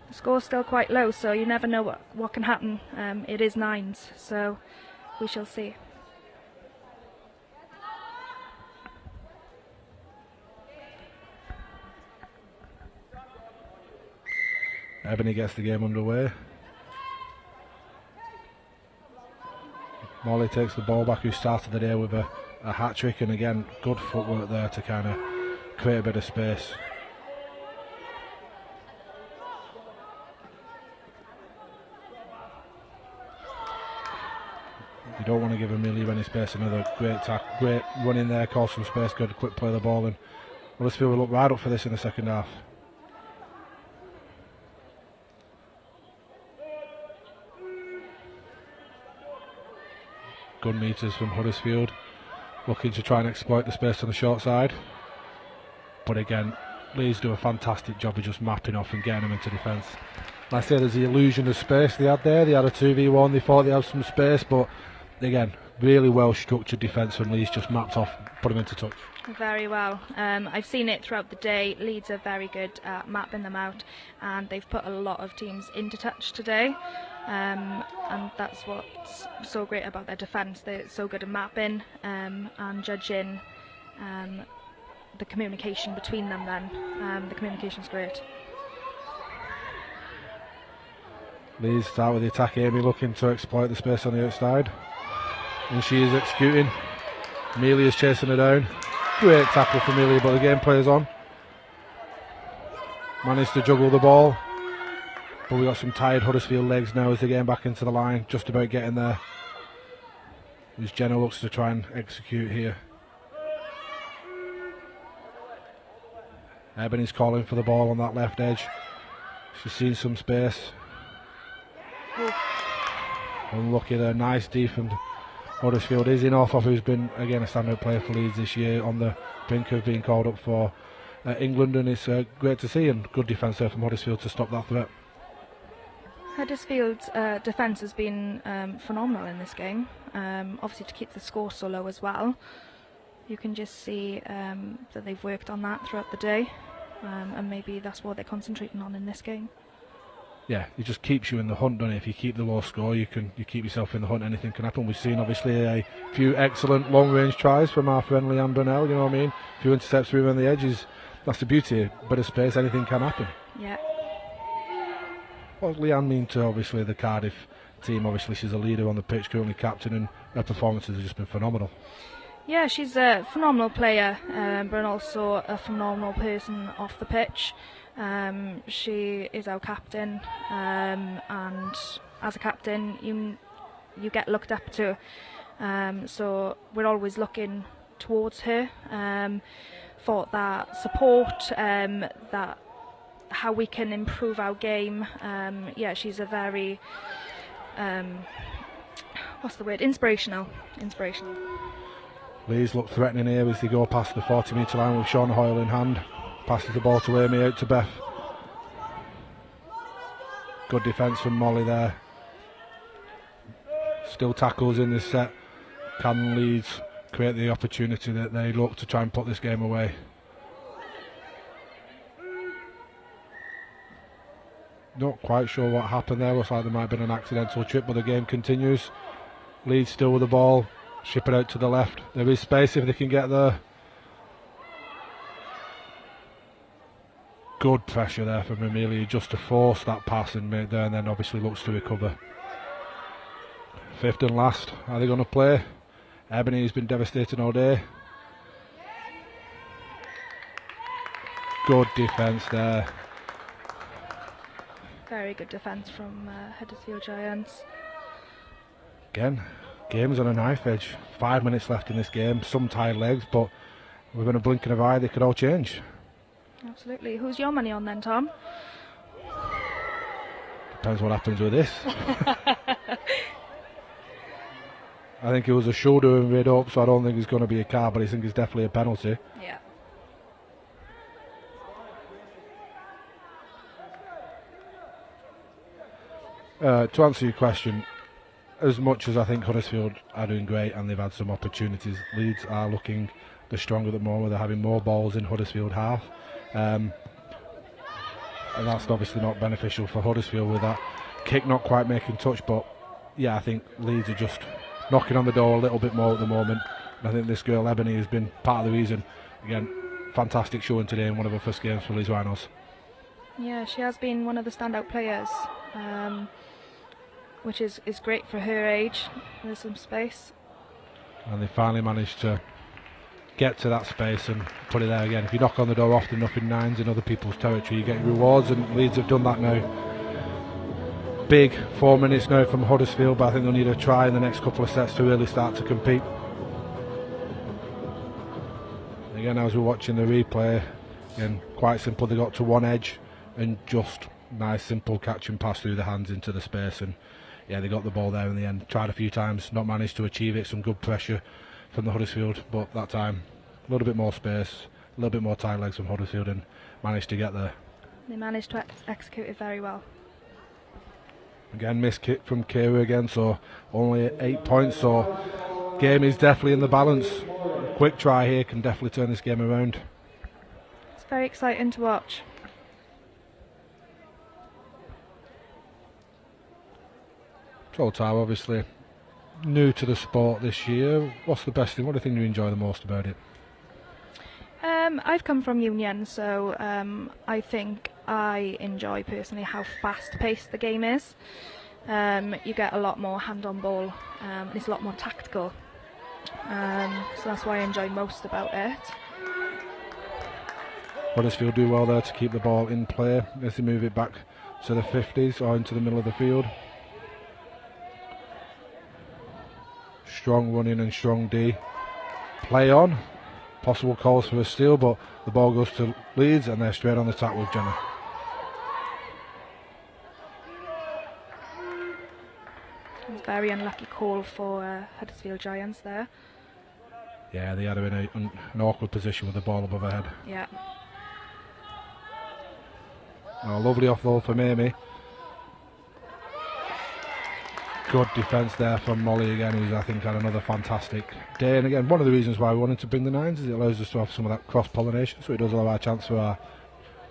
the score's still quite low, so you never know what can happen. It is 9s, so we shall see. Ebony gets the game underway. Molly takes the ball back, who started the day with a hat-trick, and again, good footwork there to kind of create a bit of space. You don't want to give Amelia any space. Another great run in there, cause some space, good quick play of the ball, and Huddersfield will look right up for this in the second half. Gun meters from Huddersfield, looking to try and exploit the space on the short side. But again, Leeds do a fantastic job of just mapping off and getting them into defence. Like I say, there's the illusion of space they had there. They had a 2v1, they thought they had some space, but again, really well structured defence from Leeds, just mapped off, put them into touch. Very well. I've seen it throughout the day. Leeds are very good at mapping them out, and they've put a lot of teams into touch today. And that's what's so great about their defence. They're so good at mapping and judging the communication between them then. The communication's great. Leeds start with the attack. Amy looking to exploit the space on the outside, and she is executing. Amelia's chasing her down. Great tackle for Amelia, but the game plays on. Managed to juggle the ball, but we got some tired Huddersfield legs now as they're getting back into the line, just about getting there. As Jenna looks to try and execute here. Ebony's calling for the ball on that left edge. She's seen some space. Unlucky there, nice defend Huddersfield. Izzy Northoff, who's been again a standout player for Leeds this year, on the brink of being called up for England, and it's great to see, and good defence there from Huddersfield to stop that threat. Huddersfield's defence has been phenomenal in this game, obviously to keep the score so low as well. You can just see that they've worked on that throughout the day, and maybe that's what they're concentrating on in this game. Yeah, it just keeps you in the hunt, doesn't it? If you keep the low score, you keep yourself in the hunt. Anything can happen. We've seen obviously a few excellent long-range tries from our friend Leanne Burnell. You know what I mean? A few intercepts through on the edges. That's the beauty. Bit of space, anything can happen. Yeah. What does Leanne mean to obviously the Cardiff team? Obviously, she's a leader on the pitch, currently captain, and her performances have just been phenomenal. Yeah, she's a phenomenal player, but also a phenomenal person off the pitch. She is our captain, and as a captain, you get looked up to. So we're always looking towards her for that support, that how we can improve our game. Yeah, she's a very inspirational. Leeds look threatening here as they go past the 40-metre line with Sean Hoyle in hand. Passes the ball to Amy, out to Beth. Good defence from Molly there. Still tackles in this set. Can Leeds create the opportunity that they look to try and put this game away? Not quite sure what happened there. Looks like there might have been an accidental trip, but the game continues. Leeds still with the ball. Ship it out to the left. There is space if they can get there. Good pressure there from Amelia just to force that pass and make there, and then obviously looks to recover. Fifth and last. Are they going to play? Ebony has been devastating all day. Good defence there. Very good defence from Huddersfield Giants. Again, game's on a knife edge. 5 minutes left in this game. Some tired legs, but within a blink of an eye, they could all change. Absolutely. Who's your money on then, Tom? Depends what happens with this. I think it was a shoulder and rid up, so I don't think it's going to be a card, but I think it's definitely a penalty. Yeah. To answer your question, as much as I think Huddersfield are doing great and they've had some opportunities, Leeds are looking the stronger at the moment. They're having more balls in Huddersfield half, and that's obviously not beneficial for Huddersfield with that kick not quite making touch. But yeah, I think Leeds are just knocking on the door a little bit more at the moment, and I think this girl Ebony has been part of the reason. Again, fantastic showing today in one of her first games for Leeds Rhinos. Yeah, she has been one of the standout players, which is great for her age. There's some space. And they finally managed to get to that space and put it there again. If you knock on the door often enough in nines in other people's territory, you get rewards, and Leeds have done that now. Big 4 minutes now from Huddersfield, but I think they'll need a try in the next couple of sets to really start to compete. Again, as we're watching the replay, again, quite simple. They got to one edge and just nice simple catch and pass through the hands into the space, and yeah, they got the ball there in the end. Tried a few times, not managed to achieve it. Some good pressure from the Huddersfield, but that time a little bit more space, a little bit more tight legs from Huddersfield, and managed to get there. They managed to execute it very well. Again, missed kick from Kira again, so only 8 points, so game is definitely in the balance. Quick try here can definitely turn this game around. It's very exciting to watch. Trolltower obviously new to the sport this year. What's the best thing? What do you think you enjoy the most about it? I've come from Union, so I think I enjoy personally how fast-paced the game is. You get a lot more hand-on ball, and it's a lot more tactical. So that's what I enjoy most about it. Huddersfield do well there to keep the ball in play as they move it back to the 50s or into the middle of the field. Strong running and strong D. Play on. Possible calls for a steal, but the ball goes to Leeds and they're straight on the attack with Jenna. very unlucky call for Huddersfield Giants there. Yeah, they had her in an awkward position with the ball above her head. Yeah. Oh, lovely offload from Amy. Good defence there from Molly again, who's I think had another fantastic day. And again, one of the reasons why we wanted to bring the nines is it allows us to have some of that cross-pollination, so it does allow our chance for our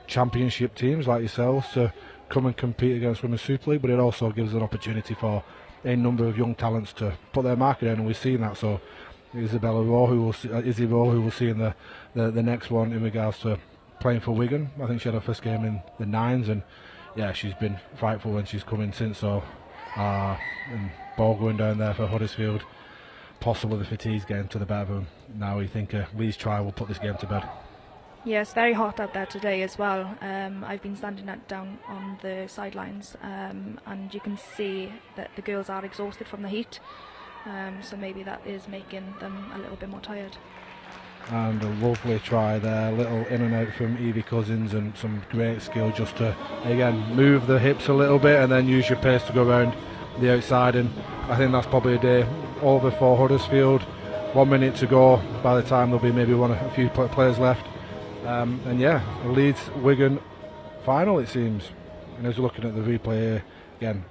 championship teams like yourselves to come and compete against Women's Super League, but it also gives an opportunity for a number of young talents to put their mark in, and we've seen that. So Isabella Rowe, Izzy Rowe, who we'll see in the next one in regards to playing for Wigan. I think she had her first game in the nines, and yeah, she's been frightful when she's come in since. So and ball going down there for Huddersfield. Possibly the fatigue's getting to the better of them. Now we think Leeds try will put this game to bed. Yeah, it's very hot out there today as well. I've been standing down on the sidelines, and you can see that the girls are exhausted from the heat. So maybe that is making them a little bit more tired. And a lovely try there, little in and out from Evie Cousins, and some great skill just to again move the hips a little bit and then use your pace to go around the outside. And I think that's probably a day over for Huddersfield. 1 minute to go by the time there'll be maybe a few players left. And yeah, a Leeds Wigan final it seems. And as we're looking at the replay here, again,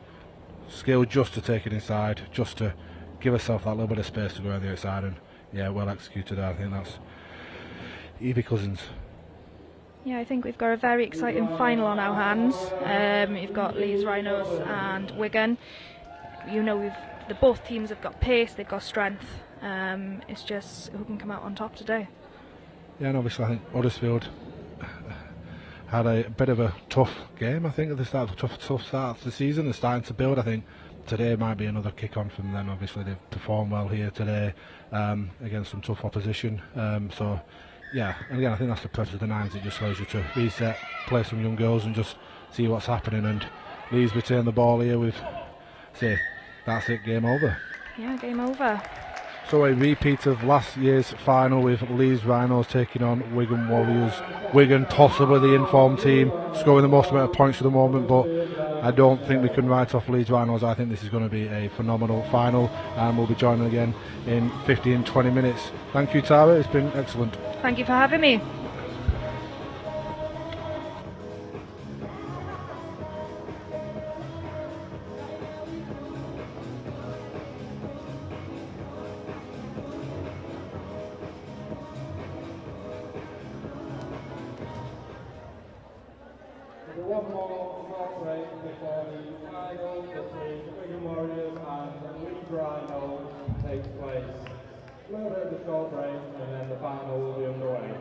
skill just to take it inside, just to give herself that little bit of space to go around the outside, and yeah, well executed. I think that's Evie Cousins. Yeah, I think we've got a very exciting final on our hands. We've got Leeds Rhinos and Wigan. You know, both teams have got pace, they've got strength. It's just who can come out on top today. Yeah, and obviously I think Huddersfield had a bit of a tough game. I think at the start, tough start of the season. They're starting to build. I think today might be another kick on from them. Obviously they've performed well here today against some tough opposition. So yeah, and again I think that's the purpose of the nines. It just allows you to reset, play some young girls and just see what's happening. And Leeds retain the ball here with, say, that's it, game over. Yeah, game over. So a repeat of last year's final with Leeds Rhinos taking on Wigan Warriors. Wigan possibly the informed team, scoring the most amount of points at the moment, but I don't think we can write off Leeds Rhinos. I think this is going to be a phenomenal final, and we'll be joining again in 15-20 minutes. Thank you, Tara, it's been excellent. Thank you for having me. One more short break before the final between Wigan Warriors and Leeds Rhinos takes place. A little bit of a short break and then the final will be underway.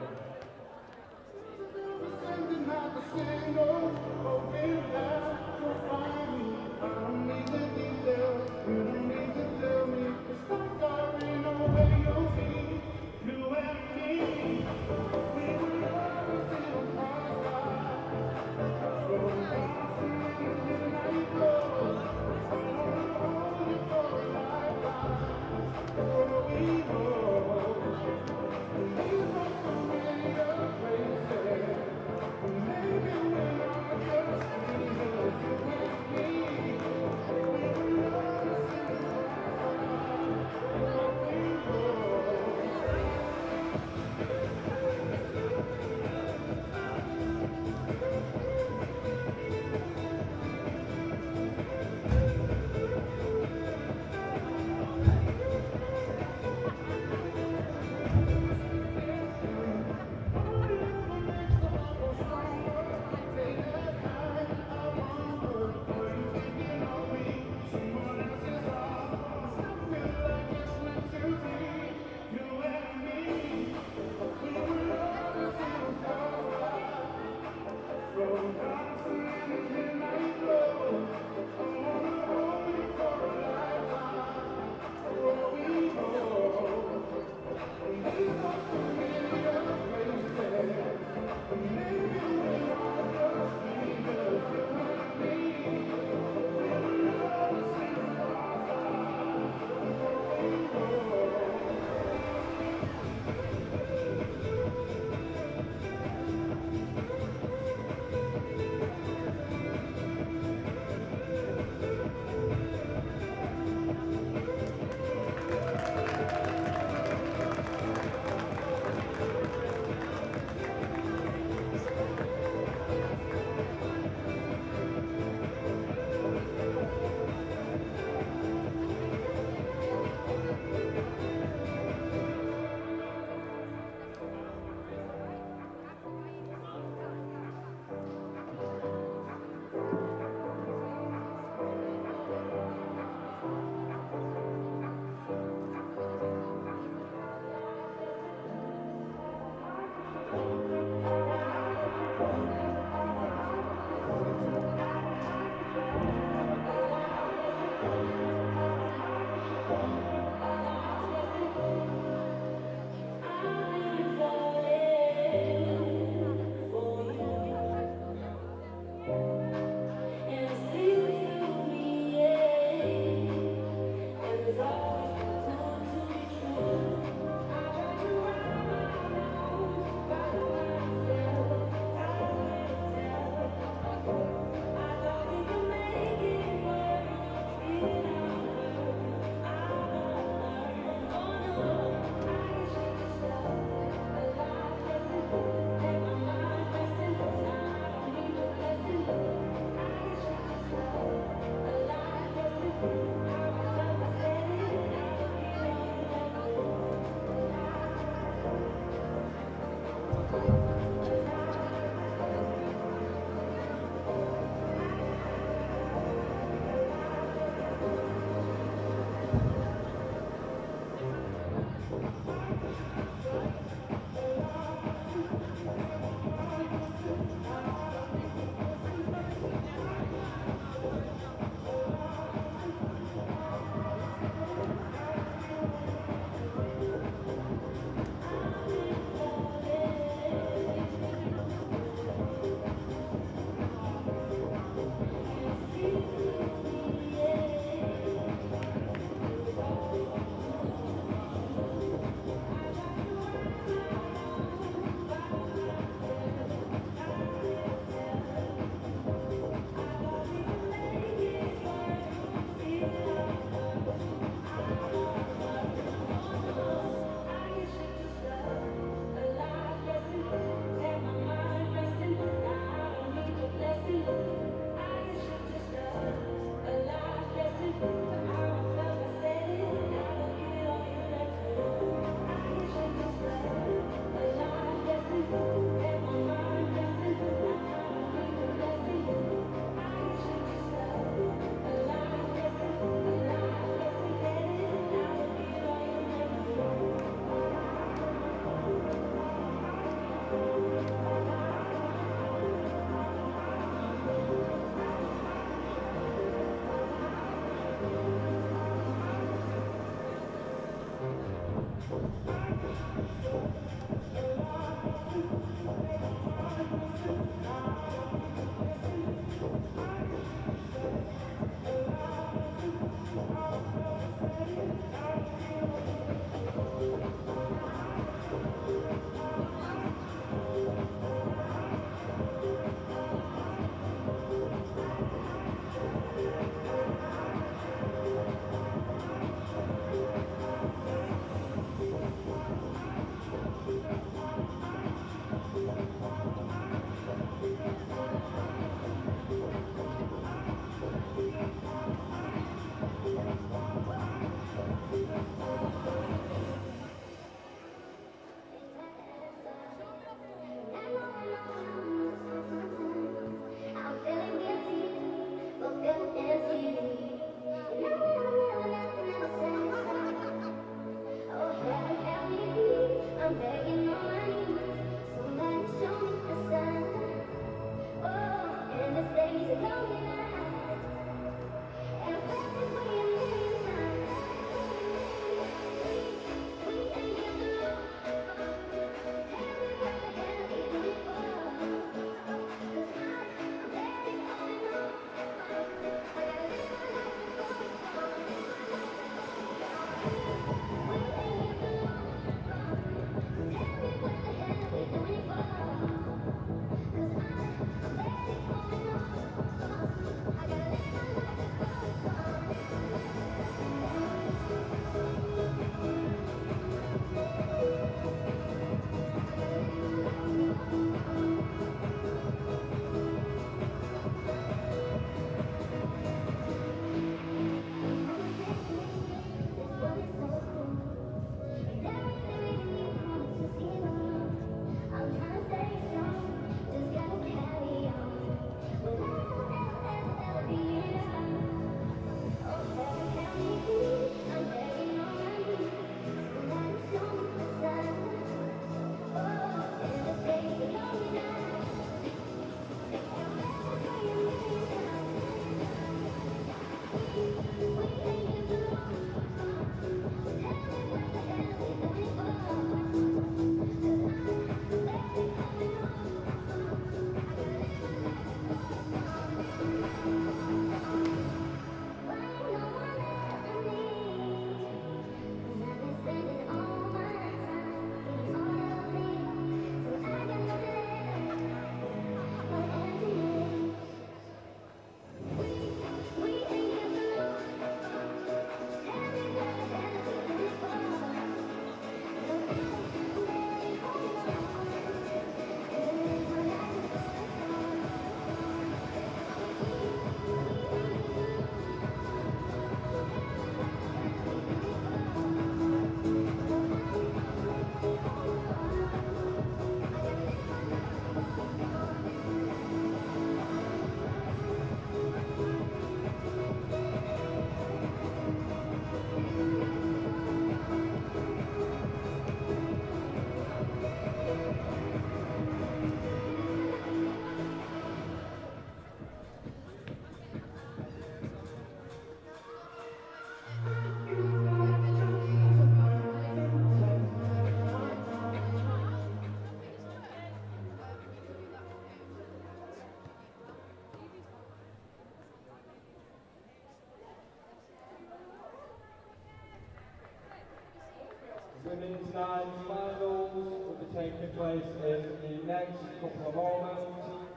Women's Nines finals will be taking place in the next couple of moments.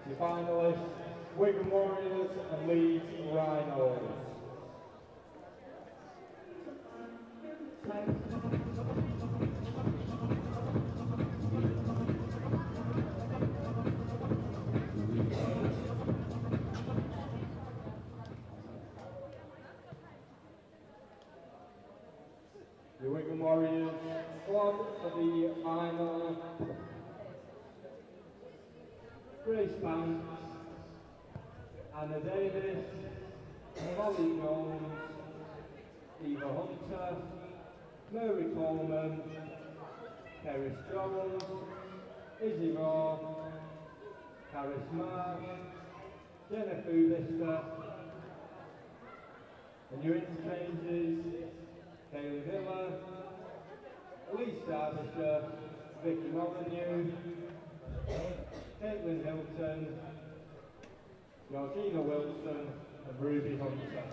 Your finalists, Wigan Warriors and Leeds Rhinos. The Wigan Warriors squad for the final: Grace Banks, Anna Davis, Molly Jones, Eva Hunter, Mary Coleman, Keris Jones, Izzy Moore, Karis Marsh, Jennifer Vista, and your interchanges: Kaylee Miller, Elise Derbyshire, Vicky Molyneux, Caitlin Hilton, Georgina Wilson and Ruby Hunter.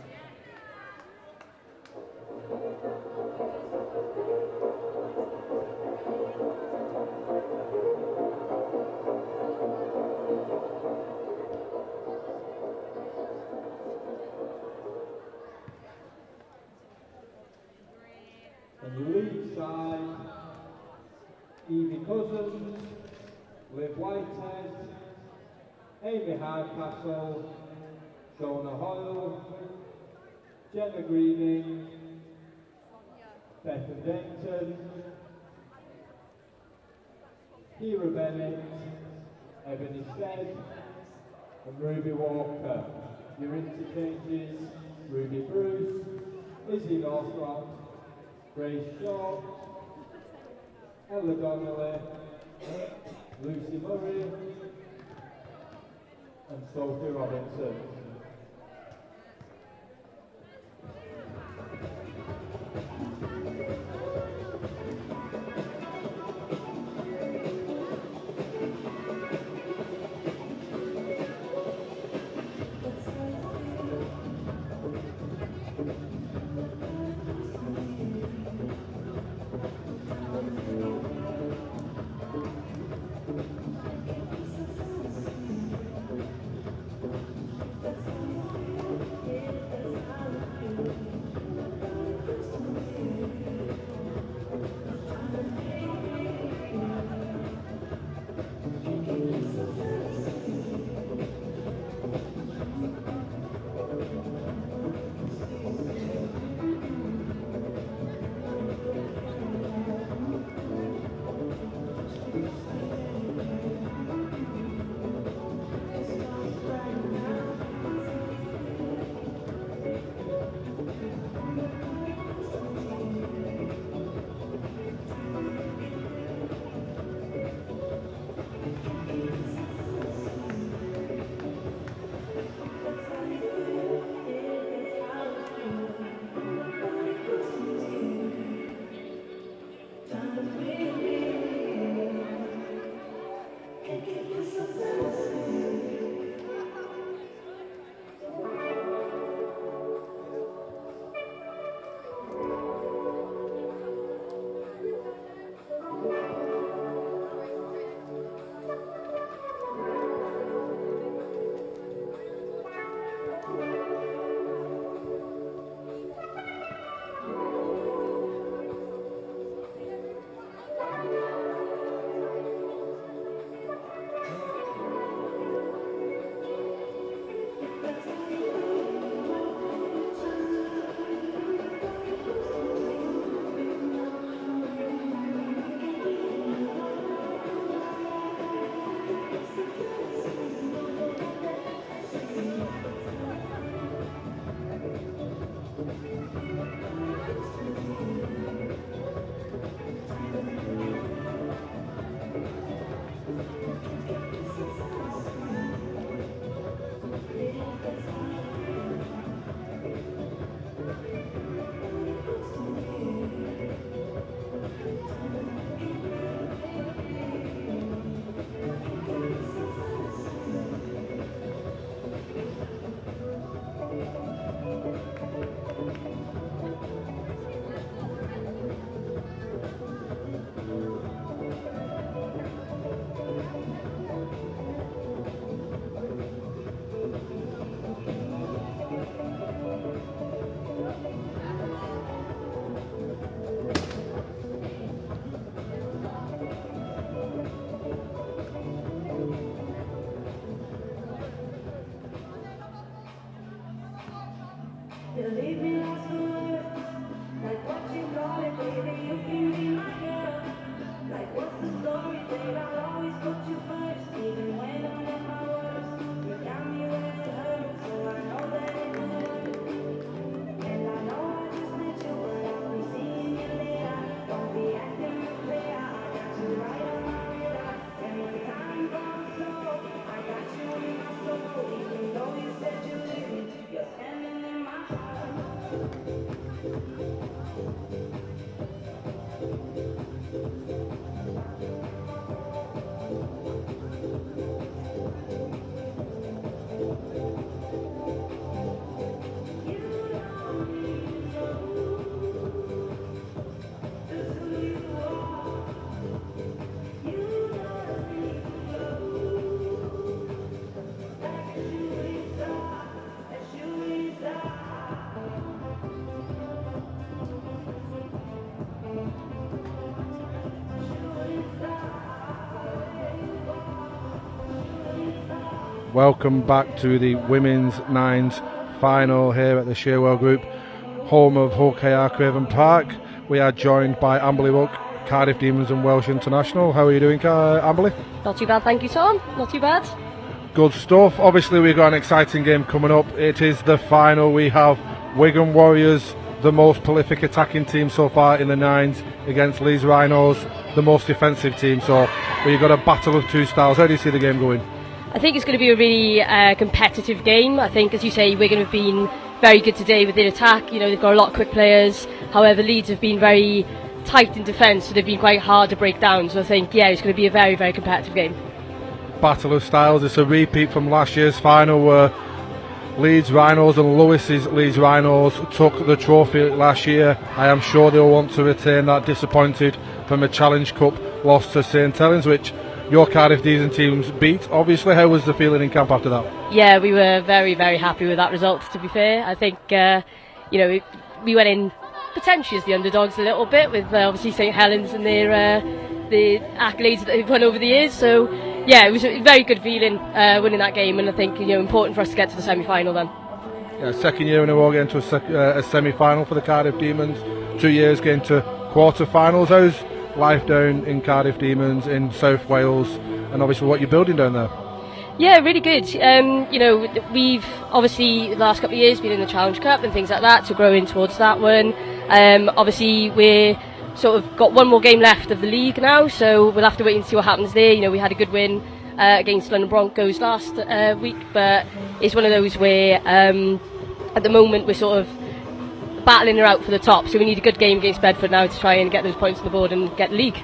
And the lead side: Evie Cousins, Liv Whitehead, Amy Hardcastle, Shona Hoyle, Jenna Greening, Bethan Denton, Kira Bennett, Ebony Stead, and Ruby Walker. Your interchanges: Ruby Bruce, Izzy Northrop, Grace Shaw, Ella Donnelly, Lucy Murray, and Sophie Robinson. Welcome back to the Women's Nines final here at the Sewell Group, home of Hull KR Craven Park. We are joined by Amberley Wook, Cardiff Demons and Welsh International. How are you doing, Amberley? Not too bad, thank you, Tom. Not too bad. Good stuff. Obviously, we've got an exciting game coming up. It is the final. We have Wigan Warriors, the most prolific attacking team so far in the Nines, against Leeds Rhinos, the most defensive team. So we've got a battle of two styles. How do you see the game going? I think it's going to be a really competitive game. I think, as you say, Wigan have been very good today with their attack. You know, they've got a lot of quick players. However, Leeds have been very tight in defence, so they've been quite hard to break down. So I think, yeah, it's going to be a very, very competitive game. Battle of styles. It's a repeat from last year's final where Leeds Rhinos and Lewis's Leeds Rhinos took the trophy last year. I am sure they'll want to retain that, disappointed from a Challenge Cup loss to St Helens, which your Cardiff Demons teams beat. Obviously, how was the feeling in camp after that? Yeah, we were very, very happy with that result, to be fair. I think, we went in potentially as the underdogs a little bit with obviously St Helens and their the accolades that they've won over the years. So, yeah, it was a very good feeling winning that game, and I think, important for us to get to the semi-final then. Yeah, second year in a row getting to a semi-final for the Cardiff Demons. 2 years getting to quarter-finals. How's life down in Cardiff Demons in South Wales, and obviously what you're building down there? Yeah, really good. We've obviously the last couple of years been in the Challenge Cup and things like that, to grow in towards that one. Obviously we're sort of got one more game left of the league now, so we'll have to wait and see what happens there. We had a good win against London Broncos last week, but it's one of those where at the moment we're sort of battling her out for the top, so we need a good game against Bedford now to try and get those points on the board and get the league.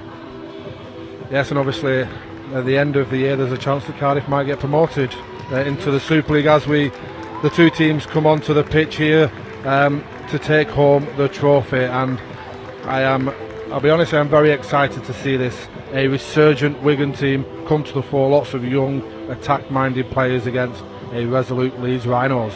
Yes, and obviously at the end of the year there's a chance that Cardiff might get promoted into the Super League as the two teams come onto the pitch here to take home the trophy. And I'll be honest, I'm very excited to see this, a resurgent Wigan team come to the fore. Lots of young attack minded players against a resolute Leeds Rhinos.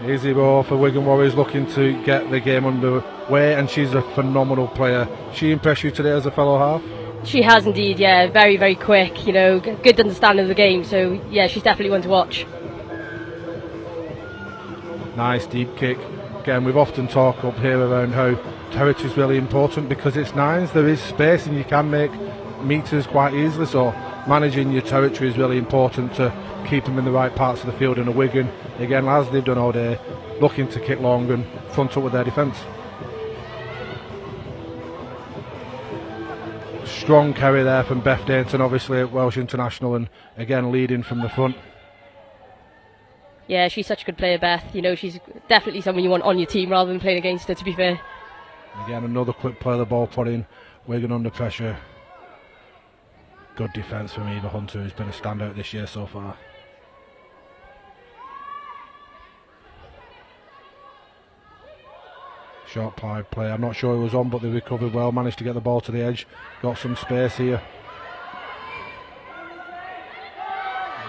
Easy ball for Wigan Warriors, looking to get the game underway, and she's a phenomenal player. She impressed you today as a fellow half? She has indeed, yeah. Very, very quick, good understanding of the game, so yeah, she's definitely one to watch. Nice deep kick. Again, we've often talked up here around how territory is really important because it's nines, there is space and you can make metres quite easily, so managing your territory is really important to keep them in the right parts of the field. And a Wigan, again, as they've done all day, looking to kick long and front up with their defence. Strong carry there from Beth Dainton, obviously at Welsh International, and again leading from the front. Yeah, she's such a good player, Beth. She's definitely someone you want on your team rather than playing against her, to be fair. Again, another quick play of the ball, putting Wigan under pressure. Good defence from Eva Hunter, who's been a standout this year so far. Short play, I'm not sure who was on, but they recovered well, managed to get the ball to the edge, got some space here.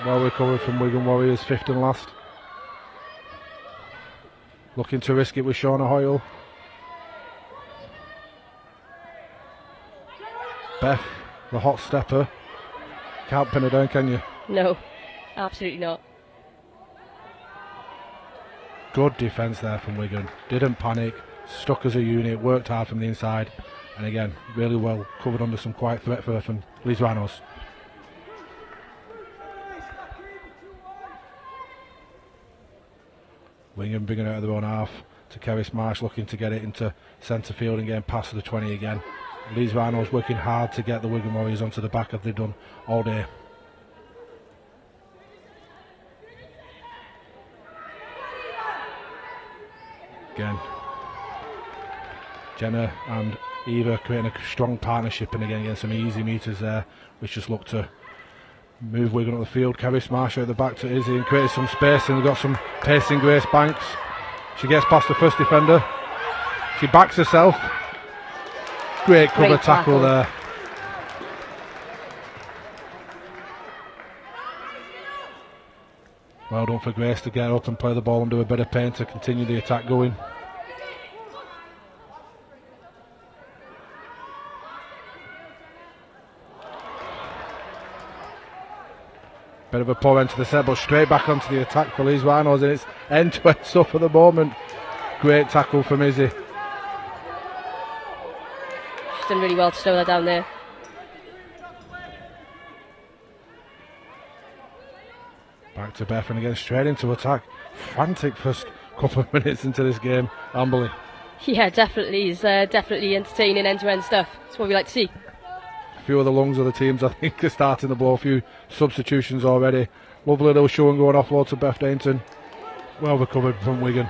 Well recovered from Wigan Warriors, fifth and last. Looking to risk it with Shauna Hoyle. Beth, the hot stepper. Can't pin her down, can you? No, absolutely not. Good defence there from Wigan. Didn't panic, stuck as a unit, worked hard from the inside, and again, really well covered under some quiet threat for her from Leeds Rhinos. Wigan bringing it out of their own half to Kerris Marsh, looking to get it into centre field and getting past the 20 again. Leeds Rhinos working hard to get the Wigan Warriors onto the back, as they've done all day. Again, Jenna and Eva creating a strong partnership, and again getting some easy meters there, which just look to move Wigan up the field. Kerris Marsh out the back to Izzy and created some space, and we've got some pace in Grace Banks. She gets past the first defender. She backs herself. Great cover tackle there. Well done for Grace to get up and play the ball under a bit of pain to continue the attack going. Bit of a poor end to the set, but straight back onto the attack for Leeds Rhinos, and it's end-to-end stuff at the moment. Great tackle from Izzy. She's done really well to slow that down there. Back to Beth, and again straight into attack. Frantic first couple of minutes into this game. Amberley. Yeah, definitely. It's definitely entertaining end-to-end stuff. That's what we like to see. A few of the lungs of the teams, I think, are starting to blow. A few substitutions already. Lovely little show and going offload to Beth Dainton. Well recovered from Wigan.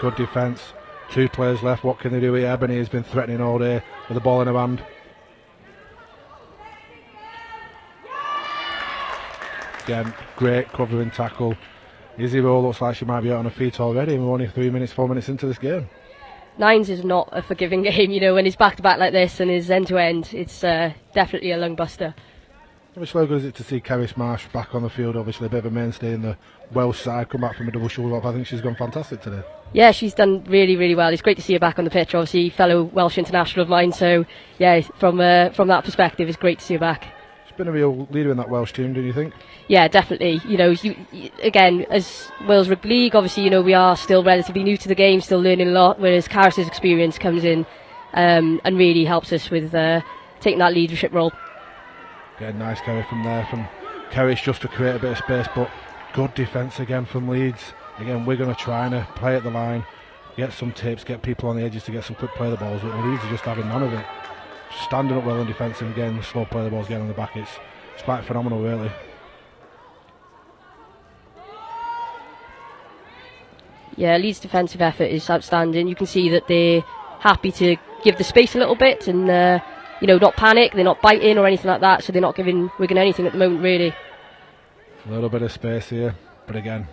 Good defence. 2 players left. What can they do here? Ebony has been threatening all day with the ball in her hand. Again, great covering tackle. Izzy Rowe looks like she might be out on her feet already, and we're only 4 minutes into this game. Nines is not a forgiving game, you know, when he's back-to-back like this and he's end-to-end, it's definitely a lung buster. Obviously, how good is it to see Kerris Marsh back on the field? Obviously, a bit of a mainstay in the Welsh side, come back from a double shoulder up. I think she's gone fantastic today. Yeah, she's done really, really well. It's great to see her back on the pitch. Obviously, fellow Welsh international of mine, so yeah, from that perspective, it's great to see her back. She's been a real leader in that Welsh team, do you think? Yeah, definitely. You know, again, as Wales Rugby League, obviously, you know, we are still relatively new to the game, still learning a lot, whereas Carris's experience comes in and really helps us with taking that leadership role. Again, nice carry from there from Kerris just to create a bit of space, but good defence again from Leeds. Again, we're going to try and play at the line, get some tips, get people on the edges to get some quick play the balls, but Leeds are just having none of it. Standing up well in defence and again, slow play the balls getting on the back. It's quite phenomenal, really. Yeah, Leeds' defensive effort is outstanding. You can see that they're happy to give the space a little bit and you know, not panic. They're not biting or anything like that, so they're not giving Wigan anything at the moment, really. A little bit of space here, but again,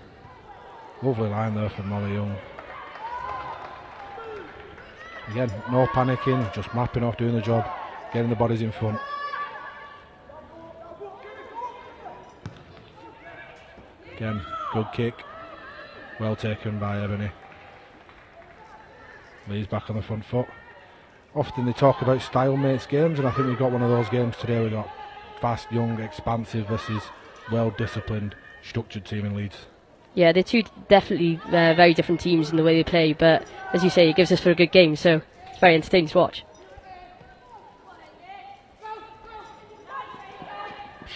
lovely line there from Molly Young. Again, no panicking, just mapping off, doing the job, getting the bodies in front. Again, good kick. Well taken by Ebony. Lee's back on the front foot. Often they talk about style mates games, and I think we've got one of those games today. We've got fast, young, expansive versus well-disciplined, structured team in Leeds. Yeah, they're two definitely very different teams in the way they play, but as you say, it gives us for a good game, so it's very entertaining to watch.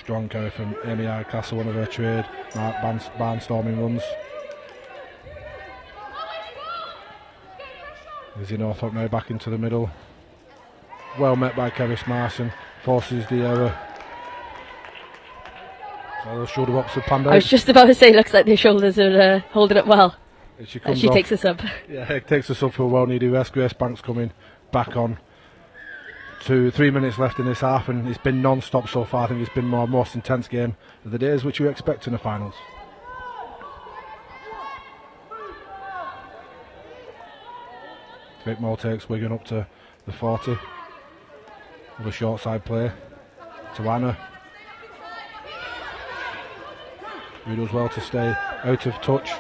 Strong carry from Amy Hardcastle, one of her trade barnstorming runs. Izzy Northrop now back into the middle. Well met by Kerris Marson, forces the error. So the shoulder box of Panda. I was just about to say, looks like their shoulders are holding up well. She takes us up. Yeah, it takes us up for a well-needed rest. Grace Banks coming back on. 3 minutes left in this half, and it's been non-stop so far. I think it's been our most intense game of the days, which you expect in the finals. Vic Moore takes Wigan up to the 40. With a short side play to Anna. Who does well to stay out of touch.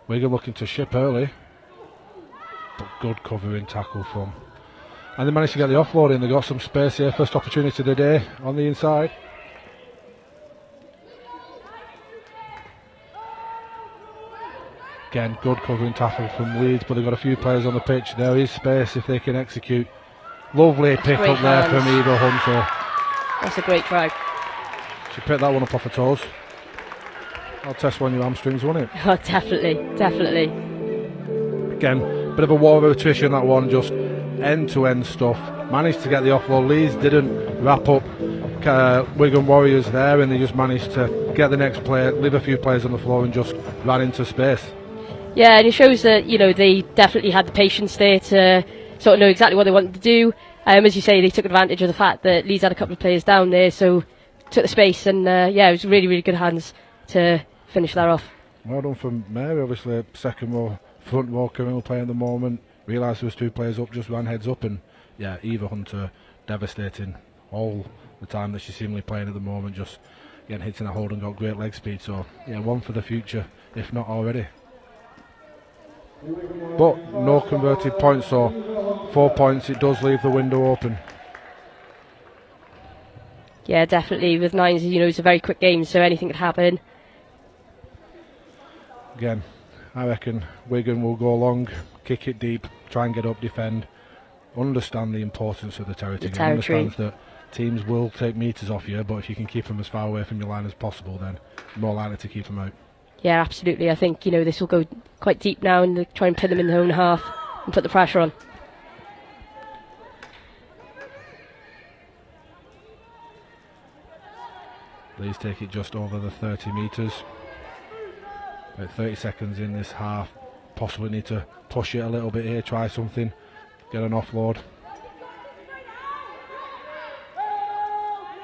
Wigan looking to ship early, but good covering tackle from. And they managed to get the offload in. They got some space here. First opportunity of the day on the inside. Again, good covering tackle from Leeds, but they've got a few players on the pitch. There is space if they can execute. Lovely pick up there from Eva Hunter. That's a great try. She picked that one up off her toes. I'll test one of your hamstrings, won't it? Oh, definitely, definitely. Again, bit of a war of attrition, that one, just end-to-end stuff. Managed to get the offload. Leeds didn't wrap up Wigan Warriors there, and they just managed to get the next player, leave a few players on the floor and just ran into space. Yeah, and it shows that, you know, they definitely had the patience there to sort of know exactly what they wanted to do. As you say, they took advantage of the fact that Leeds had a couple of players down there, so took the space, and yeah, it was really, really good hands to finish that off. Well done from Mary, obviously second row, front row currently playing at the moment. Realised there was 2 players up, just ran heads up, and yeah, Eva Hunter devastating all the time that she's seemingly playing at the moment, just again, hitting a hold and got great leg speed. So yeah, one for the future, if not already. But no converted points, so 4 points. It does leave the window open. Yeah, definitely. With nines, it's a very quick game, so anything could happen. Again, I reckon Wigan will go long, kick it deep, try and get up, defend, understand the importance of the territory. Understands that teams will take metres off you, but if you can keep them as far away from your line as possible, then you're more likely to keep them out. Yeah, absolutely. I think, this will go quite deep now and try and pin them in their own half and put the pressure on. Leeds take it just over the 30 metres. About 30 seconds in this half. Possibly need to push it a little bit here, try something, get an offload.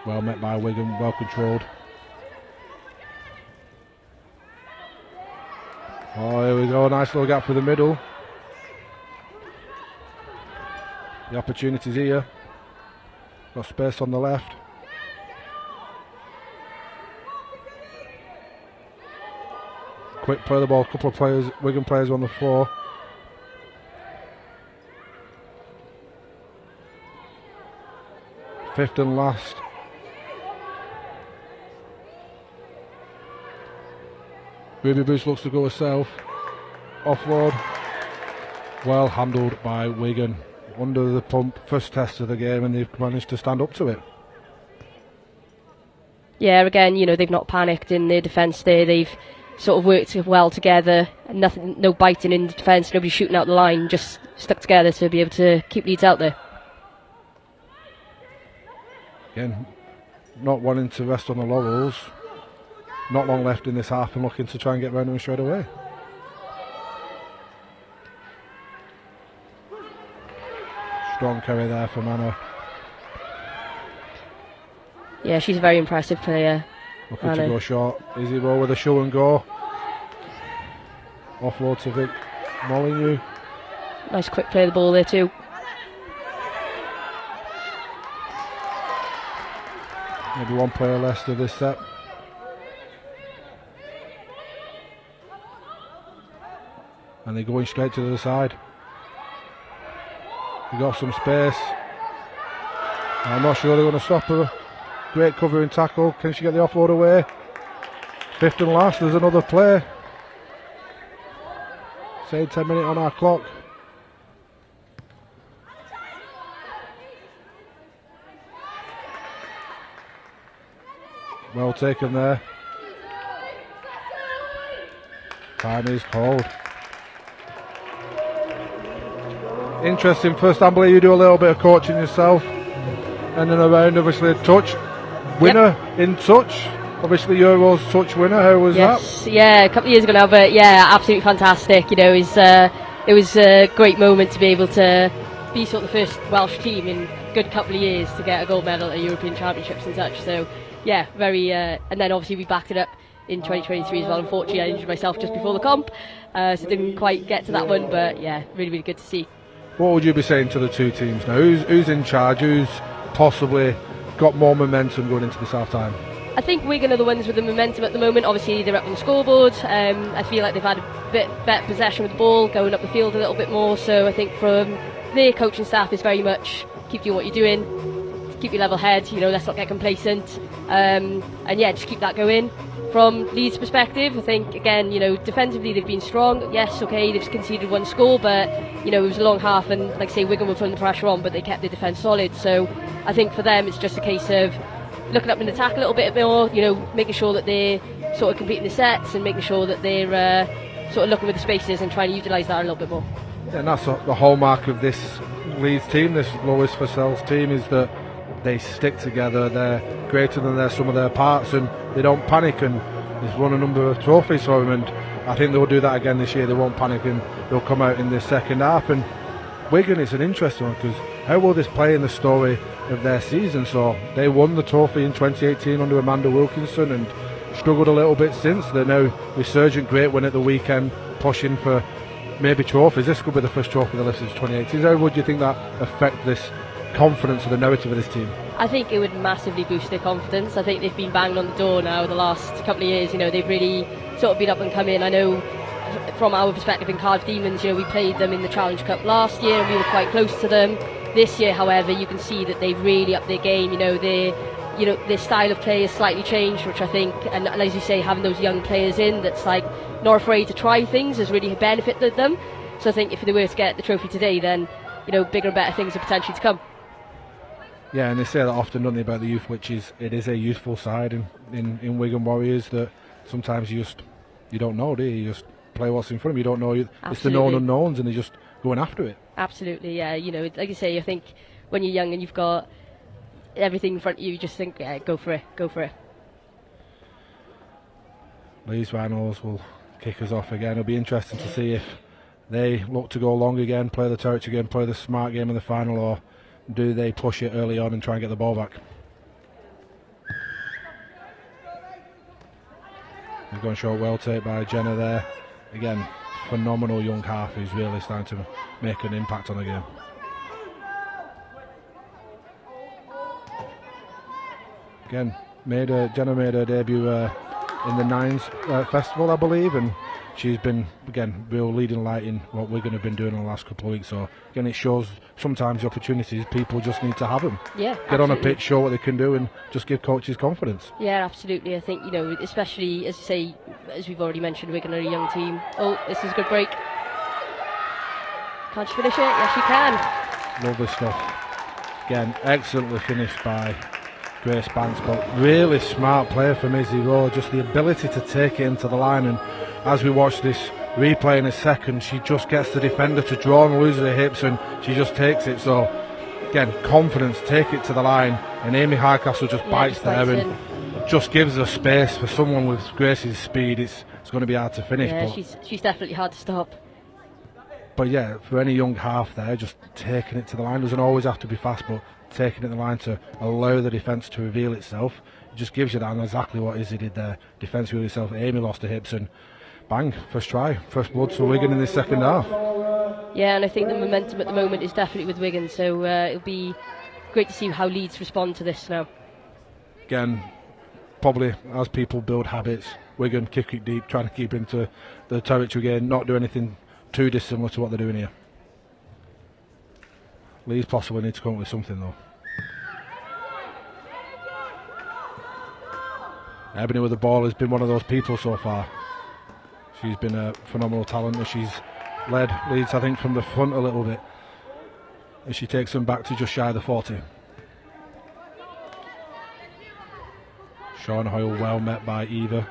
Well met by Wigan, well controlled. Oh, here we go, nice little gap for the middle. The opportunity's here. Got space on the left. Quick play of the ball, couple of players, Wigan players on the floor. Fifth and last. Ruby Boost looks to go herself. Offload. Well handled by Wigan. Under the pump, first test of the game, and they've managed to stand up to it. Yeah, again, they've not panicked in their defence there. They've sort of worked well together. No biting in the defence, nobody shooting out the line, just stuck together to be able to keep Leeds out there. Again, not wanting to rest on the laurels. Not long left in this half and looking to try and get round them straight away. Strong carry there from Anna. Yeah, she's a very impressive player. Looking to go short. Easy roll with a show and go. Offload to Vic Molyneux. Nice quick play of the ball there too. Maybe one player less to this set. And they're going straight to the side. They got some space. I'm not sure they're going to stop her. Great covering tackle. Can she get the offload away? Fifth and last. There's another play. Say 10 minutes on our clock. Well taken there. Time is called. Interesting first, I believe you do a little bit of coaching yourself. And then around, obviously, a touch. Winner in touch. Obviously, Euro's touch winner. How was that? Yeah, a couple of years ago now, but yeah, absolutely fantastic. It was a great moment to be able to be sort of the first Welsh team in a good couple of years to get a gold medal at European Championships and such. So, yeah, very. And then obviously we backed it up in 2023 as well. Unfortunately, I injured myself just before the comp, so didn't quite get to that one. But yeah, really, really good to see. What would you be saying to the two teams now? Who's in charge? Who's possibly got more momentum going into this half time? I think Wigan are the ones with the momentum at the moment. Obviously, they're up on the scoreboard. I feel like they've had a bit better possession with the ball, going up the field a little bit more. So I think from their coaching staff is very much keep doing what you're doing, keep your level head. Let's not get complacent, and yeah, just keep that going. From Leeds' perspective, I think again, defensively they've been strong. Yes, okay, they've conceded one score, but it was a long half, and like I say, Wigan were putting the pressure on, but they kept their defence solid. So I think for them, it's just a case of looking up in attack a little bit more, making sure that they're sort of completing the sets and making sure that they're sort of looking with the spaces and trying to utilise that a little bit more. And that's the hallmark of this Leeds team, this Lois Fussell's team, is that they stick together. They're greater than their sum of their parts, and they don't panic, and they've won a number of trophies for them, and I think they'll do that again this year. They won't panic and they'll come out in the second half. And Wigan is an interesting one, because how will this play in the story of their season? So they won the trophy in 2018 under Amanda Wilkinson and struggled a little bit since. They're now resurgent, great win at the weekend, pushing for maybe trophies. This could be the first trophy they lifted since 2018. How would you think that affect this confidence of the narrative of this team? I think it would massively boost their confidence. I think they've been banging on the door now the last couple of years. They've really sort of been up and come in. I know from our perspective in Cardiff Demons, we played them in the Challenge Cup last year and we were quite close to them. This year, however, you can see that they've really upped their game. Their style of play has slightly changed, which I think, and as you say, having those young players in that's like not afraid to try things has really benefited them. So I think if they were to get the trophy today, then bigger and better things are potentially to come. Yeah, and they say that often, don't they, about the youth, which is it is a youthful side in Wigan Warriors that sometimes you don't know, do you? You just play what's in front of you. You don't know. It's the known unknowns, and they're just going after it. Absolutely, yeah. Like you say, I think when you're young and you've got everything in front of you, you just think, yeah, go for it. Leeds Rhinos will kick us off again. It'll be interesting to see if they look to go long again, play the territory again, play the smart game in the final, or do they push it early on and try and get the ball back? We've gone short, well take by Jenna there. Again, phenomenal young half who's really starting to make an impact on the game. Again, Jenna made her debut in the Nines Festival, I believe, and she's been, again, real leading light in what we're going to have been doing in the last couple of weeks. So, again, it shows sometimes the opportunities, people just need to have them. Yeah, Get absolutely. on a pitch, show what they can do, and just give coaches confidence. Yeah, absolutely. I think, especially, as you say, as we've already mentioned, Wigan are a young team. Oh, this is a good break. Can't she finish it? Yes, she can. Lovely stuff. Again, excellently finished by Grace Banks, but really smart player from Izzy Rowe, just the ability to take it into the line. And as we watch this replay in a second, she just gets the defender to draw and loses her hips, and she just takes it. So again, confidence, take it to the line, and Amy Hardcastle just bites there and just gives her space. For someone with Grace's speed, it's going to be hard to finish. Yeah, but she's definitely hard to stop. But yeah, for any young half there, just taking it to the line, doesn't always have to be fast, but taking it to the line to allow the defence to reveal itself, it just gives you that, and exactly what Izzy did there. Defence revealed itself, Amy lost her hips, and bang, first try, first blood for Wigan in this second half. Yeah, and I think the momentum at the moment is definitely with Wigan, so it'll be great to see how Leeds respond to this now. Again, probably as people build habits, Wigan kick it deep, trying to keep into the territory again, not do anything too dissimilar to what they're doing here. Leeds possibly need to come up with something though. Ebony with the ball has been one of those people so far. She's been a phenomenal talent, and she's led Leeds, I think, from the front a little bit, as she takes them back to just shy of the 40. Sean Hoyle well met by Eva.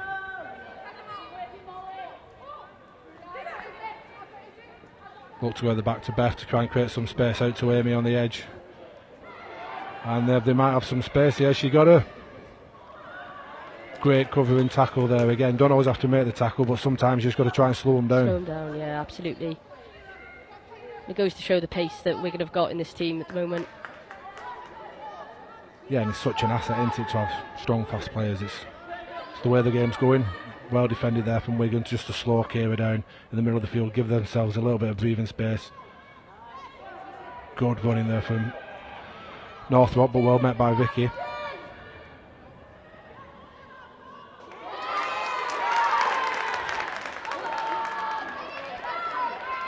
Look to go the back to Beth to try and create some space out to Amy on the edge. And they might have some space here. She got a great covering tackle there again. Don't always have to make the tackle, but sometimes you just got to try and slow them down. Slow them down, yeah, absolutely. It goes to show the pace that Wigan have got in this team at the moment. Yeah, and it's such an asset, isn't it, to have strong, fast players. It's the way the game's going. Well defended there from Wigan, just to slow Kira down in the middle of the field, give themselves a little bit of breathing space. Good running there from Northrop, but well met by Vicky.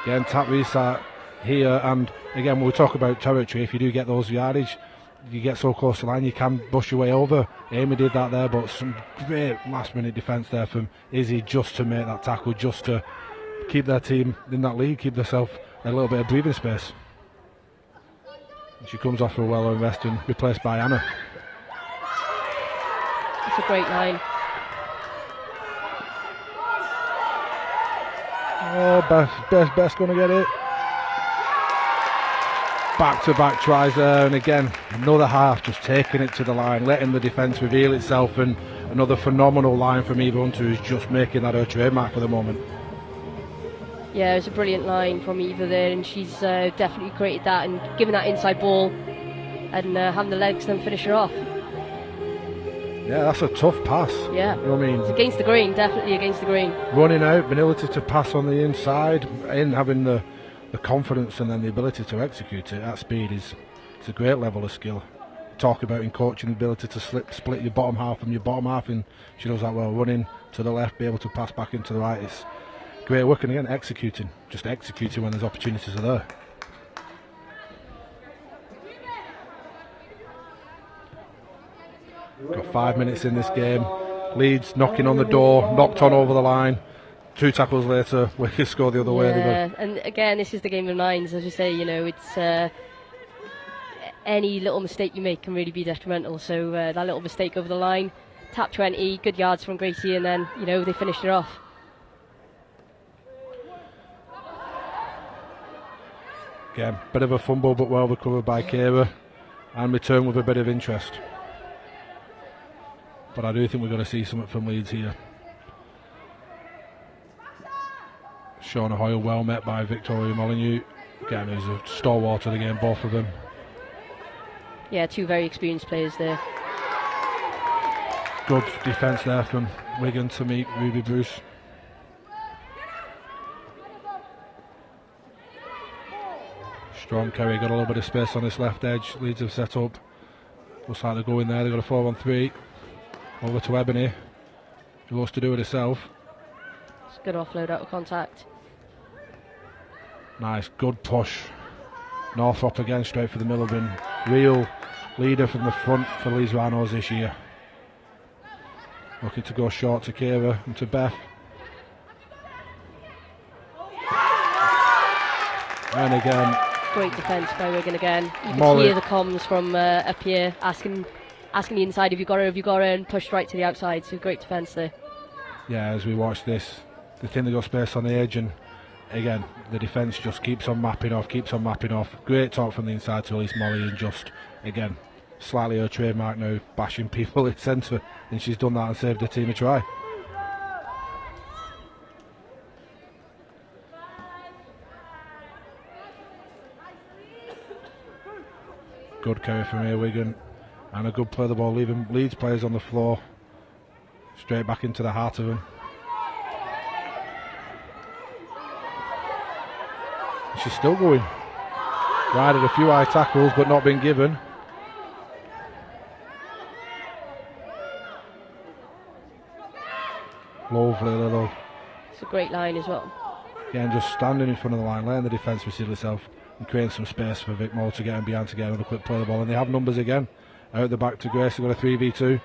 Again, tap restart here, and again, when we talk about territory, if you do get those yardage, you get so close to the line, you can bust your way over. Amy did that there, but some great last minute defence there from Izzy just to make that tackle, just to keep their team in that league, keep themselves a little bit of breathing space. She comes off for a well-earned rest and replaced by Anna. It's a great line. Oh, Beth's going to get it. Back-to-back tries there, and again, another half just taking it to the line, letting the defence reveal itself, and another phenomenal line from Eva Hunter, who's just making that her trademark for the moment. Yeah, it was a brilliant line from Eva there, and she's definitely created that and given that inside ball and having the legs then finish her off. Yeah, that's a tough pass. Yeah, you know what I mean? It's against the grain, definitely against the grain. Running out, being able to pass on the inside, in having the confidence and then the ability to execute it at speed is It's a great level of skill. Talk about in coaching the ability to split your bottom half from your bottom half, and she does that well, running to the left, be able to pass back into the right. It's great work, and again executing when there's opportunities are there. Got 5 minutes in this game. Leeds knocking on the door, knocked on over the line. 2 tackles later, we can score the other way. And again, this is the game of nines, as you say. It's any little mistake you make can really be detrimental. So that little mistake over the line, tap 20, good yards from Gracie, and then they finished it off. Again, bit of a fumble, but well recovered by Kira, and return with a bit of interest. But I do think we're going to see something from Leeds here. Shauna Hoyle well met by Victoria Molyneux. Again, who's a stalwart of the game, both of them. Yeah, 2 very experienced players there. Good defence there from Wigan to meet Ruby Bruce. Strong carry, got a little bit of space on this left edge. Leeds have set up. Looks like they're going there. They've got a 4-on-3. Over to Ebony, who wants to do it herself. It's a good offload out of contact. Nice, good push. Northrop again, straight for the middle. Been real leader from the front for Leeds Rhinos this year. Looking to go short to Kira and to Beth. And again. Great defence by Wigan again. You can hear the comms from up here asking the inside, have you got her, and pushed right to the outside. So great defence there. Yeah, as we watch this, they think they got space on the edge, and again, the defence just keeps on mapping off. Great talk from the inside to Elise Molly, and just, again, slightly her trademark now, bashing people in centre, and she's done that and saved the team a try. Good carry from here, Wigan. And a good play of the ball, leaving Leeds players on the floor. Straight back into the heart of them. She's still going. Rided a few high tackles, but not been given. Lovely little. It's a great line as well. Again, just standing in front of the line, letting the defence reveal itself, and creating some space for Vic Moore to get him behind to get another quick play of the ball. And they have numbers again. Out the back to Grace, they've got a 3v2.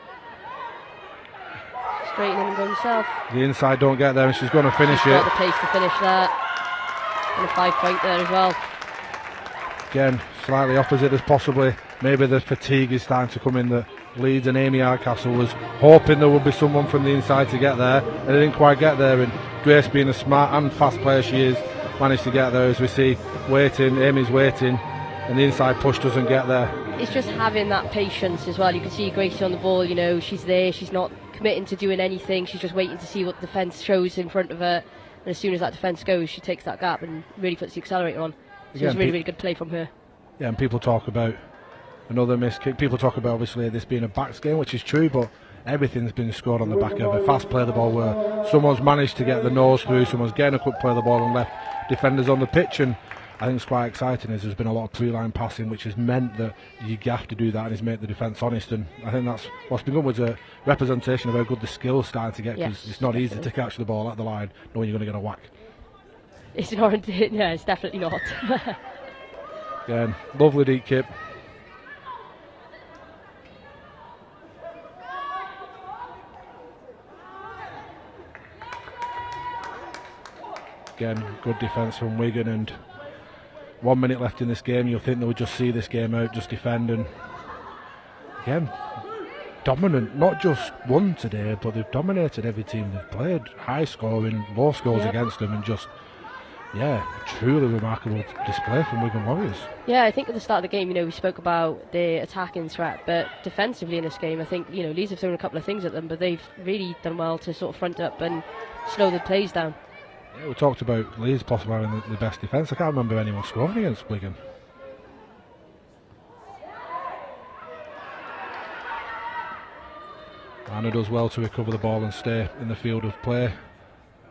Straightening and going himself. The inside don't get there, and she's going to finish she's it. Got the pace to finish that. And a 5-point there as well. Again, slightly opposite as possibly. Maybe the fatigue is starting to come in. That Leeds and Amy Hardcastle was hoping there would be someone from the inside to get there, and they didn't quite get there. And Grace, being a smart and fast player she is, managed to get there. As we see, waiting, Amy's waiting, and the inside push doesn't get there. It's just having that patience as well. You can see Gracie on the ball, she's there, she's not committing to doing anything, she's just waiting to see what the defence shows in front of her, and as soon as that defence goes, she takes that gap and really puts the accelerator on. So it's really, really good play from her. Yeah, and people talk about another missed kick. People talk about obviously this being a backs game, which is true, but everything's been scored on the back of a fast play of the ball where someone's managed to get the nose through, someone's getting a quick play of the ball and left defenders on the pitch. And I think it's quite exciting as there's been a lot of pre-line passing, which has meant that you have to do that and it's made the defence honest. And I think that's what's been good, was a representation of how good the skill's starting to get, because it's not easy to catch the ball at the line knowing you're going to get a whack. It's not, yeah, it's definitely not. Again, lovely deep kick. Again, good defence from Wigan, and 1 minute left in this game. You'll think they would just see this game out, just defend, and again, dominant. Not just won today, but they've dominated every team they've played. High scoring, low scores against them, and just, yeah, truly remarkable display from Wigan Warriors. Yeah, I think at the start of the game, we spoke about the attacking threat, but defensively in this game, I think, Leeds have thrown a couple of things at them, but they've really done well to sort of front up and slow the plays down. Yeah, we talked about Leeds possibly having the best defence. I can't remember anyone scoring against Wigan. Anna does well to recover the ball and stay in the field of play.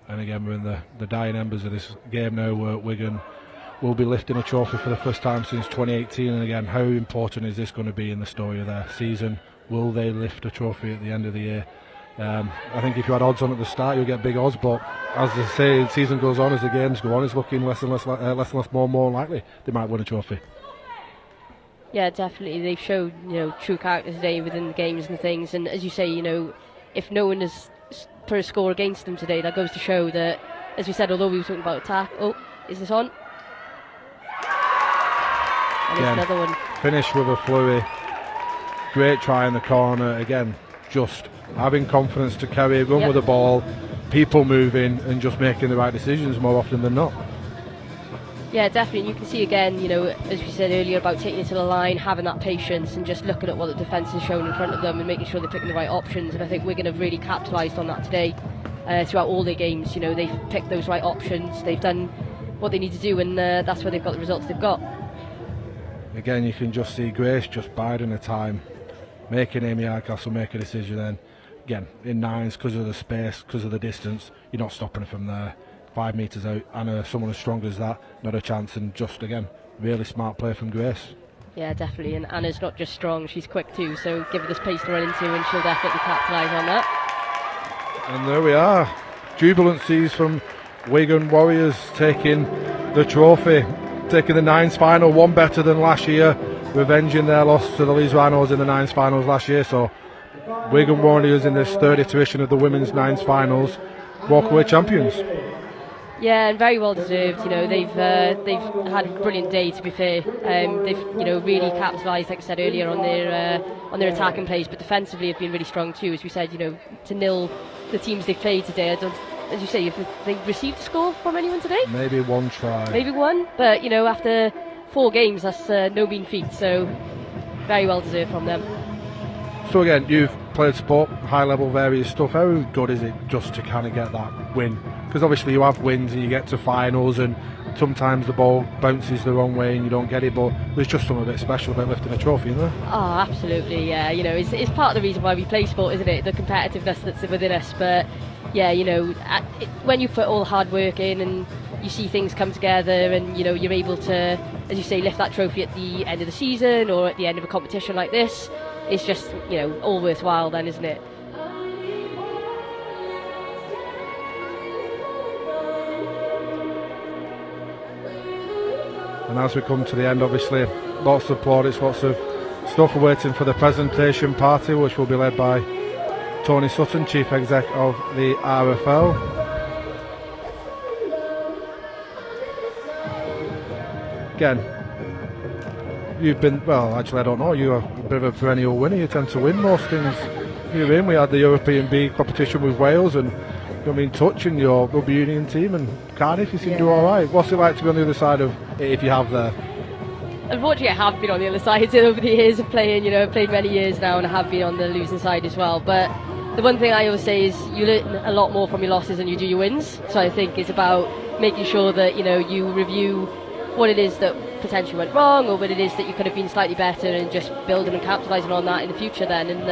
And again, we're in the dying embers of this game now, where Wigan will be lifting a trophy for the first time since 2018, and again, how important is this going to be in the story of their season? Will they lift a trophy at the end of the year? I think if you had odds on at the start, you'll get big odds, but as they say, the season goes on, as the games go on, it's looking less and less, more and more likely they might win a trophy. Yeah, definitely. They've showed, true character today within the games and things. And as you say, if no one has put a score against them today, that goes to show that, as we said, although we were talking about attack. Oh, is this on? And there's another one. Finish with a flurry. Great try in the corner. Again, just having confidence to carry a run with the ball, people moving, and just making the right decisions more often than not. Yeah, definitely. And you can see again, as we said earlier, about taking it to the line, having that patience, and just looking at what the defence has shown in front of them and making sure they're picking the right options. And I think Wigan have really capitalised on that today throughout all their games. They've picked those right options, they've done what they need to do, and that's where they've got the results they've got. Again, you can just see Grace just biding her time, making Amy Hardcastle make a decision. Then, again, in nines, because of the space, because of the distance, you're not stopping her from there. 5 metres out, and someone as strong as that, not a chance. And just again, really smart play from Grace. Yeah, definitely. And Anna's not just strong, she's quick too, so give her the space to run into, and she'll definitely capitalise on that. And there we are, jubilancies from Wigan Warriors taking the trophy, taking the nines final, one better than last year, revenging their loss to the Leeds Rhinos in the nines finals last year. So Wigan Warriors, in this third iteration of the women's nines finals, walk away champions. Yeah, and very well deserved. They've had a brilliant day, to be fair. They've really capitalised, like I said earlier, on their attacking plays, but defensively have been really strong too. As we said, to nil the teams they've played today. I don't, as you say, if they received a score from anyone today? Maybe one try. Maybe one, but after 4 games, that's no mean feat. So very well deserved from them. So again, you've played sport, high level, various stuff. How good is it just to kind of get that win? Because obviously you have wins and you get to finals, and sometimes the ball bounces the wrong way and you don't get it, but there's just something a bit special about lifting a trophy, isn't there? Oh, absolutely, yeah. It's part of the reason why we play sport, isn't it? The competitiveness that's within us. But yeah, when you put all the hard work in and you see things come together, and you're able to, as you say, lift that trophy at the end of the season or at the end of a competition like this, it's just all worthwhile then, isn't it? And as we come to the end, obviously, lots of plaudits, lots of stuff waiting for the presentation party, which will be led by Tony Sutton, Chief Exec of the RFL. Again, you've been, well, actually, I don't know, you're a bit of a perennial winner. You tend to win most things you're in. We had the European B competition with Wales, and you've been touching your rugby union team, and Cardiff, you seem to do alright. What's it like to be on the other side of it, if you have there? Unfortunately, I have been on the other side over the years of playing. I've played many years now, and I have been on the losing side as well. But the one thing I always say is you learn a lot more from your losses than you do your wins. So I think it's about making sure that you review what it is that potentially went wrong, or what it is that you could have been slightly better, and just building and capitalising on that in the future then. And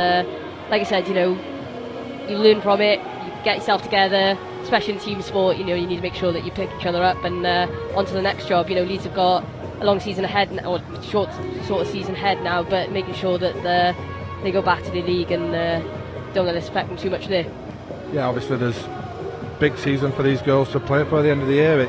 like I said, you learn from it, you get yourself together, especially in team sport. You need to make sure that you pick each other up and on to the next job. Leeds have got a long season ahead, or short sort of season ahead now, but making sure that they go back to the league and don't let this affect them too much there. Yeah, obviously there's big season for these girls to play for the end of the year.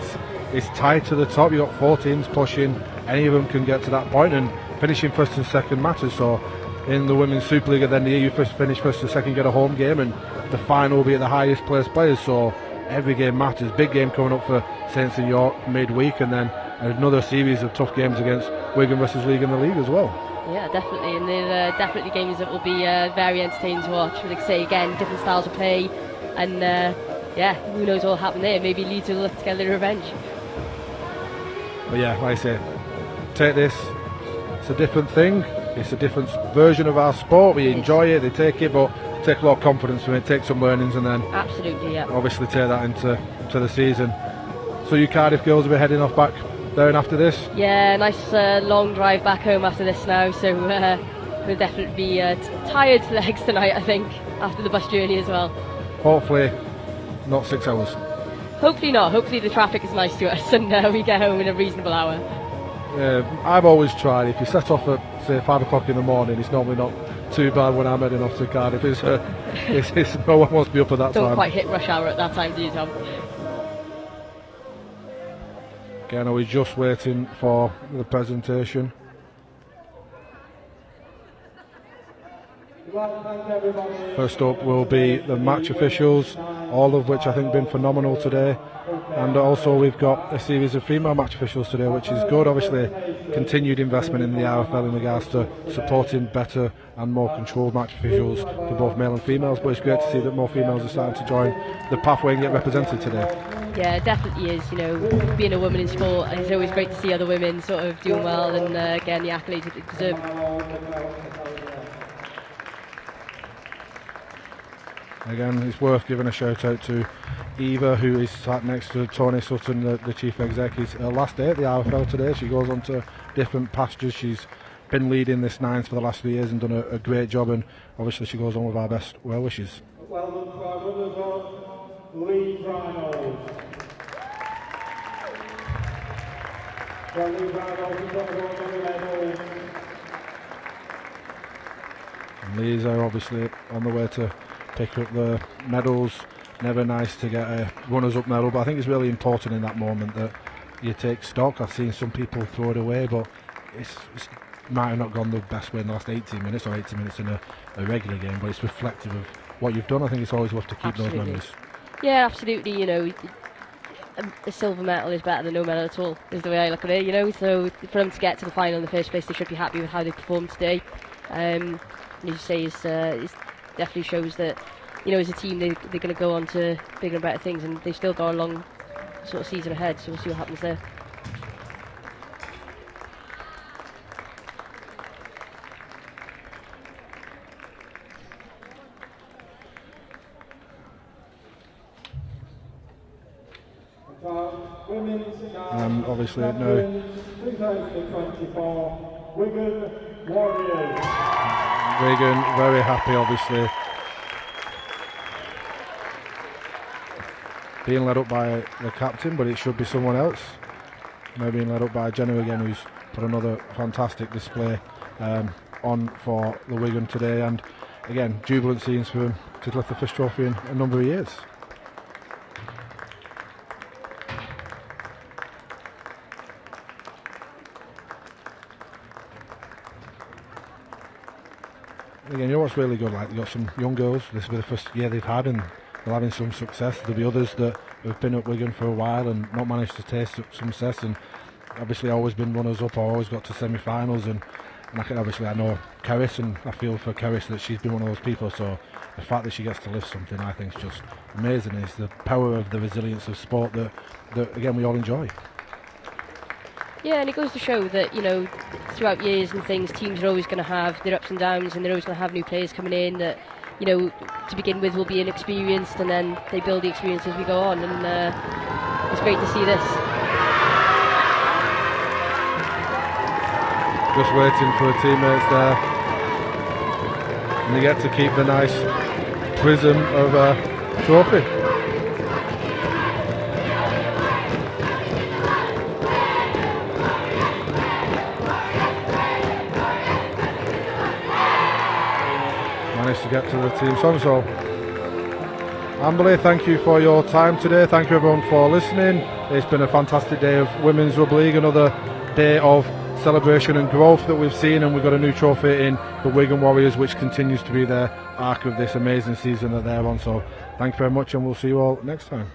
It's tied to the top. You've got 4 teams pushing. Any of them can get to that point, and finishing first and second matters. So in the Women's Super League at the end of the year, you finish first and second, get a home game, and the final will be at the highest placed players. So every game matters. Big game coming up for Saints and York midweek, and then another series of tough games against Wigan versus League in the league as well. Yeah, definitely, and they're definitely games that will be very entertaining to watch. Like I say, again, different styles of play, and yeah, who knows what will happen there. Maybe Leeds will look to get a little revenge. But yeah, like I say, take this, it's a different thing, it's a different version of our sport. We enjoy it, they take it, but take a lot of confidence from it, take some learnings, and then absolutely, yeah, obviously take that into the season. So you Cardiff girls will be heading off back there and after this? Yeah, nice long drive back home after this now, so we'll definitely be tired legs tonight, I think, after the bus journey as well. Hopefully not 6 hours. Hopefully not. Hopefully the traffic is nice to us and we get home in a reasonable hour. I've always tried, if you set off at say 5 o'clock in the morning, it's normally not too bad when I'm heading off to Cardiff. It's no one wants to be up at that time. Don't quite hit rush hour at that time, do you, Tom? Again, are we just waiting for the presentation? First up will be the match officials, all of which I think have been phenomenal today. And also we've got a series of female match officials today, which is good. Obviously continued investment in the RFL in regards to supporting better and more controlled match officials for both male and females, but it's great to see that more females are starting to join the pathway and get represented today. Yeah, it definitely is. You know, being a woman in sport, it's always great to see other women sort of doing well and getting the accolades that they deserve. Again, it's worth giving a shout out to Eva, who is sat next to Tony Sutton, the chief exec. It's her last day at the RFL today. She goes on to different pastures. She's been leading this nines for the last 3 years and done a great job, and obviously she goes on with our best well wishes. Well done to our runners up, Leeds Rhinos. Well, Leeds Rhinos have got to go on the medals. And Leeds are obviously on the way to pick up the medals. Never nice to get a runners-up medal, but I think it's really important in that moment that you take stock. I've seen some people throw it away, but it might have not gone the best way in the last 18 minutes or 80 minutes in a regular game, but it's reflective of what you've done. I think it's always worth to keep those memories. Yeah, absolutely. You know, a silver medal is better than no medal at all, is the way I look at it, you know. So for them to get to the final in the first place, they should be happy with how they performed today. And as you say, it definitely shows that, you know, as a team they're going to go on to bigger and better things, and they've still got a long sort of season ahead, so we'll see what happens there. And obviously now 2024 Wigan Warriors. Wigan very happy, obviously being led up by the captain, but it should be someone else. Now being led up by Jenna again, who's put another fantastic display on for the Wigan today, and again jubilant scenes for him to lift the first trophy in a number of years. Again, you know what's really good, like you've got some young girls, this will be the first year they've had and they're having some success. There'll be others that have been at Wigan for a while and not managed to taste some success, and obviously always been runners up or always got to semi-finals, and I know Kerris, and I feel for Kerris that she's been one of those people, so the fact that she gets to lift something I think is just amazing. It's the power of the resilience of sport that again we all enjoy. Yeah, and it goes to show that, you know, throughout years and things, teams are always going to have their ups and downs, and they're always going to have new players coming in that, you know, to begin with will be inexperienced, and then they build the experience as we go on, and it's great to see this. Just waiting for the teammates there, and they get to keep the nice prism of a trophy. Managed to get to the team song. So Amberley, thank you for your time today. Thank you everyone for listening. It's been a fantastic day of Women's Rugby League, another day of celebration and growth that we've seen, and we've got a new trophy in the Wigan Warriors, which continues to be their arc of this amazing season that they're on. So thank you very much, and we'll see you all next time.